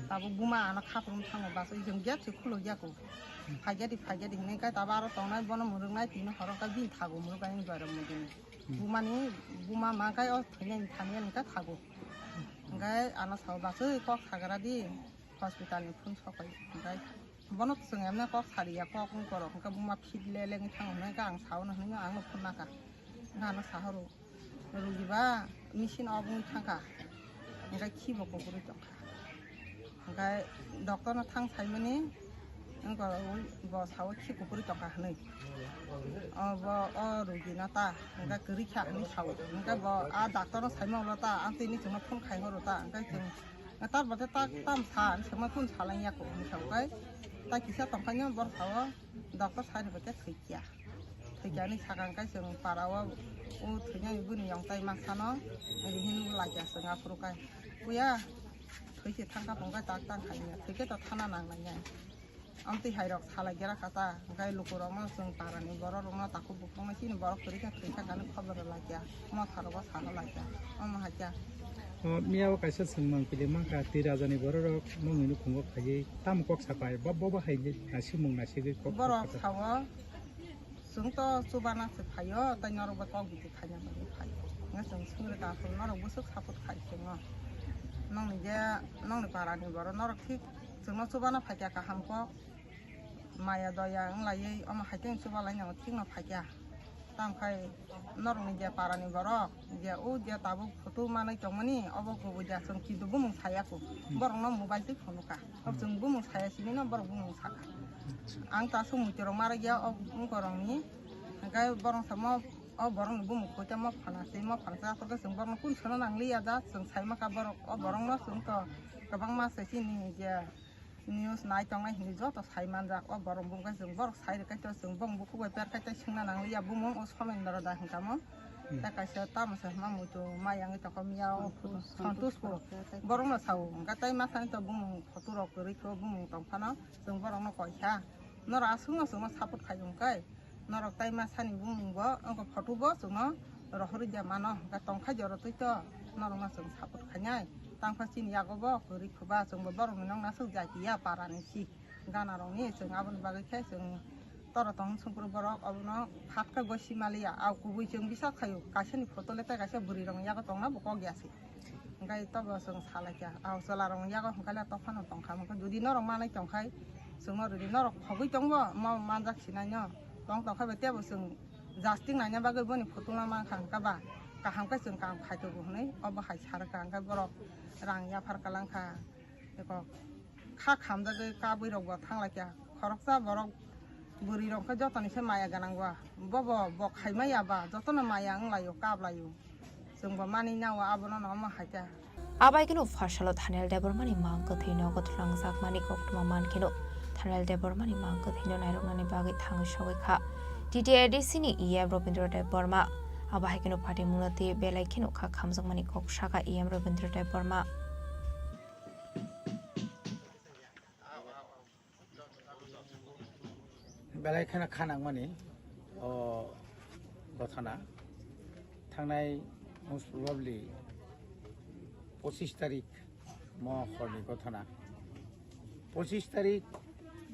babu buma ana khaprum thang ba so jong jak khulo jako khaya di ne ka tabaro tongnai bono murungnai tin horoka bin thago murugai ni baram mudin buma ma kai o thine Thaniel ka thago ngai ana saw ba so ko khagara di hospital ni phone sokai ngai bono sung emna ko khariya ko kung koro ka buma phid le leng thang na ka ang saw na hnu ang phone na ka na saharo rugiba machine obung thangka ngai khibo ko guri to ngai doctor na thang saimani ngko bo saw khi ko guri to ka hnai bo rugi na ta ngai guri kha ni saw ngai bo a doctor na saimang la ta ang ti ni chuma phone khai ngoro ta ngai ting ta bo ta tam sa sama phone salang ya ko ni saw kai ता किसा तंखायनो बर सावो doctor side बके थैकिया थैकियानि सागांकाय जों पारावा उ थैनाय बुनि यंताय मासानो रिहिन लागिया जों आफुरकाय उया थैसे थांका फंका ताक ताक खायनो थैके त थाना नांनाय आमति हाइरक सालायगेरा खाता ओंखाय लुकुरावनो जों पारानि बर'रनो ताखौ बुख्रंनायसिनो बर' खरिका थैका गानो खबर लागिया म थारबा साहा लागिया अम हाजिया मियाव कायसा सोंमों पिले मांका तिराजानि बर'रक नंगिनो खुंगो खायै ताम कक सापाय बब्बा हायले नासि मुं नासिगै कक बर' सावो जोंथ' सुबाना से फायो ताय नरबा कक बिदि खायना बायदि फायो nga जों सोंग्रो दाफोर नरक बोसोक सापत खायसोङो नंनि जे नंनि पारानि बर' नरक थिक जोंनो सुबाना फायया काहामको माया दया लायै अम हायतें सुबालायनो थिंनो फायया तामखाय नरनि जे पारानि बर' जे उ जे ताबु फटो मानै तंमनि अबको बुजा जों किदुबो मुं सायाको बरंनो मोबाइल ते फनुका अब जों बु मुं सायासिनि न बरं बु मुं साका आं तासो मुतिरं मारा गया अब मुंकरंनि गाय बरं सम अब बरं बु मुं खोता म फानासे म फानसा फोरखौ जों बरं कुन सोना नांलिया जा जों सायमाका बरं अब बरं न जों त गोबां मासैसिनि जे न्यूज नाय तंनाय हिनि जत सायमान जा अब बरं बुंगा जों बरं सायरकाय जों बं बुखौ बेपार कायता सिंना नांलिया बुमं अ समेन्दर दा हिंकामो ता कायसा तामसे मामुतो मायांग तक मियाव सन्तुष्ट बरं न साव गाताय मासानि त बुमं फटुरक रिखो बुमं तंफाना जों बरं न कयसा नर आसुंग जों सापट खायंकाय नरक ताय मासानि बुमंबो अंक फटुबो जों रहरि जा मानो गा तंखा जरतै त नरंग जों सापट खायनाय तांफासिन यागबो रिखोबा जों बरं नंग नासु जाकिया पारानि सि गानारंनि जों आबन बागैखे जों तरतं संपुर बरक अबनो फाटका गसिमालिया आव कुबुइ जों बिसा खायो कासेनि फटो लेता कासे बुरि रंग याग तंना बक गयासि गाय तब जों सालायया आव सलारं याग हकाला तफान तंखामखो जुदि नरं मानै तंखाय जों नरदि नरक खगै तंबो म मानजाक सिनायनो तं तंखाय बेतेबो जों जास्टिं नायना बागै बनि फटो मा खांकाबा काहामका जों काम खायतो हनै अब हाय सारका अंका बरक रां याफार कालांखा एको खा खामजागै का बैरगबा थांलायया खरकसा बरक बुरि रंखा जतनिसे माया गानांगवा बब बखायमायाबा जतन माया अंलायो काबलायो जोंबो मानि नावा आबनो न म हायता आबायकिनो फारसालो थानेल देबरमानि मांग थैनो गथलांजाक मानि कक्टमा मानकिनो थानेल देबरमानि मांग थैनो नायरंनानि बागै थांग सगैखा टिटिआरडिसिनि इएम रबीन्द्र देब बर्मा आबायकिनो पार्टी मुनति बेलायकिनो खा खामजाक मानि कक साका इएम रबीन्द्र देब बर्मा बेलायखाना खानांमानि घटना थांनाय मोस्ट प्रबाबली 25 तारिख महरनि घटना 25 तारिख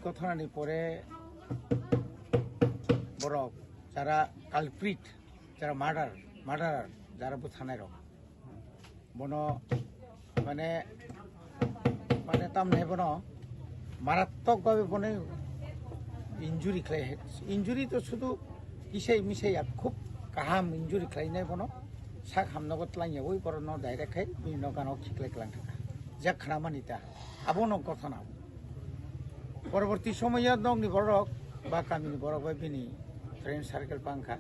घटनानि परे बरक যারা কালপ্রিট যারা মার্ডারার যারা বুথানাय रक बनो माने माने तामने बनो मारात्मक भावे बने इंजुरी खालाय इंजुरी तो शुधु किसाय मिसाया खूब गाहाम इंजुरी खालायनाय बनो सा खामनगो तलायया ओइ बर न डाइरेक्ट है बिन गानो खिखलाय क्लां थाका जा खाना मानिता आबनो घटना परवर्ती समय दंनि बरक बा कामिनि बरक बा बिनि फ्रेंड सार्केल पांखा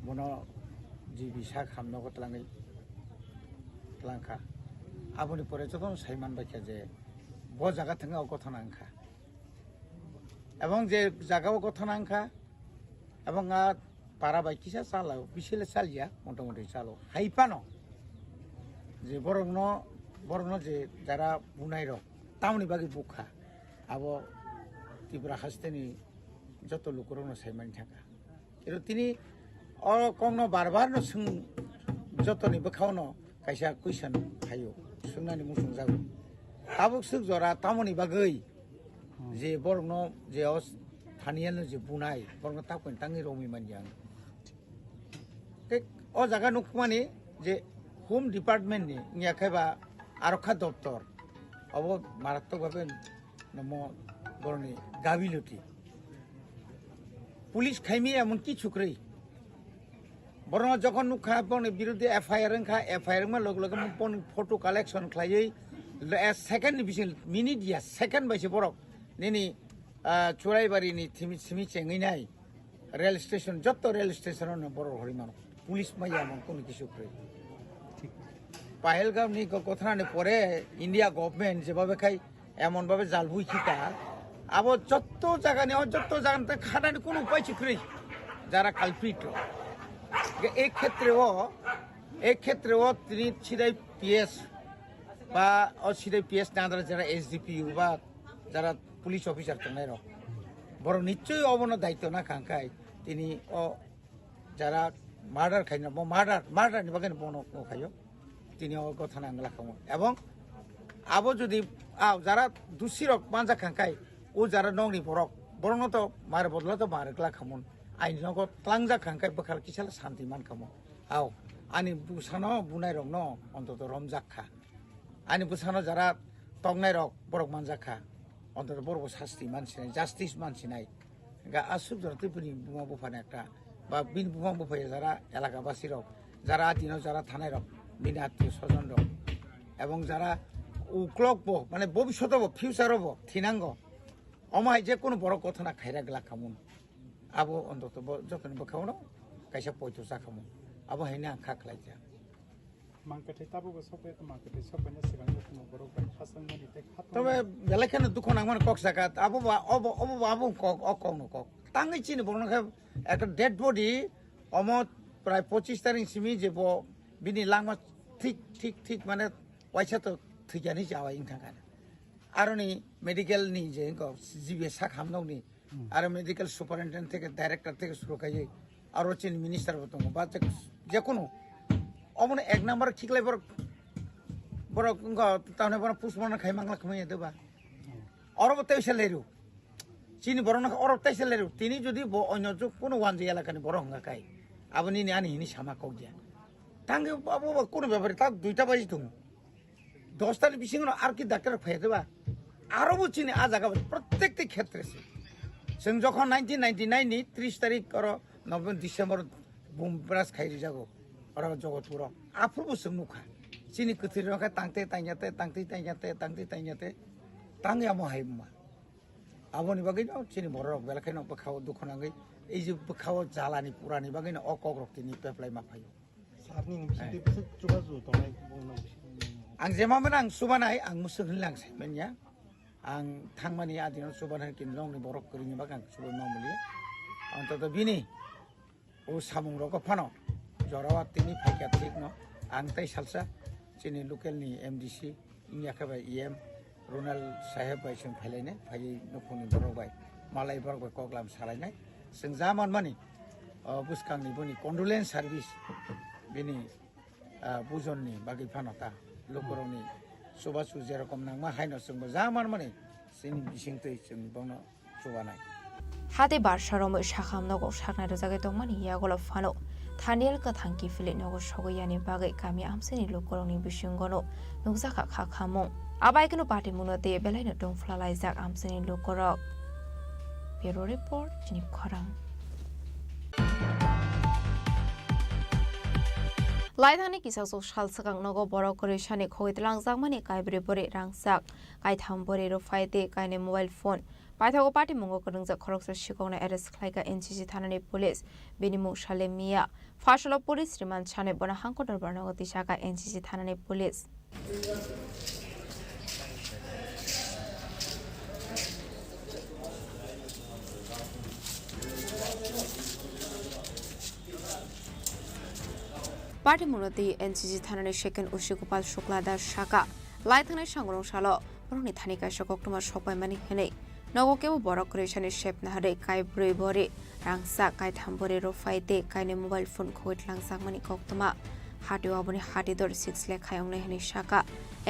बनो जी बिसा खामनगो तलाङै तलांखा आबनि परे जतन सायमान बायखा जे ब जागा थाङा घटना अंखा এবং যে জায়গাও ঘটনা আঙ্কা এবং পারা বাইকিসা চালাও বিশেলে চালিয়া মোটামুটি চালো হাইপানো যে বরং যে যারা বুনাই রক তামনি বাকি বুখা আবো ত্রিপুরা হাসতেনি যত লোকরনো সাইমানি থাকা কিন্তু তিনি কম বারবার যতনি বোখাওনো কাইসা কুইসান হাयो सोंनानै मुसुं जागो ताबुक सुख जरा तामनि बागै जे बरं जे थानियानो जे बुनाय बरं ताकन तांनि रमी मानजान ओ जागा नुखमानि जे होम डिपार्टमेंट नि नियाखायबा आरक्षा दप्तर अब मारात्मक भावे नमो बरनि गाबिलति पुलिस खाइमी एमन कि छुक्रै बरं जखन नुखा बरनि बिरुद्धे एफआईआर मा लग लग फटो कालेक्शन खालायै सेकेंड डिविजन मिनिट या सेकेंड बायसे बरक नेनि चुराइबारिनि थिमि चेङैनाय रेल स्टेशन जत्त रेल स्टेशनावनो बर' हरिमान पुलिस माया मनकोनि किसुख्रै पाहेलगामनि घटनानि परे इंडिया गभर्नमेंट जेबाबेखाय एमन भावे जालबुइ खिता আবো যত জায়গা নিয়ে যত জায়গাতে খাটানি কোনো উপায় ছিক্রি যারা কালপ্রিট এই ক্ষেত্রেও তিনি সিধাই পিএস বা সিধাই পিএস না যারা এসডিপিইউ বা যারা পুলিশ অফিসার থাকায় বড় নিশ্চয়ই অবনত দায়িত্ব না খাঙ্কায় তিনি যারা মার্ডার খাই না মার্ডারনি বাগান বন খাইও তিনি কথা নাঙ্গলা খামো এবং আবো যদি যারা দুষিরক মানজা খাঙ্কায় ও যারা নংনি বরং তো মারে বদলা তো মারেগলা খামুন আইন নগর ত্লাংজা খাঙ্কায় বখার কিসাল শান্তি মান খামো আনি বুসানো বুনাই রক ন অন্তত রমজাখা আনি বুসানো যারা টংনাই রক বরক মানজাখা অন্তত বড় শাস্তি মানসি নাই জাস্টিস মানসি নাই আসুক যারা ত্রিপুরি বুমা বুফানে একটা বা বিন বুমা বুফাইয়া যারা এলাকাবাসী রক যারা আদিনাও যারা থানায় রক বিনা আত্মীয় স্বজন রক এবং যারা উক্লক মানে ভবিষ্যৎ হব ফিউচার হব থিনাঙ্গ অমায় যে কোনো বড় কথা না খাইরা গেলা খামুন আবো অন্তত যখন খাওয়ানো কাইসা পয়তো চা খামুন আবো হাইনা আঁখা খাইজা তবে বেলাখানে দুঃখ নাঙ্গমান কক জায়গা আবো আবো কক তাঙ্গি চিনি বড় একটা ডেড বডি অমত প্রায় 25 তারিখ সিমি যে বিনি লাংমা ঠিক মানে পয়সা তো থৈজানি যাওয়া ইন থাকা আর নি মেডিকেলনি যে জিবি সাক হামনাवनि आरो मेडिकल सुपारिनटेन्डेंट থেকে डायरेक्टर থেকে শুরু খাইয়ে আর চিনি মিনিস্টার দङ বা যে কোনো অমনে এক নাম্বার ঠিকলাই বড় তাহলে বড় পুষ্পনা খাই মাংলা খাইয়ে দেবা অরবতাই সেলেরু চিনি বড় না অরবতাই সেলেরু তিনি যদি অন্য কোনো ওয়ান যে এলাকানি বড় হঙ্গা খাই আপনি আনি হিনি সামা কক দিয়া তাঙ্গে বাবু কোনো ব্যাপারে তা 2টা বাজি দङ 10 তারিখ বিশিং আর কি ডাক্তার খাইয়ে দেবা আরও চিনি আ জায়গা প্রত্যেকটি ক্ষেত্রে जों যখন 1999 नि 30 तारिख और नभेम्बर डिसेम्बर बुमब्रास खाइरि जागो और जगतपुर आफुरबो जों नुखा चिनि कथिर रखा तांते तांगे आमो हाइमा आबोनि बागै चिनि बरक बेलखायनो बखाव दुखनांगै এই যে बखाव जालानि पुरानि बागैनो अकग्रक्तिनि पेप्लाय माफायो सारनि बिसिनि बिसो जुगाजु दनाय आं जेमामोन आं सुबानाय आं मुसुं होनलांसै मोनया आं थांमानि आदिनाव सुबानाय किनलंनि बरक करिनि बागां सुबाय मामुलि अन्तत बिनि ओ सामुं रक फानो जरावा तिनि फाइका ठीक न आं ताइ सालसा चिनि लोकेलनि एमडीसी इनियाखाबाय इएम रुनाल साहेब बाय जों फायलायने फायै नखरनि बरबाय मालाय बरबाय कगलाम सालायनाय जों जामान मानि बुसखांनि बनि कन्डोलेन्स सार्भिस बिनि बुजननि बागै फानता लोकरनि सुबासु जेरकम नांमा हाइनो जोंबो जामान मानि जोंनि बिसिंतै जों बावनो सुबानाय हाते बारसारम साखामनगो साखनाय रजागे दंमानि यागल फानो थानेल कथांकी फिलिनगो सगैयानि बागै गामि आमसेनि लोकरनि बिसिंगनो नुजाखा खाखामो आबायकनो पार्टी मुनते बेलायनो दंफ्लालायजाक आमसेनि लोकर ब्युरो रिपोर्ट चिनि खरां लाइथानि किसासो सालसगां नगो बरो करेशानि खोइतलां जागमानि काइब्रे बरे रांसाक काइथाम बरे रफायते काइने मोबाइल फोन पाइथागो पार्टी मंगो करंजा खरकसा शिकौना एरेस्ट खालायगा एनसीसी थानानि पुलिस बिनिमु सालेमिया फाशलो पुलिस रिमान्ड छाने बना हांको दरबार नगति शाखा एनसीसी थानानि पुलिस पार्टी मुनति एनसीसी थानानि सेकेन्ड उशि गोपाल शुक्ला दास शाखा लाइथांनि सांग्रं सालो बरनि थानि काइसा कक्टमा सपायमानि हनै नगोकेबो बरक रेशानि शेप नाहरे काइब्रै बरे रांसा काइथाम बरे रफायते काइने मोबाइल फोन खोइट लांसाकमानि कक्टमा हाटिव आबनि हाटिदर 6 लेखायावनै हनै शाखा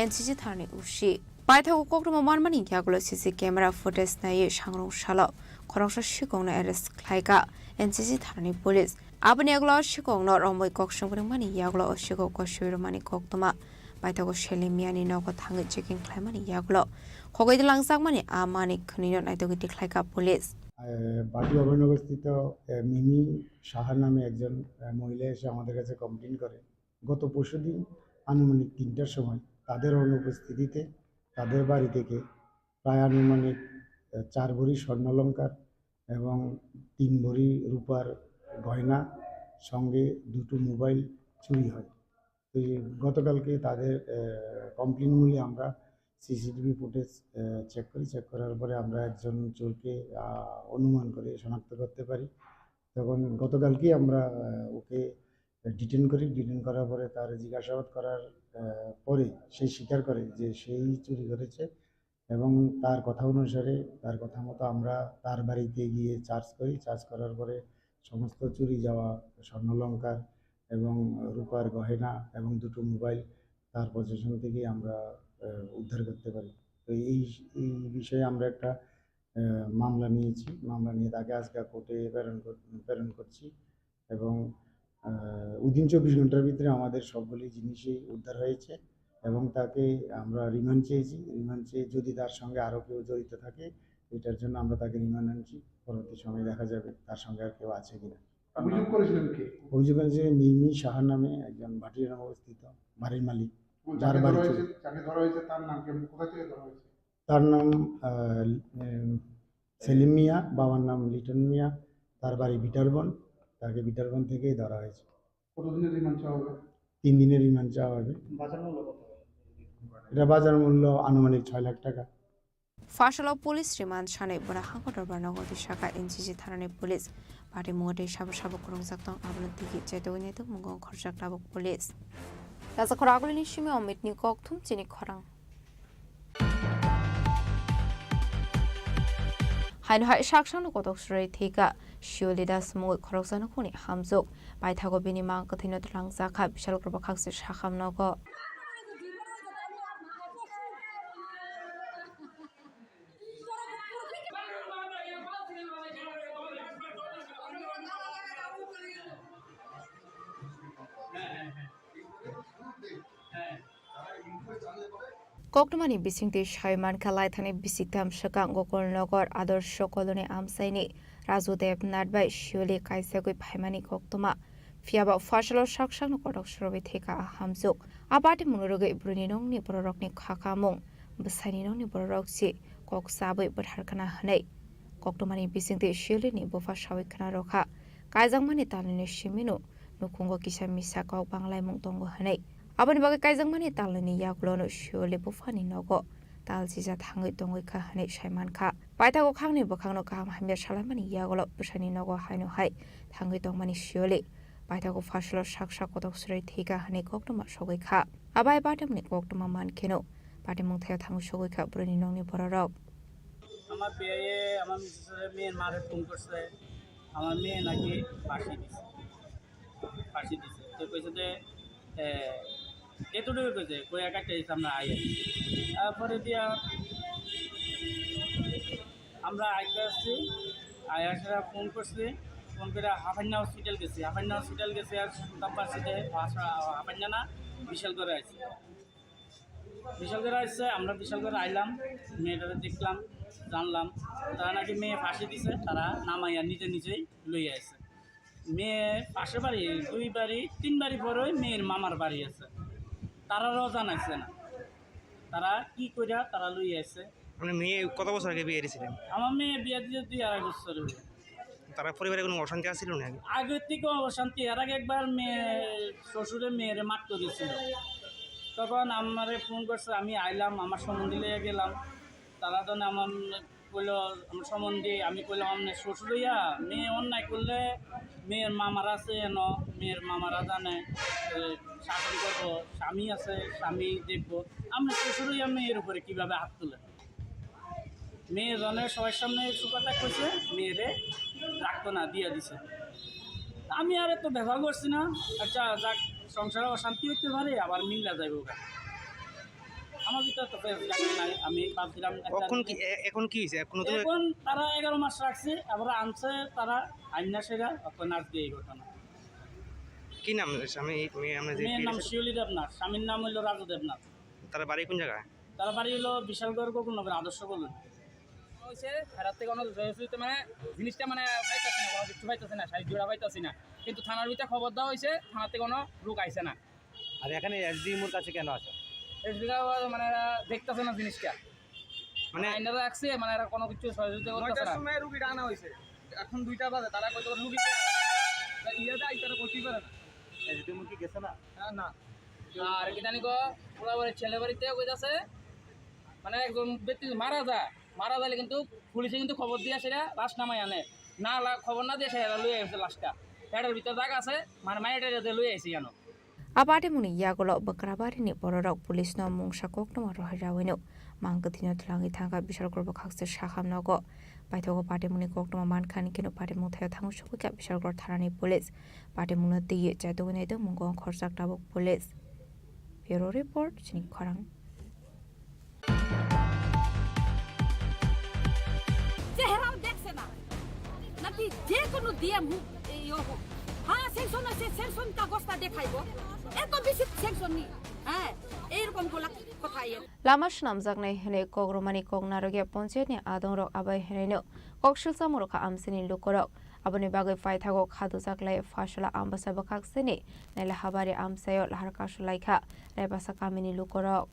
एनसीसी थानानि उशि पाइथागो कक्टमा मानमानि यागुलो सीसी कैमरा फुटेज नायै सांग्रं सालो खरंसा शिकौना एरेस्ट खालायगा एनसीसी थानानि पुलिस आबनि यागुलो शिकौना रमै कक्संबरमानि यागुलो अशिगौ कशिरमानि कक्टमा पाइथागो सेलेमियानि नगो थाङै चेकिं खालामनानै यागुलो खगैद लांसाकमानि आमानि खनिनो नायदोगि खालायगा पुलिस বাটি অভয়নগরস্থিত মিমি সাহা নামে একজন মহিলা এসে আমাদের কাছে কমপ্লেন করে গত পরশুদিন আনুমানিক 3টার সময় তাদের অনুপস্থিতিতে তাদের বাড়ি থেকে প্রায় আনুমানিক 4 ভরি স্বর্ণালংকার এবং 3 ভরি রূপার গয়না সঙ্গে 2টো মোবাইল চুরি হয়। তো গতকালকে তাদের কমপ্লেন মূলে আমরা সিসিটিভি ফুটেজ চেক করি। চেক করার পরে আমরা একজন চোরকে অনুমান করে শনাক্ত করতে পারি। তখন গতকালকেই আমরা ওকে ডিটেন করি। ডিটেন করার পরে তার জিজ্ঞাসাবাদ করার পরে সে স্বীকার করে যে সেই চুরি করেছে এবং তার কথা অনুসারে তার কথা মতো আমরা তার বাড়িতে গিয়ে চার্জ করি। চার্জ করার পরে সমস্ত চুরি যাওয়া স্বর্ণালংকার এবং রূপার গয়না এবং 2টো মোবাইল তার পজিশন থেকে আমরা উদ্ধার করতে পারি। তো এই এই বিষয়ে আমরা একটা মামলা নিয়েছি। মামলা নিয়ে তাকে আজকে কোর্টে প্রেরণ করছি এবং উইদিন 24 ঘন্টার ভিতরে আমাদের সবগুলি জিনিসই উদ্ধার হয়েছে এবং তাকে আমরা রিমান্ড চেয়েছি। রিমান্ড চেয়ে যদি তার সঙ্গে আরও কেউ জড়িত থাকে এটার জন্য আমরা তাকে রিমান্ড আনছি। পরবর্তী সময়ে দেখা যাবে তার সঙ্গে আর কেউ আছে কিনা। অভিযোগ করেছিলেন কে? অভিযোগ করেছে মিমি সাহার নামে একজন ভাটিয়ার অবস্থিত বাড়ির মালিক, যার বাড়ি যাকে ধরা হয়েছে তার নাম কি? কোথা থেকে ধরা হয়েছে? তার নাম সেলিম মিয়া, বাবার নাম লিটন মিয়া, তার বাড়ি বিটারবন। তাকে বিটারবন থেকেই ধরা হয়েছে। কতদিনের রিমান্ড চাওয়া হবে? 3 দিনের রিমান্ড চাওয়া হবে। বাজার মূল্য কত? এটা বাজার মূল্য আনুমানিক 6 লাখ টাকা। ফাশালাव पुलिस रिमान्ड सानै बराहांगटर बारनागति शाखा एनसीसी थानानि पुलिस पार्टी मुगटे साबो खुरंजाक्तं आबुन तिगि चेतवनेत मुगं खरजाक लाबो पुलिस राजा खरागलिनि सिमे अमितनि ककथुम चिनि खरां हाइनहाय साकसांनो कतकसरै थेका शिवलिदास मुगै खरकजानो खुनि हामजुक बायथागो बिनि मां कथैनो तलांजाखा बिशाल ग्रबा खाकसे साखामनगो कक्टमानि बिसिंति सायमान खालाय थाने बिसिकथाम सकां गकुलनगर आदर्श कलोनी आमसाइनि राजुदेव नाथबाई शिवली कायसागै फाइमानि कक्टमा फियाबा फाशलाव साकसांनो कटक सरबे थेका हामजुक आबादि मुनुरगै ब्रुनि नंनि बररकनि खाखामुं बसाइनि नंनि बररकसि कक साबै बथारखाना हनै कक्टमानि बिसिंति शिवलिनि बफा सावैखाना रखा कायजांमानि तालनि सिमिनु नुखुंगो किसा मिसा कक बांलाय मुं दंगो हनै आबादनि बागै कायजांमानि तालनि यागुलनो शिवलि बफानि नगो ताल जिजा थाङै दंगैखा हनै सायमानखा बायथागो खांनि बखांनो गाहाम हामिया सालामानि यागुल बसाइनि नगो हायनो हाय थाङै दंमानि शिवलि बायथागो फासल साकसा कतक सरै थेगा हनै कक्टमा सगैखा आबाय बादमनि कक्टमा मानखेनो बादि मुंथायाव थाङै सगैखा ब्रुनि नंनि बररक আমার বিয়ে আমার মেয়ের মারে ফোন করছে আমার মেয়ে নাকি ফাঁসি দিছে তো কইছে যে এতটুকু কইছে কই একা দিয়েছে আমরা আইয়ে তারপরে দিয়া আমরা আইতে আসছি আয়াসরা ফোন করছি ফোন করে হাফান্না হসপিটাল গেছি আর তারপর সাথে হাফান্না না বিশালগড়ে আসছে আমরা বিশালগড়ে আইলাম মেয়েটারে দেখলাম জানলাম তারা নাকি মেয়ে ফাঁসি দিছে তারা নামাইয়া নিজেই লইয়া আসছে মেয়ে পাশের বাড়ি 2 বাড়ি 3 বাড়ি পরে মেয়ের মামার বাড়ি আছে তারাও জানাইছে না তারা কি কইরা তারা লইয়া আসছে মানে মেয়ে কত বছর আগে বিয়ে দিয়েছিলেন? আমার মেয়ে বিয়ে দিয়ে 2.5 বছর হলো। তারা পরিবারে কোনো অশান্তি আছিল না আগে থেকে অশান্তি এর আগে একবার মেয়ে শ্বশুরে মেয়েরে মারতে দিয়েছিল তখন আমারে ফোন করছে আমি আইলাম আমার সম্বন্ধে লিয়ে গেলাম তারা তো আমার কইলো আমার সম্বন্ধে আমি কইলাম আমার শ্বশুরিয়া মেয়ে অন্যায় করলে মেয়ের মামারা আছে এন মেয়ের মামারা জানে শাসন করবো স্বামী আছে স্বামী দেখবো আমরা শ্বশুরিয়া মেয়ের উপরে কীভাবে হাত তুলে মেয়ে জনের সবার সামনে কথা কইছে মেয়েরে রাখতো না দিয়ে দিছে আমি আর এত ব্যবহার করছি না আচ্ছা যাক সংসারে অশান্তি হইতে পারে আবার মিল্লা যাইব আমার ভিতরে তো নাই আমি ভাবছিলাম এখন কি হয়েছে এখন তারা 11 মাস রাখছে আবার আনছে তারা আইনা সেরা এখন নাচ দিয়ে এই ঘটনা কি নাম স্বামী মেয়ের নাম শিউলি দেবনাথ স্বামীর নাম হইল রাজু দেবনাথ তারা বাড়ি কোন জায়গায়? তারা বাড়ি হলো বিশালগড় গোকুলনগর আদর্শ কলোনি হয়েছে রাত থেকে অনেক মানে জিনিসটা মানে পাইতেছে না কোনো কিছু পাইতেছে না সাইজ জোড়া পাইতেছি না কিন্তু থানার ভিতরে খবর দেওয়া হয়েছে থানাতে কোনো লোক আইছে না আর এখানে এসডিএমওর কাছে কেন আছে? এসডিএম মানে দেখতেছে না জিনিসটা মানে আইনারা রাখছে মানে এরা কোনো কিছু সহযোগিতা করতেছে না সময় রুগীটা আনা হয়েছে এখন 2টা বাজে তারা কত রুগীকে ইয়েটা আইতারা করতে পারে না এসডিএম কি গেছে না না আর কি জানি গো পুরা বাড়ি ছেলে বাড়িতে কইতাছে মানে একজন ব্যক্তি মারা যাইলে কিন্তু পুলিশে কিন্তু খবর দিয়ে সেটা লাশ নামাই আনে না খবর না দিয়ে সেটা লুয়ে আসছে লাশটা এটার ভিতরে জায়গা আছে মানে মাইটা লুয়ে আসি জানো Abade muni yagolo bakrabari ni bororok pulis no mungsa kokno rohirawenو mangkethino thlangi thangka bisal korbo khakse sakham nogo baithogo pate muni kokno mankhani kino pate muthayo thang shuka bisal kor tharani pulis pate muni tiye chaitogone de mungo khorsak tabok pulis bureau report Chini Khorang চেহারাও দেখছে না নাকি যে কোনো দিয়ে মুখ হ্যাঁ section আছে section কাগজটা দেখাইবো এত বেশি সেকশন নি হ্যাঁ এইরকম কথা Lama shnamjaknai hene kogromani kognaroge poncheni adongrok abai heneno kokshilsa moroka amsini lukorok aboni bagai faithago khadujaklai fashola ambasa bakakseni naila habari amsayo laharkashulaikha raibasa kamini lukorok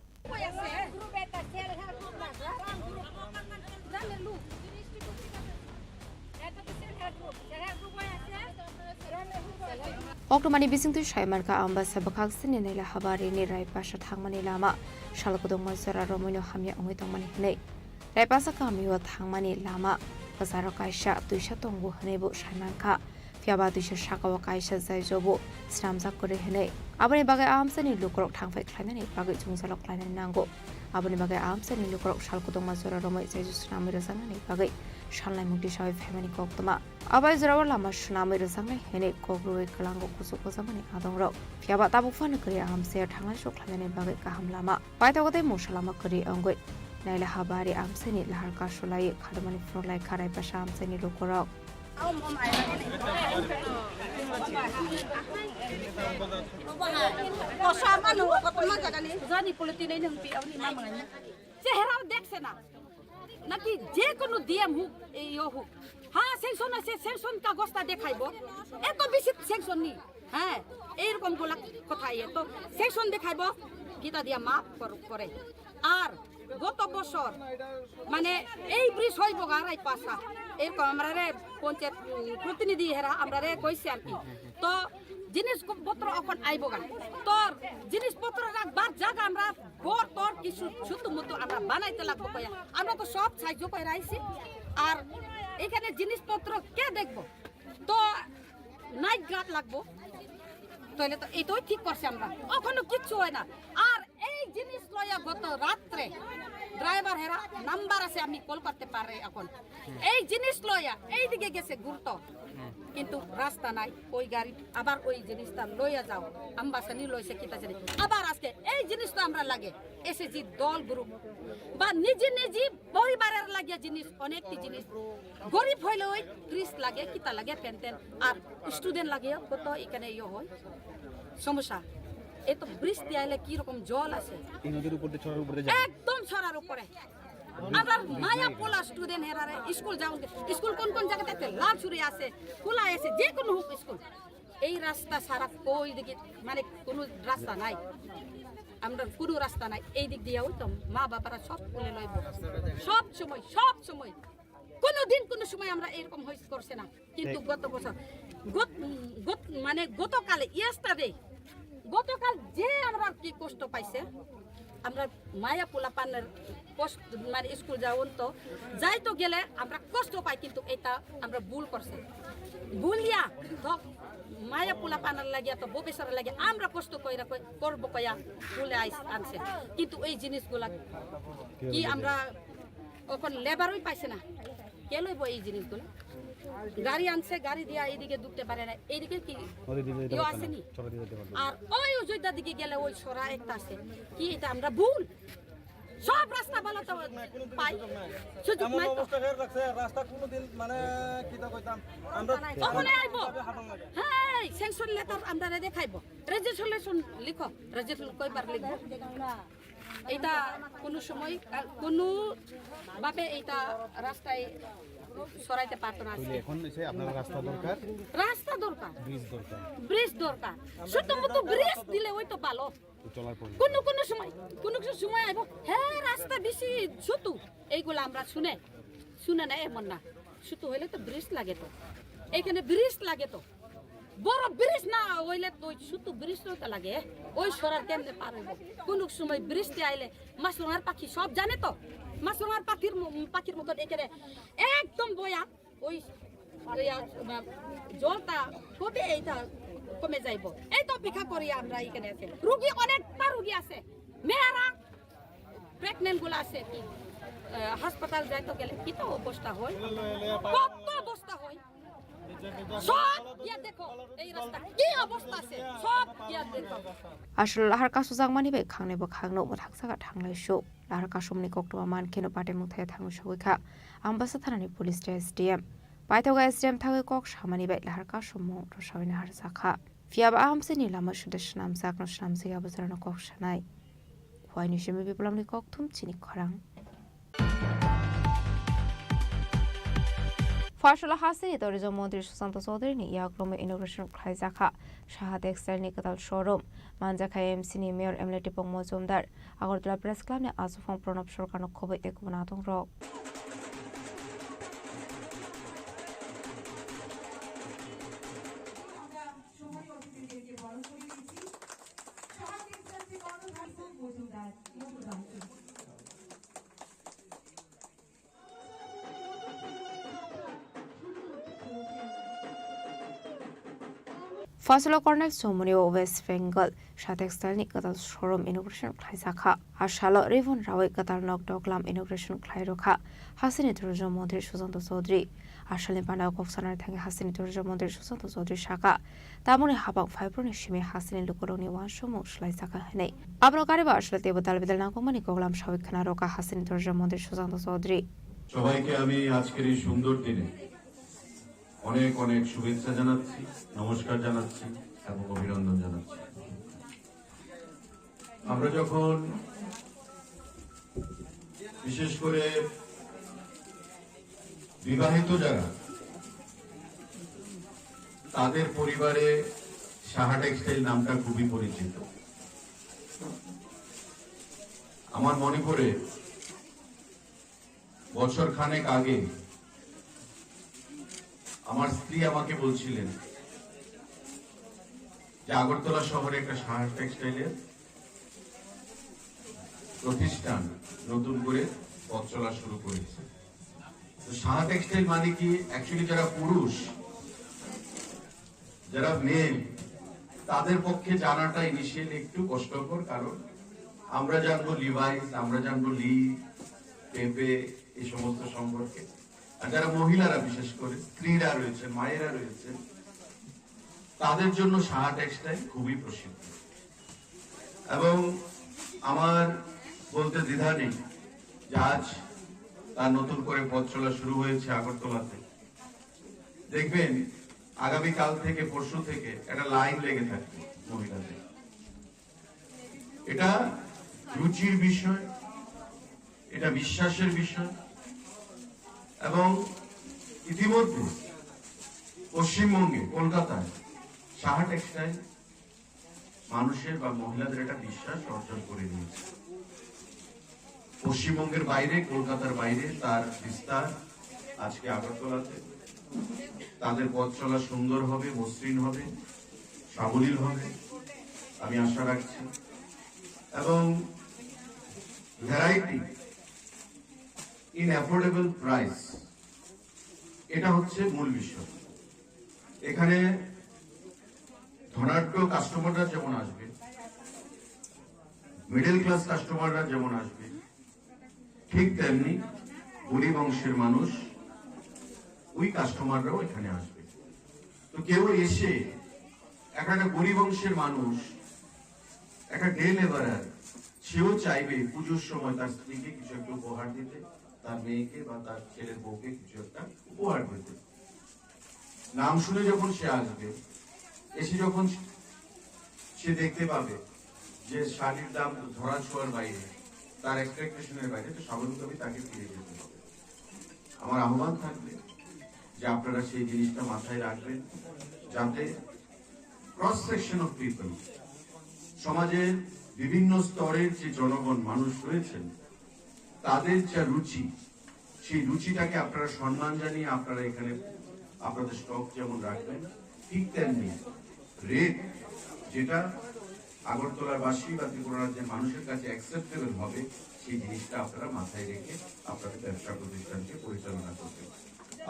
Oktomani bisingtu shaimarka ambasa bakakseni naila habari ni raibasa thangmani lama shalkodong mazara romoino hamya ongoi tongmani hnei raibasa kamiyo thangmani lama bazaro kaisha tuisha tongbu hneibu shaimarka fiaba tuisha shakawa kaisha zaijobu snamjak kore hnei aboni bagai amsani lukrok thangfai khlainani bagai jungsalok khlainani nango aboni bagai amsani lukrok shalkodong mazara romoi zaijo snami razangani bagai shalnai mukti shawi family koktoma abai zorawar lama snami razangai hnei kogroi klango kusu kozamani adongro fiaba tabukfan kri amse thangai sokhlainani bagai kaham lama paitogode mosalama kri angoi naila habari amsani laharka sholai khadmani frolai kharai pasha amsani lukorok চেহারাও দেখছে না নাকি যে কোনো দিয়ে মুখ হ্যাঁ section আছে section কাগজটা দেখাইবো এত বেশি সেকশন নি হ্যাঁ এইরকম কথা তো সেকশন দেখাইবো গীতা দিয়া মাপ করে আর গত বছর মানে এই ব্রিজ হইব গারাই পাশা এরকম আমরা পঞ্চায়েত প্রতিনিধি হেরা আমরা কইছি আর কি তো জিনিসপত্র এখন আইব গান তোর জিনিসপত্র রাখবার জায়গা আমরা বর তোর কিছু ছোট মতো আমরা বানাইতে লাগবো কয়া আমরা তো সব সাহায্য করে আইছি আর এখানে জিনিসপত্র কে দেখবো তো নাইট গার্ড লাগবো তাহলে তো এটাই ঠিক করছে আমরা এখনো কিচ্ছু হয় না আর এই জিনিস লয়া গত রাত্রে ড্রাইভার হেরা নাম্বার আছে আমি কল করতে পারে এখন এই জিনিস লয়া এই দিকে গেছে গুরুত্ব কিন্তু রাস্তা নাই ওই গাড়ি আবার ওই জিনিসটা লইয়া যাও আম্বাসানি লইছে কিতা জানি আবার আজকে এই জিনিসটা আমরা লাগে এসএসজি দল গ্রুপ বা নিজে নিজে পরিবারের লাগিয়া জিনিস অনেকটি জিনিস গরিব হইলে ওই ত্রিশ লাগে কিতা লাগে পেনতেন আর স্টুডেন্ট লাগে কত এখানে ইয়ে হয় সমস্যা এই তো বৃষ্টি আইলে কি রকম জল আছে এই নদীর উপর দিয়ে ছড়ার উপরে একদম ছড়ার উপরে আমরা মায়া পোলা স্টুডেন্ট হেরারে স্কুল যাও স্কুল কোন কোন জায়গাতে লাল ছুরি আছে খোলা আছে যে কোনো হোক স্কুল এই রাস্তা সারা কই দিকে মানে কোনো রাস্তা নাই আমরা কোনো রাস্তা নাই এই দিক দিয়ে তো মা বাবারা সব কোলে লইব সব সময় কোনো সময় আমরা এরকম হইস করছে না কিন্তু গত বছর মানে গতকালে গতকাল যে আমরা কি কষ্ট পাইছে আমরা মায়া পোলা পানের মানে স্কুল যাওন তো যাই তো গেলে আমরা কষ্ট পাই কিন্তু এটা আমরা ভুল করছি ভুলিয়া তো মায়া পোলা পানার লাগিয়া তো ভবিষ্যতের লাগিয়া আমরা কষ্ট কইরা করবো কয়া ভুলে আনছে কিন্তু এই জিনিসগুলা কি আমরা ওখানে লেবারই পাইছে না কে লইব এই জিনিসগুলো গাড়ি আনছে গাড়ি দিয়া এইদিকে ঢুকতে পারে না এইদিকে কি আসেনি আর ওই অযোধ্যার দিকে গেলে ওই সরা একটা আছে কি এটা আমরা ভুল সব রাস্তা ভালো তো পাই সুযোগ নাই তো রাস্তা কোনোদিন মানে কিটা কইতাম আমরা ওখানে আইব হ্যাঁ সেকশন লেটার আমরা দেখাইব রেজিস্ট্রেশন লিখো রেজিস্ট্রেশন কয়বার লিখব এটা কোনো সময় কোনো ভাবে এটা রাস্তায় সরাইতে পারতো না এখন এসে আপনার রাস্তা দরকার ব্রিজ দরকার শুধুমাত্র ব্রিজ দিলে ওই তো ভালো চলার পর কোনো সময় আইব হ্যাঁ রাস্তা বেশি ছোট এইগুলো আমরা শুনে না এমন না ছোট হইলে তো ব্রিজ লাগে তো এইখানে ব্রিজ লাগে তো বড় ব্রিজ না হইলে তো শুধু ব্রিজ তো লাগে ওই সরার কেমনে পার হইব কোন সময় বৃষ্টি আইলে মাছরাঙার পাখি সব জানে তো মাছরাঙার পাখির মতো এখানে একদম বয়া ওই জলটা কবে এইটা কমে যাইব এই তো অপেক্ষা করি আমরা এখানে আছে রুগী অনেকটা রুগী আছে মেয়েরা প্রেগনেন্ট গুলো আছে কি হাসপাতাল যাইতে গেলে কি তো অবস্থা হয় কত অবস্থা হয় সব ইয়া দেখো এই রাস্তা কি অবস্থা আছে সব ইয়া দেখো আসলে লাহার কাসু জাংমানি বে খাंनैबो खांनो थाखसागा थांनाय शो लाहार कासुमनि कक्टवा मानखेनो पाटे मुथाय थांनो सगैखा आम्बासा थानानि पुलिस एसडीएम पाइथगा एसडीएम थागै कक सामानि बै लाहार कासुमो रसावनि हार जाखा फियाबा आमसेनि लामा सुदे स्नाम जागनो स्नाम जिगा बजारनो कक सानाय हवाइनि सिमे बिप्लबनि कक थुम चिनि खरां फसला हासिनी टुरिज्म मन्त्री सुशान्त चौधरीनि याग्रमे इनोग्रेसन खालायजाखा साहा टेक्सटाइलनि गोदान शोरूम मानजाखा एमसिनि मेयर एमएलए टिपं मजुमदार आगरतला प्रेस क्लाबनि आसुफां प्रणब सरकारनो खबै एकबना दं रक फसलो कर्नेक्ट सोमनि वेस्ट बेंगल सा टेक्सटाइलनि गोदान शोरूम इनोग्रेसन खालायजाखा आसाल रेभन रावै गोदान नकडकलाम इनोग्रेसन खालायरखा हासिनि टुरिज्म मन्त्री सुशान्त चौधरी आसालनि बान्दा कक्सानार थाङै हासिनि टुरिज्म मन्त्री सुशान्त चौधरी साका तामुनि हाबां फाइब्रनि सिमे हासिनि लुकुरंनि वानसमु स्लायजाखा हनै आपनो कारिबा आसाल तेबो दालबिदाल नांगौमानि गगलाम साविखाना रका हासिनि टुरिज्म मन्त्री सुशान्त चौधरी সবাইকে আমি আজকের এই সুন্দর দিনে অনেক অনেক শুভেচ্ছা জানাচ্ছি নমস্কার জানাচ্ছি এবং অভিনন্দন জানাচ্ছি আমরা যখন বিশেষ করে বিবাহিত যারা তাদের পরিবারে সাহা টেক্সটাইল নামটা খুবই পরিচিত আমার মনে পড়ে বছর খানেক আগে আমার স্ত্রী আমাকে বলছিলেন যে আগরতলা শহরে একটা সাহা টেক্সটাইলের প্রতিষ্ঠান নতুন করে পথ চলা শুরু করেছে তো সাহা টেক্সটাইল মানে কি অ্যাকচুয়ালি যারা পুরুষ যারা মেয়ে তাদের পক্ষে জানাটা ইনিশিয়ালি একটু কষ্টকর কারণ আমরা জানবো লিভাইস আমরা জানবো লি পেপে এই সমস্ত সম্পর্কে আর যারা মহিলারা বিশেষ করে স্ত্রীরা রয়েছে মায়েরা রয়েছে তাদের জন্য সাহা টেক্সটাইল খুবই প্রসিদ্ধ এবং আমার বলতে দ্বিধা নেই যে আজ তার নতুন করে পথ চলা শুরু হয়েছে আগরতলাতে দেখবেন আগামীকাল থেকে পরশু থেকে একটা লাইন লেগে থাকবে মহিলাদের এটা রুচির বিষয় এটা বিশ্বাসের বিষয় এবং ইতিমধ্যে পশ্চিমবঙ্গে কলকাতায় সাহা টেক্সটাইল মানুষের বা মহিলাদের একটা বিশ্বাস অর্জন করে নিয়েছে পশ্চিমবঙ্গের বাইরে কলকাতার বাইরে তার বিস্তার আজকে আগরতলাতে তাদের পথ চলা সুন্দর হবে মসৃণ হবে সাবলীল হবে আমি আশা রাখছি এবং ভ্যারাইটি ইন অ্যাফোর্ডেবল প্রাইস এটা হচ্ছে মূল বিষয় এখানে ধনাঢ্য কাস্টমাররা যেমন আসবে মিডল ক্লাস কাস্টমাররা যেমন আসবে ঠিক তেমনি গরিব অংশের মানুষ ওই কাস্টমাররাও এখানে আসবে তো কেউ এসে একটা গরিব অংশের মানুষ একটা ডে লেবারার সেও চাইবে পুজোর সময় তার স্ত্রীকে কিছু একটা উপহার দিতে তার মেয়েকে বা তার ছেলের বউকে কিছু একটা উপহার দিতে নাম শুনে যখন সে আসবে এসে যখন সে দেখতে পাবে যে শাড়ির দাম ধরা ছোঁয়ার বাইরে তার এক্সপেকটেশনের বাইরে তো স্বাভাবিকভাবেই তাকে ফিরে যেতে হবে আমার আহ্বান থাকবে যে আপনারা সেই জিনিসটা মাথায় রাখবেন যাতে ক্রস সেকশন অফ পিপল সমাজের বিভিন্ন স্তরের যে জনগণ মানুষ রয়েছেন তাদের যা রুচি সেই রুচিটাকে আপনারা সম্মান জানিয়ে আপনারা এখানে আপনাদের স্টক যেমন রাখবেন ঠিক তেমনি রেট যেটা আগরতলার বাসী বা ত্রিপুরা রাজ্যের মানুষের কাছে অ্যাকসেপ্টেবল হবে, সেই জিনিসটা আপনারা মাথায় রেখে আপনাদের ব্যবসা প্রতিষ্ঠানকে পরিচালনা করবেন।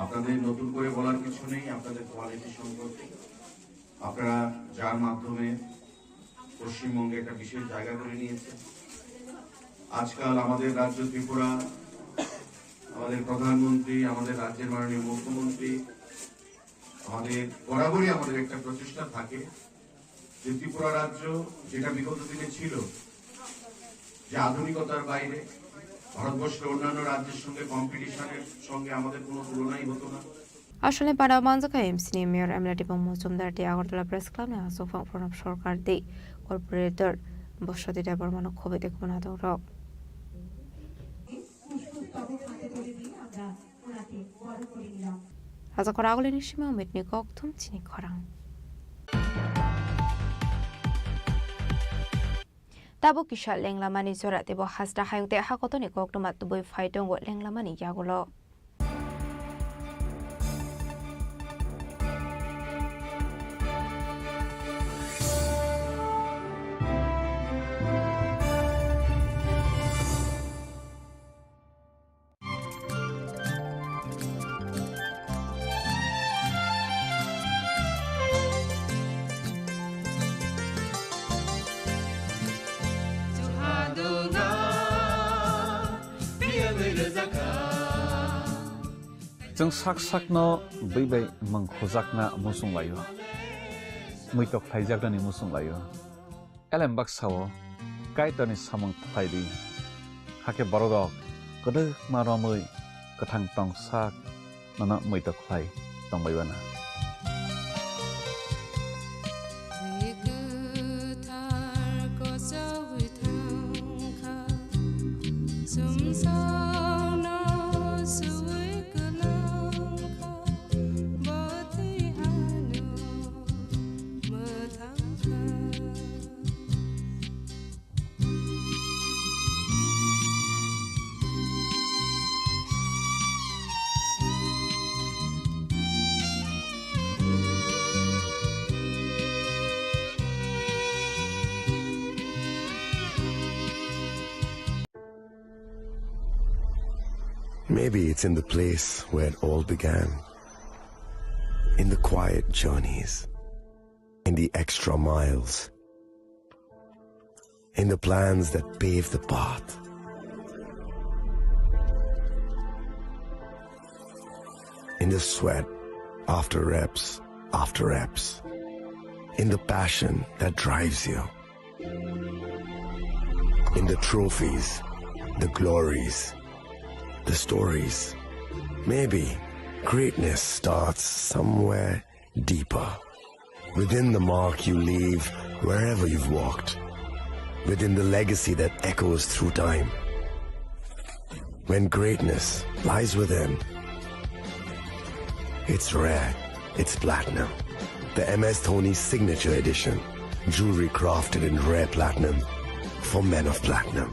আপনাদের নতুন করে বলার কিছু নেই আপনাদের কোয়ালিটি সম্পর্কে। আপনারা যার মাধ্যমে পশ্চিমবঙ্গে একটা বিশেষ জায়গা করে নিয়েছেন। আজকাল আমাদের রাজ্য ত্রিপুরা, আমাদের প্রধানমন্ত্রী, আমাদের রাজ্যের মাননীয় মুখ্যমন্ত্রী, আমাদের বরাবরই আমাদের একটা প্রচেষ্টা থাকে যে ত্রিপুরা রাজ্য যেটা বিগত দিনে ছিল, যে আধুনিকতার বাইরে ভারতবর্ষের অন্যান্য রাজ্যের সঙ্গে কম্পিটিশনের সঙ্গে আমাদের কোনো তুলনাই হতো না। আসলে পাড়া মানজাকা এমসি মেয়র এমলাটি এবং Majumdar day Agartala press club নে আসফা প্রণব সরকার দে কর্পোরেটর বসতি ডেবর মানক খবে দেখব না দৌড় রাজা করা আগলে নিশিমা মেটনি ককথুম চিনি খরাং তাবো কিশাল লেংলামানি জরা দেব হাসদা হায়ুতে হাকতনি ককটমা তুবই ফাইটং লেংলামানি ইয়াগুলো जों साक साकनो बैबाय मंखोजाकना मुसुंलायो मैतक फाइजाकनानि मुसुंलायो एलेम बाक्साओ काइटनि सामं फाइदि हाके बरदक गदो मारमै गथां तंसाक नना मैतक phi तंबायबाना Maybe it's in the place where it all began. In the quiet journeys. In the extra miles. In the plans that pave the path. In the sweat after reps. In the passion that drives you. In the trophies, the glories, the stories. Maybe greatness starts somewhere deeper. Within the mark you leave wherever you've walked. Within the legacy that echoes through time. When greatness lies within, it's rare, it's platinum. The MS Dhoni Signature Edition. Jewelry crafted in rare platinum for men of platinum.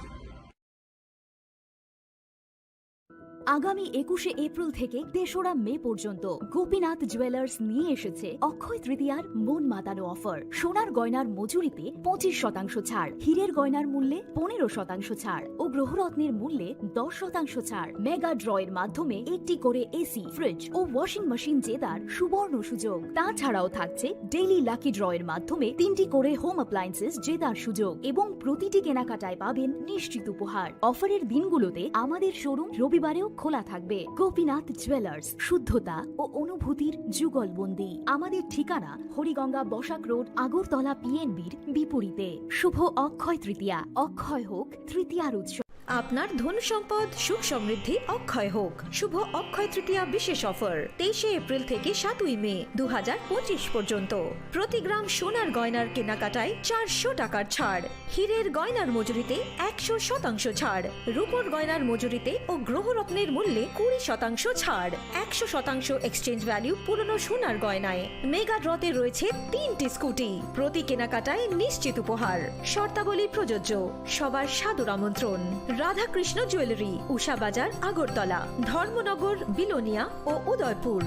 আগামী 21শে April থেকে ৩রা মে পর্যন্ত Gopinath jewellers নিয়ে এসেছে অক্ষয় তৃতীয়ার মন মাতানো offer. সোনার গয়নার মজুরিতে 25% ছাড়, হীরের গয়নার মূল্যে 15% ছাড় ও গ্রহরত্নের মূল্যে 10% ছাড়। মেগা ড্রয়ের মাধ্যমে একটি করে এসি, ফ্রিজ ও ওয়াশিং মেশিন জেতার সুবর্ণ সুযোগ। তাছাড়াও থাকছে ডেইলি লাকি ড্রয়ের মাধ্যমে 3টি করে হোম অ্যাপ্লায়েন্সেস জেতার সুযোগ এবং প্রতিটি কেনাকাটায় পাবেন নিশ্চিত উপহার। অফারের দিনগুলোতে আমাদের শোরুম রবিবারেও খোলা থাকবে। গোপীনাথ জুয়েলার্স, শুদ্ধতা ও অনুভূতির যুগলবন্দি। আমাদের ঠিকানা হরিগঙ্গা বসাক রোড, আগরতলা পিএনবির বিপরীতে। শুভ অক্ষয় তৃতীয়া, অক্ষয় হোক তৃতীয়ার উৎসব। আপনার ধন সম্পদ সুখ সমৃদ্ধি অক্ষয় হোক। শুভ অক্ষয় তৃতীয়া বিশেষ অফার 23শে এপ্রিল থেকে 7ই মে 2025 পর্যন্ত। প্রতি গ্রাম সোনার গয়নার কেনাকাটায় 400 টাকার ছাড়, হীরের গয়নার মজুরিতে 100% ছাড়, রূপোর গয়নার মজুরিতে ও গ্রহরত্নের মূল্যে 20% ছাড়, 100% এক্সচেঞ্জ ভ্যালু পুরনো সোনার গয়নায়। মেগা ড্রতে রয়েছে 3টি স্কুটি, প্রতি কেনাকাটায় নিশ্চিত উপহার। শর্তাবলী প্রযোজ্য। সবার সাদর আমন্ত্রণ। রাধাকৃষ্ণ জুয়েলারি, উষা বাজার, আগরতলা, ধর্মনগর, বিলোনিয়া ও উদয়পুর।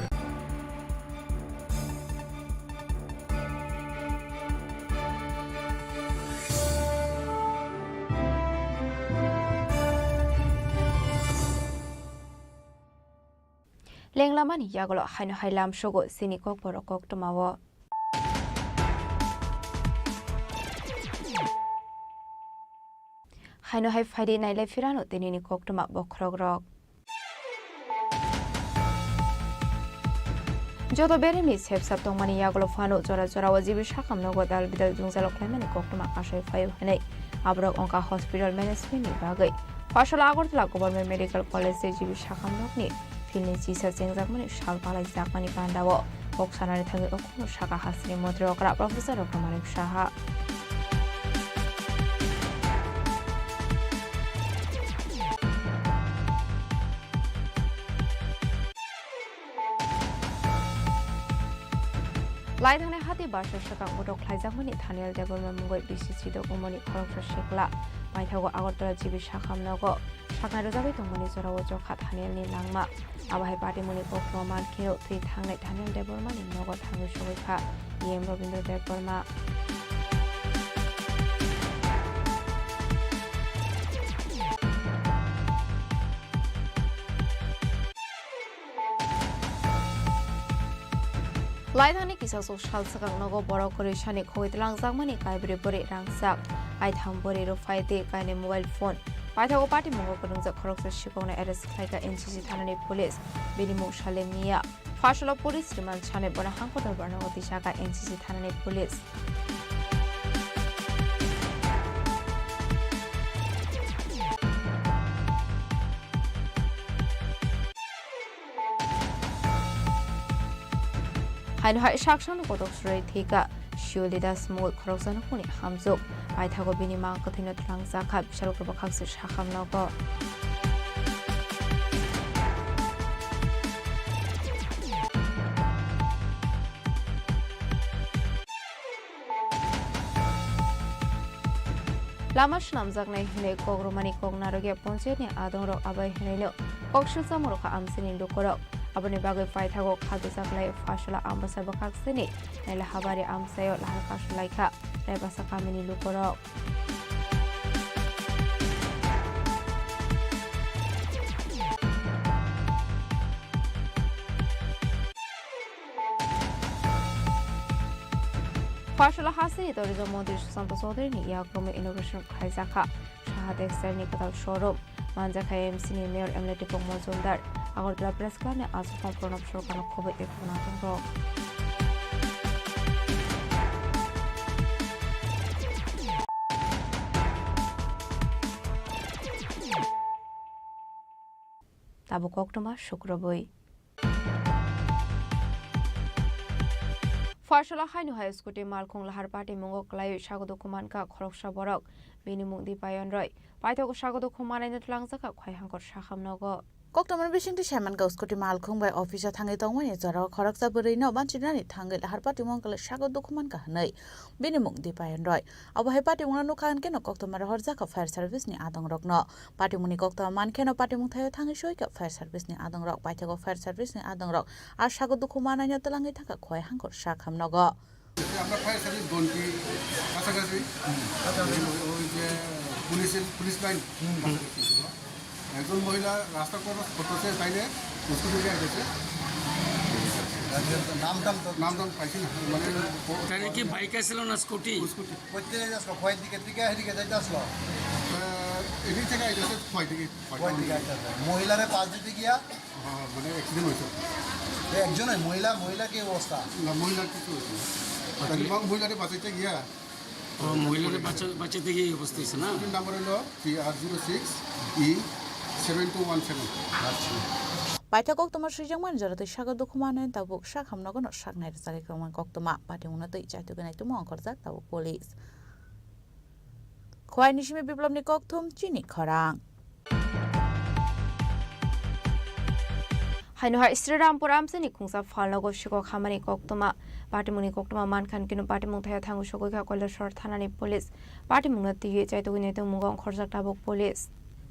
লেংলামানি ইয়াগলো হাইনো হাইলাম সগো সিনি কক বড় কক টমাও হাইনো হাই ফাইডে নাইলাই ফিরানো তিনিনি কক টমা বখরগ রক যত বেরেমি সেপসাপ তংমানি ইয়াগলো ফানো জরা জরা ওজিবি শাখাম নগদ আল বিদাল জুংজালো ক্লাইমানি কক টমা আশাই ফাইভ হनै আবরক অঙ্কা হসপিটাল ম্যানেজমেন্টনি বাগै ফাসলা Agartala government medical college GB शाखाम नगनि फिल्डनि चिसा जेंजाकमानि साल पालाय जाकमानि बान्दावो बक्सानारि थाङै अखनो शाखा हासिनि मन्त्रि अकरा प्रफेसर रकमानिक साहा लाइधाने हाती बारसा शाखा उदक लाइजाकमानि थानेल डेभलपमेन्ट मुंगै बिसिसि दगमनि खरगसा शेखला माइथागो आगरतला जिबि शाखाम नगो शाखा रोजाबै दंमनि जराव जखा थानेलनि लांमा आबाहाय पार्टीमुनि गखमा मानखिनो थै थांनाय थानेल डेभलपमेन्टनि नगो थाङै सगैखा इएम रविन्द्र देव बर्मा लाइधानि किसासो सालसाकां नगो बरो करिसानि खगैतलां जाकमानि काइब्रे बरे रांसाक आइथाम बरे रुफाइते काइने मोबाइल फोन पाइथागो पार्टी मंगो करंजा खरगसा शिकौना एरेस्ट खालायगा एनसीसी थानानि पुलिस बेनिमु सालेमिया फासला पुलिस रिमान्ड साने बना हांखोदर बारनागो दिसागा एनसीसी थानानि पुलिस हाइन हाय साक्षानु कोदक सुरै थेका शिवलिदा स्मूल खरगसानु कुनि हामजुक आइथागो बिनि मां कथिनो थलां जाखा बिशाल ग्रुप खाक्से साखाम नगो लामा सुनामजाकनाय हिनै कग्रमानि कगनारगे पन्चायतनि आदंरक आबाय हिनैनो कक्सिलसा मरखा आमसिनि लुकरक aboni bagai paithago khadu saklai fashala ambasa bakakseni naila habari amsayo lahar kasulaika rebasa kamini lukorok fashala hasini torizo modi susanto sodri ni yakrome innovation khaizakha shahade externi katal showroom manjakha MC ni mayor emleti pongmozundar Agartala press ক্লাবে আজ প্রণব সরকারের খবর এখন আতঙ্ক তাবুক October শুক্রবই ফারসলা Hainu high scooty মালখং লাহার party মুঙ্গক লায়ু স্বাগত কুমানকা খরকসা বরক বিনি মুং দিপায়ন রয় পাইথক স্বাগত কুমানাইনো ত্লাংজাকা খয়হাঙ্কর সাখাম নগ Koktomar bisingti shaman gauskoti malkhung bai office thangai tongmani jara kharaksa boroino banchirani thangai lahar pati mongkala sago dokuman ka hanai bini mungdi payan roi abo hai pati mungna nukan keno koktomar horja ka fire service ni adong rokno pati muni koktomar mankeno pati mung thayo thangai soi ka fire service ni adong rok paithego fire service ni adong rok ar sago dokuman aino talangai thaka khoi hangkor sakham nogo আমরা fire service গন্টি কাছাকাছি ওই যে police line একজন মহিলা রাস্তা cross করতেছে তাইলে scooty দিয়ে গেছে নাম পাইছি না মানে কি বাইক আসছিল না স্কুটি স্কুটি কইতে আসলো খয়ের দিকে এদিকে যাইতে আসলো এদিক থেকে আইতেছে খয় দিকে মহিলারে পাশ দিতে গিয়া মানে অ্যাক্সিডেন্ট হয়েছে একজনই মহিলা কি অবস্থা না মহিলার কিছু হয়েছে মহিলারে বাঁচাইতে গিয়া মহিলাদের বাচ্চাতে গিয়ে অবস্থা হয়েছে না নাম্বার হলো CR06E7217 Paitha koktoma srijangman jarate sago dokumanen tabuk sakham nogono saknai sari kongman koktoma pati mungna tei jaitu ganai tumo angkorjak tabuk polis khwai nishimi biplop ni kokthum Chini Khorang हाइनो हाय श्रीरामपुर आमसेनि खुंसा फालनगो शिको खामानि कोक्तमा पार्टीमुनि कोक्तमा मानखान किनु पार्टीमुं थाया थांगु सगैखा कयलासर थानानि police पार्टीमुंना तिये चाइतुगुनि तो मुगं खरजाक Tabuk police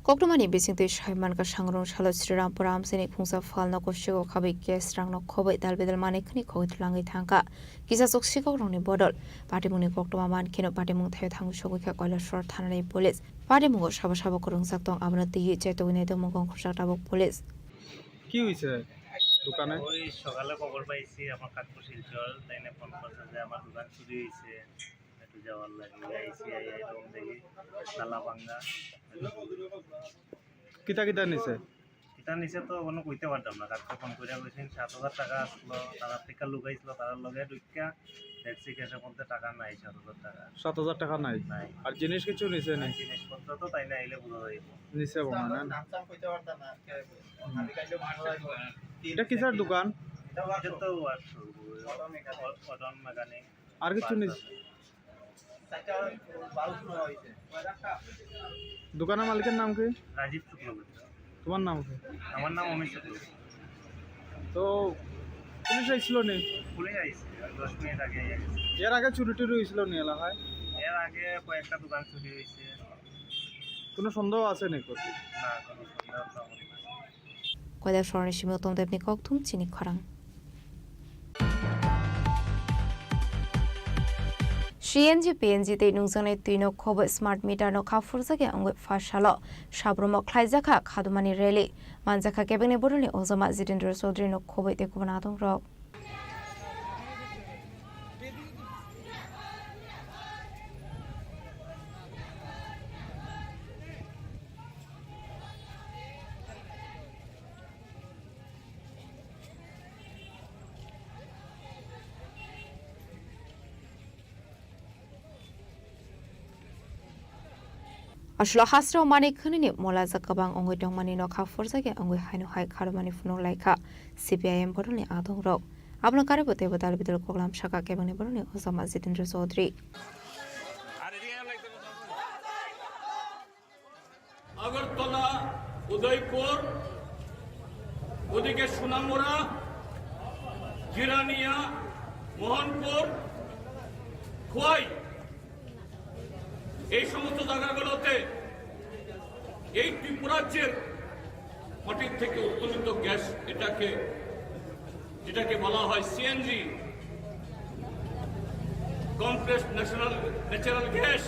कोक्तमानि बिसिंते साइमानका सांग्रं सालो श्रीरामपुर आमसेनि खुंसा फालनगो शिको खाबै case रांनो खबै दालबेदल मानेखनि खगैतलाङै थांका किसा सखसिको रंनि बदल पार्टीमुनि कोक्तमा मानखिनु पार्टीमुं थाया थांगु सगैखा कयलासर थानानि police पार्टीमुंगो साबा साबा करंजाक दं आबना तिये चाइतुगुनि तो मुगं खरजाक ताबुक पुलिस কি হইছে দোকানে? ওই সকালে খবর পাইছি আমার কাকু শিলচর তাই না ফোন করছে যে আমার দোকান চুরি হয়েছে, একটু যাওয়ার লাগে আইসি রুম দেখি তালা ভাঙ্গা। কিতা কিতা নিছে? কিতা নিচে তো কোনো কইতে পারতাম না, কাকু ফোন করে বলছেন 7,000 টাকা আসলো, তারা থেকে লুকাইছিল, তারা লগে ঢুকা দেখছি ক্যাশের মধ্যে টাকা নাই, 7,000 টাকা। 7,000 টাকা নাই? আর জিনিস কিছু নিছে নি? জিনিসপত্র তো তাই না আইলে বুঝা যাইব নিছে বনা না। এটা কিসের দোকান? এটা তো অটন মেকানিক। আর কিছু নিছে? দোকানের মালিকের নাম কি? রাজীব চক্রবর্তী। তোমার নাম কি? আমার নাম অমিত চক্রবর্তী। তো পুলিশ আইছিল নি? পুলিশ আইছে 10 মিনিট আগে। এর আগে চুরি টুরি হয়েছিল নি এলাকায়? এর আগে কয়েকটা দোকান চুরি হয়েছে। কোনো সন্দেহ আছে নি? না, কোনো সন্দেহ তো আমার নাই। কয়দা স্মরণে সীমিতম দেবনি ককথুম চিনি খরাং CNG PNG te nungzanai tuino khobo smart meter no khafur jage angwe fashalo sabromo khlaijaka khadumani reli manjaka kebene boroni ozama Jitendra Chaudhary no khobo te kubana dong ro Ashlo hasra mani khani mola zakabang ongoi dongmani no khafur jage ongoi haino hai kharmani funo laika CPIM boroni adong ro abno kare bote bodal bidol koglam shaka kebani boroni ozama Jitendra Chaudhary Agartala Udaipur ওদিকে সোনামুড়া জিরানিয়া মোহনপুর খোয়াই এই সমস্ত জায়গাগুলোতে এই ত্রিপুরাজ্যের মাটির থেকে উত্তোলিত gas যেটাকে বলা হয় সিএনজি কমপ্রেসড ন্যাচারাল গ্যাস,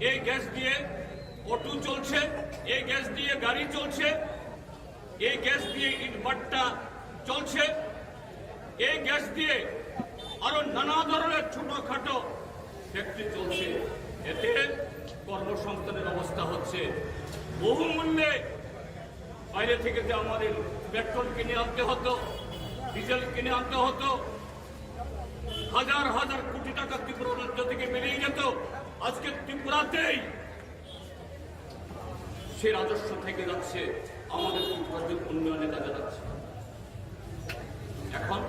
এই গ্যাস দিয়ে অটো চলছে, এই গ্যাস দিয়ে গাড়ি চলছে, এই গ্যাস দিয়ে ইটভাটা চলছে, এই গ্যাস দিয়ে আরো নানা ধরনের ছোটখাটো ফ্যাক্টরি চলছে। এতে কর্মসংস্থানের অবস্থা হচ্ছে। বহুমূল্যে বাইরে থেকে যে আমাদের পেট্রোল কিনে আনতে হতো, ডিজেল কিনে আনতে হতো, হাজার হাজার কোটি টাকা ত্রিপুরা রাজ্য থেকে বেরিয়ে যেত, আজকে ত্রিপুরাতেই সে রাজস্ব থেকে যাচ্ছে, আমাদের ত্রিপুরাজ্যের উন্নয়নে কাজে যাচ্ছে। এখন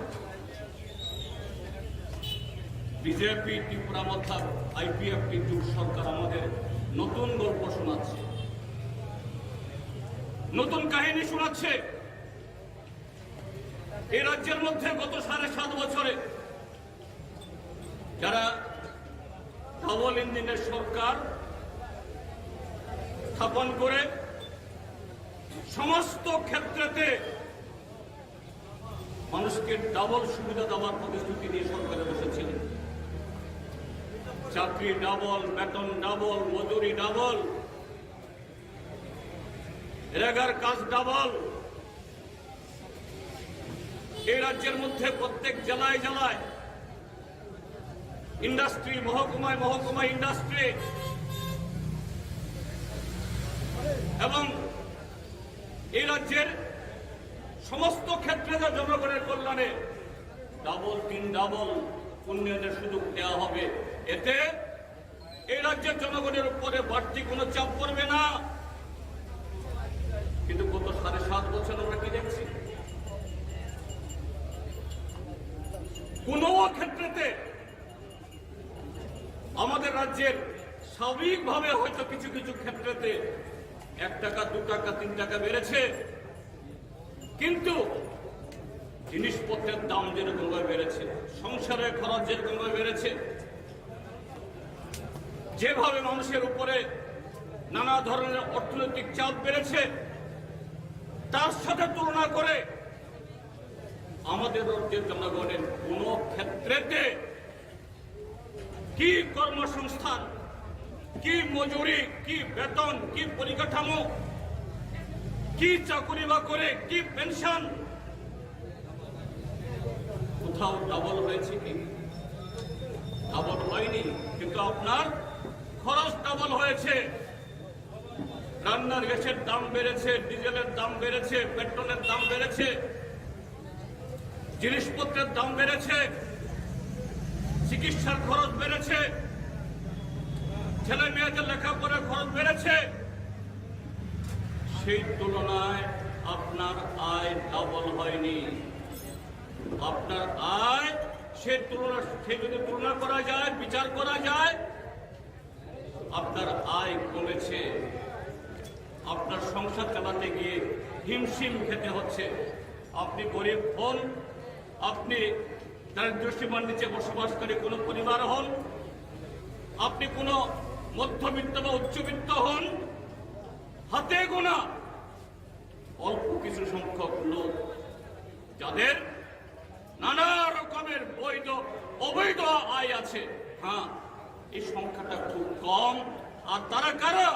বিজেপি ত্রিপুরা মধ্যে আইপিএফটি জোট সরকার আমাদের নতুন গল্প শোনাচ্ছে, নতুন কাহিনী শোনাচ্ছে। এই রাজ্যের মধ্যে গত 7.5 বছরে যারা ডাবল ইঞ্জিনের সরকার স্থাপন করে সমস্ত ক্ষেত্রেতে মানুষকে ডাবল সুবিধা দেওয়ার প্রতিশ্রুতি নিয়ে সরকারে বসেছিলেন। চাকরি ডাবল, বেতন ডাবল, মজুরি ডাবল, রেগার কাজ ডাবল। এই রাজ্যের মধ্যে প্রত্যেক জেলায় জেলায় ইন্ডাস্ট্রি, মহকুমায় মহকুমায় ইন্ডাস্ট্রি, এবং এই রাজ্যের সমস্ত ক্ষেত্রে জনগণের কল্যাণে ডাবল 3 ডাবল উন্নয়নের সুযোগ দেওয়া হবে। এতে এই রাজ্যের জনগণের উপরে বাড়তি কোনো চাপ পড়বে না। কিন্তু গত 7.5 বছর আমরা কি দেখছি? কোন ক্ষেত্রেতে আমাদের রাজ্যের স্বাভাবিকভাবে হয়তো কিছু কিছু ক্ষেত্রেতে 1 টাকা 2 টাকা 3 টাকা বেড়েছে, কিন্তু জিনিসপত্রের দাম যেরকম বেড়েছে, সংসারের খরচ যেরকম বেড়েছে, যেভাবে মানুষের উপরে নানা ধরনের অর্থনৈতিক চাপ বেড়েছে, তার সাথে তুলনা করে আমাদের রাজ্যের জনগণের কোন ক্ষেত্রেতে কি কর্মসংস্থান, কি মজুরি, কি বেতন, কি পরিকাঠামো, কি চাকরি বা করে, কি পেনশন, কোথাও ডাবল হয়েছে কি? ডাবল হয়নি, কিন্তু আপনার খরচ ডাবল হয়েছে। রান্নার গ্যাসের দাম বেড়েছে, ডিজেলের দাম বেড়েছে, পেট্রোলের দাম বেড়েছে, জিনিসপত্রের দাম বেড়েছে, চিকিৎসার খরচ বেড়েছে, ছেলে মেয়েদের লেখাপড়ার খরচ বেড়েছে। সেই তুলনায় আপনার আয় ডাবল হয়নি। আপনার আয় সে যদি তুলনা করা যায়, বিচার করা যায়, আপনার আয় কমেছে। আপনার সংসার চালাতে গিয়ে হিমশিম খেতে হচ্ছে। আপনি গরিব হন, আপনি দারিদ্র্য সীমার নিচে বসবাসকারী কোনো পরিবার হন, আপনি কোনো মধ্যবিত্ত বা উচ্চবিত্ত হন, হাতে গোনা অল্প কিছু সংখ্যক লোক যাদের নানা রকমের বৈধ অবৈধ আয় আছে, হ্যাঁ, এই সংখ্যাটা খুব কম। আর তারা কারা?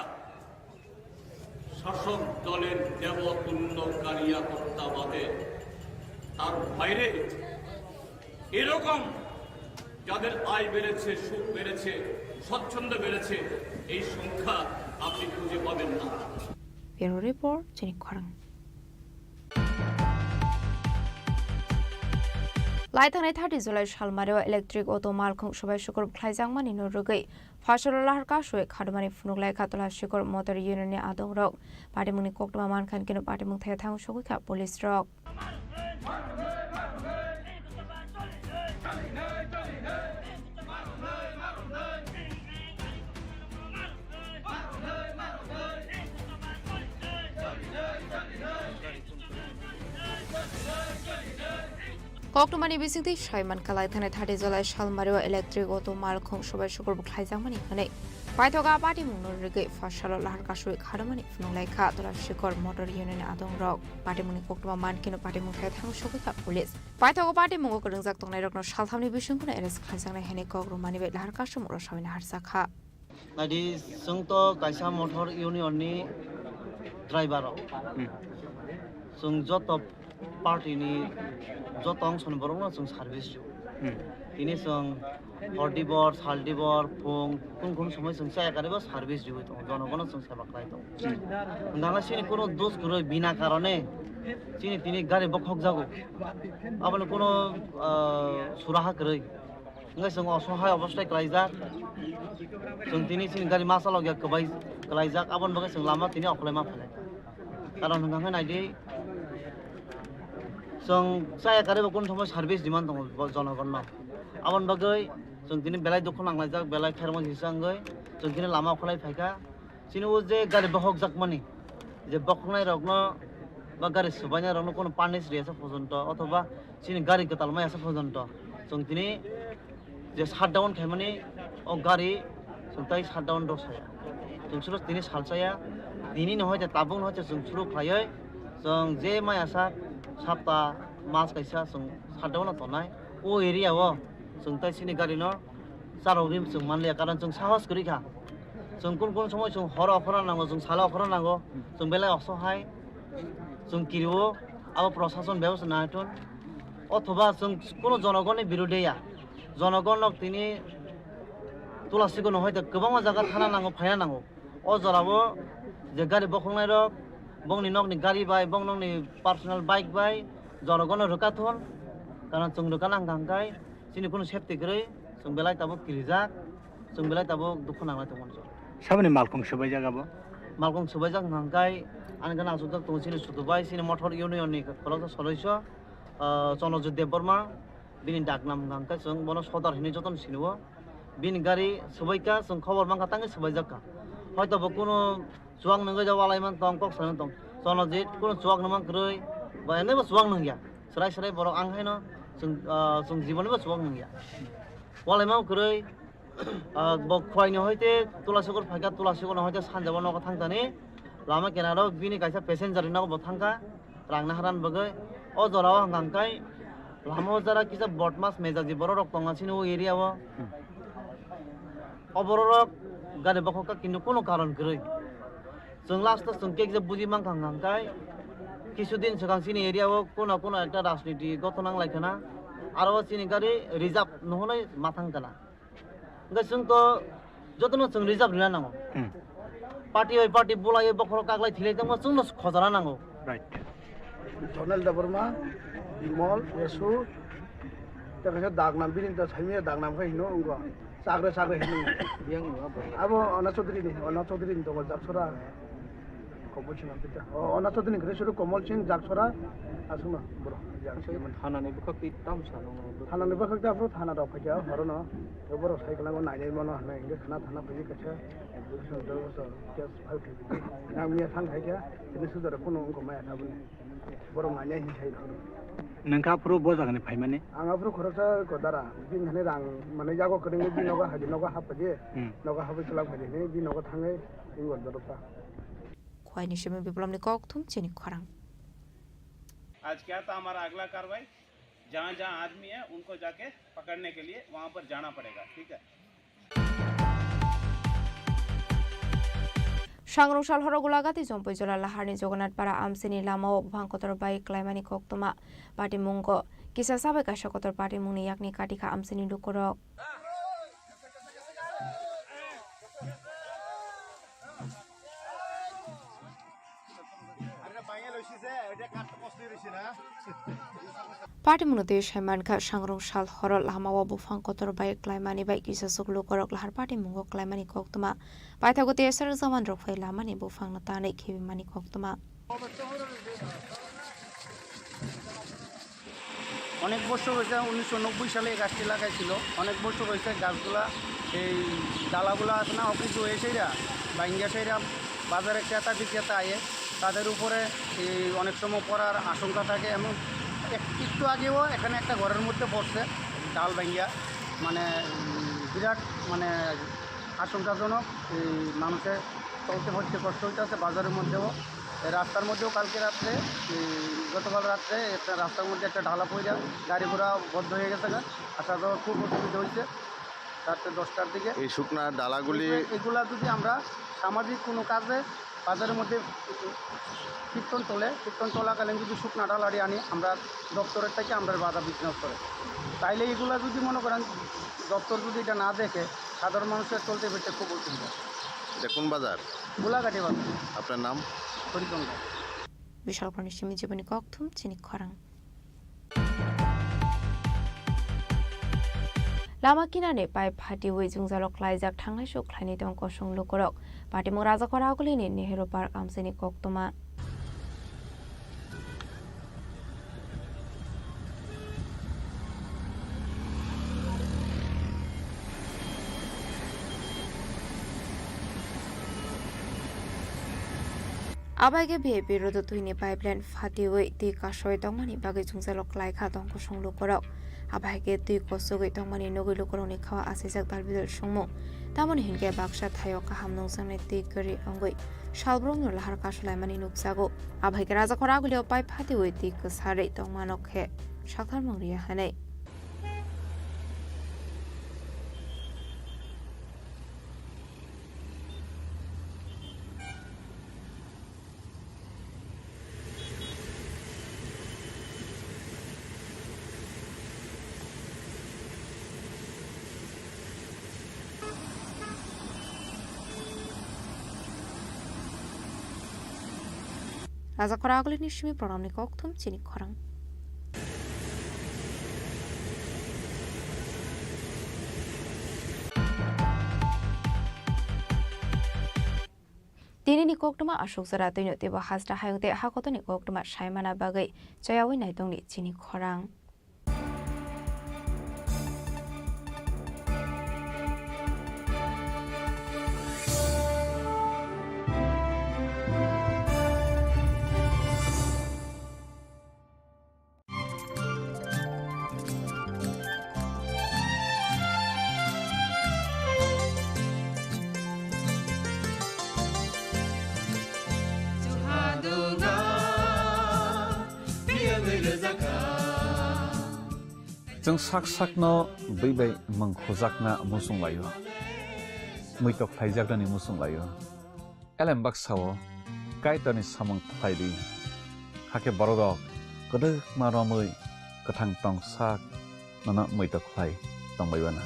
শাসক দলের দেবতুল্য কারিয়াকর্তাবাদে। তার বাইরে এরকম যাদের আয় বেড়েছে, সুখ বেড়েছে, স্বচ্ছন্দ বেড়েছে, এই সংখ্যা আপনি খুঁজে পাবেন না। ব্যুরো রিপোর্ট, চিনি খরাং। लाइथांनाय 30 जुलाइ सालमारियाव इलेक्ट्रिक अटो मालखौ सबाय शुक्र ख्लाइजांमानि नुरुगै फासल लाहार कासुय खादमानि फुनुगलाय खातला शिखर मटर युनियननि आदं रक पार्टीमुनि कोकटमा मानखान किनो पार्टीमुं थाया थां सगैखा पुलिस रक Koktomani bisingti Shaiman Kalai Thane 30 July Shalmario Electric Auto Malkhong Shobai Shukur Bukhlaijangmani Hane Paithoga Party Munurige Fashal Lahar Kashui Khadamani Funulai Kha Tola Shikor Motor Union Adong Rok Party Muni Koktoma Mankino Party Mungkai Thang Shokika Police Paithoga Party Mungo Kurungzak Tongnai Rokno Shalthamni Bishungkuna Eres Khlaijangna Hene Kogrumani Be Lahar Kashu Muro Shawina Harsakha Nadi Sungto Kaisa Motor Union ni driver Sung Jotop Party ni Jotong Son Borong Sung Service Ini Sung Hordibor, Saldibor, Pung, Kung Sumai Sung Saya Kariba Service Ju itu Jono Sung Sabakai itu Nggak sini kuno dos kuno bina karone sini tini gari bokhok jago aban kuno suraha kerei nggak sung osohai obostai kelaizak sung tini sini gari masa lagi kebai kelaizak aban bagai sung lama tini okulai ma phale karon nggak nai Sung saya kare bakun thomai service demand tong jonogon no abon bagai sung tini belai dukun anglajak belai khairmon hisangai sung tini lama kholai phaika sini o je gari bokhok jakmani je bokhonai rokno ba gari subaina rokno kono panis riasa pojonto othoba sini gari getalmai asa pojonto sung tini je shutdown khaimani o gari sung tai shutdown rosaya sung suru tini salsaya tini no hoite tabung hoite sung suru khlaioi sung je mai asa Sabta mas kaisa sung shutdown tonai o area o sung tai sini gari no sarorim sung manle karon sung sahos kori kha sung kun somoy sung hora khora nango sung sala khora nango sung belai osohai sung kiriwo abo proshashon ব্যবস্থা না হতন অথবা sung কোন জনগণের বিরুদ্ধে জনগণক তিনি তুলাসিগো নহয়তে গোबां জায়গা থানা নাঙ্গো ফায়না নাঙ্গো ও জরাবো যে গাড়ি বখংনাই rock bongni nokni gari bai bongnongni personal bike bai jorogono rukathon kana chung rukanang gangkai sini kono safety grei chung belai tabo kirijak chung belai tabo dukhunang lai tongmon sabani malkong subai jagabo malkong subai jak gangkai angana asudok tong sini sudubai sini motor union ni kolok soloisyo Chonojit Deborma bini dagnam gangkai chung bono sodar hini joton siniwo bini gari subaika chung khobor mangka tangi subai jakka hoyto bo kono Suang nenggo jawalai man tong kok sana tong Chonojit kono suang namang kerei bayane ba suang nengya serai borok anghai no sung jibone ba suang nengya walai mau kerei bo khwai no hoite tulasogor phaika tulasogor no hoite sanjabo no thangtani lama kenaro bini kaisa passenger no bo thangka rangna haran bagai o jorao hangkai lama jara kisa botmas mejaji borok tongasini o area o oborok gari bokhoka kintu kono karon kerei Sung last sung kek je budi mang kang kai kisudin sekarang sini area wo kono ekta rajniti gotonang laikana आरो चिनि गारि reserve नहनै माथां जाना ओंखाय जोंथ' जतन जों reserve लिरना नांगौ party बुलायो बखर कागलाय थिलायदोंबा जोंनो खजाना नांगौ right Chonel da Burma, Imol, Yesu, terkait dagnam bini da sami dagnam kai hino ungwa. Sagre hino. Abo ona chodri ni to jaksora. Komol chin apita. Ona chodri ni kresuru komol chin jaksora asuna bro. थाना ने बखक ताम सानो Thana ni bakak da bro thana da phaya horono. Bro cycle ngo nai mono na inge khana thana phaya kacha. Evolution da so just out. Na mi thang khai kya. Ini sudah kono ungko maya thabune. Bro nganya hi chai na. नोंखा प्रो बजागने फाइमाने आंगा फ्रो खरसा गदारा बिन हने रां माने जागो करेंगे बिन नगा हाजि नगा हापजे नगा हापे चला भजे ने बिन नगा थांगे बिन गदरता ख्वाइनि शिमे विप्लवनि कौथुम चिनी खरांग आज क्या था हमारा अगला कार्रवाई जहाँ जहाँ आदमी है उनको जाके पकड़ने के लिए वहाँ पर जाना पड़ेगा ठीक है सांग्रंसाल हरगुलागाति जम्पैजला लाहारनि जगन्नाथपारा आमसिनि लामाव भांकतर बाइक क्लाइमानि कक्तमा पार्टी मुंग किसा साबाय काशकतर पार्टी मुंनि याकनि काटिखा आमसिनि दुकरक पार्टी मुंनो देश हैमानखा सांग्रंसाल हर लामाव बुफांकतर बाइक क्लाइमानि बाइक किसा सुगलु करक लाहार पार्टी मुंग क्लाइमानि कक्तमा पाइथागते एसर जमान रफाय लामानि बुफांना तानै खेबिमानि कक्तमा অনেক বছর হয়েছে 1990 সালে গাছটি লাগাইছিল অনেক বছর হয়েছে গাছগুলা এই ডালাগুলা আছে না অফিস হয়ে সেইরা বাইঙ্গা সেইরা বাজারে ক্রেতা বিক্রেতা আয়ে তাদের উপরে এই অনেক সময় পড়ার আশঙ্কা থাকে এমন একটু আগেও এখানে একটা ঘরের মধ্যে পড়ছে ডাল বাইঙ্গা মানে বিরাট মানে আশঙ্কাজনক এই মানুষের চলতে হচ্ছে কষ্ট হইতেছে বাজারের মধ্যেও রাস্তার মধ্যেও কালকে রাত্রে গতকাল রাত্রে একটা রাস্তার মধ্যে একটা ঢালা পড়ে গাড়ি ঘোড়া বন্ধ হয়ে গেছে আসা যাওয়া খুব অসুবিধা হয়েছে 4:10টার দিকে এই শুকনা ডালাগুলি এগুলা যদি আমরা সামাজিক কোনো কাজে বাজারের মধ্যে কীর্তন চলাকালীন যদি শুকনা ডালাটি আনি আমরা দপ্তরের থেকে আমরা বাধা বিঘ্ন করে তাইলে এগুলা যদি মনে করেন দপ্তর যদি এটা না দেখে সাধারণ মানুষের চলতে ফিরতে খুব অসুবিধা এটা কোন বাজার গোলাঘাটি বাজার আপনার নাম হরিচন্দ্র বিশাল প্রাণী জীবনী কক্থুম চিনি খরাং लामा किनारे पाइप फाटी हुई जुंजालक लाइजाक थांनाय सुख्लायनि दं कसुं लुकरक पाटिमु राजाखर आगुलिनि नेहरू पार्क आमसिनि कक्तमा आबाइगे भिआइपि रोड तुइनि पाइपलाइन फाटी हुई ती कासय दंमानि बागै जुंजालक लाइखा दं कसुं लुकरक आबाइगे दै कसुगै दंमानि नगै लुकरनि खावा आसिजाक दालबिदल सुंमु तामनि हिंगे बाक्सा थायो काहाम नंसांनि दै गरि अंगै सालब्रंनि लाहार कासलायमानि नुकसागो आबाइगे राजाखर आगुलियाव पाइप फाटी हुई दै कसारै दंमानकहे साखार मंग्रिया हानै राजाखर आगुलिनि सिमी प्रणामनि कक्थुम चिनि खरां दिनैनि कक्टमा अशोक जरा दैनो देबो हाजरा हायंते हाकतनि कक्टमा सायमाना बागै जयावै नायदंनि चिनि खरां जों साक साकनो बैबाय मंखजाकना मुसुंलायो मैतक फाइजाकनानि मुसुंलायो एलेम बाक्साव कायतानि सामं फाइदि हाके बरदक गदो मारमै गोथां तंसाक nana moitok khai tongbaibana.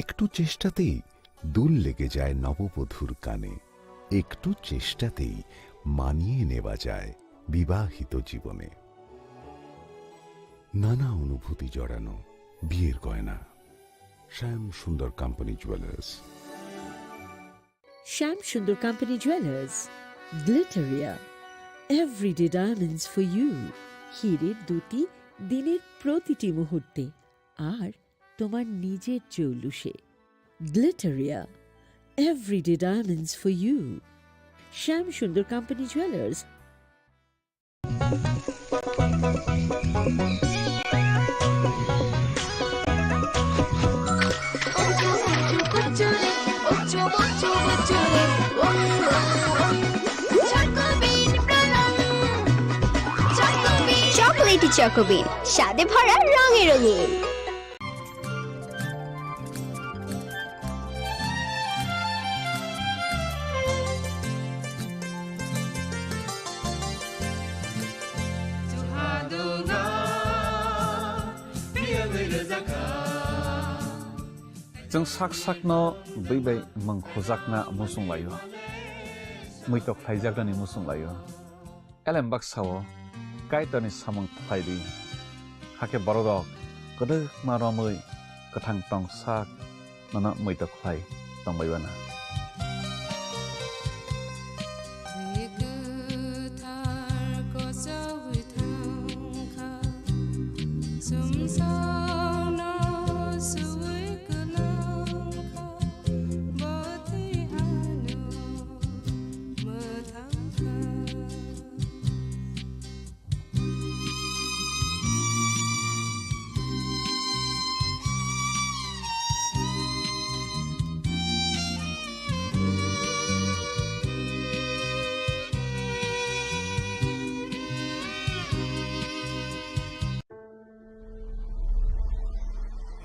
একটু চেষ্টাতেই দুল লেগে যায় নববধূর কানে, একটু চেষ্টাতেই মানিয়ে নেওয়া যায় বিবাহিত জীবনে। নানা অনুভূতি জড়ানো বিয়ের গয়না। শ্যাম সুন্দর company jewellers. Sham Sundar Company Jewelers, Glitteria, everyday diamonds for you. হীরের দুটি দিনের প্রতিটি মুহূর্তে আর তোমার নিজের জৌলুসে। Glitteria, everyday diamonds for you. Sham Sundar Company Jewelers. Chocolatey Chocobean, স্বাদে ভরা রঙে রঙিন। Jeng sak-sakno beibai mangkhojakna musung layo. Muitok phaijaklani musung layo. Elembak sawo kaitani samang phaidi. Hake borodok kodok maromui kathang tong sak nana muitok phai tongbaibana.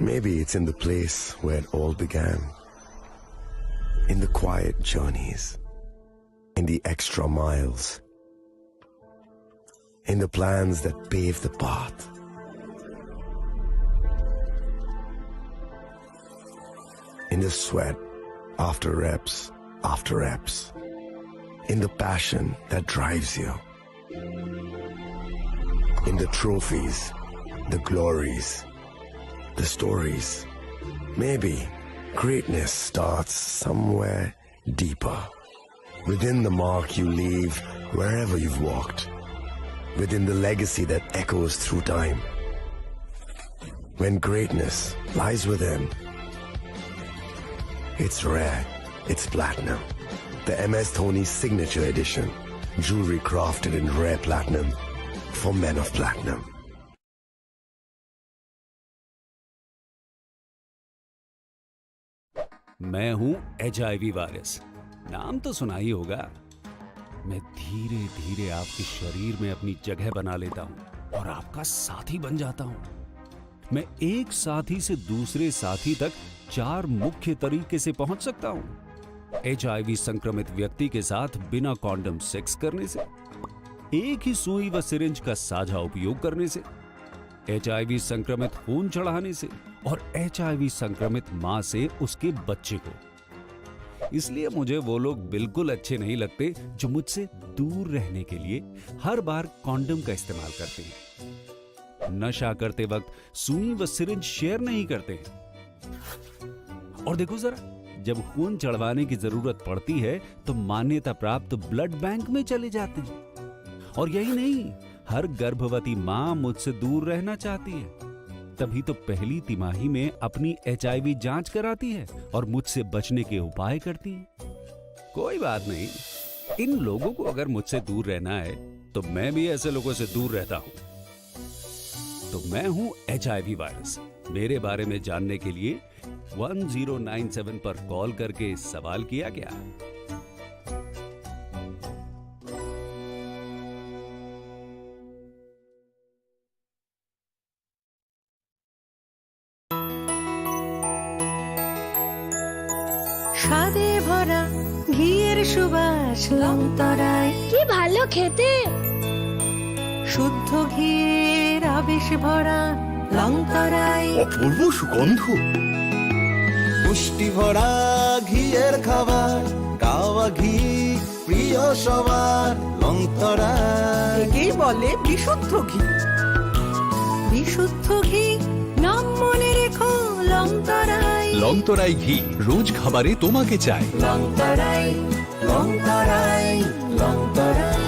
Maybe it's in the place where it all began. In the quiet journeys. In the extra miles. In the plans that pave the path. In the sweat after reps after reps. In the passion that drives you. In the trophies, the glories, the stories. Maybe greatness starts somewhere deeper. Within the mark you leave wherever you've walked. Within the legacy that echoes through time. When greatness lies within, it's rare, it's platinum. The MS Dhoni Signature Edition. Jewelry crafted in rare platinum for men of platinum. मैं हूं HIV virus, नाम तो सुना ही होगा। मैं धीरे धीरे आपके शरीर में अपनी जगह बना लेता हूं और आपका साथी बन जाता हूं। मैं एक साथी से दूसरे साथी तक 4 मुख्य तरीके से पहुंच सकता हूं। HIV संक्रमित व्यक्ति के साथ बिना कॉन्डम सेक्स करने से, एक ही सुई व सिरिंज का साझा उपयोग करने से, HIV संक्रमित खून चढ़ाने से और HIV संक्रमित मां से उसके बच्चे को। इसलिए मुझे वो लोग बिल्कुल अच्छे नहीं लगते जो मुझसे दूर रहने के लिए हर बार कॉन्डम का इस्तेमाल करते हैं, नशा करते वक्त सुई व सिरिंज शेयर नहीं करते हैं। और देखो जरा, जब खून चढ़वाने की जरूरत पड़ती है तो मान्यता प्राप्त ब्लड बैंक में चले जाते हैं। और यही नहीं, हर गर्भवती मां मुझसे दूर रहना चाहती है, तभी तो पहली तिमाही में अपनी HIV जांच कराती है और मुझसे बचने के उपाय करती है। कोई बात नहीं, इन लोगों को अगर मुझसे दूर रहना है तो मैं भी ऐसे लोगों से दूर रहता हूं। तो मैं हूं HIV वायरस। मेरे बारे में जानने के लिए 1097 पर कॉल करके सवाल किया क्या? স্বাদে ভরা ঘিয়ের সুবাস লংতরায় কি ভালো খেতে, শুদ্ধ ঘিয়ের আবেশ ভরা লংতরায় অপূর্ব সুগন্ধ, পুষ্টি ভরা ঘিয়ের খাবার, গাওয়া ঘি প্রিয় সবার লংতরায়। একেই বলে বিশুদ্ধ ঘি। বিশুদ্ধ ঘি নাম মনে রেখো লংতরায়। লংতরাই ঘি রোজ খাবারে তোমাকে চাই। Longtharai Longtharai Longtharai.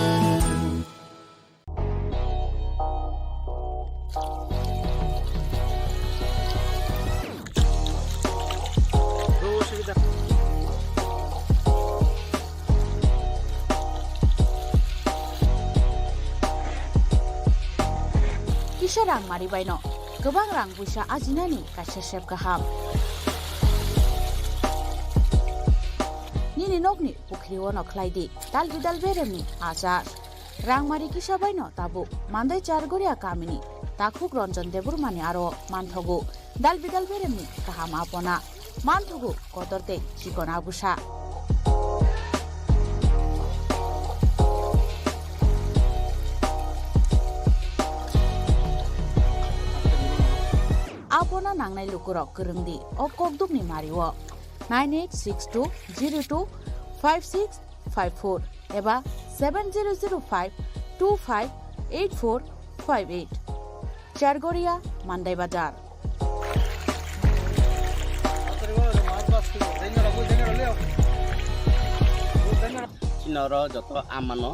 Kisah rang mari baino, gobang rang busa ajinani kaisa sep gaham. Nini nokni pukri wono klaidi, dal beremni ajar. Rang mari kisah baino tabu, mandai chargoria kamini, takhuk ronjon deburmani aro manthogu, dal beremni kaham apona, manthogu kotorte chikona busa. Apona nangnai lukurok kerengdi o kokdukni mariwo 9862025654 eba 7005258458 Chargoria Mandai Bazar. Chinoro joto amano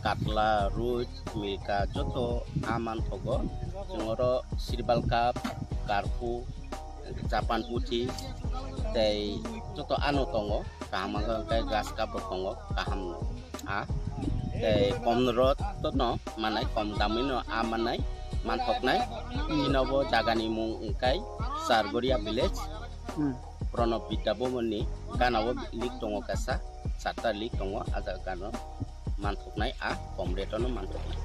katla ruj milka joto aman togo cingoro sirbal kap karpu capan putih tei joto anu tongo kaham kai gas kap tongo kaham a tei komrot to no manai kom damino amanai manthoknai chinobo jagani mung kai Sargoria village Pronop Bidabomoni ganawo lik tongo kasa sata lik tongo aja gano manthoknai a komretono manthoknai.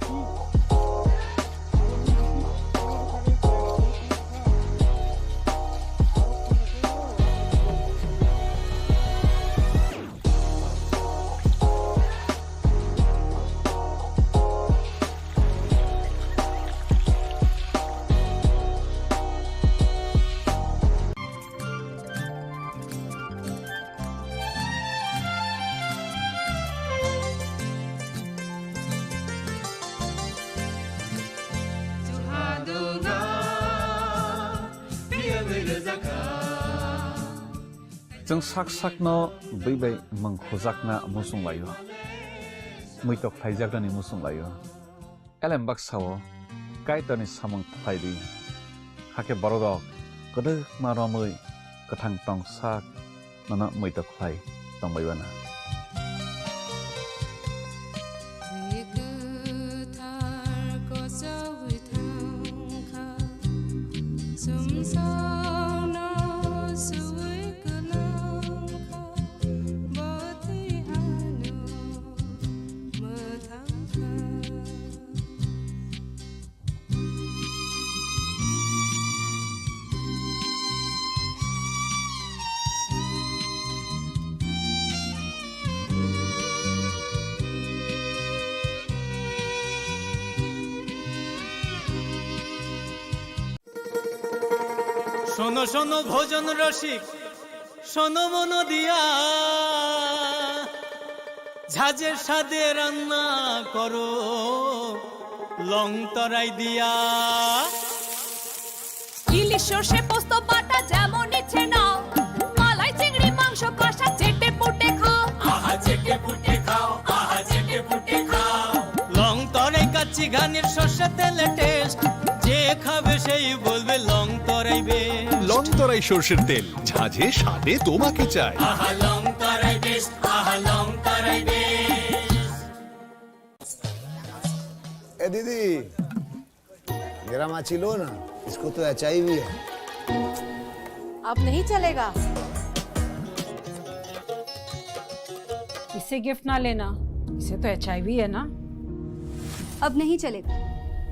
जों sak sakno बै mangkhojakna musung layo muitok phaijakrani musung layo elembak sawo kaitani samang phaidi hake borok kodok maromui kathang tong sak nana muitok phai tongbaibana শোনো শোনো ভোজন রসিক শোনো মন দিয়া ঝাঁঝের স্বাদে রান্না করো লং তরাই দিয়া ইলিশ সর্ষে পোস্ত বাটা যেমন ইচ্ছে নাও মালাই চিংড়ি মাংস কষা চেটে পুটে খাও আহা চেটে পুটে খাও আহা চেটে পুটে খাও লং তরাই কাচ্চি ঘানির সর্ষে তেলে টেস্ট যে খাবে সেই বলবে লং তরাই বেশ লং তরাই সরষের তেল ঝাঁঝে স্বাদে তোমাকে চাই আহা লং তরাই বেশ আহা লং ए दीदी मेरा माची लो ना, इसको तो HIV है। अब नहीं चलेगा। इससे गिफ्ट ना लेना, इसे तो HIV है ना। अब नहीं चलेगा।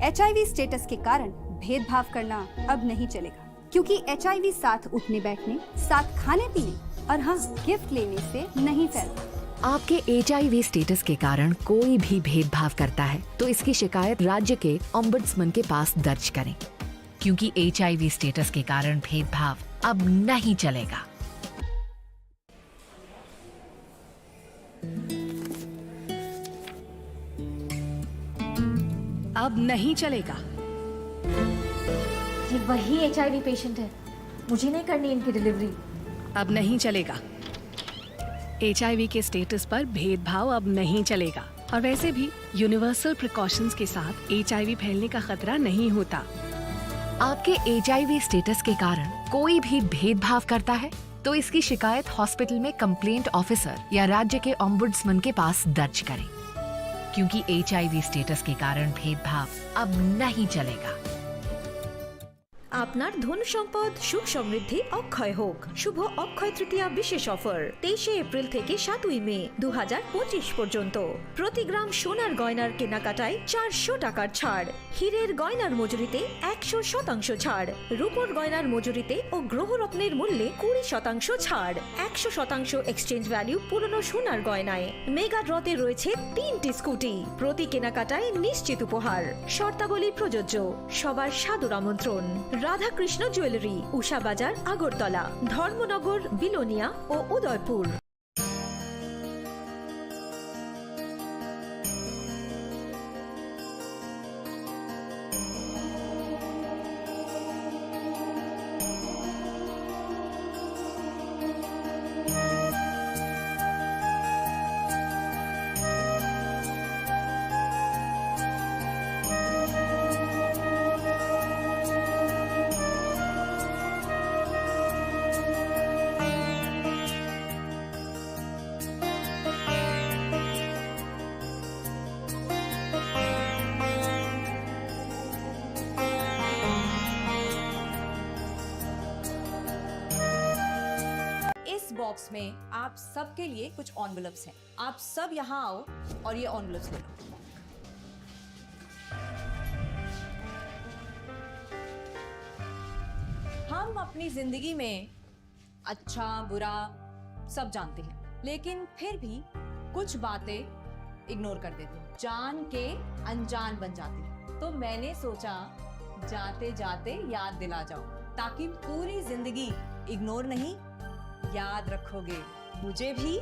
HIV स्टेटस के कारण भेदभाव करना अब नहीं चलेगा, क्योंकि HIV साथ उठने बैठने, साथ खाने पीने और हाँ गिफ्ट लेने से नहीं फैलता। आपके HIV स्टेटस के कारण कोई भी भेदभाव करता है तो इसकी शिकायत राज्य के ओम्बुड्समैन के पास दर्ज करें, क्योंकि HIV स्टेटस के कारण भेदभाव अब नहीं चलेगा। अब नहीं चलेगा। ये वही HIV पेशेंट है, मुझे नहीं करनी इनकी डिलीवरी। अब नहीं चलेगा। HIV के स्टेटस पर भेदभाव अब नहीं चलेगा। और वैसे भी यूनिवर्सल प्रिकॉशंस के साथ HIV फैलने का खतरा नहीं होता। आपके HIV स्टेटस के कारण कोई भी भेदभाव करता है तो इसकी शिकायत हॉस्पिटल में कंप्लेंट ऑफिसर या राज्य के ओम्बुड्समैन के पास दर्ज करें, क्योंकि HIV स्टेटस के कारण भेदभाव अब नहीं चलेगा। আপনার ধন সম্পদ সুখ সমৃদ্ধি অক্ষয় হোক। শুভ অক্ষয় তৃতীয়া বিশেষ অফার 23 এপ্রিল থেকে 7 মে 2025 পর্যন্ত। প্রতি গ্রাম সোনার গয়নার কেনাকাটায় 400 টাকার ছাড়, হীরের গয়নার মজুরিতে 100% ছাড়, রূপোর গয়নার মজুরিতে ও গ্রহরত্নের মূল্যে 20% ছাড়, 100% এক্সচেঞ্জ ভ্যালু পুরনো সোনার গয়নায়। মেগা ড্রতে রয়েছে 3টি স্কুটি, প্রতি কেনাকাটায় নিশ্চিত উপহার। শর্তাবলী প্রযোজ্য। সবার সাদর আমন্ত্রণ। রাধাকৃষ্ণ জুয়েলারি, উষা বাজার, আগরতলা, ধর্মনগর, বিলোনিয়া ও উদয়পুর। बॉक्स में आप सबके लिए कुछ एनवेलप्स हैं। आप सब यहाँ आओ और ये एनवेलप्स ले लो। हम अपनी जिंदगी में अच्छा बुरा सब जानते हैं, लेकिन फिर भी कुछ बातें इग्नोर कर देते हैं, जान के अनजान बन जाती हैं। तो मैंने सोचा जाते जाते याद दिला जाओ, ताकि पूरी जिंदगी इग्नोर नहीं याद रखोगे, मुझे भी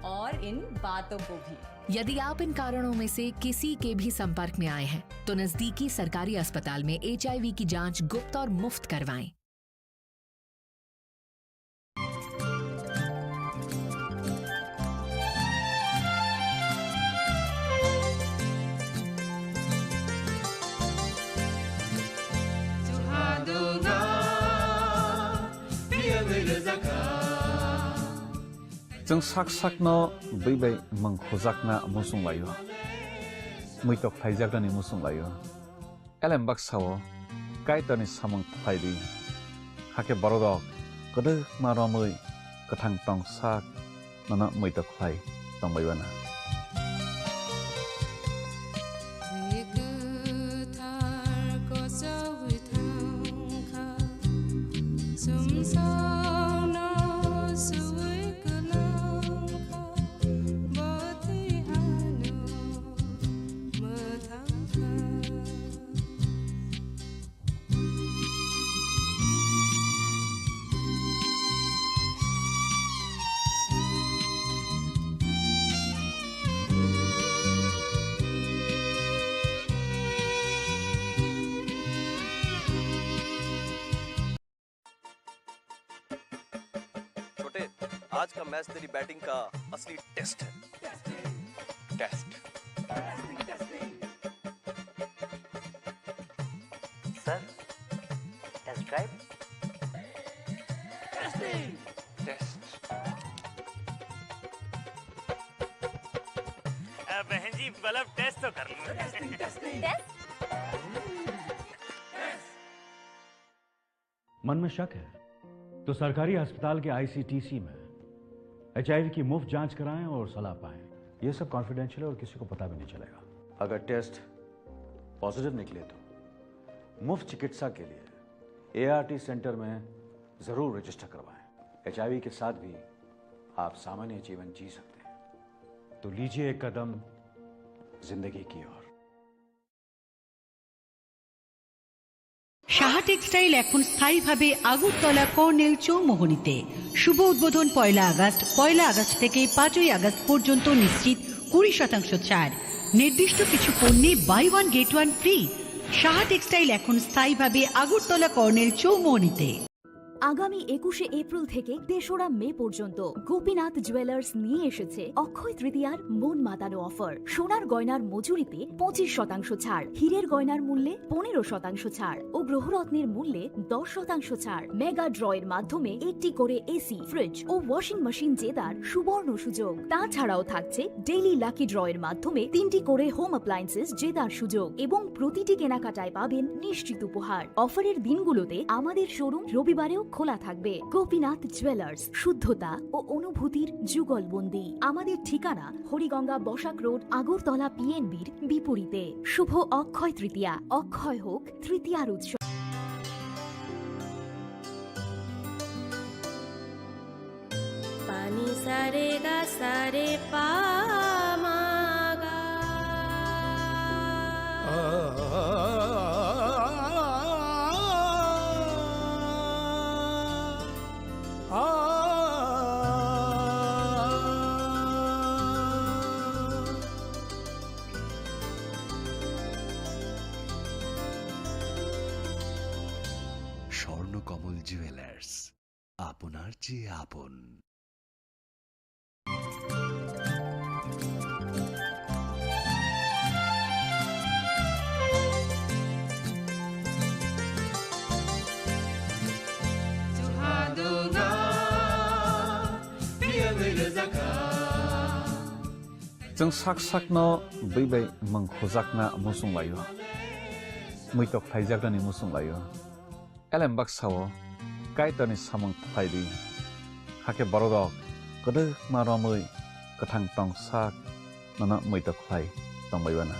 और इन बातों को भी। यदि आप इन कारणों में से किसी के भी संपर्क में आए हैं तो नजदीकी सरकारी अस्पताल में HIV की जांच गुप्त और मुफ्त करवाएं। जों साक साकनो बैबाय मंखोजाकना मुसुं लायो मैतक थाइजागदानि मुसुं लायो एलेम बाक्साओ कायतानि सामं थाइदि हाके बरदक गदो मारमै गोथां टं साक नना मैतक थाइ तंबायबाना आज का मैच तेरी बैटिंग का असली टेस्ट है। टेस्ट सर टेस्ट ड्राइव बहन जी बल्ब टेस्ट तो कर लो। मन में शक है तो सरकारी अस्पताल के आईसीटीसी में एचआईवी की मुफ्त जांच कराएं और सलाह पाएं। ये सब कॉन्फिडेंशियल है और किसी को पता भी नहीं चलेगा। अगर टेस्ट पॉजिटिव निकले तो मुफ्त चिकित्सा के लिए एआरटी सेंटर में जरूर रजिस्टर करवाएं। एचआईवी के साथ भी आप सामान्य जीवन जी सकते हैं, तो लीजिए एक कदम जिंदगी की ओर। সাহা টেক্সটাইল এখন স্থায়ীভাবে আগরতলা কর্নেল চৌমোহনীতে। শুভ উদ্বোধন 1 আগস্ট থেকে 5 আগস্ট পর্যন্ত নিশ্চিত 20% ছাড়। নির্দিষ্ট কিছু পণ্যে buy one get one free. Saha textile এখন স্থায়ীভাবে আগরতলা কর্নেল চৌমোহনীতে। আগামী 21শে এপ্রিল থেকে 3রা মে পর্যন্ত গোপীনাথ জুয়েলার্স নিয়ে এসেছে অক্ষয় তৃতীয়ার মন মাতানো অফার। সোনার গয়নার মজুরিতে 25% ছাড়, হীরের গয়নার মূল্যে 15% ছাড় ও গ্রহরত্নের মূল্যে 10% ছাড়। মেগা ড্রয়ের মাধ্যমে একটি করে এসি, ফ্রিজ ও ওয়াশিং মেশিন জেতার সুবর্ণ সুযোগ। তাছাড়াও থাকছে ডেইলি লাকি ড্রয়ের মাধ্যমে 3টি করে হোম অ্যাপ্লায়েন্সেস জেতার সুযোগ এবং প্রতিটি কেনাকাটায় পাবেন নিশ্চিত উপহার। অফারের দিনগুলোতে আমাদের শোরুম রবিবারেও খোলা থাকবে। গোপীনাথ জুয়েলার্স, শুদ্ধতা ও অনুভূতির যুগলবন্দি। আমাদের ঠিকানা হরিগঙ্গা বসাক রোড, আগরতলা পিএনবির বিপরীতে। শুভ অক্ষয় তৃতীয়া, অক্ষয় হোক তৃতীয়ার উৎসব। पानी सारे गा सारे पा मा गा। স্বর্ণকমল জুয়েলার্স, আপনার চেয়ে আপন। जों साक साकनो बैबाय मंखजाकना मुसुं लायो मैतक थाइजागनानि मुसुं लायो एलेम बाक्साओ कायतनि सामं थाइदि हाके बरगक गदो मारमै गोथां टं साक नना मैतक थाइ तंबायबाना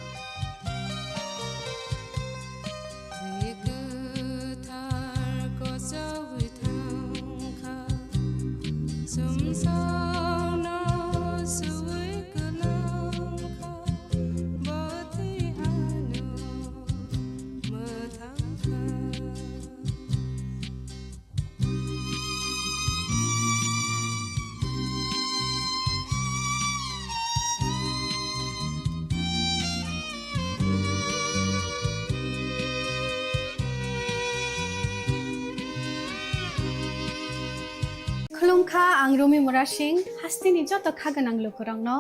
खुलुमखा आं रमि मुरासिं हास्तिनि जत खागोनां लोगोरांनो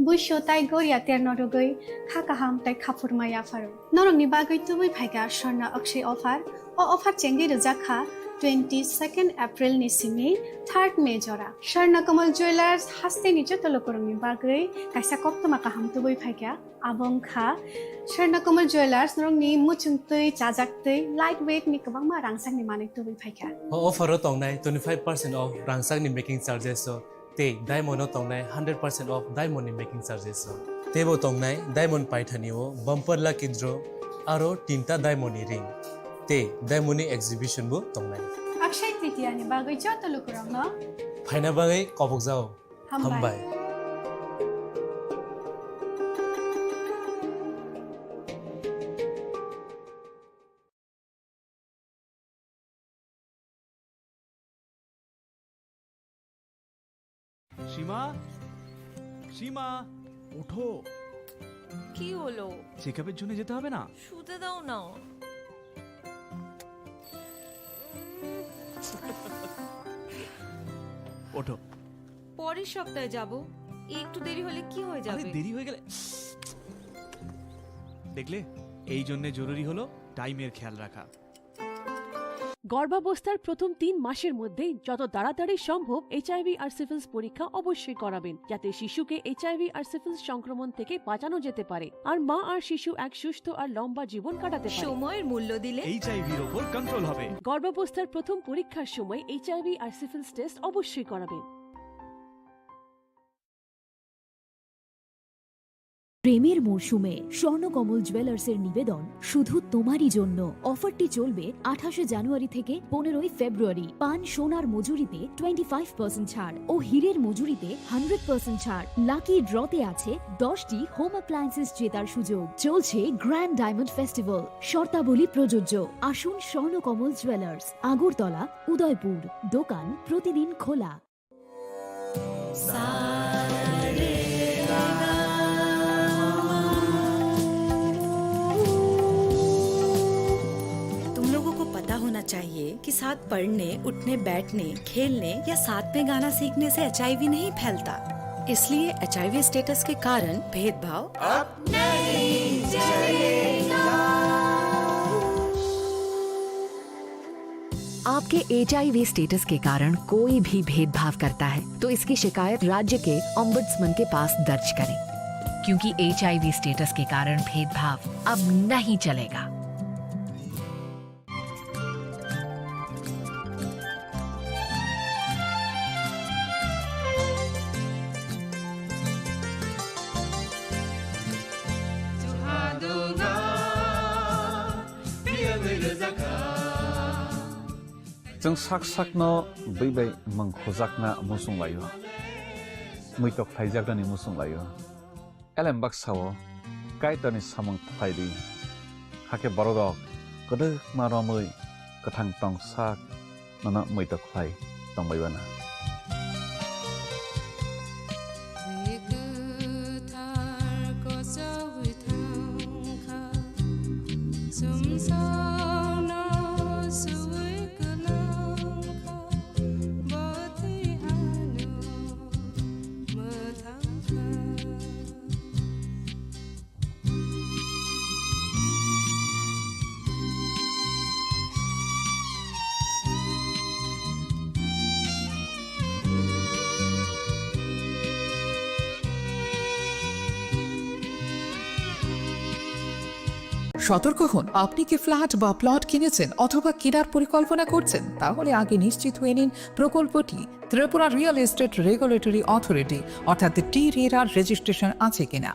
बैसो ताइ गरिया तेरनरगै खाकाहाम ताइ खाफुरमाया फारो नरंनि बागै तुबै फाइगा स्वर्णा अक्षय ऑफर ओ ऑफर चेंगि रजाखा 22 एप्रिल नि सिमि 3 मे जरा स्वर्णकमल ज्वेलर्स हास्तिनि जत लोगोरांनि बागै काइसा कप्तमा काहाम तुबै फाइगा आबंखा स्वर्णकमल ज्वेलर्स नरंनि मुचुंतै चाजाक्तै लाइट वेट नि गोबांमा रांसांनि माने तुबै फाइगा ऑफर तंनाय 25% ऑफ रांसांनि मेकिंग चार्जेस ते डायमंड तंनाय 100% ऑफ डायमंड नि मेकिंग चार्जेस तेबो तंनाय डायमंड पाइथानिओ बम्पर लकी ड्र आरो 3टा डायमंड नि रिंग ते डायमंड नि एग्जिबिशन बो तंनाय अक्षय तृतीया नि बागै जत लोगोरांनो फाइना बागै कबक जाओ हामबाय সীমা সীমা ওঠো কি হলো চেকআপের জন্য যেতে হবে না শুতে দাও না ওঠো পরের সপ্তাহে যাব একটু দেরি হলে কি হয়ে যাবে আরে দেরি হয়ে গেলে দেখলে এই জন্য জরুরি হলো টাইমের খেয়াল রাখা গর্ভাবস্থার প্রথম 3 মাসের মধ্যে যত তাড়াতাড়ি সম্ভব এইচআইভি আর সিফিলিস পরীক্ষা অবশ্যই করাবেন, যাতে শিশুকে এইচআইভি আর সিফিলিস সংক্রমণ থেকে বাঁচানো যেতে পারে আর মা আর শিশু এক সুস্থ আর লম্বা জীবন কাটাতে পারে। সময়ের মূল্য দিলে এইচআইভির উপর কন্ট্রোল হবে। গর্ভাবস্থার প্রথম পরীক্ষার সময় এইচআইভি আর সিফিলিস টেস্ট অবশ্যই করাবেন। প্রেমের মরশুমে স্বর্ণকমল জুয়েলার্সের নিবেদন শুধু তোমারই জন্য। অফারটি চলবে 28 জানুয়ারি থেকে 15 ফেব্রুয়ারি। পান সোনার মজুরিতে 25% ছাড় ও হীরের মজুরিতে 100% ছাড়। লাকি ড্রতে আছে 10টি হোম অ্যাপ্লায়েন্সেস জেতার সুযোগ। চলছে গ্র্যান্ড ডায়মন্ড ফেস্টিভ্যাল, শর্তাবলী প্রযোজ্য। আসুন স্বর্ণকমল জুয়েলার্স, আগরতলা, উদয়পুর। দোকান প্রতিদিন খোলা। होना चाहिए कि साथ पढ़ने, उठने, बैठने, खेलने या साथ में गाना सीखने से एचआईवी नहीं फैलता। इसलिए एचआईवी स्टेटस के कारण भेदभाव अब नहीं चलेगा। आपके HIV स्टेटस के कारण कोई भी भेदभाव करता है तो इसकी शिकायत राज्य के ओम्बुड्समैन के पास दर्ज करें, क्योंकि HIV स्टेटस के कारण भेदभाव अब नहीं चलेगा। जों sak sakno बै mangkhojakna musung layo muitok phaijakni musung layo elem baksao kaitani samang phaidi hake borodok kodok maromui kathang tong sak nana muitok phai tongbaibana সতর্ক হন, আপনি কি ফ্ল্যাট বা প্লট কিনেছেন অথবা কেনার পরিকল্পনা করছেন? তাহলে আগে নিশ্চিত হয়ে নিন প্রকল্পটি Tripura real estate regulatory authority অর্থাৎ টি-রেরা রেজিস্ট্রেশন আছে কিনা।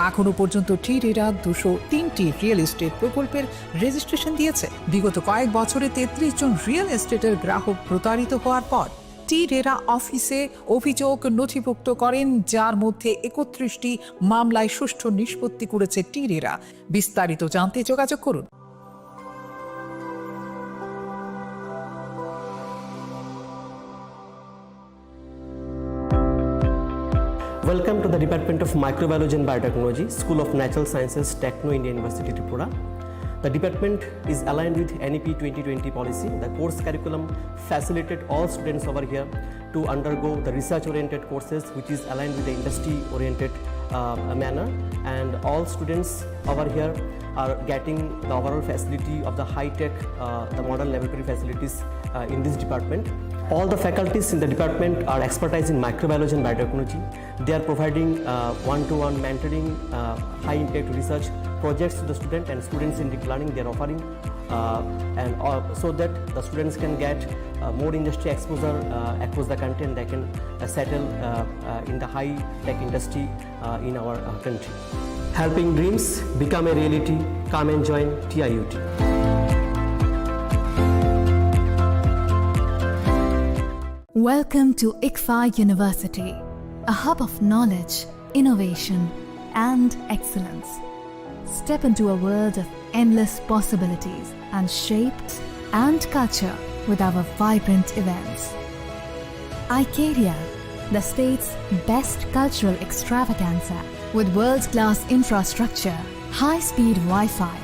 এখনো পর্যন্ত টি-রেরা 203টি রিয়েল এস্টেট প্রকল্পের রেজিস্ট্রেশন দিয়েছে। বিগত কয়েক বছরে 33 জন রিয়েল এস্টেটের গ্রাহক প্রতারিত হওয়ার পর টি-রেরা অফিসে অভিযোগ নথিভুক্ত করেন, যার মধ্যে 31টি মামলায় সুষ্ঠু নিষ্পত্তি করেছে টি-রেরা। বিস্তারিত জানতে যোগাযোগ করুন। Welcome to the Department of Microbiology and Biotechnology, School of Natural Sciences, Techno India University, Tripura. The department is aligned with NEP 2020 policy. The course curriculum facilitated all students over here to undergo the research-oriented courses, which is aligned with the industry-oriented manner. And all students over here are getting the overall facility of the high-tech, the modern laboratory facilities in this department. All the faculties in the department are expertise in microbiology and biotechnology. They are providing one-to-one mentoring, high-impact research projects to the student, and students in deep learning they are offering, so that the students can get more industry exposure across the country, and they can settle in the high-tech industry in our country. Helping dreams become a reality. Come and join TIUT. Welcome to ICFA University, a hub of knowledge, innovation, and excellence. Step into a world of endless possibilities and shapes and culture with our vibrant events. ICARIA, the state's best cultural extravaganza, with world-class infrastructure, high-speed Wi-Fi,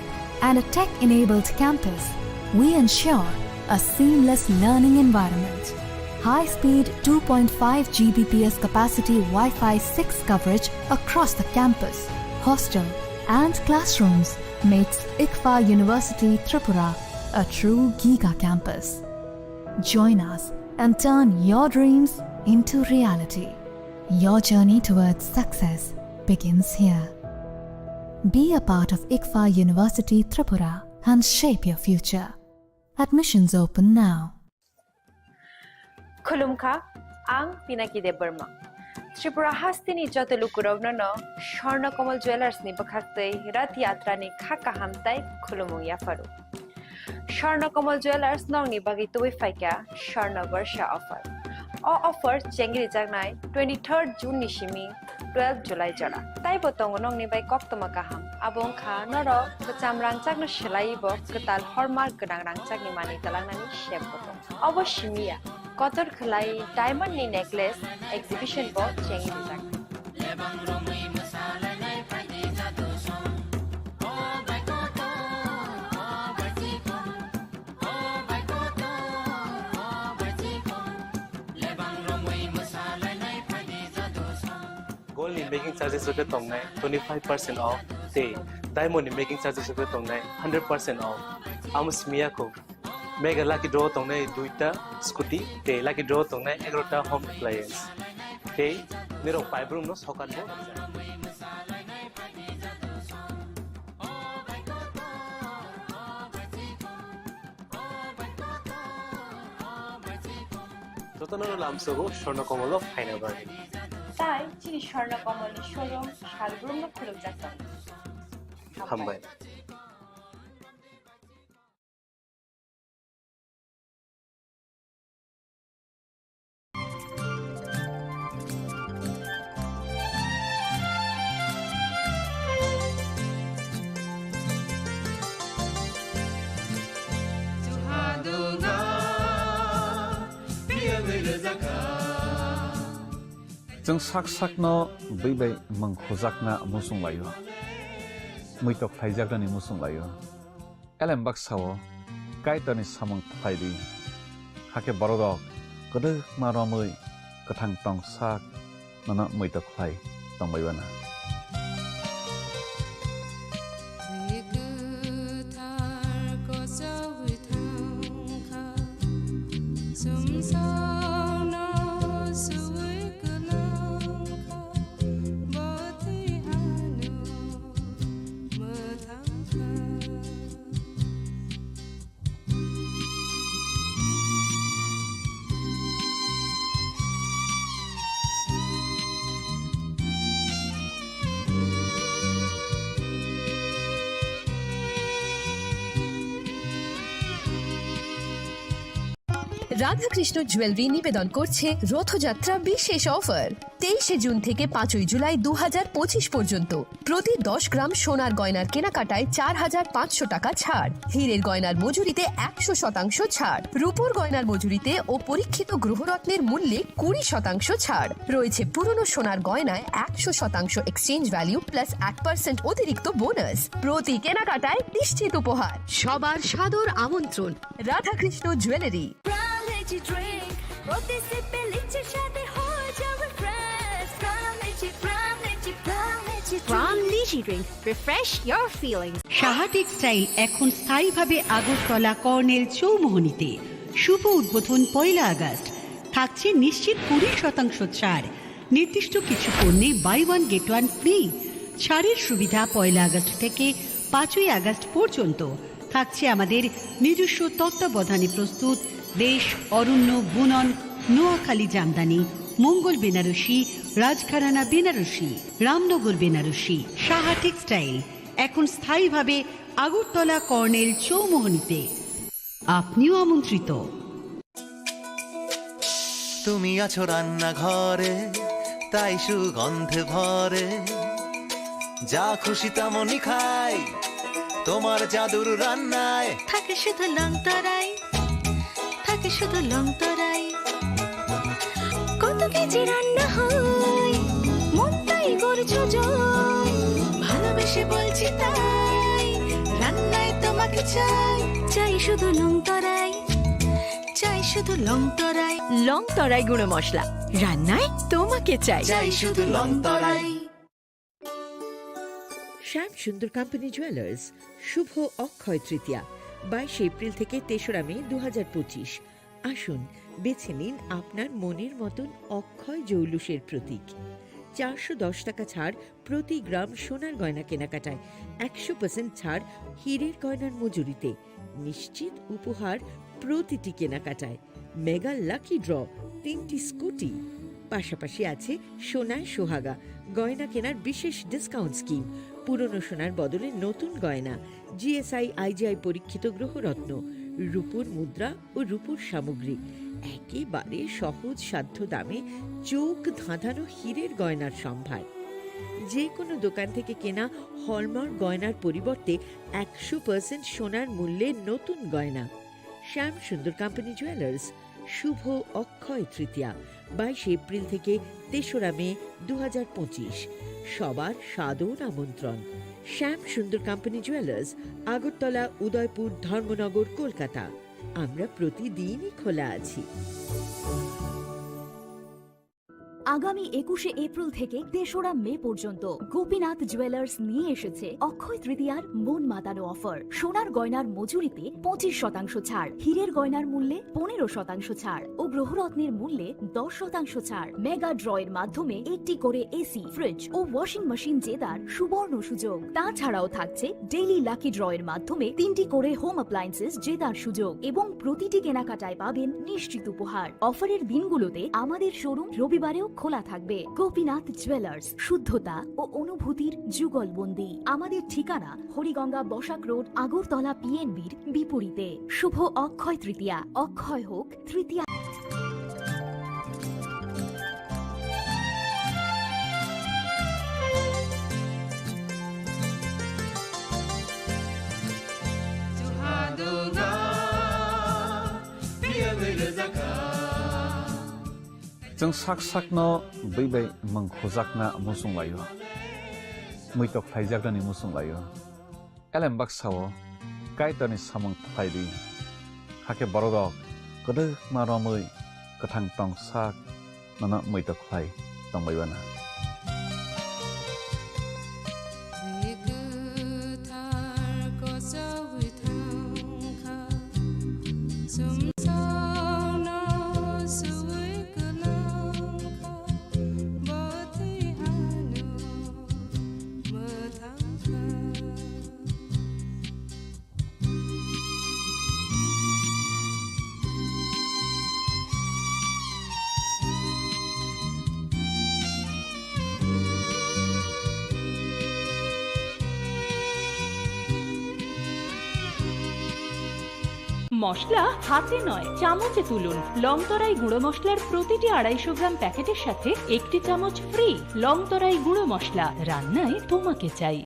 and a tech-enabled campus, we ensure a seamless learning environment. High-speed 2.5 Gbps capacity Wi-Fi 6 coverage across the campus, hostel, and classrooms makes ICFA University Tripura a true Giga campus. Join us and turn your dreams into reality. Your journey towards success begins here. Be a part of ICFA University Tripura and shape your future. Admissions open now. खुलुमखा आं पिनाकी देब Burma Tripura हास्तिनी जतलु कुरगनो स्वर्णकमल jewellers नि बखाक्तै रथ यात्रा नि खाका हामताई खुलुमु याफारु स्वर्णकमल jewellers नंगनि बागै तुबै फाइका स्वर्ण वर्ष offer offer चेंगरि जागनाय 23 जून नि सिमी 12 जुलाई जरा ताइ बतंग नंगनि बाय कक्तमा काहाम आबों खा नर कचाम रांचागनो सिलाइबो कताल हरमार्क गनां रांचागनि मानि तलांनानि शेप बतंग अवश्यमिया कतर खलाई डायमंड नि नेकलेस एग्जिबिशन बो चेंगि जाग गोल्ड नि मेकिंग चार्जेस रुपे तोंगनाय 25% ऑफ ते डायमंड नि मेकिंग चार्जेस रुपे तोंगनाय 100% ऑफ आमसमिया को मेगा लकी ड्रॉ तोंगनाय दुइटा स्कूटी ते लकी ड्रॉ तोंगनाय 11टा होम अप्लायंस ते निरो पाइब्रूम नो सकान बो ततनरो लामसगो स्वर्णकमल फाइनल बागे ताई चिनी स्वर्णकमल शोरूम शालग्रुम नो खुलुम जाता हामबाय जों साक साकनो बैबाय मंखोजाकना मुसुं लायो मैतो फाइजाकनानि मुसुं लायो एलेम बाक्साव काइतनि सामं फाइदि हाके बरदक गदो मारमै कथां टं साक नना मैतो फाइ तंबायबाना রাধাকৃষ্ণ জুয়েলারি নিবেদন করছে রথযাত্রা বিশেষ অফার 23 জুন থেকে 5 জুলাই 2025 পর্যন্ত প্রতি 10 গ্রাম সোনার গয়নার কেনাকাটায় 4500 টাকা ছাড় হীরের গয়নার মজুরিতে 100% ছাড় রূপোর গয়নার মজুরিতে ও পরীক্ষিত গ্রহরত্নের মূল্যে 20% ছাড় রয়েছে পুরনো সোনার গয়নায় 100% এক্সচেঞ্জ ভ্যালু প্লাস 8% অতিরিক্ত বোনাস প্রতি কেনাকাটায় নিশ্চিত উপহার সবার সাদর আমন্ত্রণ Radhakrishna jewellery Pram Lychee Drink. Refresh your feelings. Saha textile এখন স্থায়ীভাবে আগরতলা কর্নেল চৌমোহনীতে শুভ উদ্বোধন 1 আগস্ট থাকছে নিশ্চিত 20% ছাড় নির্দিষ্ট কিছু পণ্যে buy one get one free ছাড়ের সুবিধা 1 আগস্ট থেকে 5 আগস্ট পর্যন্ত থাকছে আমাদের নিজস্ব তত্ত্বাবধানে প্রস্তুত দেশ অরণ্য বুনন নোয়াখালী জামদানি মঙ্গল বেনারসি রাজঘরানা বেনারসি রামনগর বেনারসি সাহা টেক্সটাইল এখন স্থায়ীভাবে আগরতলা কর্নেল চৌমোহনীতে আপনিও আমন্ত্রিত তুমি আছো রান্না ঘরে তাই সুগন্ধে ভরে যা খুশি তেমনই খাই তোমার জাদুর রান্নায় থাকে শুধু লংতরাই থাকে শুধু লংতরাই কত কেজি রান্না হয় মনটাই করছো জয় ভালোবেসে বলছি তাই রান্নায় তোমাকে চাই চাই শুধু লংতরাই চাই শুধু লংতরাই লংতরাই গুঁড়ো মশলা রান্নায় তোমাকে চাই চাই শুধু লংতরাই শ্যাম সুন্দর কোম্পানি জুয়েলার্স শুভ অক্ষয় তৃতীয়া 22 এপ্রিল থেকে 3রা মে 2025। আসুন বেছে নিন আপনার মনের মতন অক্ষয় জৌলুসের প্রতীক। 410 টাকা ছাড় প্রতি গ্রাম সোনার গয়না কেনাকাটায়, 100% ছাড় হীরের গয়নার মজুরিতে, নিশ্চিত উপহার প্রতিটি কেনাকাটায়, মেগা লাকি ড্র, 3টি স্কুটি। পাশাপাশি আছে সোনায় সোহাগা গয়না কেনার বিশেষ ডিসকাউন্ট স্কিম, পুরনো সোনার বদলে নতুন গয়না, জিএসআই আইজিআই পরীক্ষিত গ্রহরত্ন, রূপোর মুদ্রা ও রূপোর সামগ্রী, একেবারে সহজ সাধ্য দামে চোখ ধাঁধানো হীরের গয়নার সম্ভার। যে কোনো দোকান থেকে কেনা হলমার্ক গয়নার পরিবর্তে 100% সোনার মূল্যে নতুন গয়না। শ্যাম সুন্দর কোম্পানি জুয়েলার্স, শুভ অক্ষয় তৃতীয়া 22 এপ্রিল থেকে 3রা মে 2025। সবার সাদর আমন্ত্রণ। শ্যাম সুন্দর কোম্পানি জুয়েলার্স, আগরতলা, উদয়পুর, ধর্মনগর, কলকাতা। আমরা প্রতিদিনই খোলা আছি। আগামী 21শে এপ্রিল থেকে 3রা মে পর্যন্ত গোপীনাথ জুয়েলার্স নিয়ে এসেছে অক্ষয় তৃতীয়ার মন মাতানো অফার। সোনার গয়নার মজুরিতে 25% ছাড়, হীরের গয়নার মূল্যে 15% ছাড় ও গ্রহরত্নের মূল্যে 10% ছাড়। মেগা ড্রয়ের মাধ্যমে একটি করে এসি, ফ্রিজ ও ওয়াশিং মেশিন জেতার সুবর্ণ সুযোগ। তাছাড়াও থাকছে ডেইলি লাকি ড্রয়ের মাধ্যমে 3টি করে হোম অ্যাপ্লায়েন্সেস জেতার সুযোগ এবং প্রতিটি কেনাকাটায় পাবেন নিশ্চিত উপহার। অফারের দিনগুলোতে আমাদের শোরুম রবিবারেও খোলা থাকবে। গোপীনাথ জুয়েলার্স, শুদ্ধতা ও অনুভূতির যুগলবন্দি। আমাদের ঠিকানা হরিগঙ্গা বসাক রোড, আগরতলা পিএনবির বিপরীতে। শুভ অক্ষয় তৃতীয়া, অক্ষয় হোক তৃতীয়া। जों sak sakno बै mangkhojakna musung layo muitok phaijakni musung layo elem baksao kaitani samang phaidi hake borodok kodok maromui kathang tong sak nana muitok phai tongbaibana মশলা হাতে নয় চামচে তুলুন। লংতরাই গুঁড়ো মশলার প্রতিটি 250 গ্রাম প্যাকেটের সাথে 1টি চামচ ফ্রি। লংতরাই গুঁড়ো মশলা, রান্নায় তোমাকে চাই।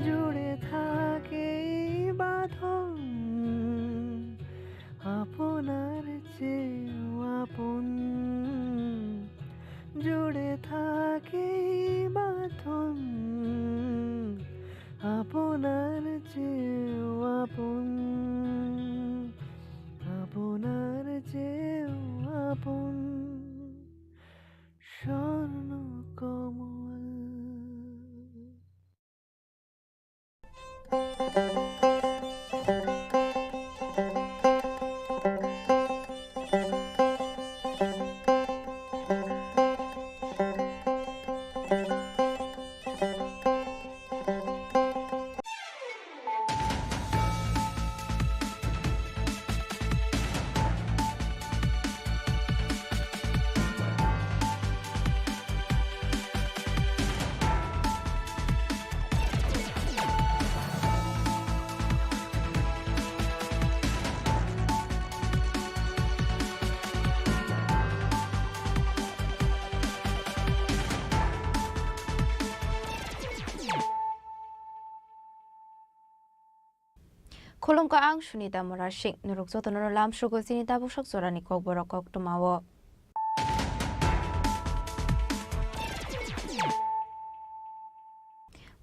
জুড়ে থাকে বাঁধন আপনার চেয়েও আপন, জুড়ে থাকে বাঁধন আপনার চেয়েও আপন, আপনার চেয়েও আপন স্বর্ণ কমল। Khulumka ang sunida morashing nuruk zotono lam shugo sinita bushak zorani kok borok kok tumawo.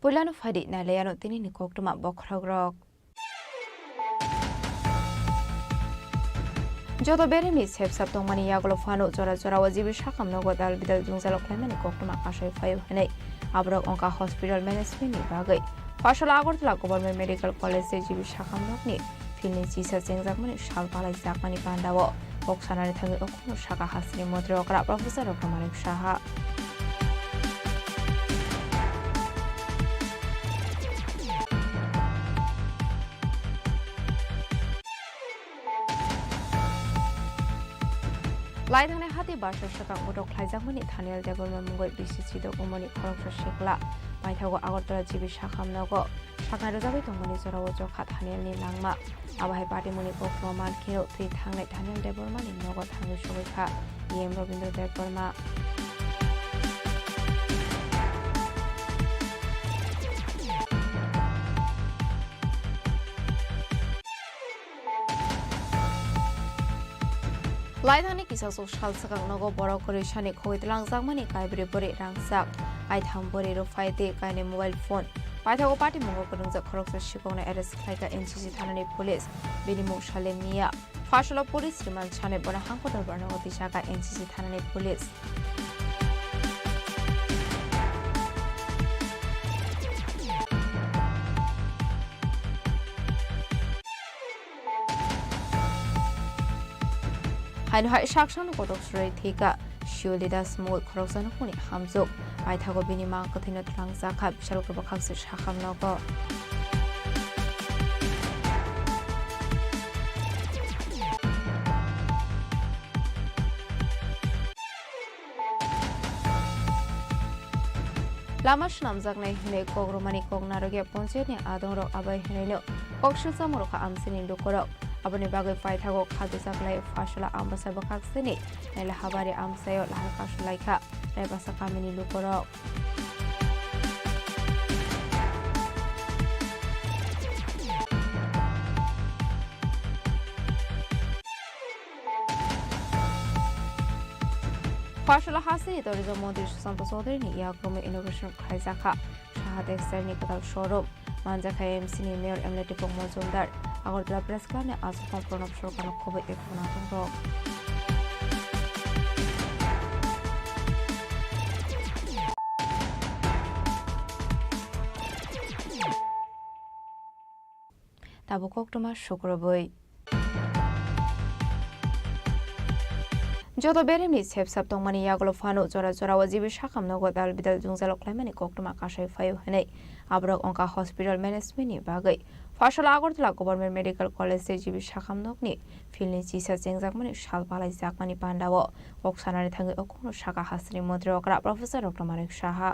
Pulano fadi na leyano tini ni kok tuma bokragrok. Joto beri mis hep saptong mani yaglo fano zora zora wajibi shakam no godal bidal jungzalok lemani kok tuma kashay fayo hanay. Abrok onka hospital management ni bagay. ফসল Agartala government medical college GB শাখামনকনি फिल्डनि चिसा जेंजाकमनि साल पालाय जाकमानि पान्डाव बक्सानारि थाङै अखनो साका हासिनि मन्त्रि अग्रा प्रफेसर डक्टर मानिक साहा लाइथाने हाति बारसा साका गटक खायजाकमनि थानियाल देबलमा मुगै बिसिसि दगमनि खरंसा शेखला माइथागो आगरतला जिबि शाखामनगो साखा रोजाबै दंमोन जराव जखा थानियालनि लांमा आबाहाय पार्टीमुनि गफ्ल मानखिरो थै थांनाय थानियाल देबरमानि नगद थाङै सबायखा एम रवीन्द्र देबबर्मा लाइथानि किसासो सालसागां नगो बर करेशानि खैतलांजाकमानि काइब्रे बोरे रांसाक आइथाम बोरे रफायते काइने मोबाइल फोन पाइथागो पार्टी मंगो करंजा खरकसा शिकौना एरेस्ट खालायगा एनसीसी थानानि पुलिस बेनिमु साले मिया फासला पुलिस रिमान्ड साने बना हांको दरबार नगति साका एनसीसी थानानि पुलिस हाइनो हाइ साक्सन गदक सुरै थेका शिवलिदा स्मोल खरकसानो कुनि हामजोक आइथागो बिनि मा कथिनो tlangजाखा बिशाल ग्रुप खाक्से साखामनगो लामा नामजाकनाय हनै कग्रमानि कगनारगे पन्चायतनि आदंर आबाय हनैनो कक्सुसा मरखा आमसिनि लुकरक abone bagai paithago khadu saklai fashala ambasa bakakseni nela habari amsayo lahal kasulaika rebasa kamini lukorok fashala hasini tourism mantri susanto chaudhary ni yakrome innovation khaizakha shahad externe kadal showroom manjakha mc ni mayor emleti pomozumdar Agartala press ক্লাবে আজ প্রণব সরকারের খবর এক ফোনাতঙ্গ তাবুক October শুক্রবই যত বেরেমনি সেপসাপ দংমানি ইয়াগলো Fanon জরা জরাও GB শাখামনগো দাল বিদাল জুংজাল ক্লাইমানি কক্টোমা কাশাই ফায়ু হनै আব্রক অঙ্কা hospital ম্যানেজমেন্টনি বাগै फासला आगरतला गभर्नमेंट मेडिकल कॉलेज जिबि शाखामनकनि फिल्डनि चिसा जेंजाकमानि साल पालाय जाकमानि पान्डाव बक्सानारि थाङै अखनो साका हासिनि मन्त्रि अग्रा प्रफेसर डक्टर मानिक साहा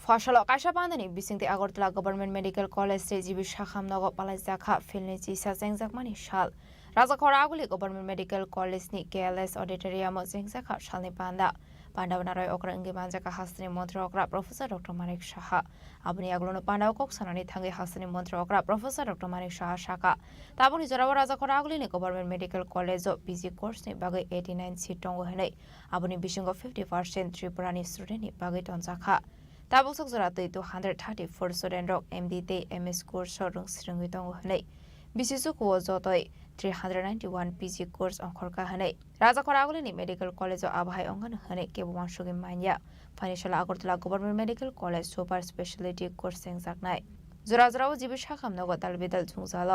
फसला काशापान्दानि बिसिंते आगरतला गभर्नमेंट मेडिकल कॉलेज जिबि शाखामनगो पालाय जाखा फिल्डनि चिसा जेंजाकमानि साल राजा खरागुली गभर्नमेंट मेडिकल कॉलेज नि केएलएस ऑडिटोरियम जेंजाखा सालनि पान्डाव नाराय अक्रा इंगे मानजाका हासिनि मन्त्रि अग्रा प्रोफेसर डक्टर मानिक साहा आबुनि आगलोनो पान्डाव कक सानानि थाङै हासिनि मन्त्रि अग्रा प्रोफेसर डक्टर मानिक साहा साका ताबुनि जराव राजा खरागुली नि government medical college PG course नि बागै 89 सीट दंगो हनै आबुनि बिसिंगो 50% त्रिपुरानि स्टुडेन्ट नि बागै तनजाखा ताबुक जरा 234 स्टुडेन्ट रक एमडी ते एमएस कोर्स रंग सिरंगै दंगो हनै बिसिसु को जतय 391 पीजी कोर्स अंखरका हनै राजा खरागुली मेडिकल कॉलेज आबाहाय अंगन हनै केबो मानसुगे मान्या financial Agartala government medical college super speciality course सेंजाकनाय जरा जराव जिबि शाखामनगो दालबिदाल जुंजाल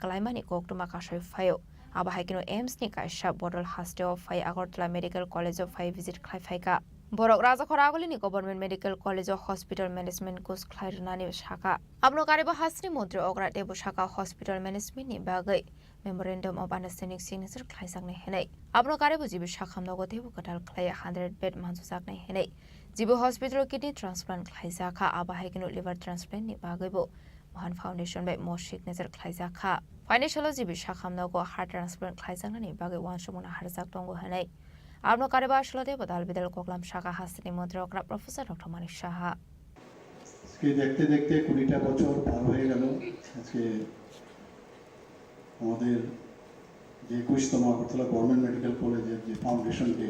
क्लाइमानि कोक्टुमा काशय फायो आबाहाय किनो एम्स नि कायसा बडल हास्टेव फाय आगरतला मेडिकल कॉलेज फाय विजिट खायफायका बरक राजा खरागुली government medical college hospital management course खायरनानि शाखा आपनो कारेबो हासिनि मन्त्रि अग्रा देबो शाखा हॉस्पिटल मैनेजमेंट नि बागै मेमोरेंडम ऑफ अंडरस्टैंडिंग सिग्नेचर खायजाकनाय हनै आपनो कारेबो जिबि शाखामनगो देबो कटाल खाय 100 बेड मानजुजाकनाय हनै जिबो हॉस्पिटल किडनी ट्रांसप्लांट खायजाखा आबाहाय किनो लिवर ट्रांसप्लांट नि बागैबो महान फाउंडेशन बाय मो सिग्नेचर खायजाखा फाइनेंशियल जिबि शाखामनगो हार्ट ट्रांसप्लांट खायजाकनायनि बागै वानसुमना हारजाक दंगो हनै आपनो कारेबा आशलते बदाल बिदल कोकलाम शाखा हासिनि मन्त्रि अग्रा प्रोफेसर डक्टर मानिक साहा আজকে দেখতে দেখতে 20টা বছর পার হয়ে গেল আজকে আমাদের যে 21তম আগরতলা গভর্নমেন্ট মেডিকেল কলেজের যে ফাউন্ডেশন ডে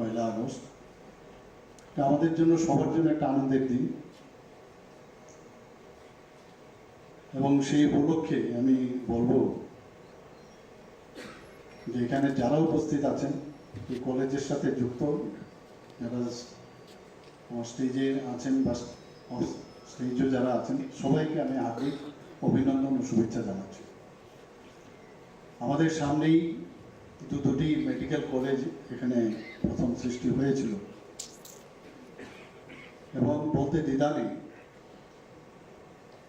1 আগস্ট এটা আমাদের জন্য সবার জন্য একটা আনন্দের দিন এবং সেই উপলক্ষে আমি বলবো যে এখানে যারা উপস্থিত আছেন এই কলেজের সাথে যুক্ত, যারা স্টেজে আছেন বা স্টেজে যারা আছেন, সবাইকে আমি হার্দিক অভিনন্দন ও শুভেচ্ছা জানাচ্ছি। আমাদের সামনেই দুটি মেডিকেল কলেজ এখানে প্রথম সৃষ্টি হয়েছিল এবং বলতে দ্বিধা নেই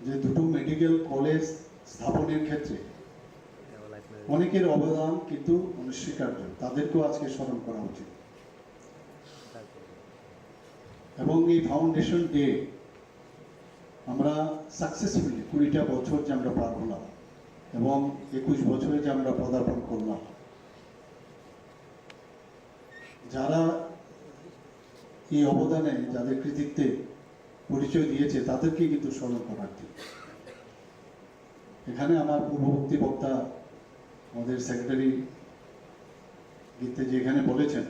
যে দুটো মেডিকেল কলেজ স্থাপনের ক্ষেত্রে অনেকের অবদান কিন্তু অনস্বীকার্য, তাদেরকেও আজকে স্মরণ করা উচিত। এবং এই ফাউন্ডেশন ডে আমরা সাকসেসফুলি 20টা বছর যে আমরা পার হলাম এবং 21 বছরে যে আমরা পদার্পণ করলাম, যারা এই অবদানে যাদের কৃতিত্বে পরিচয় দিয়েছে তাদেরকে কিন্তু স্মরণ করার্থী। এখানে আমার পূর্ববর্তী বক্তা আমাদের সেক্রেটারি গীতে যেখানে বলেছেন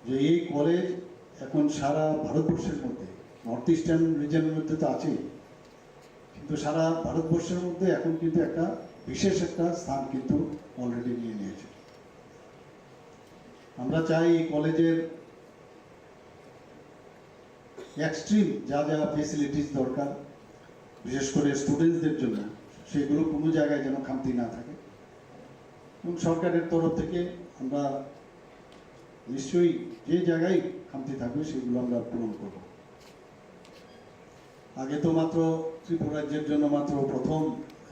যে এই কলেজ এখন সারা ভারতবর্ষের মধ্যে, নর্থ ইস্টার্ন রিজনের মধ্যে তো আছেই, কিন্তু সারা ভারতবর্ষের মধ্যে এখন কিন্তু একটা বিশেষ একটা স্থান কিন্তু অলরেডি নিয়ে নিয়েছে। আমরা চাই এই কলেজের এক্সট্রিম যা যা ফেসিলিটিস দরকার, বিশেষ করে স্টুডেন্টসদের জন্য, সেগুলো কোনো জায়গায় যেন খামতি না থাকে এবং সরকারের তরফ থেকে আমরা নিশ্চয়ই যে জায়গায় খামতি থাকবে সেগুলো আমরা পূরণ করব। আগে তো মাত্র ত্রিপুরা রাজ্যের জন্য মাত্র প্রথম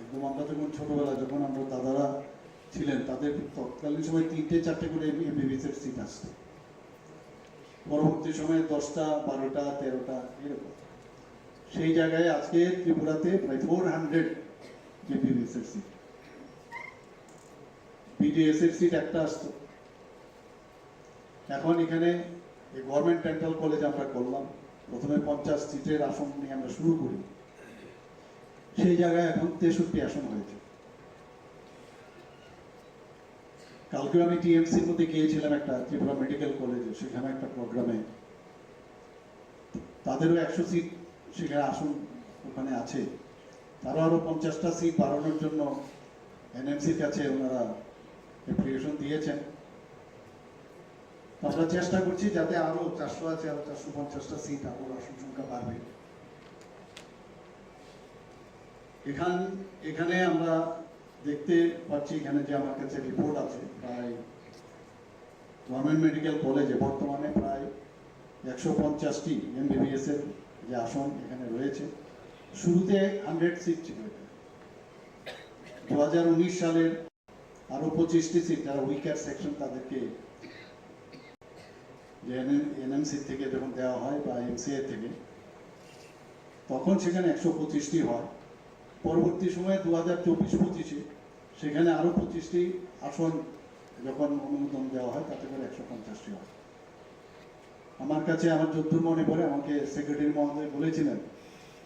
একদম আমরা যখন ছোটবেলা, যখন আমরা দাদারা ছিলেন, তাদের তৎকালীন সময় 3-4টে করে এমবিবিএসের সিট আসতো, পরবর্তী সময়ে 10টা 12টা 13টা এরকম। সেই জায়গায় আজকে ত্রিপুরাতে প্রায় 400 এমবিবিএসের সিট, বিডিএস এর সিট একটা আসতো। এখন এখানে গভর্নমেন্ট ডেন্টাল কলেজ আমরা করলাম, প্রথমে 50 সিটের আসন নিয়ে আমরা শুরু করি, সেই জায়গায় এখন 63 আসন হয়েছে। কালকে আমি টিএমসির মধ্যে গিয়েছিলাম একটা ত্রিপুরা মেডিকেল কলেজে, সেখানে একটা প্রোগ্রামে, তাদেরও 100 সিট সেখানে আসন ওখানে আছে। তারা আরো 50টা সিট বাড়ানোর জন্য এনএমসির কাছে ওনারা অ্যাপ্লিকেশন দিয়েছেন। আমরা চেষ্টা করছি যাতে আরো 400 আছে, আরো 450টা সিট আরো আসন সংখ্যা বাড়বে। এখানে আমরা দেখতে পাচ্ছি, এখানে যে আমার কাছে রিপোর্ট আছে, প্রায় গভর্নমেন্ট মেডিকেল কলেজে বর্তমানে প্রায় 150টি এমবিবিএস এর যে আসন এখানে রয়েছে। শুরুতে 100 সিট ছিল, 2019 সালের আরো 25টি সিট যারা উইকার সেকশন তাদেরকে এনএমসি থেকে যখন দেওয়া হয় বা এমসিএ থেকে, তখন সেখানে 125টি হয়। পরবর্তী সময়ে 2024-25-এ সেখানে আরো 25টি আসন যখন অনুমোদন দেওয়া হয়, তাতে করে 150টি হয়। আমার কাছে আমার যতদূর মনে পড়ে, আমাকে সেক্রেটারি মহোদয় বলেছিলেন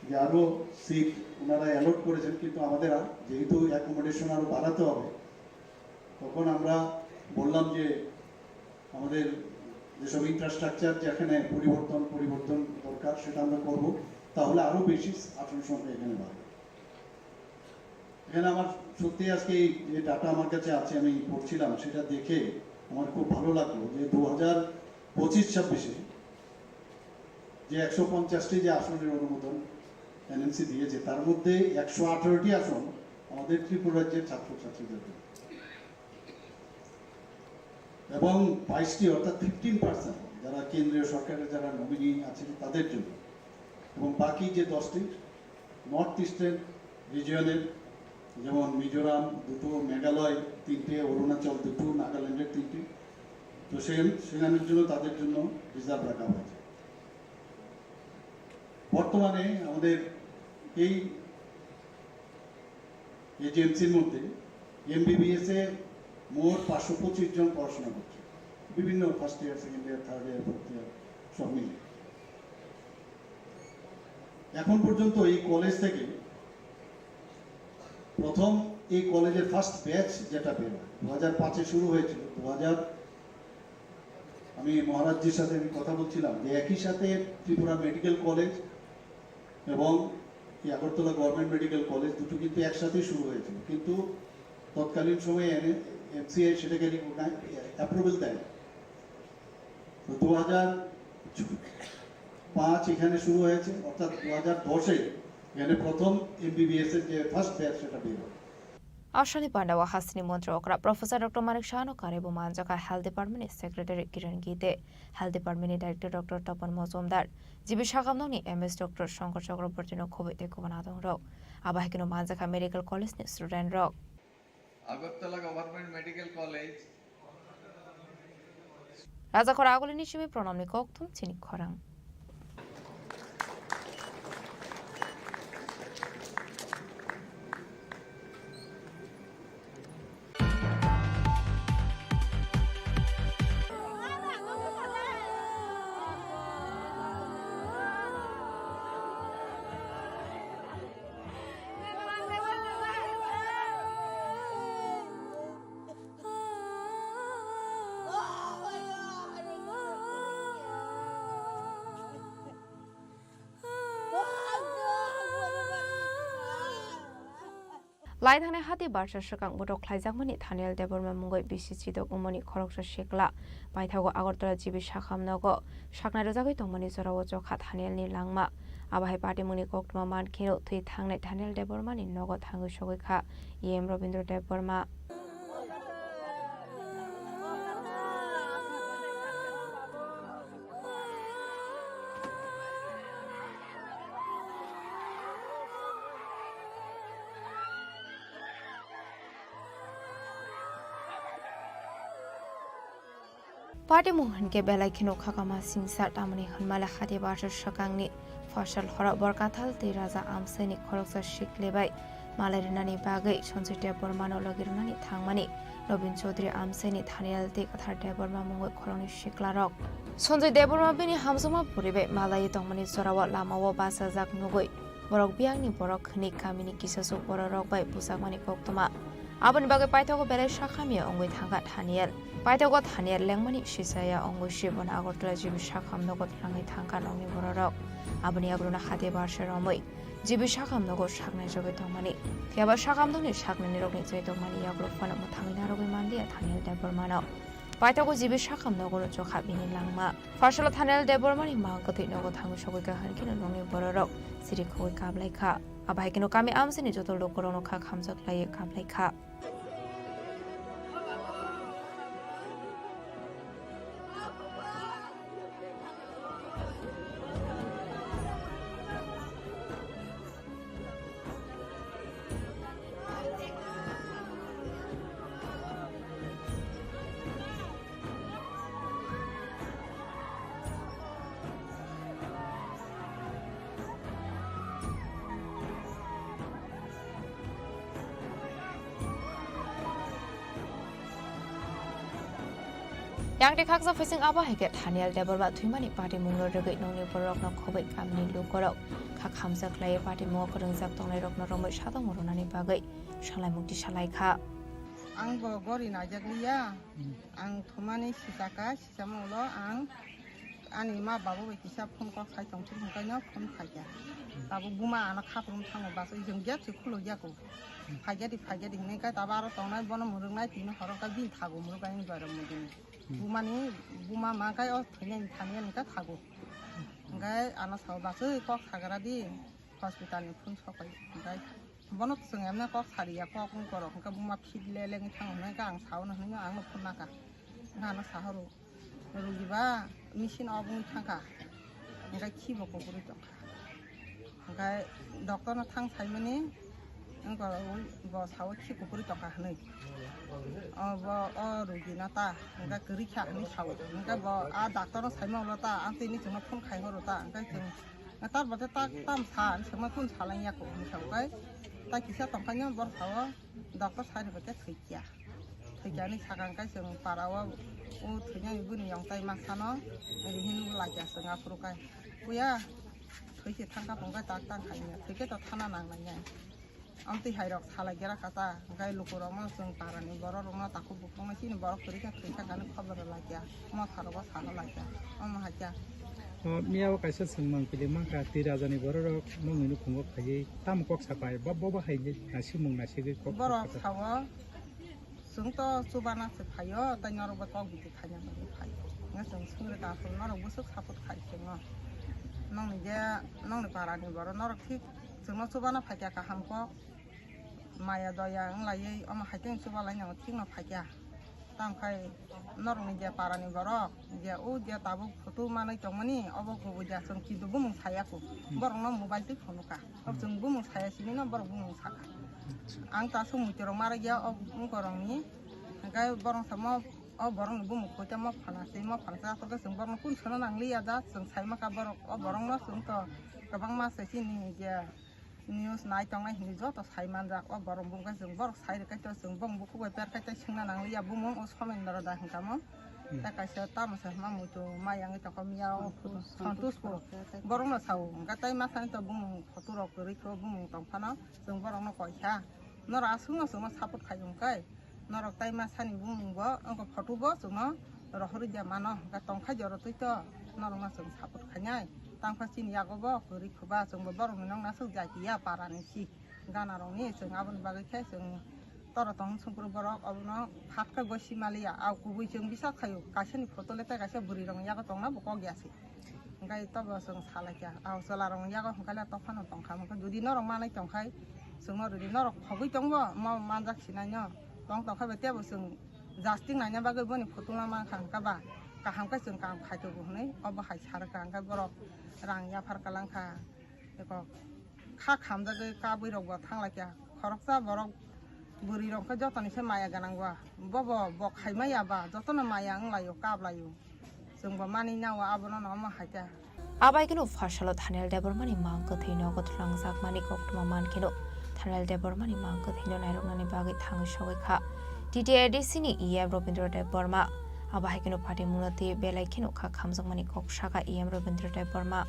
যে আরো সিট ওনারা অ্যালট করেছেন, কিন্তু আমাদের যেহেতু অ্যাকোমোডেশন আরো বাড়াতে হবে, তখন আমরা বললাম যে আমাদের যেসব ইনফ্রাস্ট্রাকচার যেখানে পরিবর্তন দরকার সেটা আমরা করব, তাহলে আরো বেশি আসন সংখ্যা এখানে বাড়বে। এখানে আমার সত্যি আজকে যে ডাটা আমার কাছে আছে, আমি পড়ছিলাম, সেটা দেখে আমার খুব ভালো লাগলো যে 2025-26-এ যে 150টি যে আসনের অনুমোদন এনএমসি দিয়েছে, তার মধ্যে 118টি আসন আমাদের ত্রিপুরা রাজ্যের ছাত্রছাত্রীদের জন্য এবং 22টি অর্থাৎ 15% যারা কেন্দ্রীয় সরকারের যারা নমিনি আছেন তাদের জন্য, এবং বাকি যে 10টি নর্থ ইস্টার্ন রিজিয়নের, যেমন মিজোরাম 2টো, মেঘালয় 3টে, অরুণাচল 2টো, নাগাল্যান্ডের 3টি, তো সেখানের জন্য তাদের জন্য রিজার্ভ রাখা হয়েছে। বর্তমানে আমাদের এই এজেন্সির মধ্যে এমবিবিএস এ মোট 525 জন পড়াশোনা করছে, বিভিন্ন first year, second year, third year, fourth year সব মিলে। এখন পর্যন্ত এই কলেজ থেকে প্রথম এই কলেজের ফার্স্ট ব্যাচ যেটা বের হয় 2005-এ শুরু হয়েছিল। 2000 আমি মহারাজজির সাথে কথা বলছিলাম যে একই সাথে ত্রিপুরা মেডিকেল কলেজ এবং এই আগরতলা গভর্নমেন্ট মেডিকেল কলেজ দুটো কিন্তু একসাথেই শুরু হয়েছিল, কিন্তু তৎকালীন সময়ে MCA সেটাকে অ্যাপ্রুভাল দেয়। তো 2005 এখানে শুরু হয়েছে, অর্থাৎ 2010-এ এখানে প্রথম MBBS এর যে ফার্স্ট ব্যাচ সেটা বের হয়। Ashani Pandawa Hasni Montreokra, Professor Dr. Manik Shano Karibu Manjaka Health Department Secretary Kiran Gite, Health Department Director Dr. Tapan Mozumdar, Jibi Shakamnoni MS Dr. Shankar Chakrabortino Covid Kubanadong Rock, Abahikino Manjaka Medical College Student Rock. Agartala Government Medical College. Raza Koragoli Nishimi Pronamni Koktum, Chini Khorang. Laithane hati barsha shakang bodok khlaijak Thaniel Deborma mungoi bisi chidok umoni khoroksa shekla paithago Agartala jibi shakhamnago shaknai rojagoi tongmani jorawo jokha Thaniel ni langma abahai party muni koktuma man khero thui thangnai Thaniel Deborma ni nogo thangu sogoi kha EM Robindra Deborma Party Mohan ke belai khino khakama singsa tamani hanmala khate barsha shakangni fashal hora borkathal te raja amsani khoroksa shiklebai malarinani bagai Sanjay Debormano logirnani thangmani Robin Chaudhary amsani Thaniel te kathar Deborma mungoi khoroni shiklarok Sanjay Deborma bini hamsuma puribe malai tongmani sorawa lamawo basa jak nugoi borok biangni borok khni kamini kisasu borok bai pusakmani koktoma Abani bagai paithago belai shakhami ongoi thanga Thaniel Paithago Thaniel lengmani shisaya ongoi shibon Agartala jibi shakhamnogo rangai thangka nongni borok Abani agruna khate barsha romoi jibi shakhamnogo shaknai jogai tongmani thiaba shakamdoni shaknai rokni joi tongmani agro fana muthangina rogoi mandia Thaniel Debormano Paithago jibi shakhamnogo jokha bini langma Fashala Thaniel Debormani mangkathoi nogo thangu sogoi ka hankino nongni borok siri khoi kablai kha Abahikino kami amsini joto lokorono kha khamjak lai kablai kha Yang de khaksa facing abahike Thaniel Deborma thuimani party munglo rogoi nongni borok no khobai kamni lukorok khakhamjak lai party mo korongjak tongnai rok no romoi sadong moronani bagai salai mukti salai kha Ang bo gori na jagliya ang thumani sisaka sisamulo ang ani ma babu be kisa phone ko khai tong chung kai no phone khai ya babu buma ana khaprum thang ba so jong jak khulo ya ko phaiya di ne ka tabaro tongnai bono murungnai tin horok ka bin thago murugai ni baram mudin buma ma kai o thine thane ni ka thago ngai ana saw ba so ko khagara di hospital ni phone sokai ngai bono sung emna ko khariya ko kung koro ka buma phid le leng thang na ka ang saw na hnu ang phone na ka ngana saharo rugiba machine obung thangka ngai khibo ko buri to ngai doctor na thang saimani ngko bo saw khi ko buri to ka hnai bo rugi na ta ngai kri kha ni saw ngai bo a doctor na saima la ta ang ti ni chung phone khai ho ro ta ngai chung ta bo ta tam sa sama phone salai ya ko ni saw kai ta kisa tong kanya bo saw doctor sai ba ta thikya ni sagang kai chung parawa o thunya ibu ni yong tai ma sano ri hin la ja sanga pro kai puya thoi che thangka pongka tak tang khai nya thike to thana nang na nya amti hairok sala gera kata gai lukuro ma sung parani boro roma taku bukong ma sin boro kuri ka thika kan khabar la ja ma tharo ba sala la ja ma ha ja miyaw kaisa sungmang pili mangka tirajani borok monginu khungo khayi tam kok sapai ba haije nasi mung nasi ge kok boro sawa जों तो सुबाना से फायो ताई नरक बा कग बिदि खाया बायदि फायो ना जों सोंरे दाफोर नरक बो सोख सापत खायो जों नंनि जे नंनि पारानि बर नरक थिक जों सुबाना फाया काहामको माया दया लायै अमा हाइतें सुबा लायनाव थिक न फाया तामखाय नरकनि जे पारानि बर जे ओ जे ताबो फटो मानै तमनि अब गबो जा जों किदुबो मुं सायाको बरं न मोबाइल ति फोनुका अब जों बो मुं सायासिनि न बरं बो मुं साका आं तासो मुतिरं मारा गया अब मुगरंनि गाय बरं सम अब बरं बो मुं खोता म फानासै म फानसा तो जों बरं कुन सोना नांलिया जा जों सायमा का बरं अब बरं न जों तो गोबां मासैसिनि जे न्यूज नाय तंनाय हिनि जत सायमान जा अब बरं बुंगा जों बरं सायरे कायतो जों बं बुखौ बेपार कायतो सोंना नांलिया बुमं अ समेन्दर दा हंकाम ता कायसा तामसा मा मुतो मायांग तक मियाव सन्तुष्ट बरं न साव गाताय मासानि तो बुं फटो रक रिखो बुं तंफाना जों बरं न कयसा नर आसुङ जों सापोर्ट खायंकाय नरक ताय मासानि बुंबो अंक फटो बो जों रहरि जा मान गा तंखा जरतै तो नरमा जों सापोर्ट खायनाय तांफा सिनि यागबो रिखोबा जों बरं नंग ना सौ जाकिया पारानि सि गाना रंनि जों आबन बागै खाय जों तर तंग संपुर बरक अबनो फाटका गसि मालिया आव कुबै जों बिसा खायो कासेनि फटो लेता कासे बुरि रंग याग तंगना बको ग्यासि गाय तब जों सालाया आव सला रंग याग हंकाला तफान तंखा मखा जुदि नरक मानै तंखाय जों नरदि नरक फगै तंबो म मानजाक सिनायनो तंग तंखा बेतेबो जों जास्टिं नायना बागै बनि फटो मा खांकाबा काहामका जों काम खायतो हनै अब हाय सारका अंका बरक रां याफार कालांखा एको खा खामजागै का बैरगबा थांलाया खरकसा बरक बुरि रंखा जतनिसे माया गानांगवा बबो बखायमायाबा जतन माया अंलायो काबलायो जोंबो मानि नावा आबनो न मा हायता आबायगेनो फारसालो थानेल देबरमानि मांको थैनो गथलांजाक मानि कक्टमा मानखेनो थानेल देबरमानि मांको थैनो नायरंनानि बागै थाङो सगैखा टिटिआरडिसिनि इएम रबीन्द्र देब बर्मा आबायगेनो पार्टी मुनति बेलायखेनो खा खामजाकमानि कक्साका इएम रबीन्द्र देब बर्मा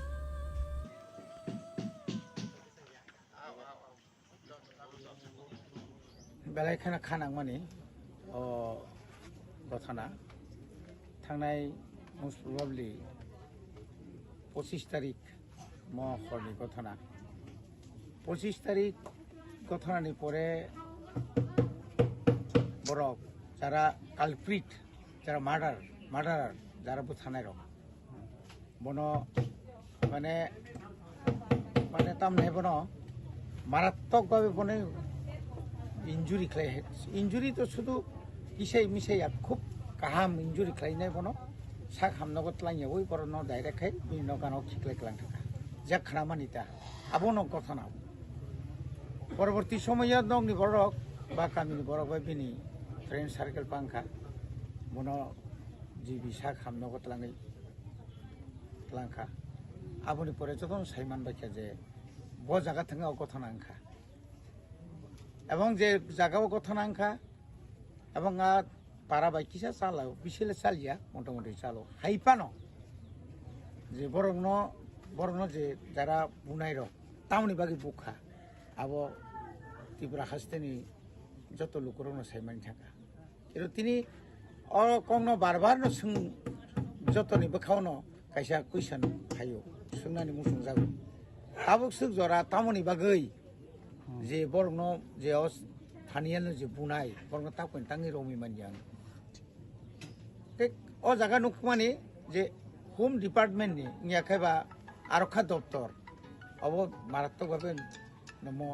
बेलायखेनो खानांमानि अ गथना थांनाय मोस्ट प्रबाबली 25 तारिख महरनि घटना 25 तारिख घटनानि परे बरक যারা কালপ্রিট যারা মার্ডারার যারা বুথানাय रक बनो माने माने तामने बनो मारात्मक भावे बने इंजुरी खालाय इंजुरी तो शुधु किसाय मिसाया खूब गाहाम इंजुरी खालायनाय बनो सा खामनगत लाइया ओइ बर न डाइरेक्ट है बिन गानाव खिखलाय क्लां थाका जा खानामानिता आबनो घटना परवर्ती समय दंनि बरक बा कामिनि बरक बा बिनि फ्रेंड सार्केल पांखा बनो जी बिसा खामनगत लाङै लांखा आबनि परे जतन सायमान बायखा जे ब जागा थाङा घटना आंखा এবং যে জায়গাও ঘটনা আंखा এবং পারা বাইকিসা চালাও বিশেলে চালিয়া মোটামুটি চালো হাইপানো যে বরং যে যারা বুনাই রক তামনি বাকি বুখা আবো ত্রিপুরা হাসতেনি যত লোকরনো সাইমানি থাকা কিন্তু তিনি কমনো বারবার যতনি বখাওনো কাইসা কুইসান হাयो सोंनानै मुसुं जागो आबो सुख जरा तामनि बागै जे बरं जे थानियानो जे बुनाय बरं ताकन तांनि रमी मानियां ओ जागा नुखमानि जे होम डिपार्टमेंट नि नियाखायबा आरक्षा दप्तर अब मारात्मक भावे नमो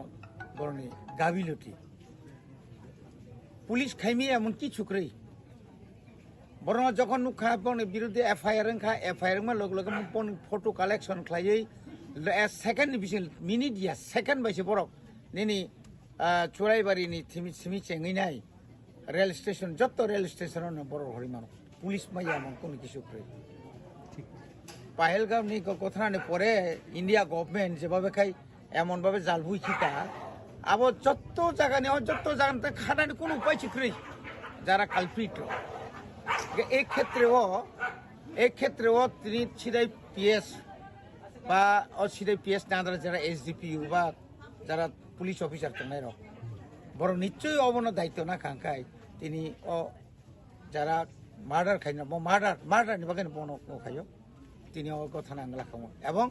बरनि गाबिलति पुलिस खाइमी एमन कि छुक्रै बरं जखन नुखा बरनि बिरुद्धे एफआईआर मा लग लग फटो कालेक्शन खालायै सेकेंड डिविजन मिनिट या सेकेंड बायसे बरक नेनि चुराइबारिनि थिमि चेङैनाय रेल स्टेशन जत्त रेल स्टेशन बर हरिमान पुलिस माया मंकोनि किसुक्रै पहलगामनि घटनानि परे इंडिया गवर्नमेंट जेबाबे खाय एमन भावे जालबुइ खिता आबो जत्त जागानि खानानि कोनो उपाय छिक्रै যারা কালপ্রিট एक क्षेत्रे তিনি সিধাই পিএস বা সিধাই পিএস না যারা এসডিপিইউ বা যারা পুলিশ অফিসার থাকায় রক বড় নিশ্চয়ই অবন দায়িত্ব না খাঙ্কায় তিনি যারা মার্ডার খাই না মার্ডারনি বাকি বন খাইও তিনি কথা নাংলা খামো এবং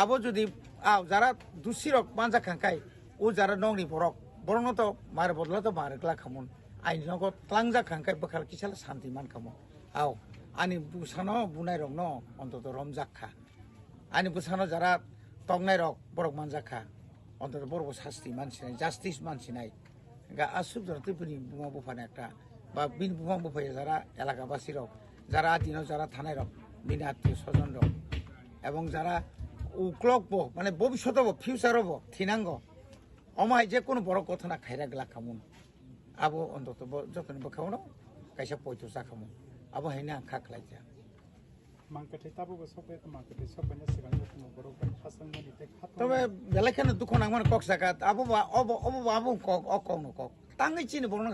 আবো যদি যারা দোষী রক মানজা খাঙ্কায় ও যারা নংনি বরক বরং তো মারে বদলা তো মারেগলা খামুন আইনগত ত্লাংজাखांखाय बोखार किसाल शान्ति मानखामो आव आनि बुसानो बुनाय रक न अन्तत रमजाखा आनि बुसानो जारा तंनाय रक बरक मानजाखा अन्तत बरक शास्ति मानसिनाय जास्टिस मानसिनाय गा आसुब जरा त्रिपुरानि बुमा बुफानाय একটা বা বিন বুমা বুফায় যারা এলাকাবাসী রক যারা আদিনাও যারা থানায় রক বিনা আত্মীয় স্বজন রক এবং যারা উক্লকব মানে ভবিষ্যৎ ফিউচার হব থিনাঙ্গ অমায় যে কোনো বড় কথা না খাইরা গেলা খামুন আবো অন্তত যখন বখামো কাইসা পয়তো জাখামো আবো হাইনা আঁখা খালাইজা তবে বেলাখানে দুঃখ নামার কক জায়গা আবো অবো আবো কক অকনো কক তাঙ্গি চিনি বলনো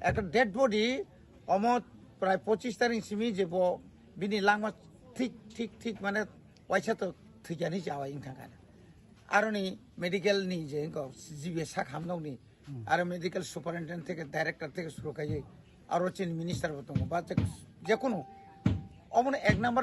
একটা ডেড বডি অমত প্রায় 25 তারিখ সিমি যে বিনি লাংমা ঠিক মানে পয়সা তো থিকানি যাওয়া ইনখান আর নি মেডিকেল নি যে জিবে সাক হামনাওনি আর মেডিকেল সুপারিনটেন্ডেন্ট থেকে ডাইরেক্টর থেকে শুরু করে আর চিনি মিনিস্টার দङ বা যে কোনো অমনে এক নাম্বার